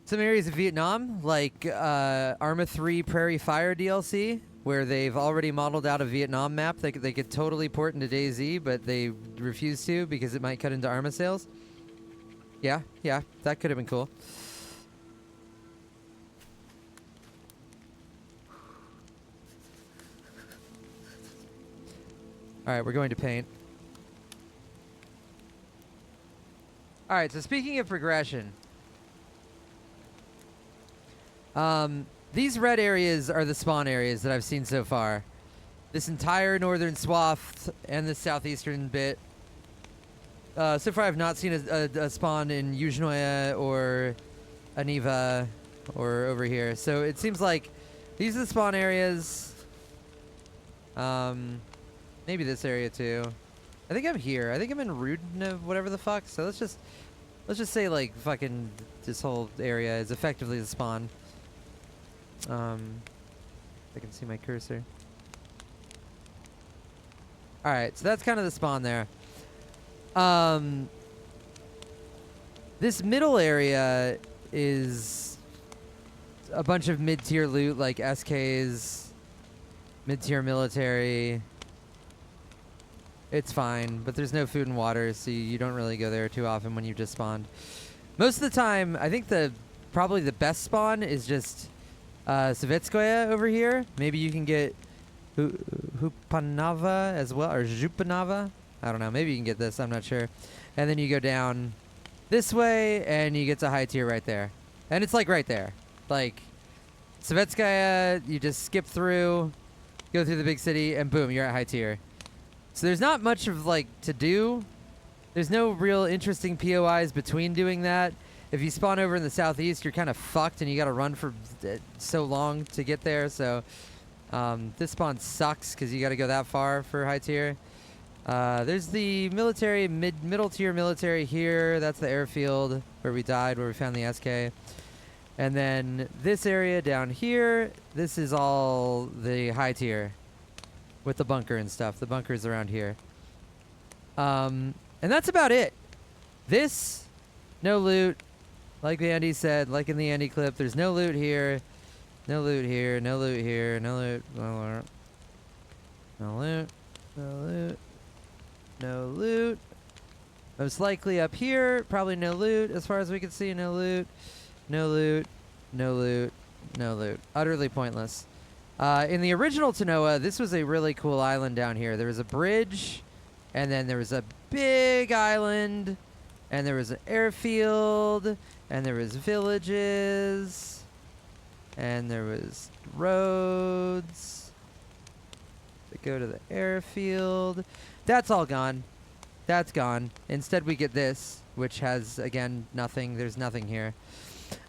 Speaker 1: Some areas of Vietnam, like Arma 3 Prairie Fire DLC, where they've already modeled out a Vietnam map they could totally port into DayZ, but they refuse to because it might cut into Arma sales. Yeah, that could have been cool. Alright, we're going to paint. Alright, so speaking of progression. These red areas are the spawn areas that I've seen so far. This entire northern swath and the southeastern bit. So far I've not seen a spawn in Yuzhnoye or Aniva or over here. So it seems like these are the spawn areas. Maybe this area too. I think I'm here. I think I'm in Rudna, whatever the fuck. So let's just say like fucking this whole area is effectively the spawn. I can see my cursor. Alright, so that's kind of the spawn there. This middle area is a bunch of mid-tier loot like SKs, mid-tier military. It's fine, but there's no food and water, so you don't really go there too often when you just spawned. Most of the time, I think probably the best spawn is just Sovetskoye over here. Maybe you can get Hupanava as well, or Zhupanava. I don't know. Maybe you can get this. I'm not sure. And then you go down this way, and you get to high tier right there. And it's like right there. Like Sovetskaya, you just skip through, go through the big city, and boom, you're at high tier. So there's not much of like to do. There's no real interesting POIs between doing that. If you spawn over in the southeast, you're kind of fucked, and you got to run for so long to get there. So this spawn sucks because you got to go that far for high tier. There's the military, middle tier military here. That's the airfield where we died, where we found the SK. And then this area down here, this is all the high tier with the bunker and stuff. The bunker's around here. And that's about it. This, no loot. Like Andy said, like in the Andy clip, there's no loot here. No loot here, no loot here, no loot, no loot. No loot, no loot. No loot. Most likely up here, probably no loot. As far as we can see, no loot. No loot. No loot. No loot. Utterly pointless. In the original Tanoa, this was a really cool island down here. There was a bridge, and then there was a big island, and there was an airfield, and there was villages, and there was roads that go to the airfield. That's all gone. That's gone. Instead, we get this, which has, again, nothing. There's nothing here.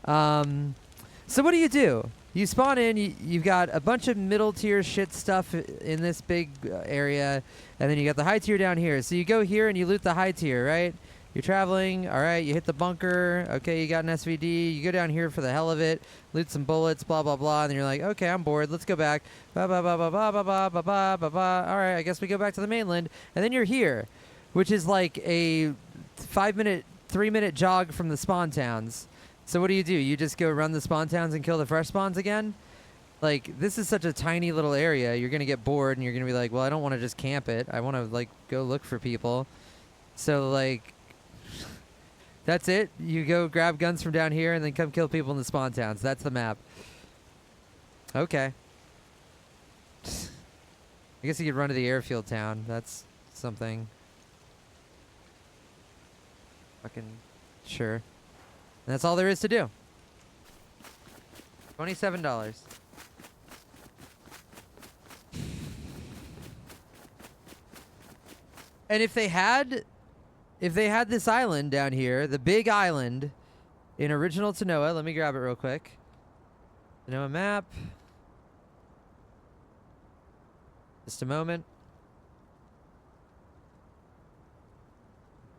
Speaker 1: So what do? You spawn in, you've got a bunch of middle tier shit stuff in this big area, and then you got the high tier down here. So you go here and you loot the high tier, right? You're traveling, all right, you hit the bunker, okay, you got an SVD, you go down here for the hell of it, loot some bullets, blah, blah, blah, and then you're like, okay, I'm bored, let's go back, ba, ba, ba, ba, ba, ba, ba, ba, ba, ba, ba, all right, I guess we go back to the mainland, and then you're here, which is like a 5-minute 3-minute jog from the spawn towns. So what do? You just go run the spawn towns and kill the fresh spawns again? Like, this is such a tiny little area. You're going to get bored and you're going to be like, well, I don't want to just camp it. I want to, like, go look for people. So, like, that's it. You go grab guns from down here and then come kill people in the spawn towns. That's the map. Okay. I guess you could run to the airfield town. That's something. Fucking sure. And that's all there is to do. $27. And if they had this island down here, the big island in original Tanoa, let me grab it real quick. Tanoa map. Just a moment.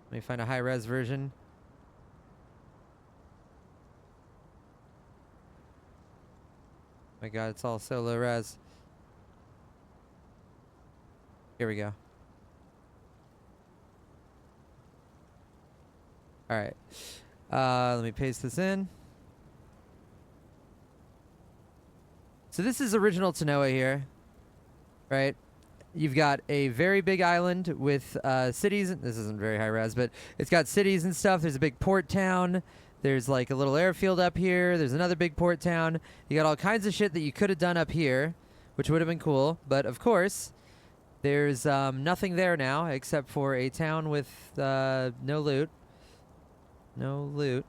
Speaker 1: Let me find a high-res version. My God, it's all so low res. Here we go. All right. Let me paste this in. So this is original Tanoa here, right? You've got a very big island with cities. This isn't very high res, but it's got cities and stuff. There's a big port town. There's like a little airfield up here. There's another big port town. You got all kinds of shit that you could have done up here, which would have been cool. But of course, there's nothing there now except for a town with no loot. No loot.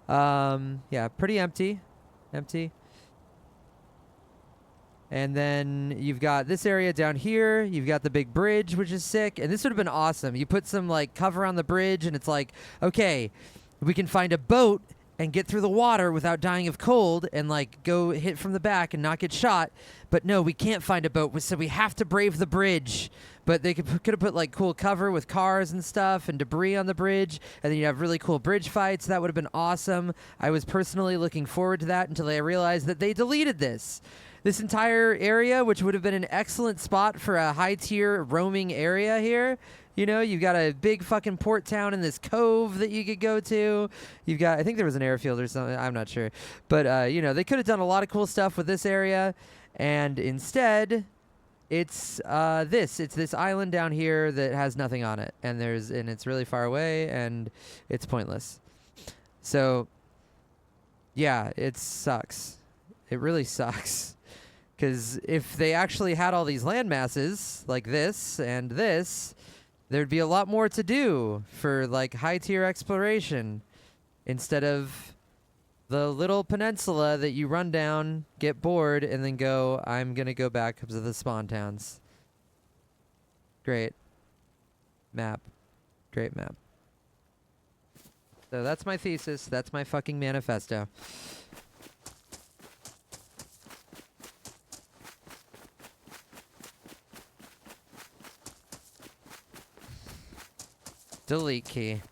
Speaker 1: Yeah, pretty empty. Empty. And then you've got this area down here. You've got the big bridge, which is sick. And this would have been awesome. You put some like cover on the bridge and it's like, okay, we can find a boat and get through the water without dying of cold and like go hit from the back and not get shot. But no, we can't find a boat, so we have to brave the bridge. But they could have put like cool cover with cars and stuff and debris on the bridge, and then you have really cool bridge fights. That would have been awesome. I was personally looking forward to that until I realized that they deleted this. This entire area, which would have been an excellent spot for a high-tier roaming area here. You know, you've got a big fucking port town in this cove that you could go to. You've got, I think there was an airfield or something. I'm not sure. But, you know, they could have done a lot of cool stuff with this area. And instead, it's this island down here that has nothing on it. And it's really far away and it's pointless. So, yeah, it sucks. It really sucks. Because if they actually had all these land masses like this and this, there'd be a lot more to do for like high-tier exploration instead of the little peninsula that you run down, get bored, and then go, I'm going to go back to the spawn towns. Great. Map. Great map. So that's my thesis. That's my fucking manifesto. Delete key.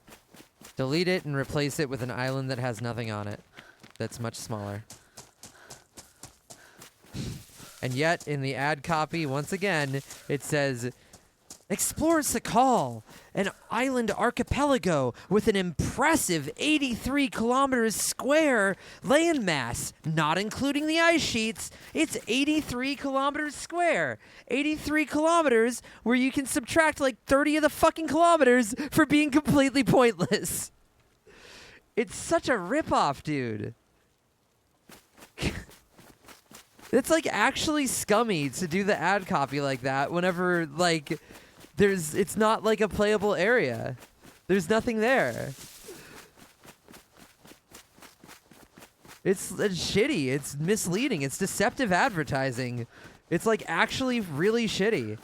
Speaker 1: Delete it and replace it with an island that has nothing on it. That's much smaller. And yet, in the ad copy, once again, it says, Explore Sakhal, an island archipelago with an impressive 83 kilometers square landmass, not including the ice sheets. It's 83 kilometers square. 83 kilometers where you can subtract like 30 of the fucking kilometers for being completely pointless. It's such a ripoff, dude. It's like actually scummy to do the ad copy like that whenever like it's not like a playable area. There's nothing there. It's shitty. It's misleading. It's deceptive advertising. It's like actually really shitty.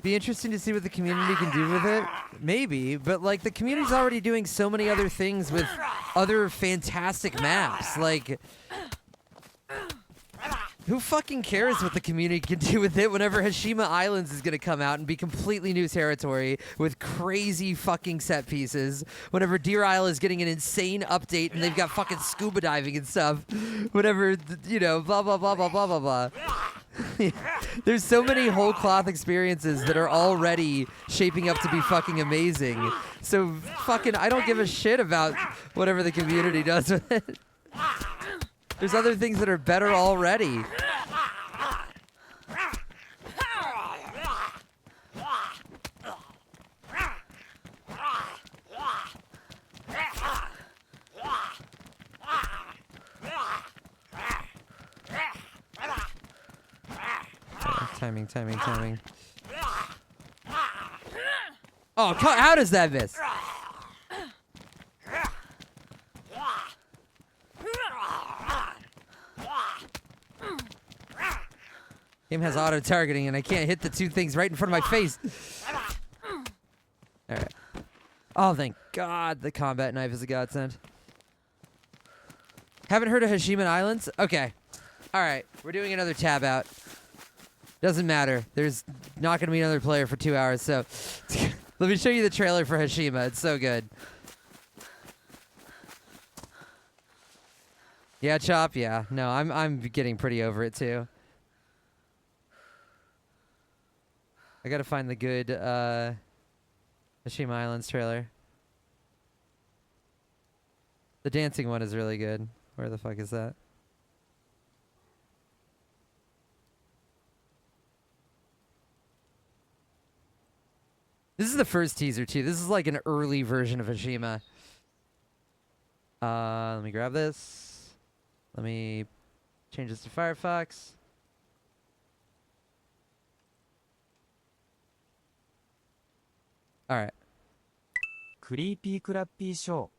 Speaker 1: Be interesting to see what the community can do with it. Maybe, but like the community's already doing so many other things with other fantastic maps. Like Who fucking cares what the community can do with it whenever Hashima Islands is going to come out and be completely new territory with crazy fucking set pieces? Whenever Deer Isle is getting an insane update and they've got fucking scuba diving and stuff. Whenever, you know, blah, blah, blah, blah, blah, blah, blah. There's so many whole cloth experiences that are already shaping up to be fucking amazing. So fucking, I don't give a shit about whatever the community does with it. There's other things that are better already. Timing. Oh, how does that miss? Game has auto-targeting, and I can't hit the two things right in front of my face. Alright. Oh, thank God the combat knife is a godsend. Haven't heard of Hashima Islands? Okay. Alright, we're doing another tab out. Doesn't matter. There's not going to be another player for 2 hours, so... Let me show you the trailer for Hashima. It's so good. Yeah, Chop, yeah. No, I'm getting pretty over it, too. I gotta find the good Hashima Islands trailer. The dancing one is really good. Where the fuck is that? This is the first teaser too. This is like an early version of Hashima. Let me grab this. Let me change this to Firefox. All right.
Speaker 5: Creepy Crappy Show.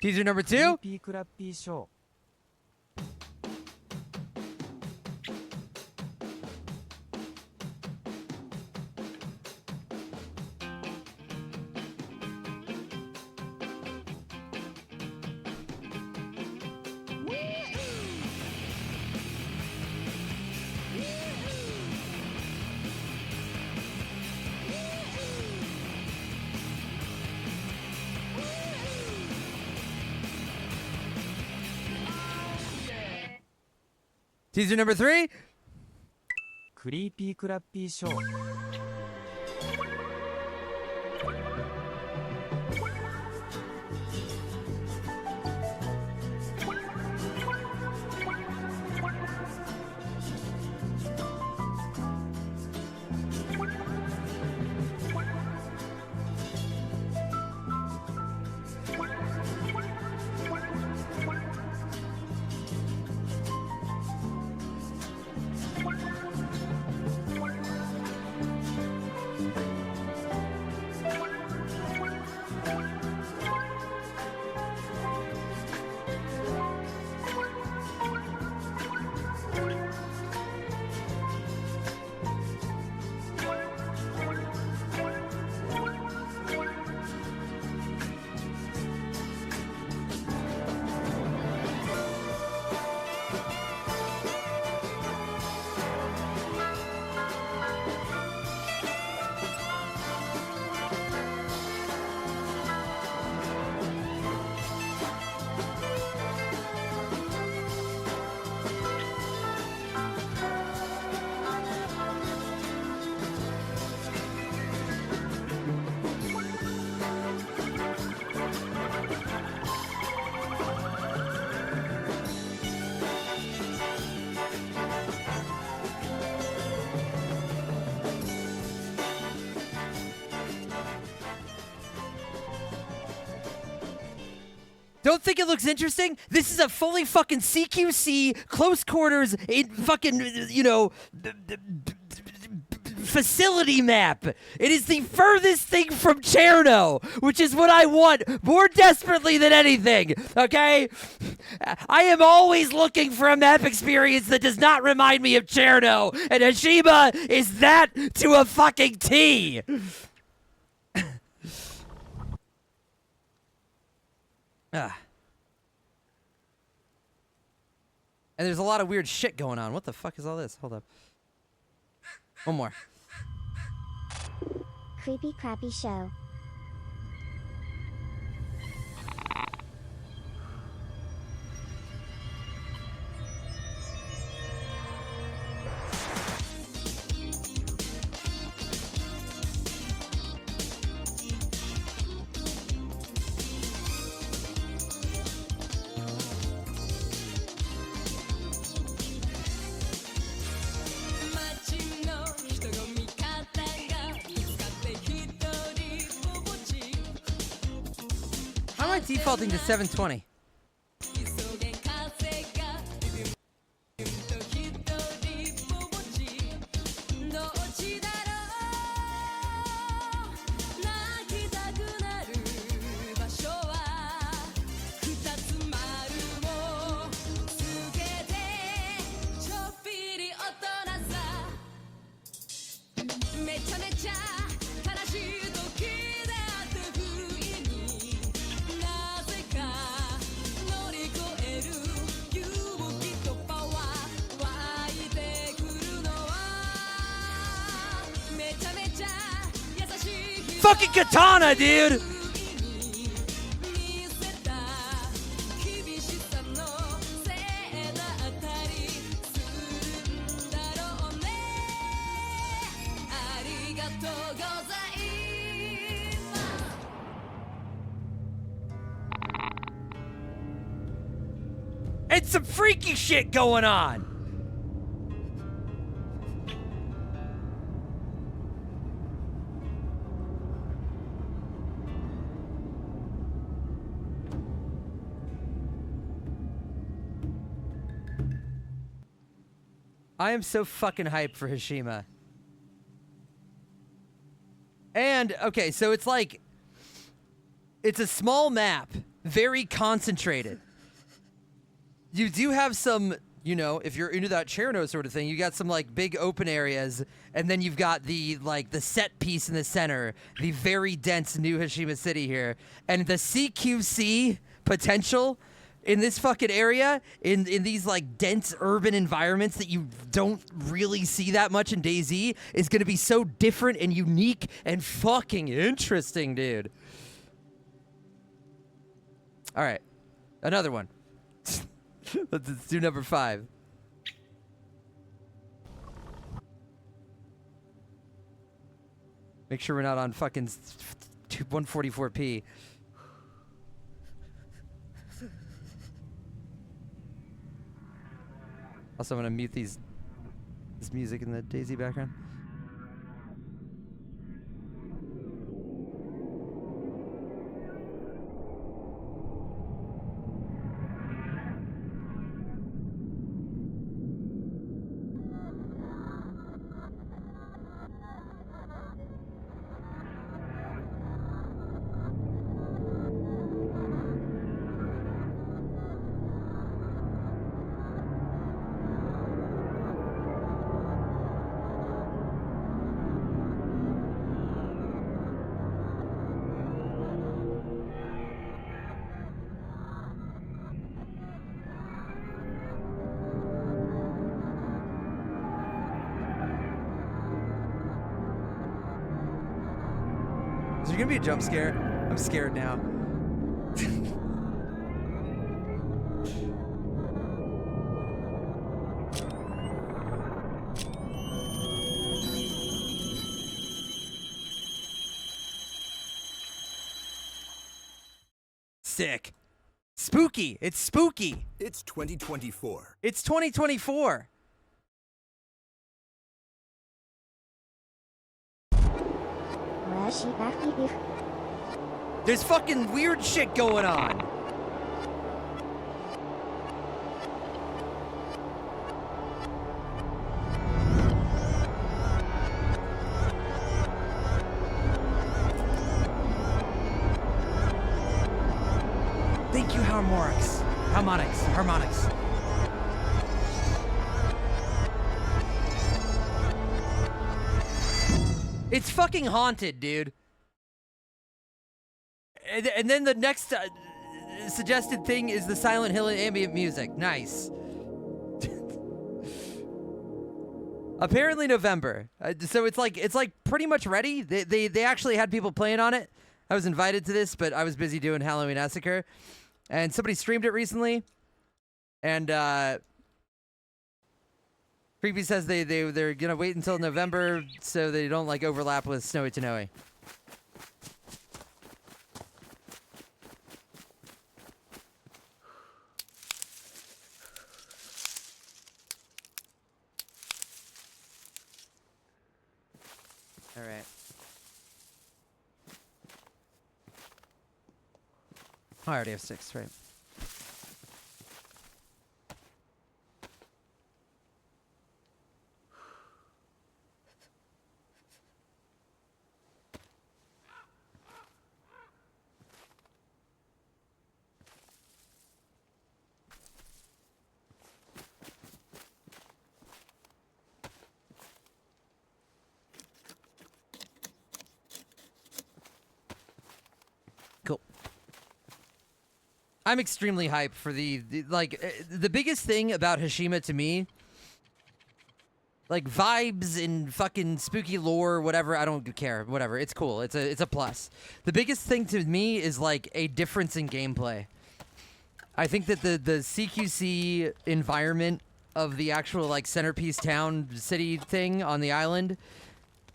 Speaker 1: Teaser number 2.
Speaker 5: Creepy Crappy Show.
Speaker 1: Teaser number 3.
Speaker 5: Creepy Crappy Show.
Speaker 1: Don't think it looks interesting? This is a fully fucking CQC, close quarters, in fucking, you know, facility map. It is the furthest thing from Cherno, which is what I want more desperately than anything, okay? I am always looking for a map experience that does not remind me of Cherno, and Hashima is that to a fucking T. And there's a lot of weird shit going on. What the fuck is all this? Hold up. One more.
Speaker 6: Creepy crappy show.
Speaker 1: How am I defaulting to 720? Fucking katana, dude! It's some freaky shit going on! I am so fucking hyped for Hashima. And, okay, so it's like, it's a small map, very concentrated. You do have some, you know, if you're into that Cherno sort of thing, you got some, like, big open areas, and then you've got the, like, the set piece in the center, the very dense new Hashima City here. And the CQC potential in this fucking area, in these, like, dense urban environments that you don't really see that much in DayZ, is gonna be so different and unique and fucking interesting, dude. All right, another one. Let's do number 5. Make sure we're not on fucking 144p. Also, I'm gonna mute this music in the DayZ background. Is there gonna be a jump scare? I'm scared now. Sick. Spooky. It's spooky.
Speaker 7: It's 2024.
Speaker 1: It's 2024.
Speaker 6: Well, she back beef.
Speaker 1: There's fucking weird shit going on. Harmonics. Harmonics. Harmonics. It's fucking haunted, dude. And then the next suggested thing is the Silent Hill ambient music. Nice. Apparently November. So it's like pretty much ready. They actually had people playing on it. I was invited to this, but I was busy doing Halloween Massacre. And somebody streamed it recently. And Creepy says they're gonna wait until November so they don't like overlap with Snowy Tanowy. All right. Oh, I already have 6, right? Cool. I'm extremely hyped for the biggest thing about Hashima to me, like vibes and fucking spooky lore, whatever, I don't care, whatever, it's cool, it's a plus. The biggest thing to me is like a difference in gameplay. I think that the CQC environment of the actual like centerpiece town city thing on the island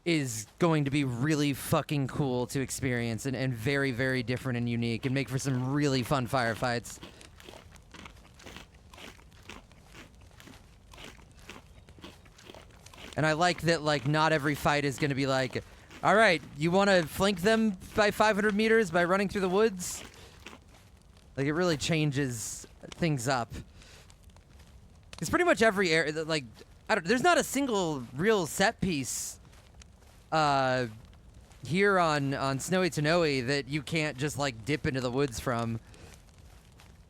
Speaker 1: is going to be really fucking cool to experience and very, very different and unique and make for some really fun firefights. And I like that, like, not every fight is going to be like, all right, you want to flank them by 500 meters by running through the woods? Like, it really changes things up. It's pretty much every area, like, there's not a single real set piece here on Snowy Tanowy that you can't just like dip into the woods from.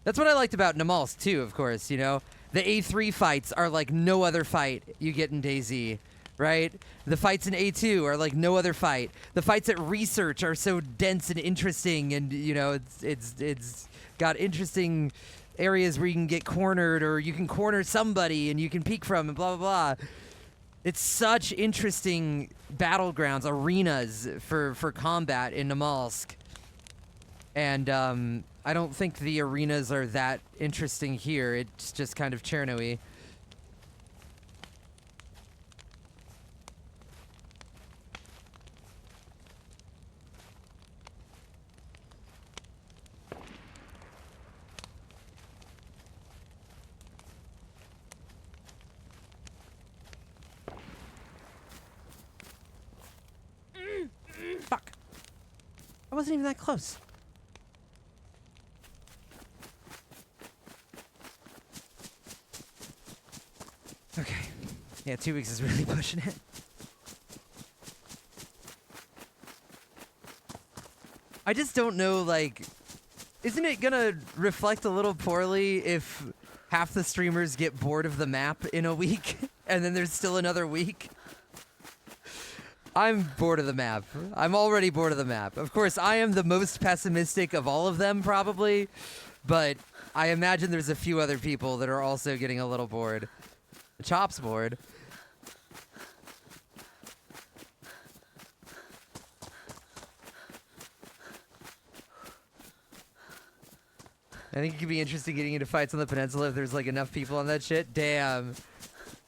Speaker 1: That's what I liked about Namalsk too, of course, you know. The A3 fights are like no other fight you get in DayZ, right? The fights in A2 are like no other fight. The fights at Research are so dense and interesting, and you know, it's got interesting areas where you can get cornered or you can corner somebody and you can peek from and blah blah blah. It's such interesting battlegrounds, arenas for combat in Namalsk. And I don't think the arenas are that interesting here. It's just kind of Chernowy. Fuck. I wasn't even that close. Okay. Yeah, 2 weeks is really pushing it. I just don't know, like, isn't it gonna reflect a little poorly if half the streamers get bored of the map in a week and then there's still another week? I'm bored of the map. I'm already bored of the map. Of course, I am the most pessimistic of all of them, probably, but I imagine there's a few other people that are also getting a little bored. Chop's bored. I think it could be interesting getting into fights on the peninsula if there's like enough people on that shit. Damn.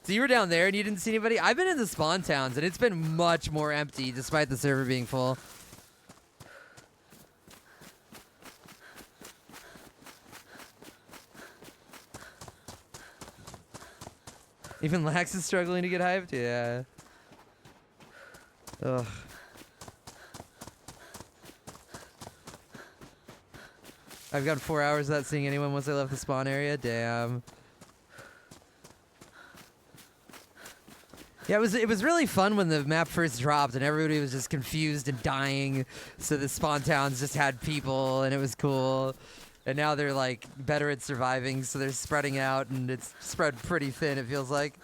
Speaker 1: So you were down there and you didn't see anybody? I've been in the spawn towns and it's been much more empty despite the server being full. Even Lax is struggling to get hyped? Yeah. Ugh. I've got 4 hours without seeing anyone once I left the spawn area. Damn. Yeah, it was really fun when the map first dropped and everybody was just confused and dying. So the spawn towns just had people and it was cool. And now they're like better at surviving, so they're spreading out, and it's spread pretty thin, it feels like.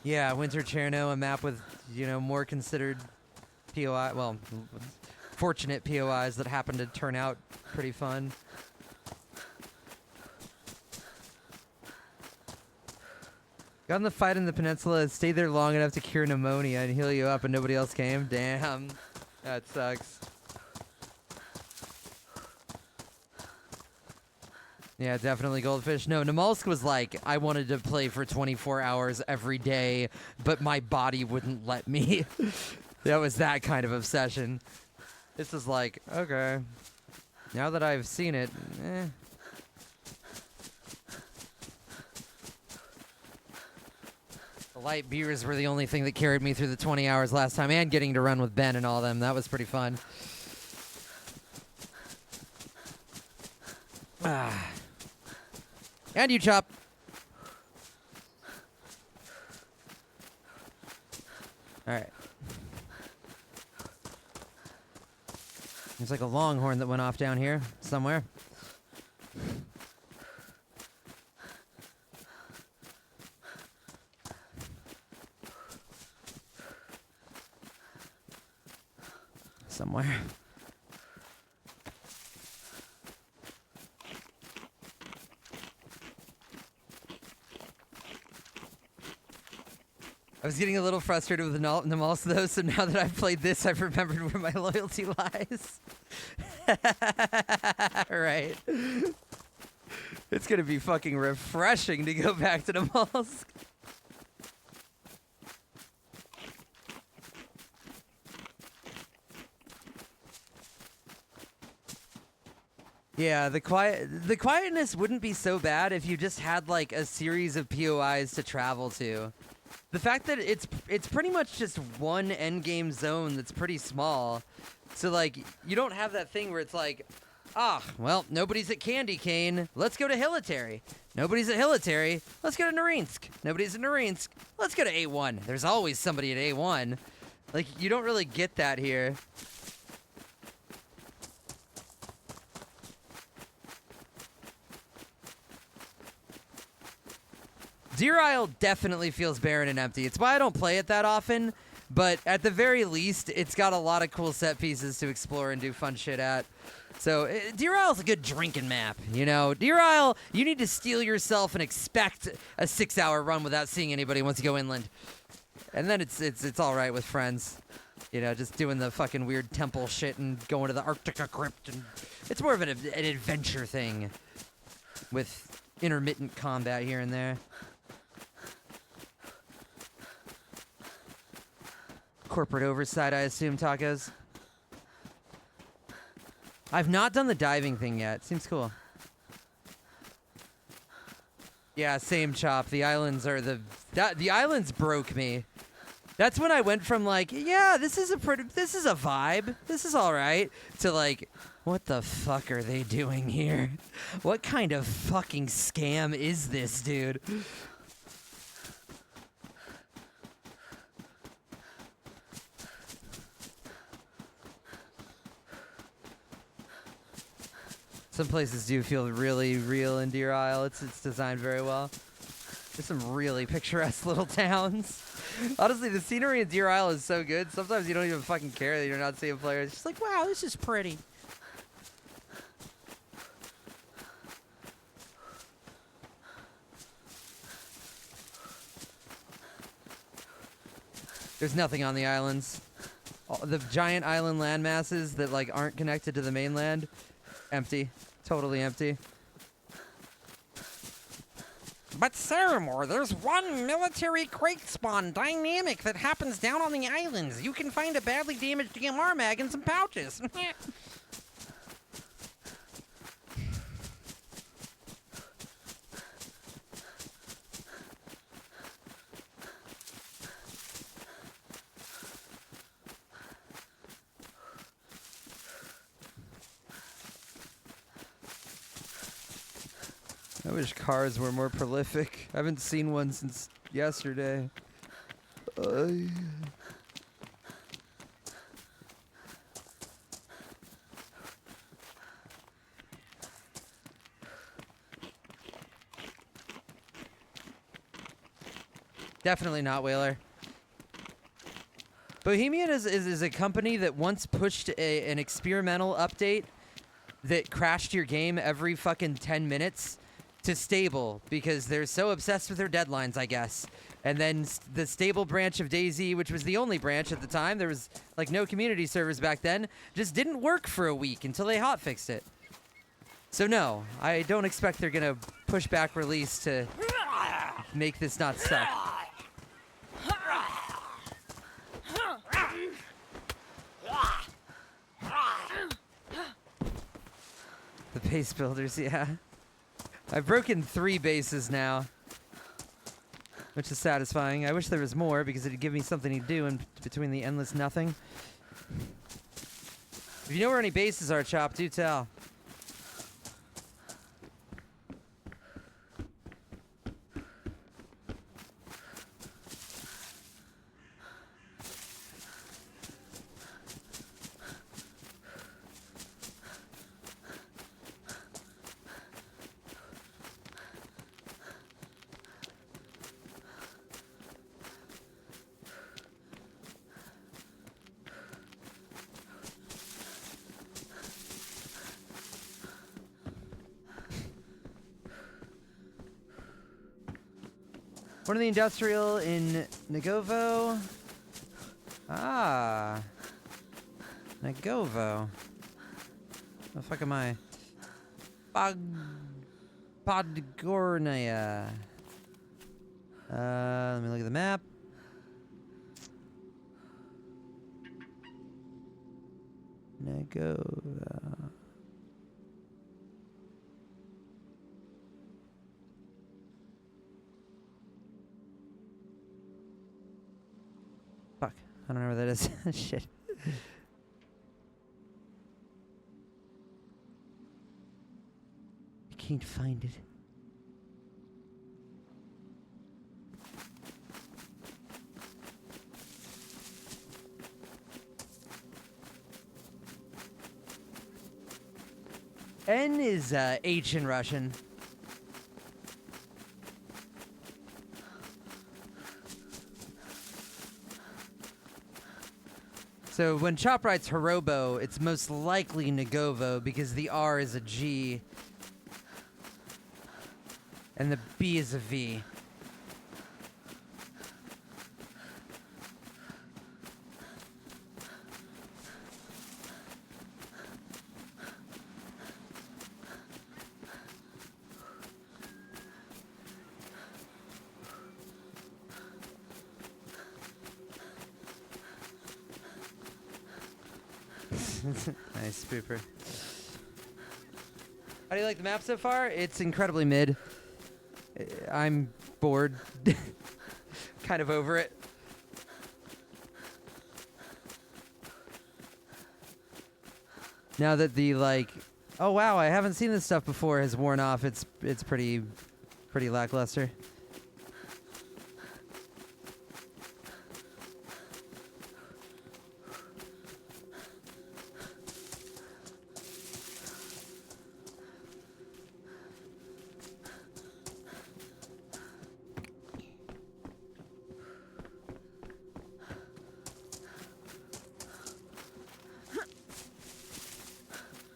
Speaker 1: Yeah, Winter Cherno, a map with, you know, more considered POI, well, fortunate POIs that happen to turn out pretty fun. Got in the fight in the peninsula and stayed there long enough to cure pneumonia and heal you up and nobody else came? Damn. That sucks. Yeah, definitely Goldfish. No, Namalsk was like, I wanted to play for 24 hours every day, but my body wouldn't let me. That was that kind of obsession. This is like, okay, now that I've seen it, The light beers were the only thing that carried me through the 20 hours last time, and getting to run with Ben and all them. That was pretty fun. Ah. And you, Chop. All right. There's like a longhorn that went off down here somewhere. Somewhere. I was getting a little frustrated with Namalsk though, so now that I've played this, I've remembered where my loyalty lies. Right. It's gonna be fucking refreshing to go back to Namalsk. Yeah, the quietness wouldn't be so bad if you just had like a series of POIs to travel to. The fact that it's pretty much just one endgame zone that's pretty small. So like you don't have that thing where it's like, well, nobody's at Candy Cane, let's go to Hilitary. Nobody's at Hilitary, let's go to Norinsk. Nobody's at Norinsk, let's go to A1. There's always somebody at A1. Like you don't really get that here. Deer Isle definitely feels barren and empty. It's why I don't play it that often, but at the very least, it's got a lot of cool set pieces to explore and do fun shit at. So, Deer Isle's a good drinking map, you know? Deer Isle, you need to steel yourself and expect a 6-hour run without seeing anybody once you go inland. And then it's all right with friends. You know, just doing the fucking weird temple shit and going to the Arctica crypt. And it's more of an adventure thing with intermittent combat here and there. Corporate oversight, I assume, tacos. I've not done the diving thing yet. Seems cool. Yeah, same, Chop. The islands are the islands broke me. That's when I went from like, yeah, this is a vibe. This is all right, to like, what the fuck are they doing here? What kind of fucking scam is this, dude? Some places do feel really real in Deer Isle. It's designed very well. There's some really picturesque little towns. Honestly, the scenery in Deer Isle is so good. Sometimes you don't even fucking care that you're not seeing players. It's just like, wow, this is pretty. There's nothing on the islands. The giant island land masses that like aren't connected to the mainland, empty. Totally empty.
Speaker 6: But Ceremor, there's one military crate spawn dynamic that happens down on the islands. You can find a badly damaged DMR mag in some pouches.
Speaker 1: I wish cars were more prolific. I haven't seen one since yesterday. Definitely not Whaler. Bohemian is a company that once pushed an experimental update that crashed your game every fucking 10 minutes to stable because they're so obsessed with their deadlines, I guess. And then the stable branch of DayZ, which was the only branch at the time, there was like no community servers back then, just didn't work for a week until they hotfixed it. So no, I don't expect they're gonna push back release to make this not suck. The base builders, yeah. I've broken 3 bases now, which is satisfying. I wish there was more because it'd give me something to do in between the endless nothing. If you know where any bases are, Chop, do tell. One of the industrial in Nagovo. Ah. Nagovo. The fuck am I? Podgornia. Let me look at the map. Nagovo. Fuck. I don't know where that is. Shit. I can't find it. N is H in Russian. So when Chop writes Hirobo, it's most likely Nagovo because the R is a G and the B is a V. Nice, Spooper. How do you like the map so far? It's incredibly mid. I'm bored. Kind of over it. Now that the oh wow, I haven't seen this stuff before has worn off, it's pretty lackluster.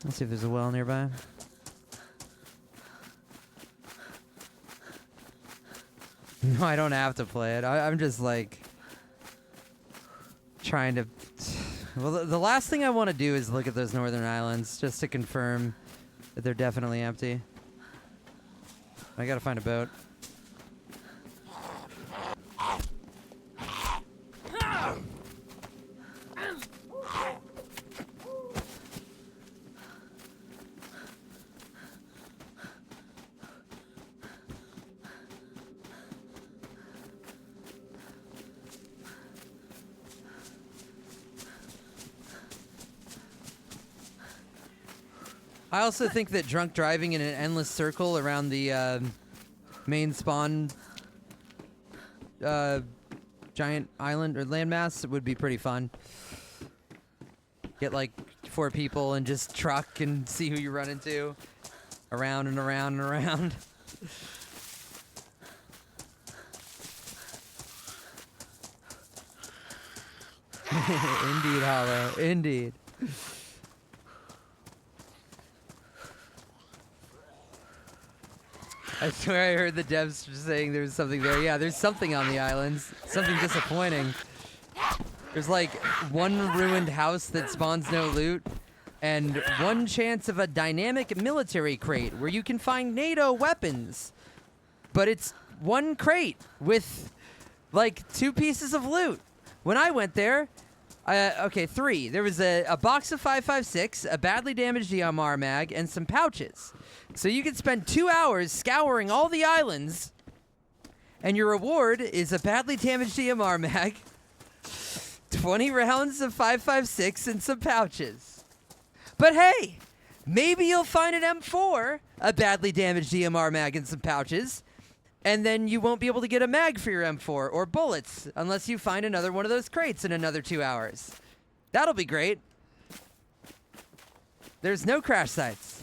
Speaker 1: Let's see if there's a well nearby. No, I don't have to play it. I'm just like trying to. Well, the last thing I want to do is look at those northern islands just to confirm that they're definitely empty. I gotta find a boat. I also think that drunk driving in an endless circle around the main spawn giant island or landmass would be pretty fun. Get like 4 people and just truck and see who you run into. Around and around and around. Indeed, Hollow. Indeed. I swear I heard the devs saying there's something there. Yeah, there's something on the islands. Something disappointing. There's like 1 ruined house that spawns no loot, and 1 chance of a dynamic military crate where you can find NATO weapons. But it's 1 crate with like 2 pieces of loot. When I went there, okay, 3. There was a box of 5.56, a badly damaged DMR mag, and some pouches. So you could spend 2 hours scouring all the islands, and your reward is a badly damaged DMR mag, 20 rounds of 5.56, and some pouches. But hey, maybe you'll find an M4, a badly damaged DMR mag, and some pouches, and then you won't be able to get a mag for your M4 or bullets unless you find another one of those crates in another 2 hours. That'll be great. There's no crash sites.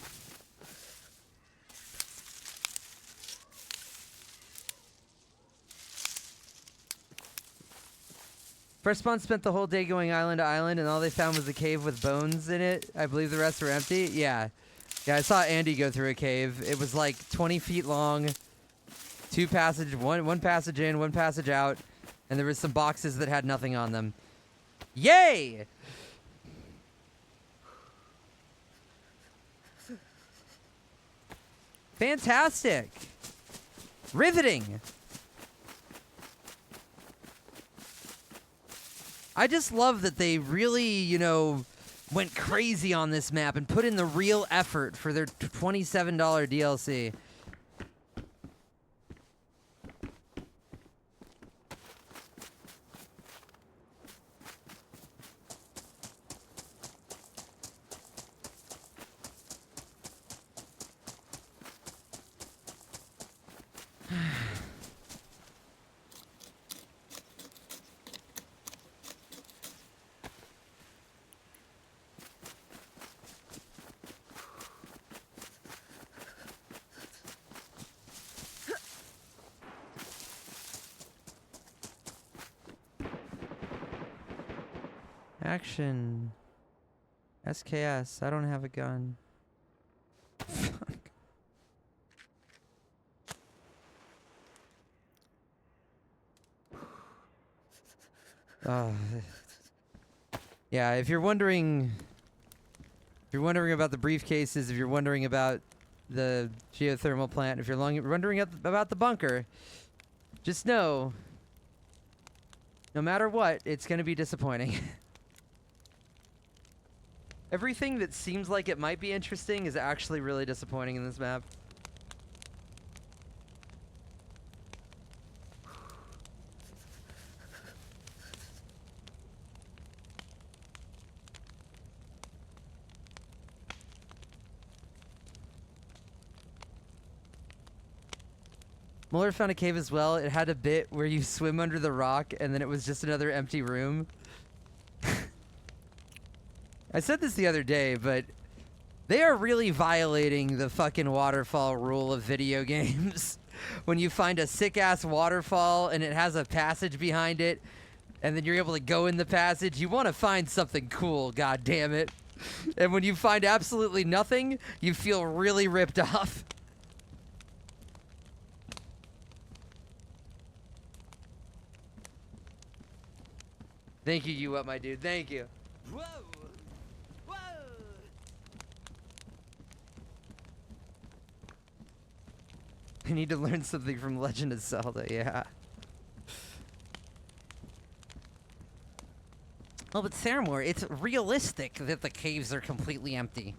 Speaker 1: First spawn spent the whole day going island to island, and all they found was a cave with bones in it. I believe the rest were empty. Yeah. Yeah, I saw Andy go through a cave. It was like 20 feet long, 2 passage, one passage in, 1 passage out, and there was some boxes that had nothing on them. Yay! Fantastic! Riveting! I just love that they really, you know, went crazy on this map and put in the real effort for their $27 DLC. Action. SKS. I don't have a gun. Fuck. Yeah, if you're wondering about the briefcases, if you're wondering about the geothermal plant, if you're wondering about the bunker, just know, no matter what, it's going to be disappointing. Everything that seems like it might be interesting is actually really disappointing in this map. Muller found a cave as well. It had a bit where you swim under the rock and then it was just another empty room. I said this the other day, but they are really violating the fucking waterfall rule of video games. When you find a sick-ass waterfall and it has a passage behind it, and then you're able to go in the passage, you want to find something cool, god damn it. And when you find absolutely nothing, you feel really ripped off. Thank you, you up, my dude. Thank you. Whoa! Whoa! I need to learn something from Legend of Zelda, yeah.
Speaker 6: Well, but Ceremor, it's realistic that the caves are completely empty.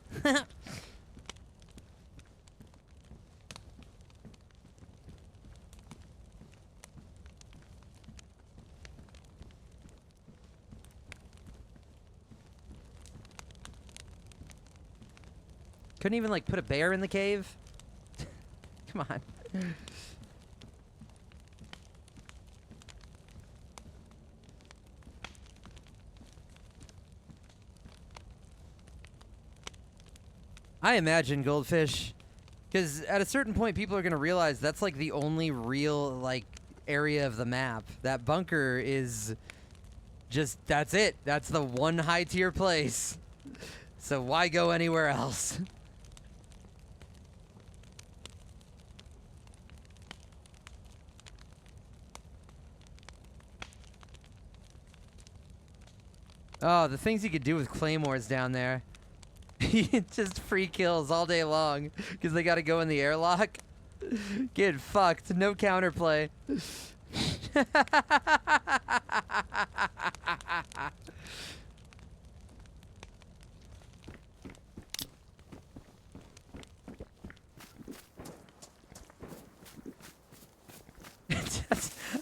Speaker 1: Couldn't even like put a bear in the cave? Come on. I imagine goldfish, because at a certain point people are going to realize that's like the only real like area of the map. That bunker is just, that's it. That's the one high tier place. So why go anywhere else? Oh, the things you could do with claymores down there. Just free kills all day long because they got to go in the airlock. Get fucked. No counterplay. I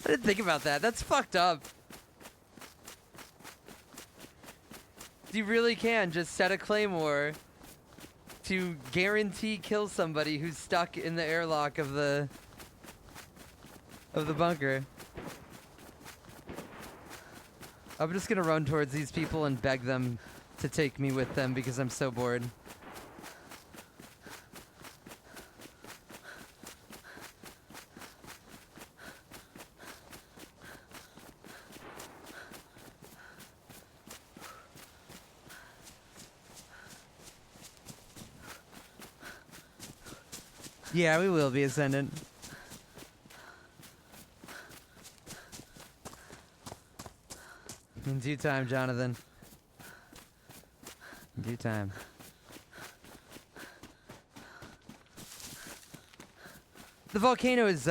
Speaker 1: didn't think about that. That's fucked up. You really can just set a claymore to guarantee kill somebody who's stuck in the airlock of the bunker. I'm just gonna run towards these people and beg them to take me with them because I'm so bored. Yeah, we will be Ascendant. In due time, Jonathan. In due time. The volcano is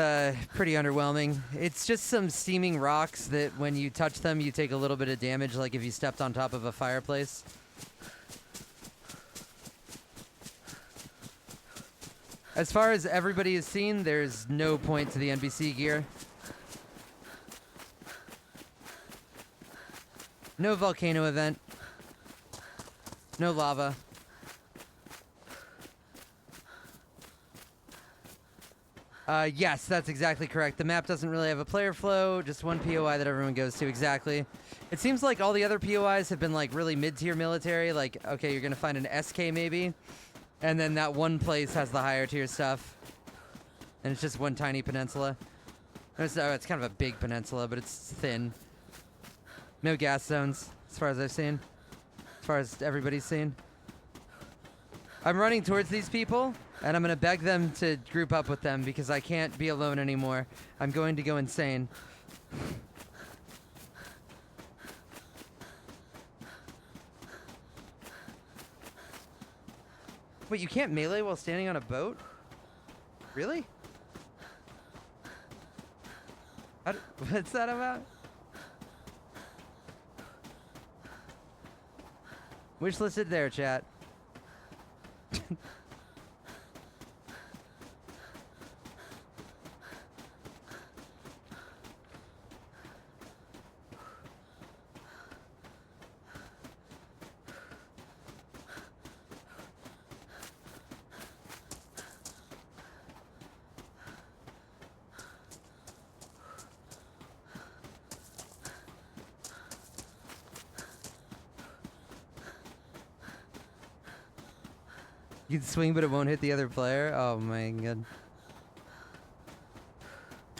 Speaker 1: pretty underwhelming. It's just some steaming rocks that when you touch them, you take a little bit of damage, like if you stepped on top of a fireplace. As far as everybody has seen, there's no point to the NBC gear. No volcano event. No lava. Yes, that's exactly correct. The map doesn't really have a player flow, just one POI that everyone goes to, exactly. It seems like all the other POIs have been like really mid-tier military, like, okay, you're gonna find an SK maybe, and then that one place has the higher tier stuff. And it's just one tiny peninsula. It's kind of a big peninsula, but it's thin. No gas zones, as far as I've seen. As far as everybody's seen. I'm running towards these people, and I'm going to beg them to group up with them because I can't be alone anymore. I'm going to go insane. Wait, you can't melee while standing on a boat? Really? What's that about? Wish listed there, chat. You can swing, but it won't hit the other player? Oh my god.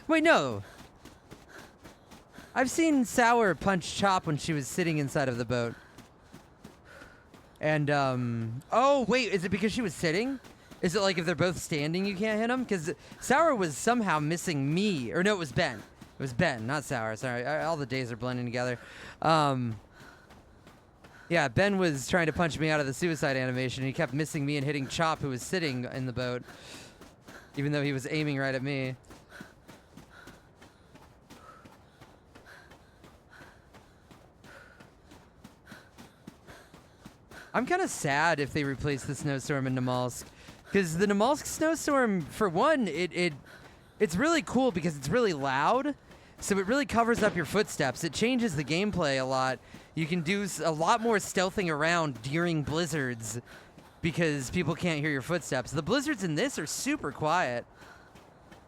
Speaker 1: Wait, no! I've seen Sour punch Chop when she was sitting inside of the boat. And, oh, wait, is it because she was sitting? Is it like if they're both standing, you can't hit them? Because Sour was somehow missing me. Or no, it was Ben. It was Ben, not Sour. Sorry, all the days are blending together. Yeah, Ben was trying to punch me out of the suicide animation. He kept missing me and hitting Chop, who was sitting in the boat, even though he was aiming right at me. I'm kind of sad if they replace the snowstorm in Namalsk, because the Namalsk snowstorm, for one, it's really cool because it's really loud, so it really covers up your footsteps. It changes the gameplay a lot. You can do a lot more stealthing around during blizzards because people can't hear your footsteps. The blizzards in this are super quiet.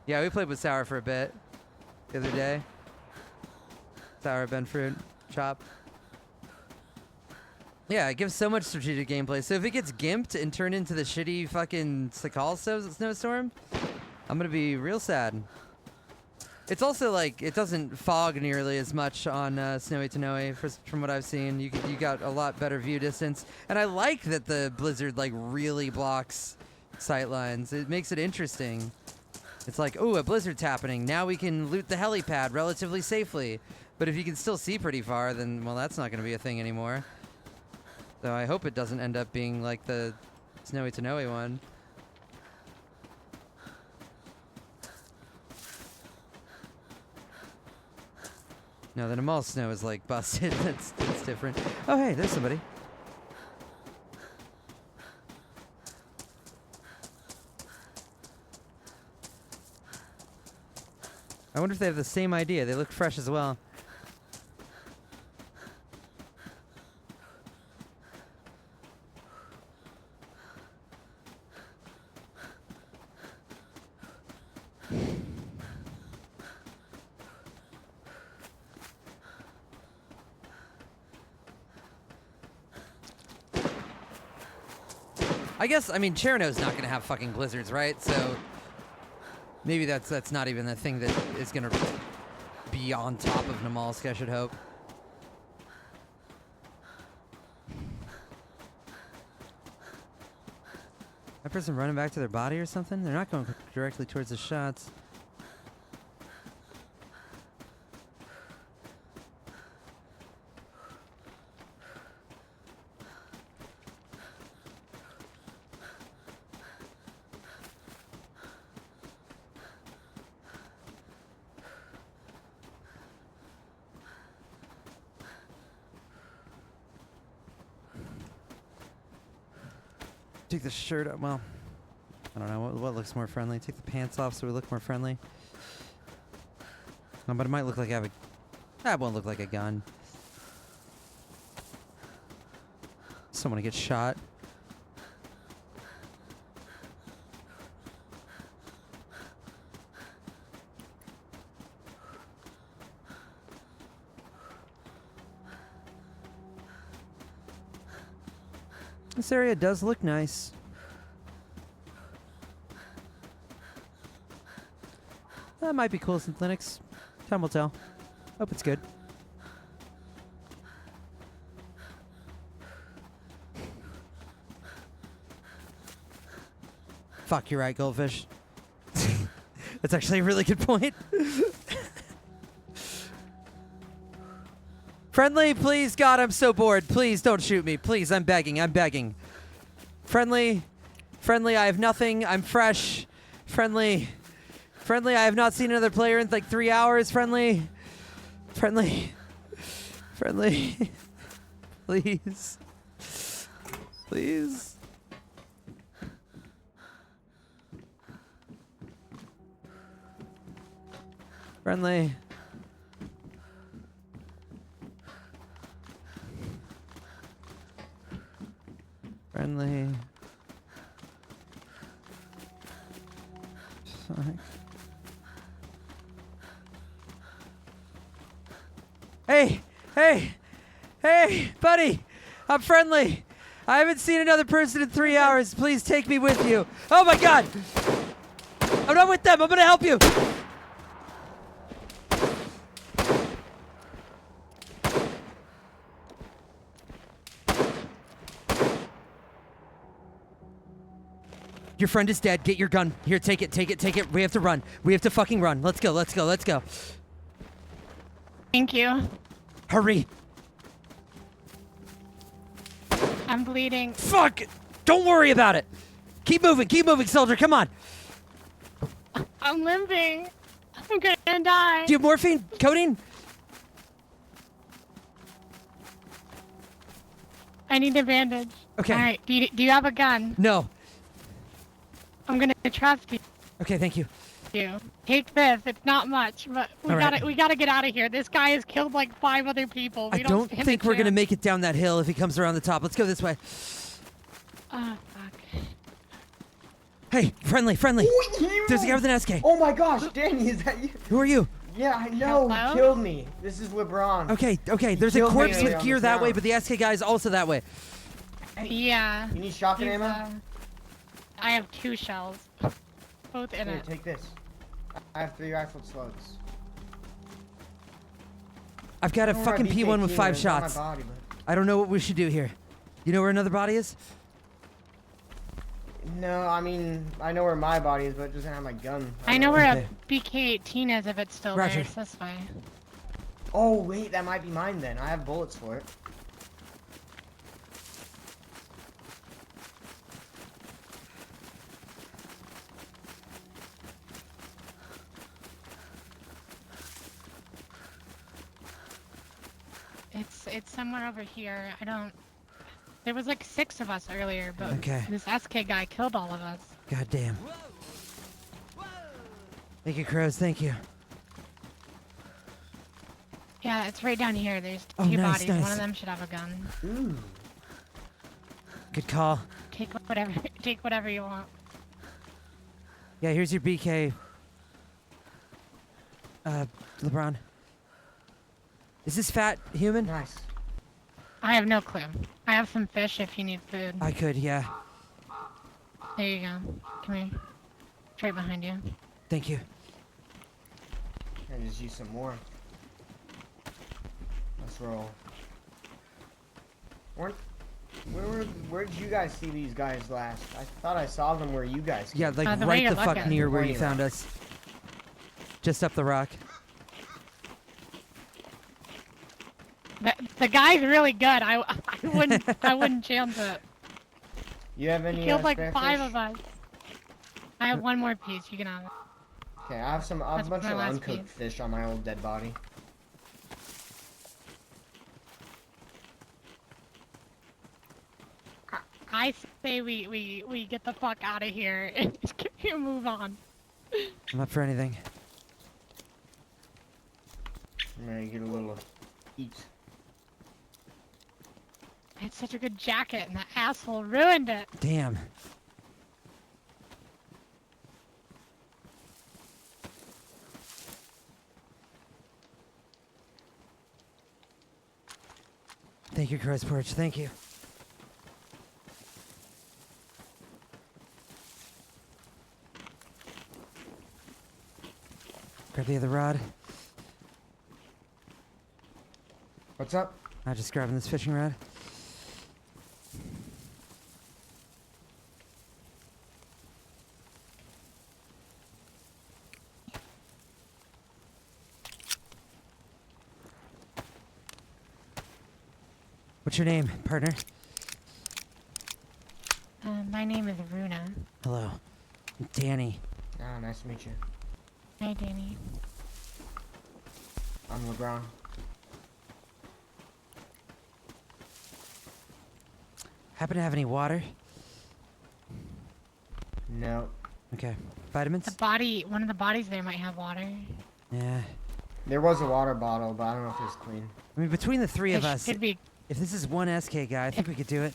Speaker 1: Yeah, we played with Sour for a bit the other day. Sour Ben Fruit Chop. Yeah, it gives so much strategic gameplay. So if it gets gimped and turned into the shitty fucking Sakhal snowstorm, I'm gonna be real sad. It's also like it doesn't fog nearly as much on Snowy Tanowy from what I've seen. You got a lot better view distance, and I like that the blizzard like really blocks sight lines. It makes it interesting. It's like, oh, a blizzard's happening. Now we can loot the helipad relatively safely. But if you can still see pretty far, then well, that's not going to be a thing anymore. So I hope it doesn't end up being like the Snowy Tanowy one. No, the Namal snow is like busted. That's different. Oh, hey, there's somebody. I wonder if they have the same idea. They look fresh as well. I guess, I mean, Cherno's not going to have fucking blizzards, right? So maybe that's not even the thing that is going to be on top of Namalsk, I should hope. That person running back to their body or something? They're not going directly towards the shots. Take the shirt up. Well, I don't know. What looks more friendly? Take the pants off so we look more friendly. Oh, but it might look like I have a... That won't look like a gun. Someone get shot. This area does look nice. That might be cool since Linux. Time will tell. Hope it's good. Fuck, you're right, Goldfish. That's actually a really good point. Friendly, please, God, I'm so bored. Please don't shoot me. Please, I'm begging. I'm begging. Friendly, friendly, I have nothing. I'm fresh. Friendly, friendly, I have not seen another player in like 3 hours. Friendly, friendly, friendly. Please. Please. Friendly. Friendly. Fuck. Hey! Hey! Hey! Buddy! I'm friendly! I haven't seen another person in 3 hours. Please take me with you. Oh my god! I'm not with them. I'm gonna help you! Your friend is dead. Get your gun. Here, take it, take it, take it. We have to run. We have to fucking run. Let's go, let's go, let's go.
Speaker 8: Thank you.
Speaker 1: Hurry.
Speaker 8: I'm bleeding.
Speaker 1: Fuck! Don't worry about it. Keep moving, soldier. Come on.
Speaker 8: I'm limping. I'm gonna die.
Speaker 1: Do you have morphine? Codeine?
Speaker 8: I need a bandage.
Speaker 1: Okay.
Speaker 8: All right. Do you have a gun?
Speaker 1: No.
Speaker 8: I'm gonna trust you.
Speaker 1: Okay, thank you.
Speaker 8: Take this. It's not much, but we
Speaker 1: All right.
Speaker 8: gotta get out of here. This guy has killed like 5 other people.
Speaker 1: I don't think we're gonna make it down that hill if he comes around the top. Let's go this way.
Speaker 8: Oh fuck.
Speaker 1: Hey, friendly. There's a guy with an SK.
Speaker 2: Oh my gosh, Danny, is that you?
Speaker 1: Who are you?
Speaker 2: Yeah, I know.
Speaker 8: Hello?
Speaker 2: He killed me. This is LeBron.
Speaker 1: Okay. There's a
Speaker 2: killed me
Speaker 1: corpse
Speaker 2: earlier
Speaker 1: with
Speaker 2: on
Speaker 1: gear
Speaker 2: this
Speaker 1: that way,
Speaker 2: round.
Speaker 1: but the SK guy is also that way.
Speaker 8: Yeah.
Speaker 2: You need shotgun
Speaker 8: he's,
Speaker 2: ammo?
Speaker 8: I have 2 shells. Both in
Speaker 2: Here,
Speaker 8: it.
Speaker 2: take this. I have 3 rifled slugs.
Speaker 1: I've got a
Speaker 2: I don't know where
Speaker 1: fucking
Speaker 2: my
Speaker 1: P1 with
Speaker 2: BK
Speaker 1: 5
Speaker 2: is on my
Speaker 1: shots.
Speaker 2: body, but-
Speaker 1: I don't know what we should do here. You know where another body is?
Speaker 2: No, I mean, I know where my body is, but it doesn't have my gun.
Speaker 8: I know where
Speaker 1: Okay.
Speaker 8: a BK-18 is if it's still
Speaker 1: Roger.
Speaker 8: there. It's this way.
Speaker 2: Oh, wait, that might be mine then. I have bullets for it.
Speaker 8: It's somewhere over here. I don't. There was like 6 of us earlier, but
Speaker 1: Okay.
Speaker 8: this SK guy killed all of us.
Speaker 1: God damn. Thank you, Crows. Thank you.
Speaker 8: Yeah, it's right down here. There's 2
Speaker 1: Oh, nice,
Speaker 8: bodies. One
Speaker 1: nice.
Speaker 8: of them should have a gun.
Speaker 2: Ooh.
Speaker 1: Good call.
Speaker 8: Take whatever. Take whatever you want.
Speaker 1: Yeah, here's your BK. LeBron. Is this fat human?
Speaker 2: Nice.
Speaker 8: I have no clue. I have some fish if you need food.
Speaker 1: I could, yeah.
Speaker 8: There you go. Come here. It's right behind you.
Speaker 1: Thank you.
Speaker 2: I just use some more. Let's roll. Where did you guys see these guys last? I thought I saw them where you guys came.
Speaker 1: Yeah, like
Speaker 8: the way
Speaker 1: right
Speaker 8: you're
Speaker 1: the fuck
Speaker 8: looking.
Speaker 1: near where
Speaker 2: Where
Speaker 1: you
Speaker 2: you
Speaker 1: found
Speaker 2: at?
Speaker 1: us. Just up the rock.
Speaker 8: The guy's really good. I wouldn't chance it.
Speaker 2: You have
Speaker 8: He
Speaker 2: any
Speaker 8: killed like
Speaker 2: spare
Speaker 8: 5
Speaker 2: fish?
Speaker 8: of us. I have 1 more piece. You can have it.
Speaker 2: Okay, I have a
Speaker 8: That's
Speaker 2: bunch
Speaker 8: my
Speaker 2: of
Speaker 8: last
Speaker 2: uncooked
Speaker 8: piece.
Speaker 2: fish on my old dead body.
Speaker 8: I say we get the fuck out of here and you move on.
Speaker 1: I'm up for anything.
Speaker 2: I'm gonna get a little eat.
Speaker 8: I had such a good jacket and that asshole ruined it.
Speaker 1: Damn. Thank you, Crow's Porch. Thank you. Grab the other rod.
Speaker 2: What's up?
Speaker 1: I'm just grabbing this fishing rod. What's your name, partner?
Speaker 8: My name is Runa.
Speaker 1: Hello. I'm Danny.
Speaker 2: Ah, nice to meet you.
Speaker 8: Hi, Danny.
Speaker 2: I'm LeBron.
Speaker 1: Happen to have any water?
Speaker 2: No.
Speaker 1: Okay. Vitamins?
Speaker 8: One of the bodies there might have water.
Speaker 1: Yeah.
Speaker 2: There was a water bottle, but I don't know if it's clean.
Speaker 1: I mean, between the three of
Speaker 8: It
Speaker 1: us,
Speaker 8: could be.
Speaker 1: if this is one SK guy, I think we could do it.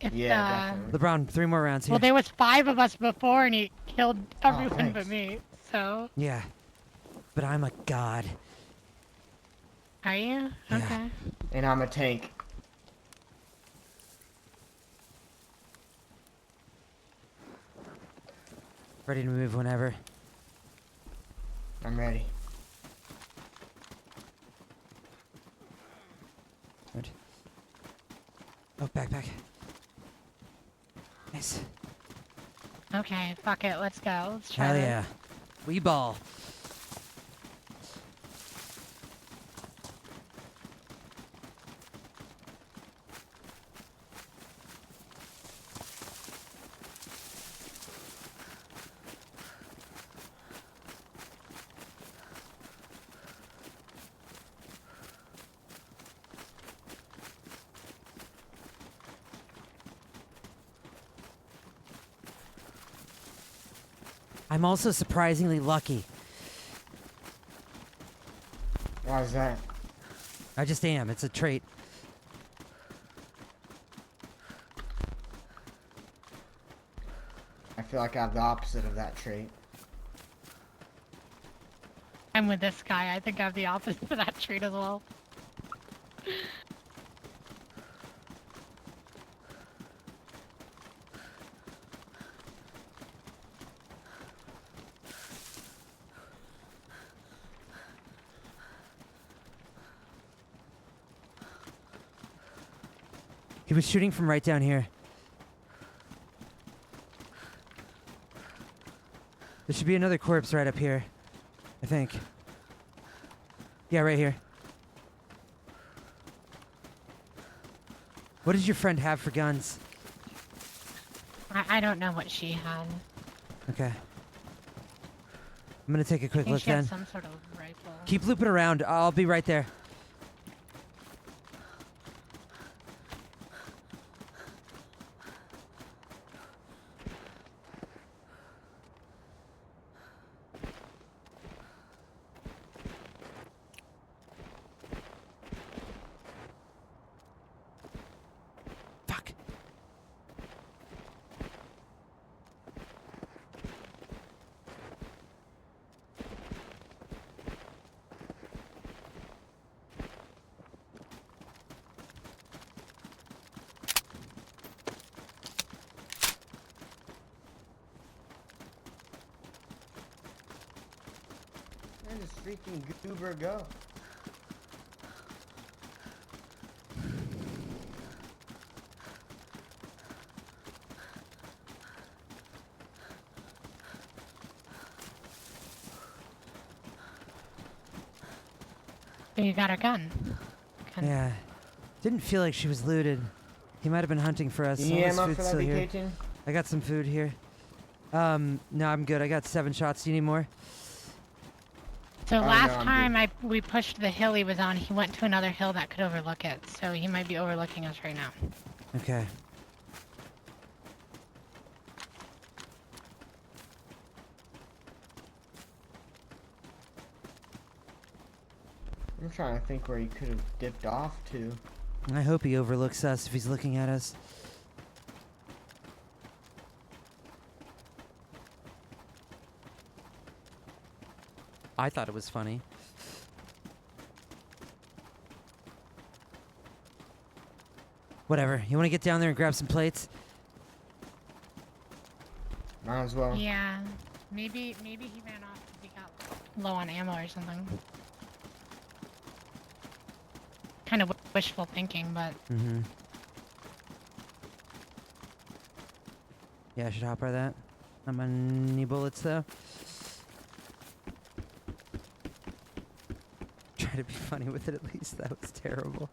Speaker 8: If,
Speaker 2: Yeah, definitely.
Speaker 1: LeBron, 3 more rounds here.
Speaker 8: Well, there was 5 of us before, and he killed everyone
Speaker 2: thanks.
Speaker 8: but me. So,
Speaker 1: Yeah. But I'm a god.
Speaker 8: are you?
Speaker 1: Yeah.
Speaker 8: Okay.
Speaker 2: And I'm a tank.
Speaker 1: Ready to move whenever.
Speaker 2: I'm ready.
Speaker 1: Good. Oh, backpack. Nice.
Speaker 8: Okay, fuck it. Let's go. Let's try
Speaker 1: Hell
Speaker 8: this.
Speaker 1: yeah. We ball. I'm also surprisingly lucky.
Speaker 2: Why is that?
Speaker 1: I just am. It's a trait.
Speaker 2: feel like I have the opposite of that trait.
Speaker 8: I'm with this guy. I think I have the opposite of that trait as well.
Speaker 1: He was shooting from right down here. There should be another corpse right up here, I think. Yeah, right here. What does your friend have for guns?
Speaker 8: I don't know what she had.
Speaker 1: Okay. I'm gonna take a
Speaker 8: I
Speaker 1: quick
Speaker 8: think
Speaker 1: look
Speaker 8: she had
Speaker 1: then.
Speaker 8: some sort of rifle.
Speaker 1: Keep looping around. I'll be right there. Fuck.
Speaker 2: Where does freaking goober go?
Speaker 8: You got her gun.
Speaker 1: Yeah. Didn't feel like she was looted. He might have been hunting for us.
Speaker 2: You
Speaker 1: All
Speaker 2: need
Speaker 1: this
Speaker 2: ammo
Speaker 1: food's
Speaker 2: for that
Speaker 1: still here.
Speaker 2: BK-10?
Speaker 1: I got some food here. No, I'm good. I got 7 shots. Do you need more?
Speaker 8: So
Speaker 2: Oh, no,
Speaker 8: last
Speaker 2: I'm
Speaker 8: time we pushed the hill he was on, he went to another hill that could overlook it. So he might be overlooking us right now.
Speaker 1: Okay.
Speaker 2: I'm trying to think where he could have dipped off to.
Speaker 1: I hope he overlooks us if he's looking at us. I thought it was funny. Whatever. You want to get down there and grab some plates?
Speaker 2: Might as well.
Speaker 8: Yeah, maybe he ran off because he got low on ammo or something. Kind of wishful thinking, but
Speaker 1: Mm-hmm. Yeah, I should hop by that. Not many bullets, though. Try to be funny with it at least. That was terrible.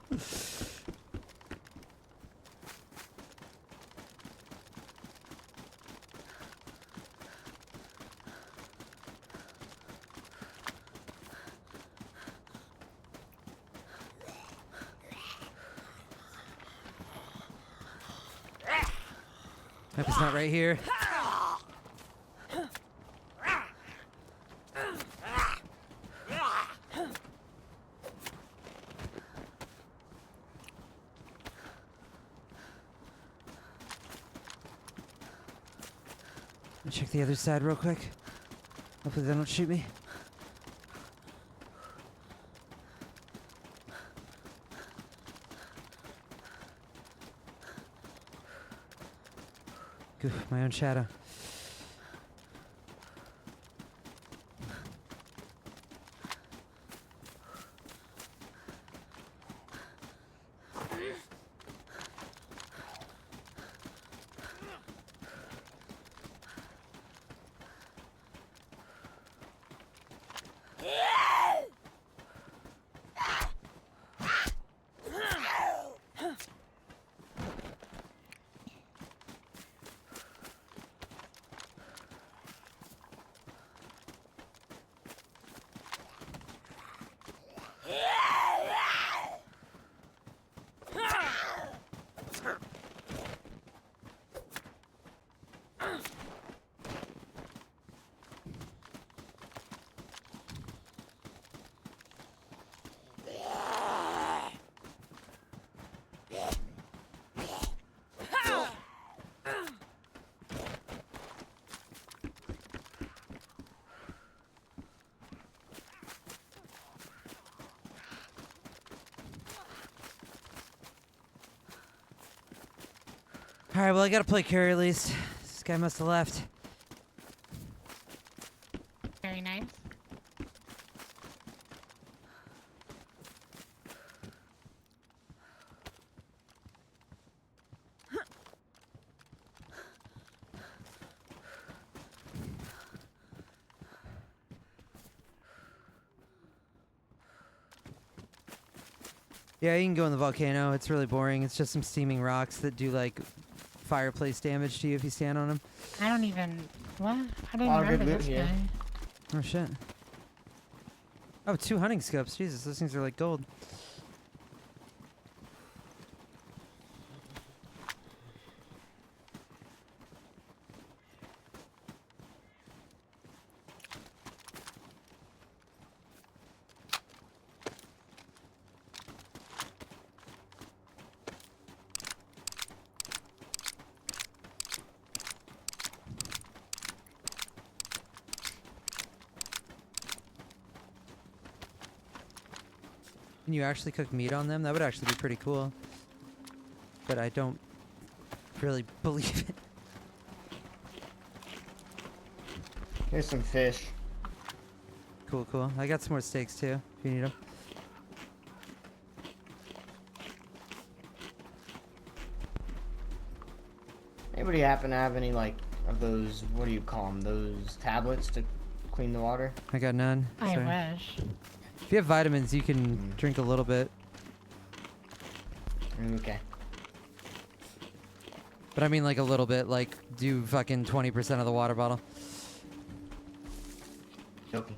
Speaker 1: Hope it's not right here. Let me check the other side real quick. Hopefully they don't shoot me. Goof, my own shadow. Alright, well, I gotta play carry at least. This guy must have left.
Speaker 8: Very nice.
Speaker 1: Yeah, you can go in the volcano. It's really boring. It's just some steaming rocks that do, like, fireplace damage to you if you stand on them.
Speaker 8: I don't even. What? I don't
Speaker 2: All
Speaker 8: even
Speaker 2: good
Speaker 8: remember
Speaker 2: loot
Speaker 8: this
Speaker 2: here.
Speaker 8: guy.
Speaker 1: Oh, shit. Oh, 2 hunting scopes. Jesus, those things are like gold. Can you actually cook meat on them? That would actually be pretty cool. But I don't really believe it.
Speaker 2: Here's some fish.
Speaker 1: Cool, cool. I got some more steaks too, if you need them.
Speaker 2: Anybody happen to have any, like, of those, what do you call them, those tablets to clean the water?
Speaker 1: I got none.
Speaker 8: I
Speaker 1: Sorry.
Speaker 8: wish.
Speaker 1: If you have vitamins, you can drink a little bit.
Speaker 2: Okay.
Speaker 1: But I mean like a little bit, like do fucking 20% of the water bottle.
Speaker 2: Okay.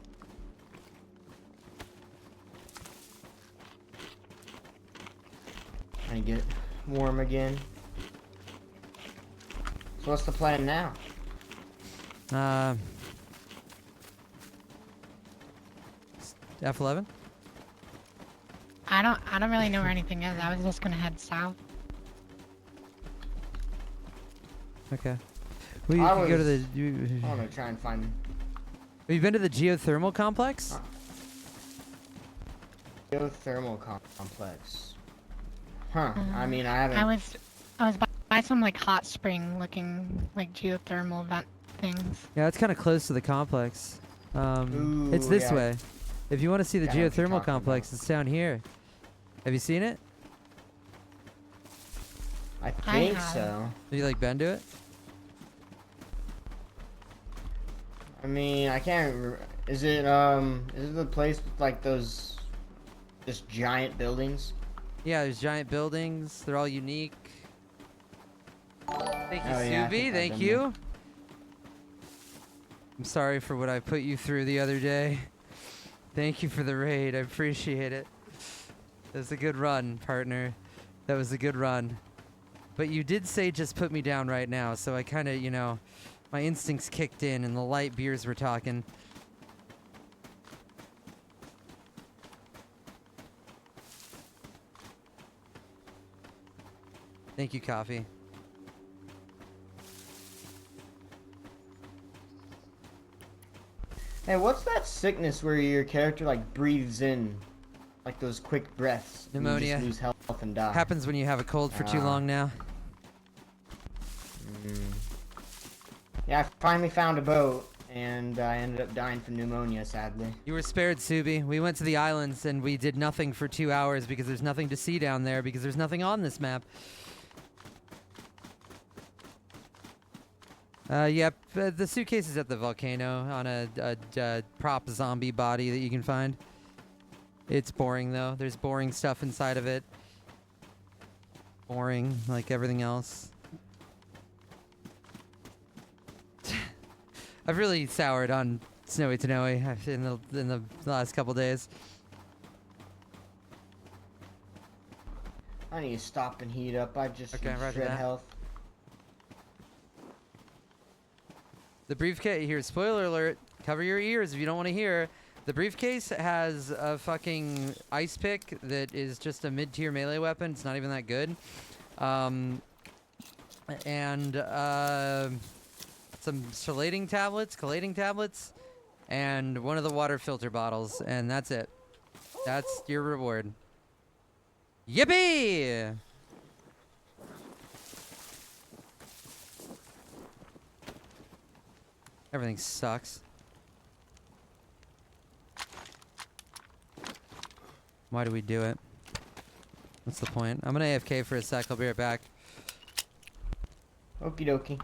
Speaker 2: Trying to get warm again. So what's the plan now?
Speaker 1: F11?
Speaker 8: I don't really know where anything is. I was just gonna head south.
Speaker 1: Okay. Well, you
Speaker 2: I
Speaker 1: can go to
Speaker 2: was-
Speaker 1: the.
Speaker 2: I want to try and find...
Speaker 1: Have you been to the geothermal complex?
Speaker 2: geothermal complex. Huh. I mean, I haven't...
Speaker 8: I was by some like hot spring looking like geothermal vent things.
Speaker 1: Yeah, it's kind of close to the complex. It's
Speaker 2: Ooh,
Speaker 1: this
Speaker 2: yeah.
Speaker 1: way. If you want to see the
Speaker 2: Yeah, I know what you're
Speaker 1: geothermal
Speaker 2: talking
Speaker 1: complex, it's down here. Have you seen it?
Speaker 2: I think
Speaker 8: have.
Speaker 2: so.
Speaker 1: Have you like been to it?
Speaker 2: I mean, I can't. Is it the place with like those, just giant buildings?
Speaker 1: Yeah, there's giant buildings. They're all unique. Thank you,
Speaker 2: Oh, yeah, I
Speaker 1: Subi.
Speaker 2: think I've
Speaker 1: Thank
Speaker 2: been
Speaker 1: you. I'm sorry for what I put you through the other day. Thank you for the raid. I appreciate it. That was a good run, partner. That was a good run. But you did say just put me down right now, so I kind of, you know, my instincts kicked in and the light beers were talking. Thank you, coffee.
Speaker 2: Hey, what's that sickness where your character like breathes in, like those quick breaths? and
Speaker 1: Pneumonia.
Speaker 2: You just lose health and die.
Speaker 1: Happens when you have a cold for too
Speaker 2: Ah.
Speaker 1: long now.
Speaker 2: Yeah, I finally found a boat, and I ended up dying from pneumonia, sadly.
Speaker 1: You were spared, Subi. We went to the islands and we did nothing for 2 hours because there's nothing to see down there because there's nothing on this map. Yep, the suitcase is at the volcano on a prop zombie body that you can find. It's boring though. There's boring stuff inside of it. Boring, like everything else. I've really soured on Snowy Tanowy in the last couple days.
Speaker 2: I need to stop and heat up. I just
Speaker 1: Okay,
Speaker 2: need
Speaker 1: roger
Speaker 2: shred
Speaker 1: that.
Speaker 2: health.
Speaker 1: The briefcase, here, spoiler alert, cover your ears if you don't want to hear. The briefcase has a fucking ice pick that is just a mid-tier melee weapon. It's not even that good. And some collating tablets, and one of the water filter bottles, and that's it. That's your reward. Yippee! Everything sucks. Why do we do it? What's the point? I'm gonna AFK for a sec. I'll be right back.
Speaker 2: Okie dokie.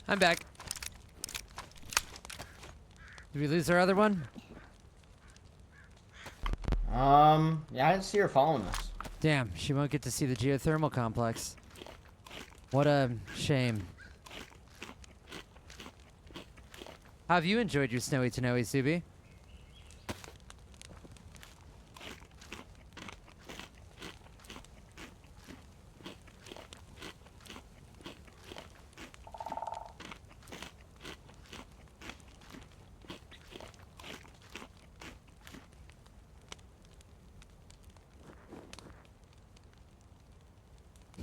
Speaker 1: I'm back. Did we lose our other one?
Speaker 2: Yeah, I didn't see her following us.
Speaker 1: Damn, she won't get to see the geothermal complex. What a shame. How have you enjoyed your Snowy Tanowy, Subi?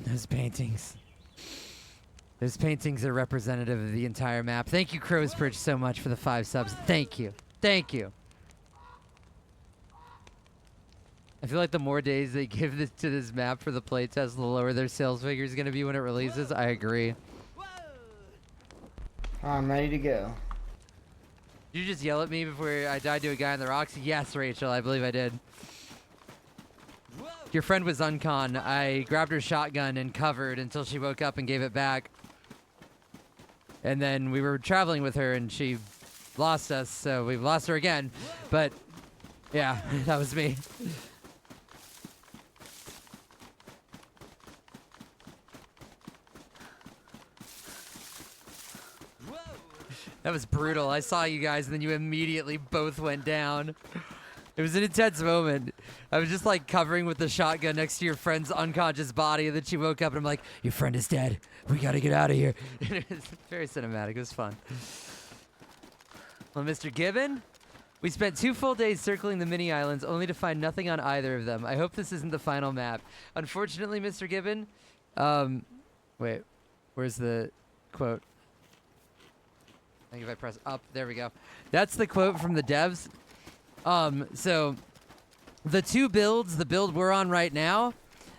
Speaker 1: Those paintings. Those paintings are representative of the entire map. Thank you, Crowsbridge, so much for the 5 subs. Thank you. Thank you. I feel like the more days they give this to this map for the playtest, the lower their sales figure is going to be when it releases. I agree.
Speaker 2: I'm ready to go.
Speaker 1: Did you just yell at me before I died to a guy on the rocks? Yes, Rachel, I believe I did. Your friend was uncon. I grabbed her shotgun and covered until she woke up and gave it back. And then we were traveling with her and she lost us, so we've lost her again. But, yeah, that was me. That was brutal. I saw you guys and then you immediately both went down. It was an intense moment. I was just like covering with the shotgun next to your friend's unconscious body, and then she woke up and I'm like, your friend is dead. We gotta get out of here. And it was very cinematic. It was fun. Well, Mr. Gibbon, we spent 2 full days circling the mini islands only to find nothing on either of them. I hope this isn't the final map. Unfortunately, Mr. Gibbon, wait, where's the quote? I think if I press up, there we go. That's the quote from the devs. So the 2 builds, the build we're on right now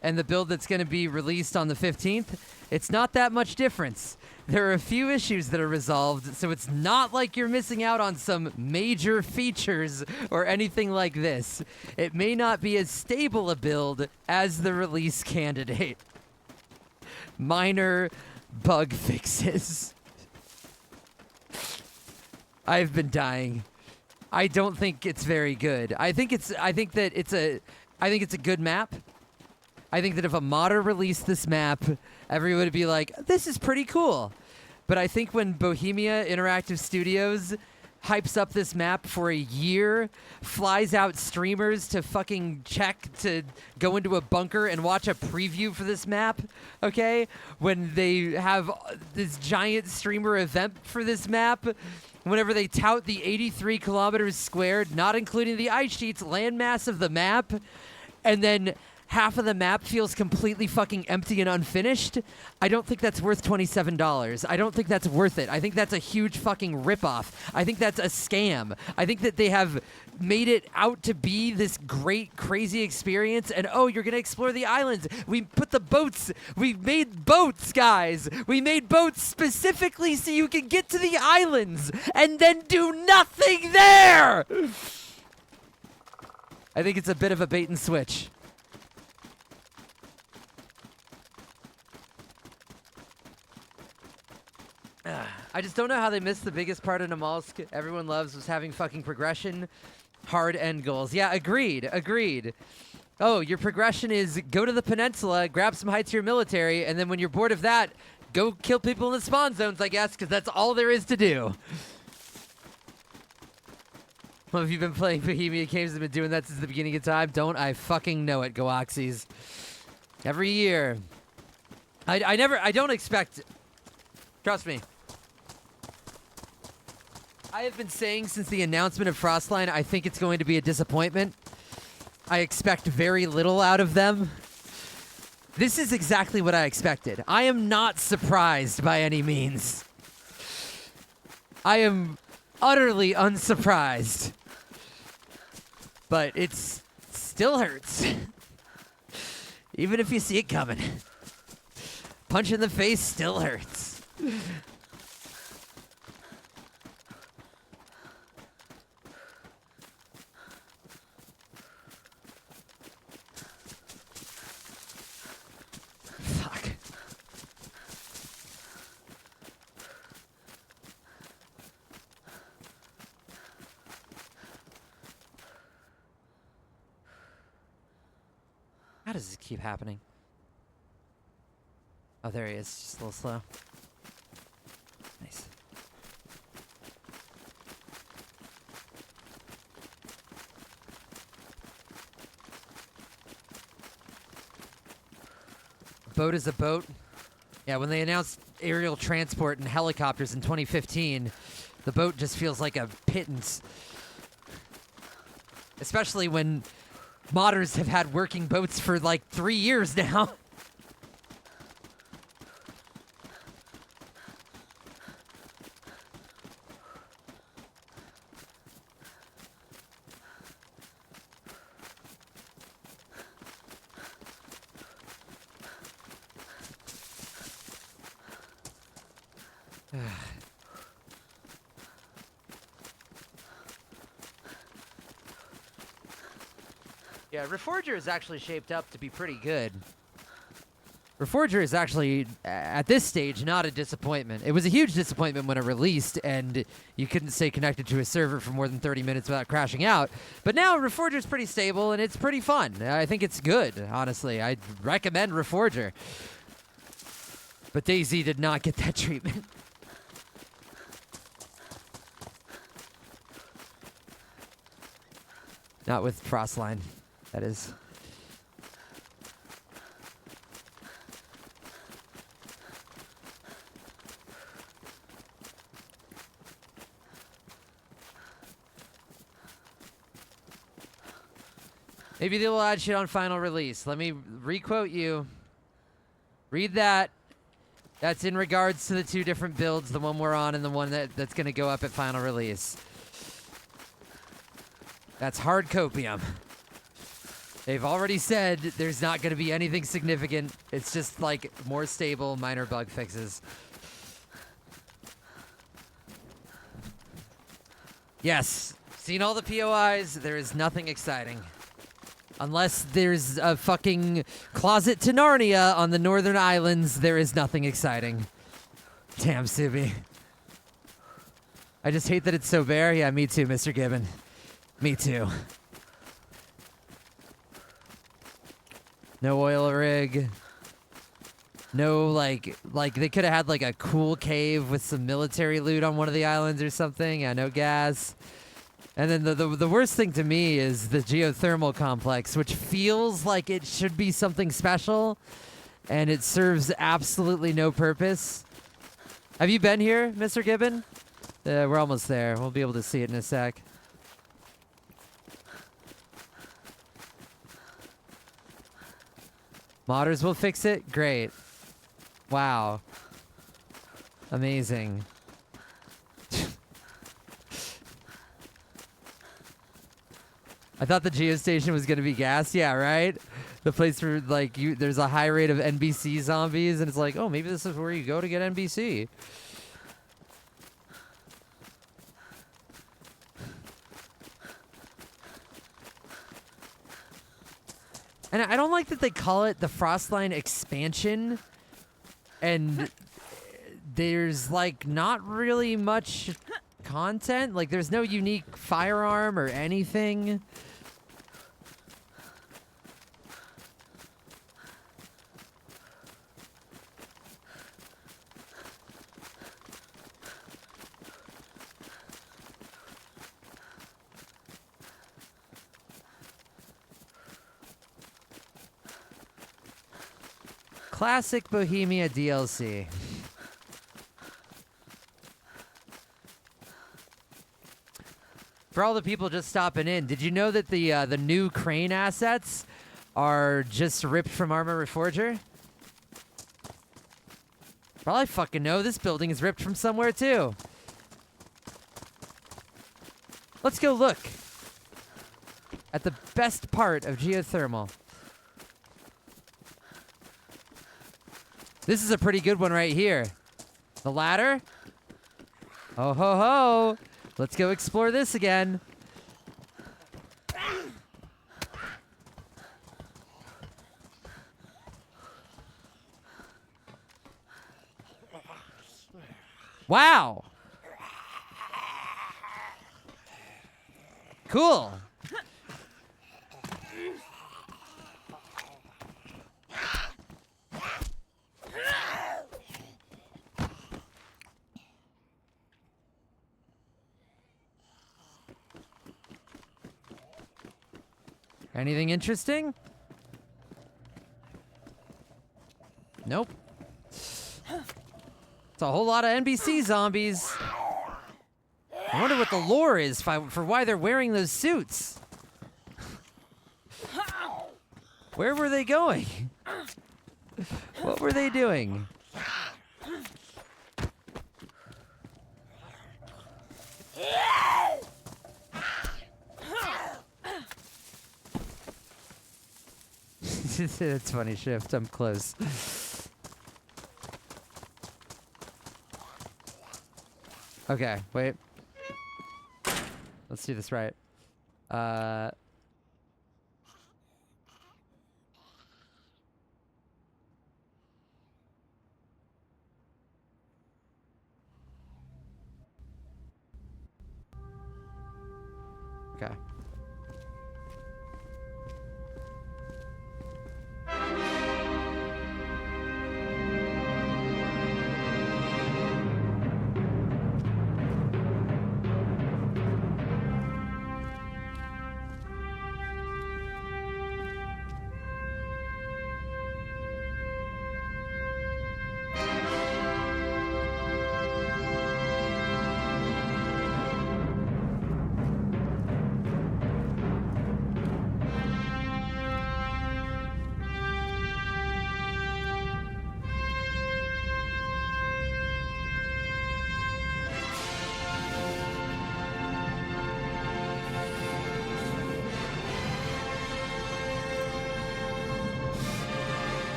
Speaker 1: and the build that's going to be released on the 15th, it's not that much difference. There are a few issues that are resolved, so it's not like you're missing out on some major features or anything like this. It may not be as stable a build as the release candidate. Minor bug fixes. I've been dying. I don't think it's very good. I think it's a good map. I think that if a modder released this map, everyone would be like, this is pretty cool. But I think when Bohemia Interactive Studios hypes up this map for a year, flies out streamers to fucking check to go into a bunker and watch a preview for this map, okay? When they have this giant streamer event for this map, whenever they tout the 83 kilometers squared, not including the ice sheets, landmass of the map, and then half of the map feels completely fucking empty and unfinished, I don't think that's worth $27. I don't think that's worth it. I think that's a huge fucking ripoff. I think that's a scam. I think that they have made it out to be this great, crazy experience, and oh, you're gonna explore the islands. We put the boats. We made boats, guys. We made boats specifically so you can get to the islands and then do nothing there. I think it's a bit of a bait and switch. I just don't know how they missed the biggest part of Namalsk everyone loves was having fucking progression, hard end goals. Yeah, agreed. Oh, your progression is go to the peninsula, grab some high-tier military, and then when you're bored of that, go kill people in the spawn zones, I guess, because that's all there is to do. Well, if you've been playing Bohemia Games and been doing that since the beginning of time, don't I fucking know it, Goaxies. Every year. I don't expect... Trust me. I have been saying since the announcement of Frostline, I think it's going to be a disappointment. I expect very little out of them. This is exactly what I expected. I am not surprised by any means. I am utterly unsurprised. But it still hurts. Even if you see it coming. Punch in the face still hurts. Fuck. How does this keep happening? Oh, there he is. Just a little slow. Nice. Boat is a boat. Yeah, when they announced aerial transport and helicopters in 2015, the boat just feels like a pittance. Especially when modders have had working boats for like 3 years now. Yeah, Reforger is actually shaped up to be pretty good. Reforger is actually, at this stage, not a disappointment. It was a huge disappointment when it released, and you couldn't stay connected to a server for more than 30 minutes without crashing out. But now Reforger is pretty stable, and it's pretty fun. I think it's good, honestly. I'd recommend Reforger. But DayZ did not get that treatment. Not with Frostline, that is. Maybe they will add shit on final release. Let me re-quote you. Read that. That's in regards to the two different builds, the one we're on and the one that's going to go up at final release. That's hard copium. They've already said there's not going to be anything significant. It's just like more stable, minor bug fixes. Yes, seen all the POIs. There is nothing exciting. Unless there's a fucking closet to Narnia on the northern islands, there is nothing exciting. Damn, Subi. I just hate that it's so bare. Yeah, me too, Mr. Gibbon. Me too. No oil rig. No, like they could have had like a cool cave with some military loot on one of the islands or something. Yeah, no gas. And then the worst thing to me is the geothermal complex, which feels like it should be something special, and it serves absolutely no purpose. Have you been here, Mr. Gibbon? We're almost there. We'll be able to see it in a sec. Modders will fix it? Great. Wow. Amazing. I thought the geostation was going to be gas. Yeah, right? The place where, like, there's a high rate of NBC zombies, and it's like, oh, maybe this is where you go to get NBC. And I don't like that they call it the Frostline expansion, and there's like not really much content. Like there's no unique firearm or anything. Classic Bohemia DLC. For all the people just stopping in, did you know that the new crane assets are just ripped from Armor Reforger? Well, I fucking know. This building is ripped from somewhere too. Let's go look at the best part of geothermal. This is a pretty good one right here. The ladder. Oh ho ho. Let's go explore this again. Wow. Cool. Anything interesting? Nope. It's a whole lot of NBC zombies. I wonder what the lore is for why they're wearing those suits. Where were they going? What were they doing? It's funny shift. I'm close. Okay, wait. Let's do this right. Okay.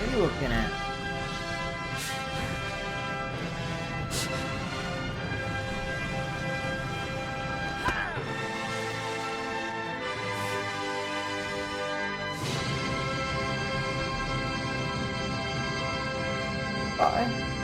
Speaker 2: What are you looking at? Bye.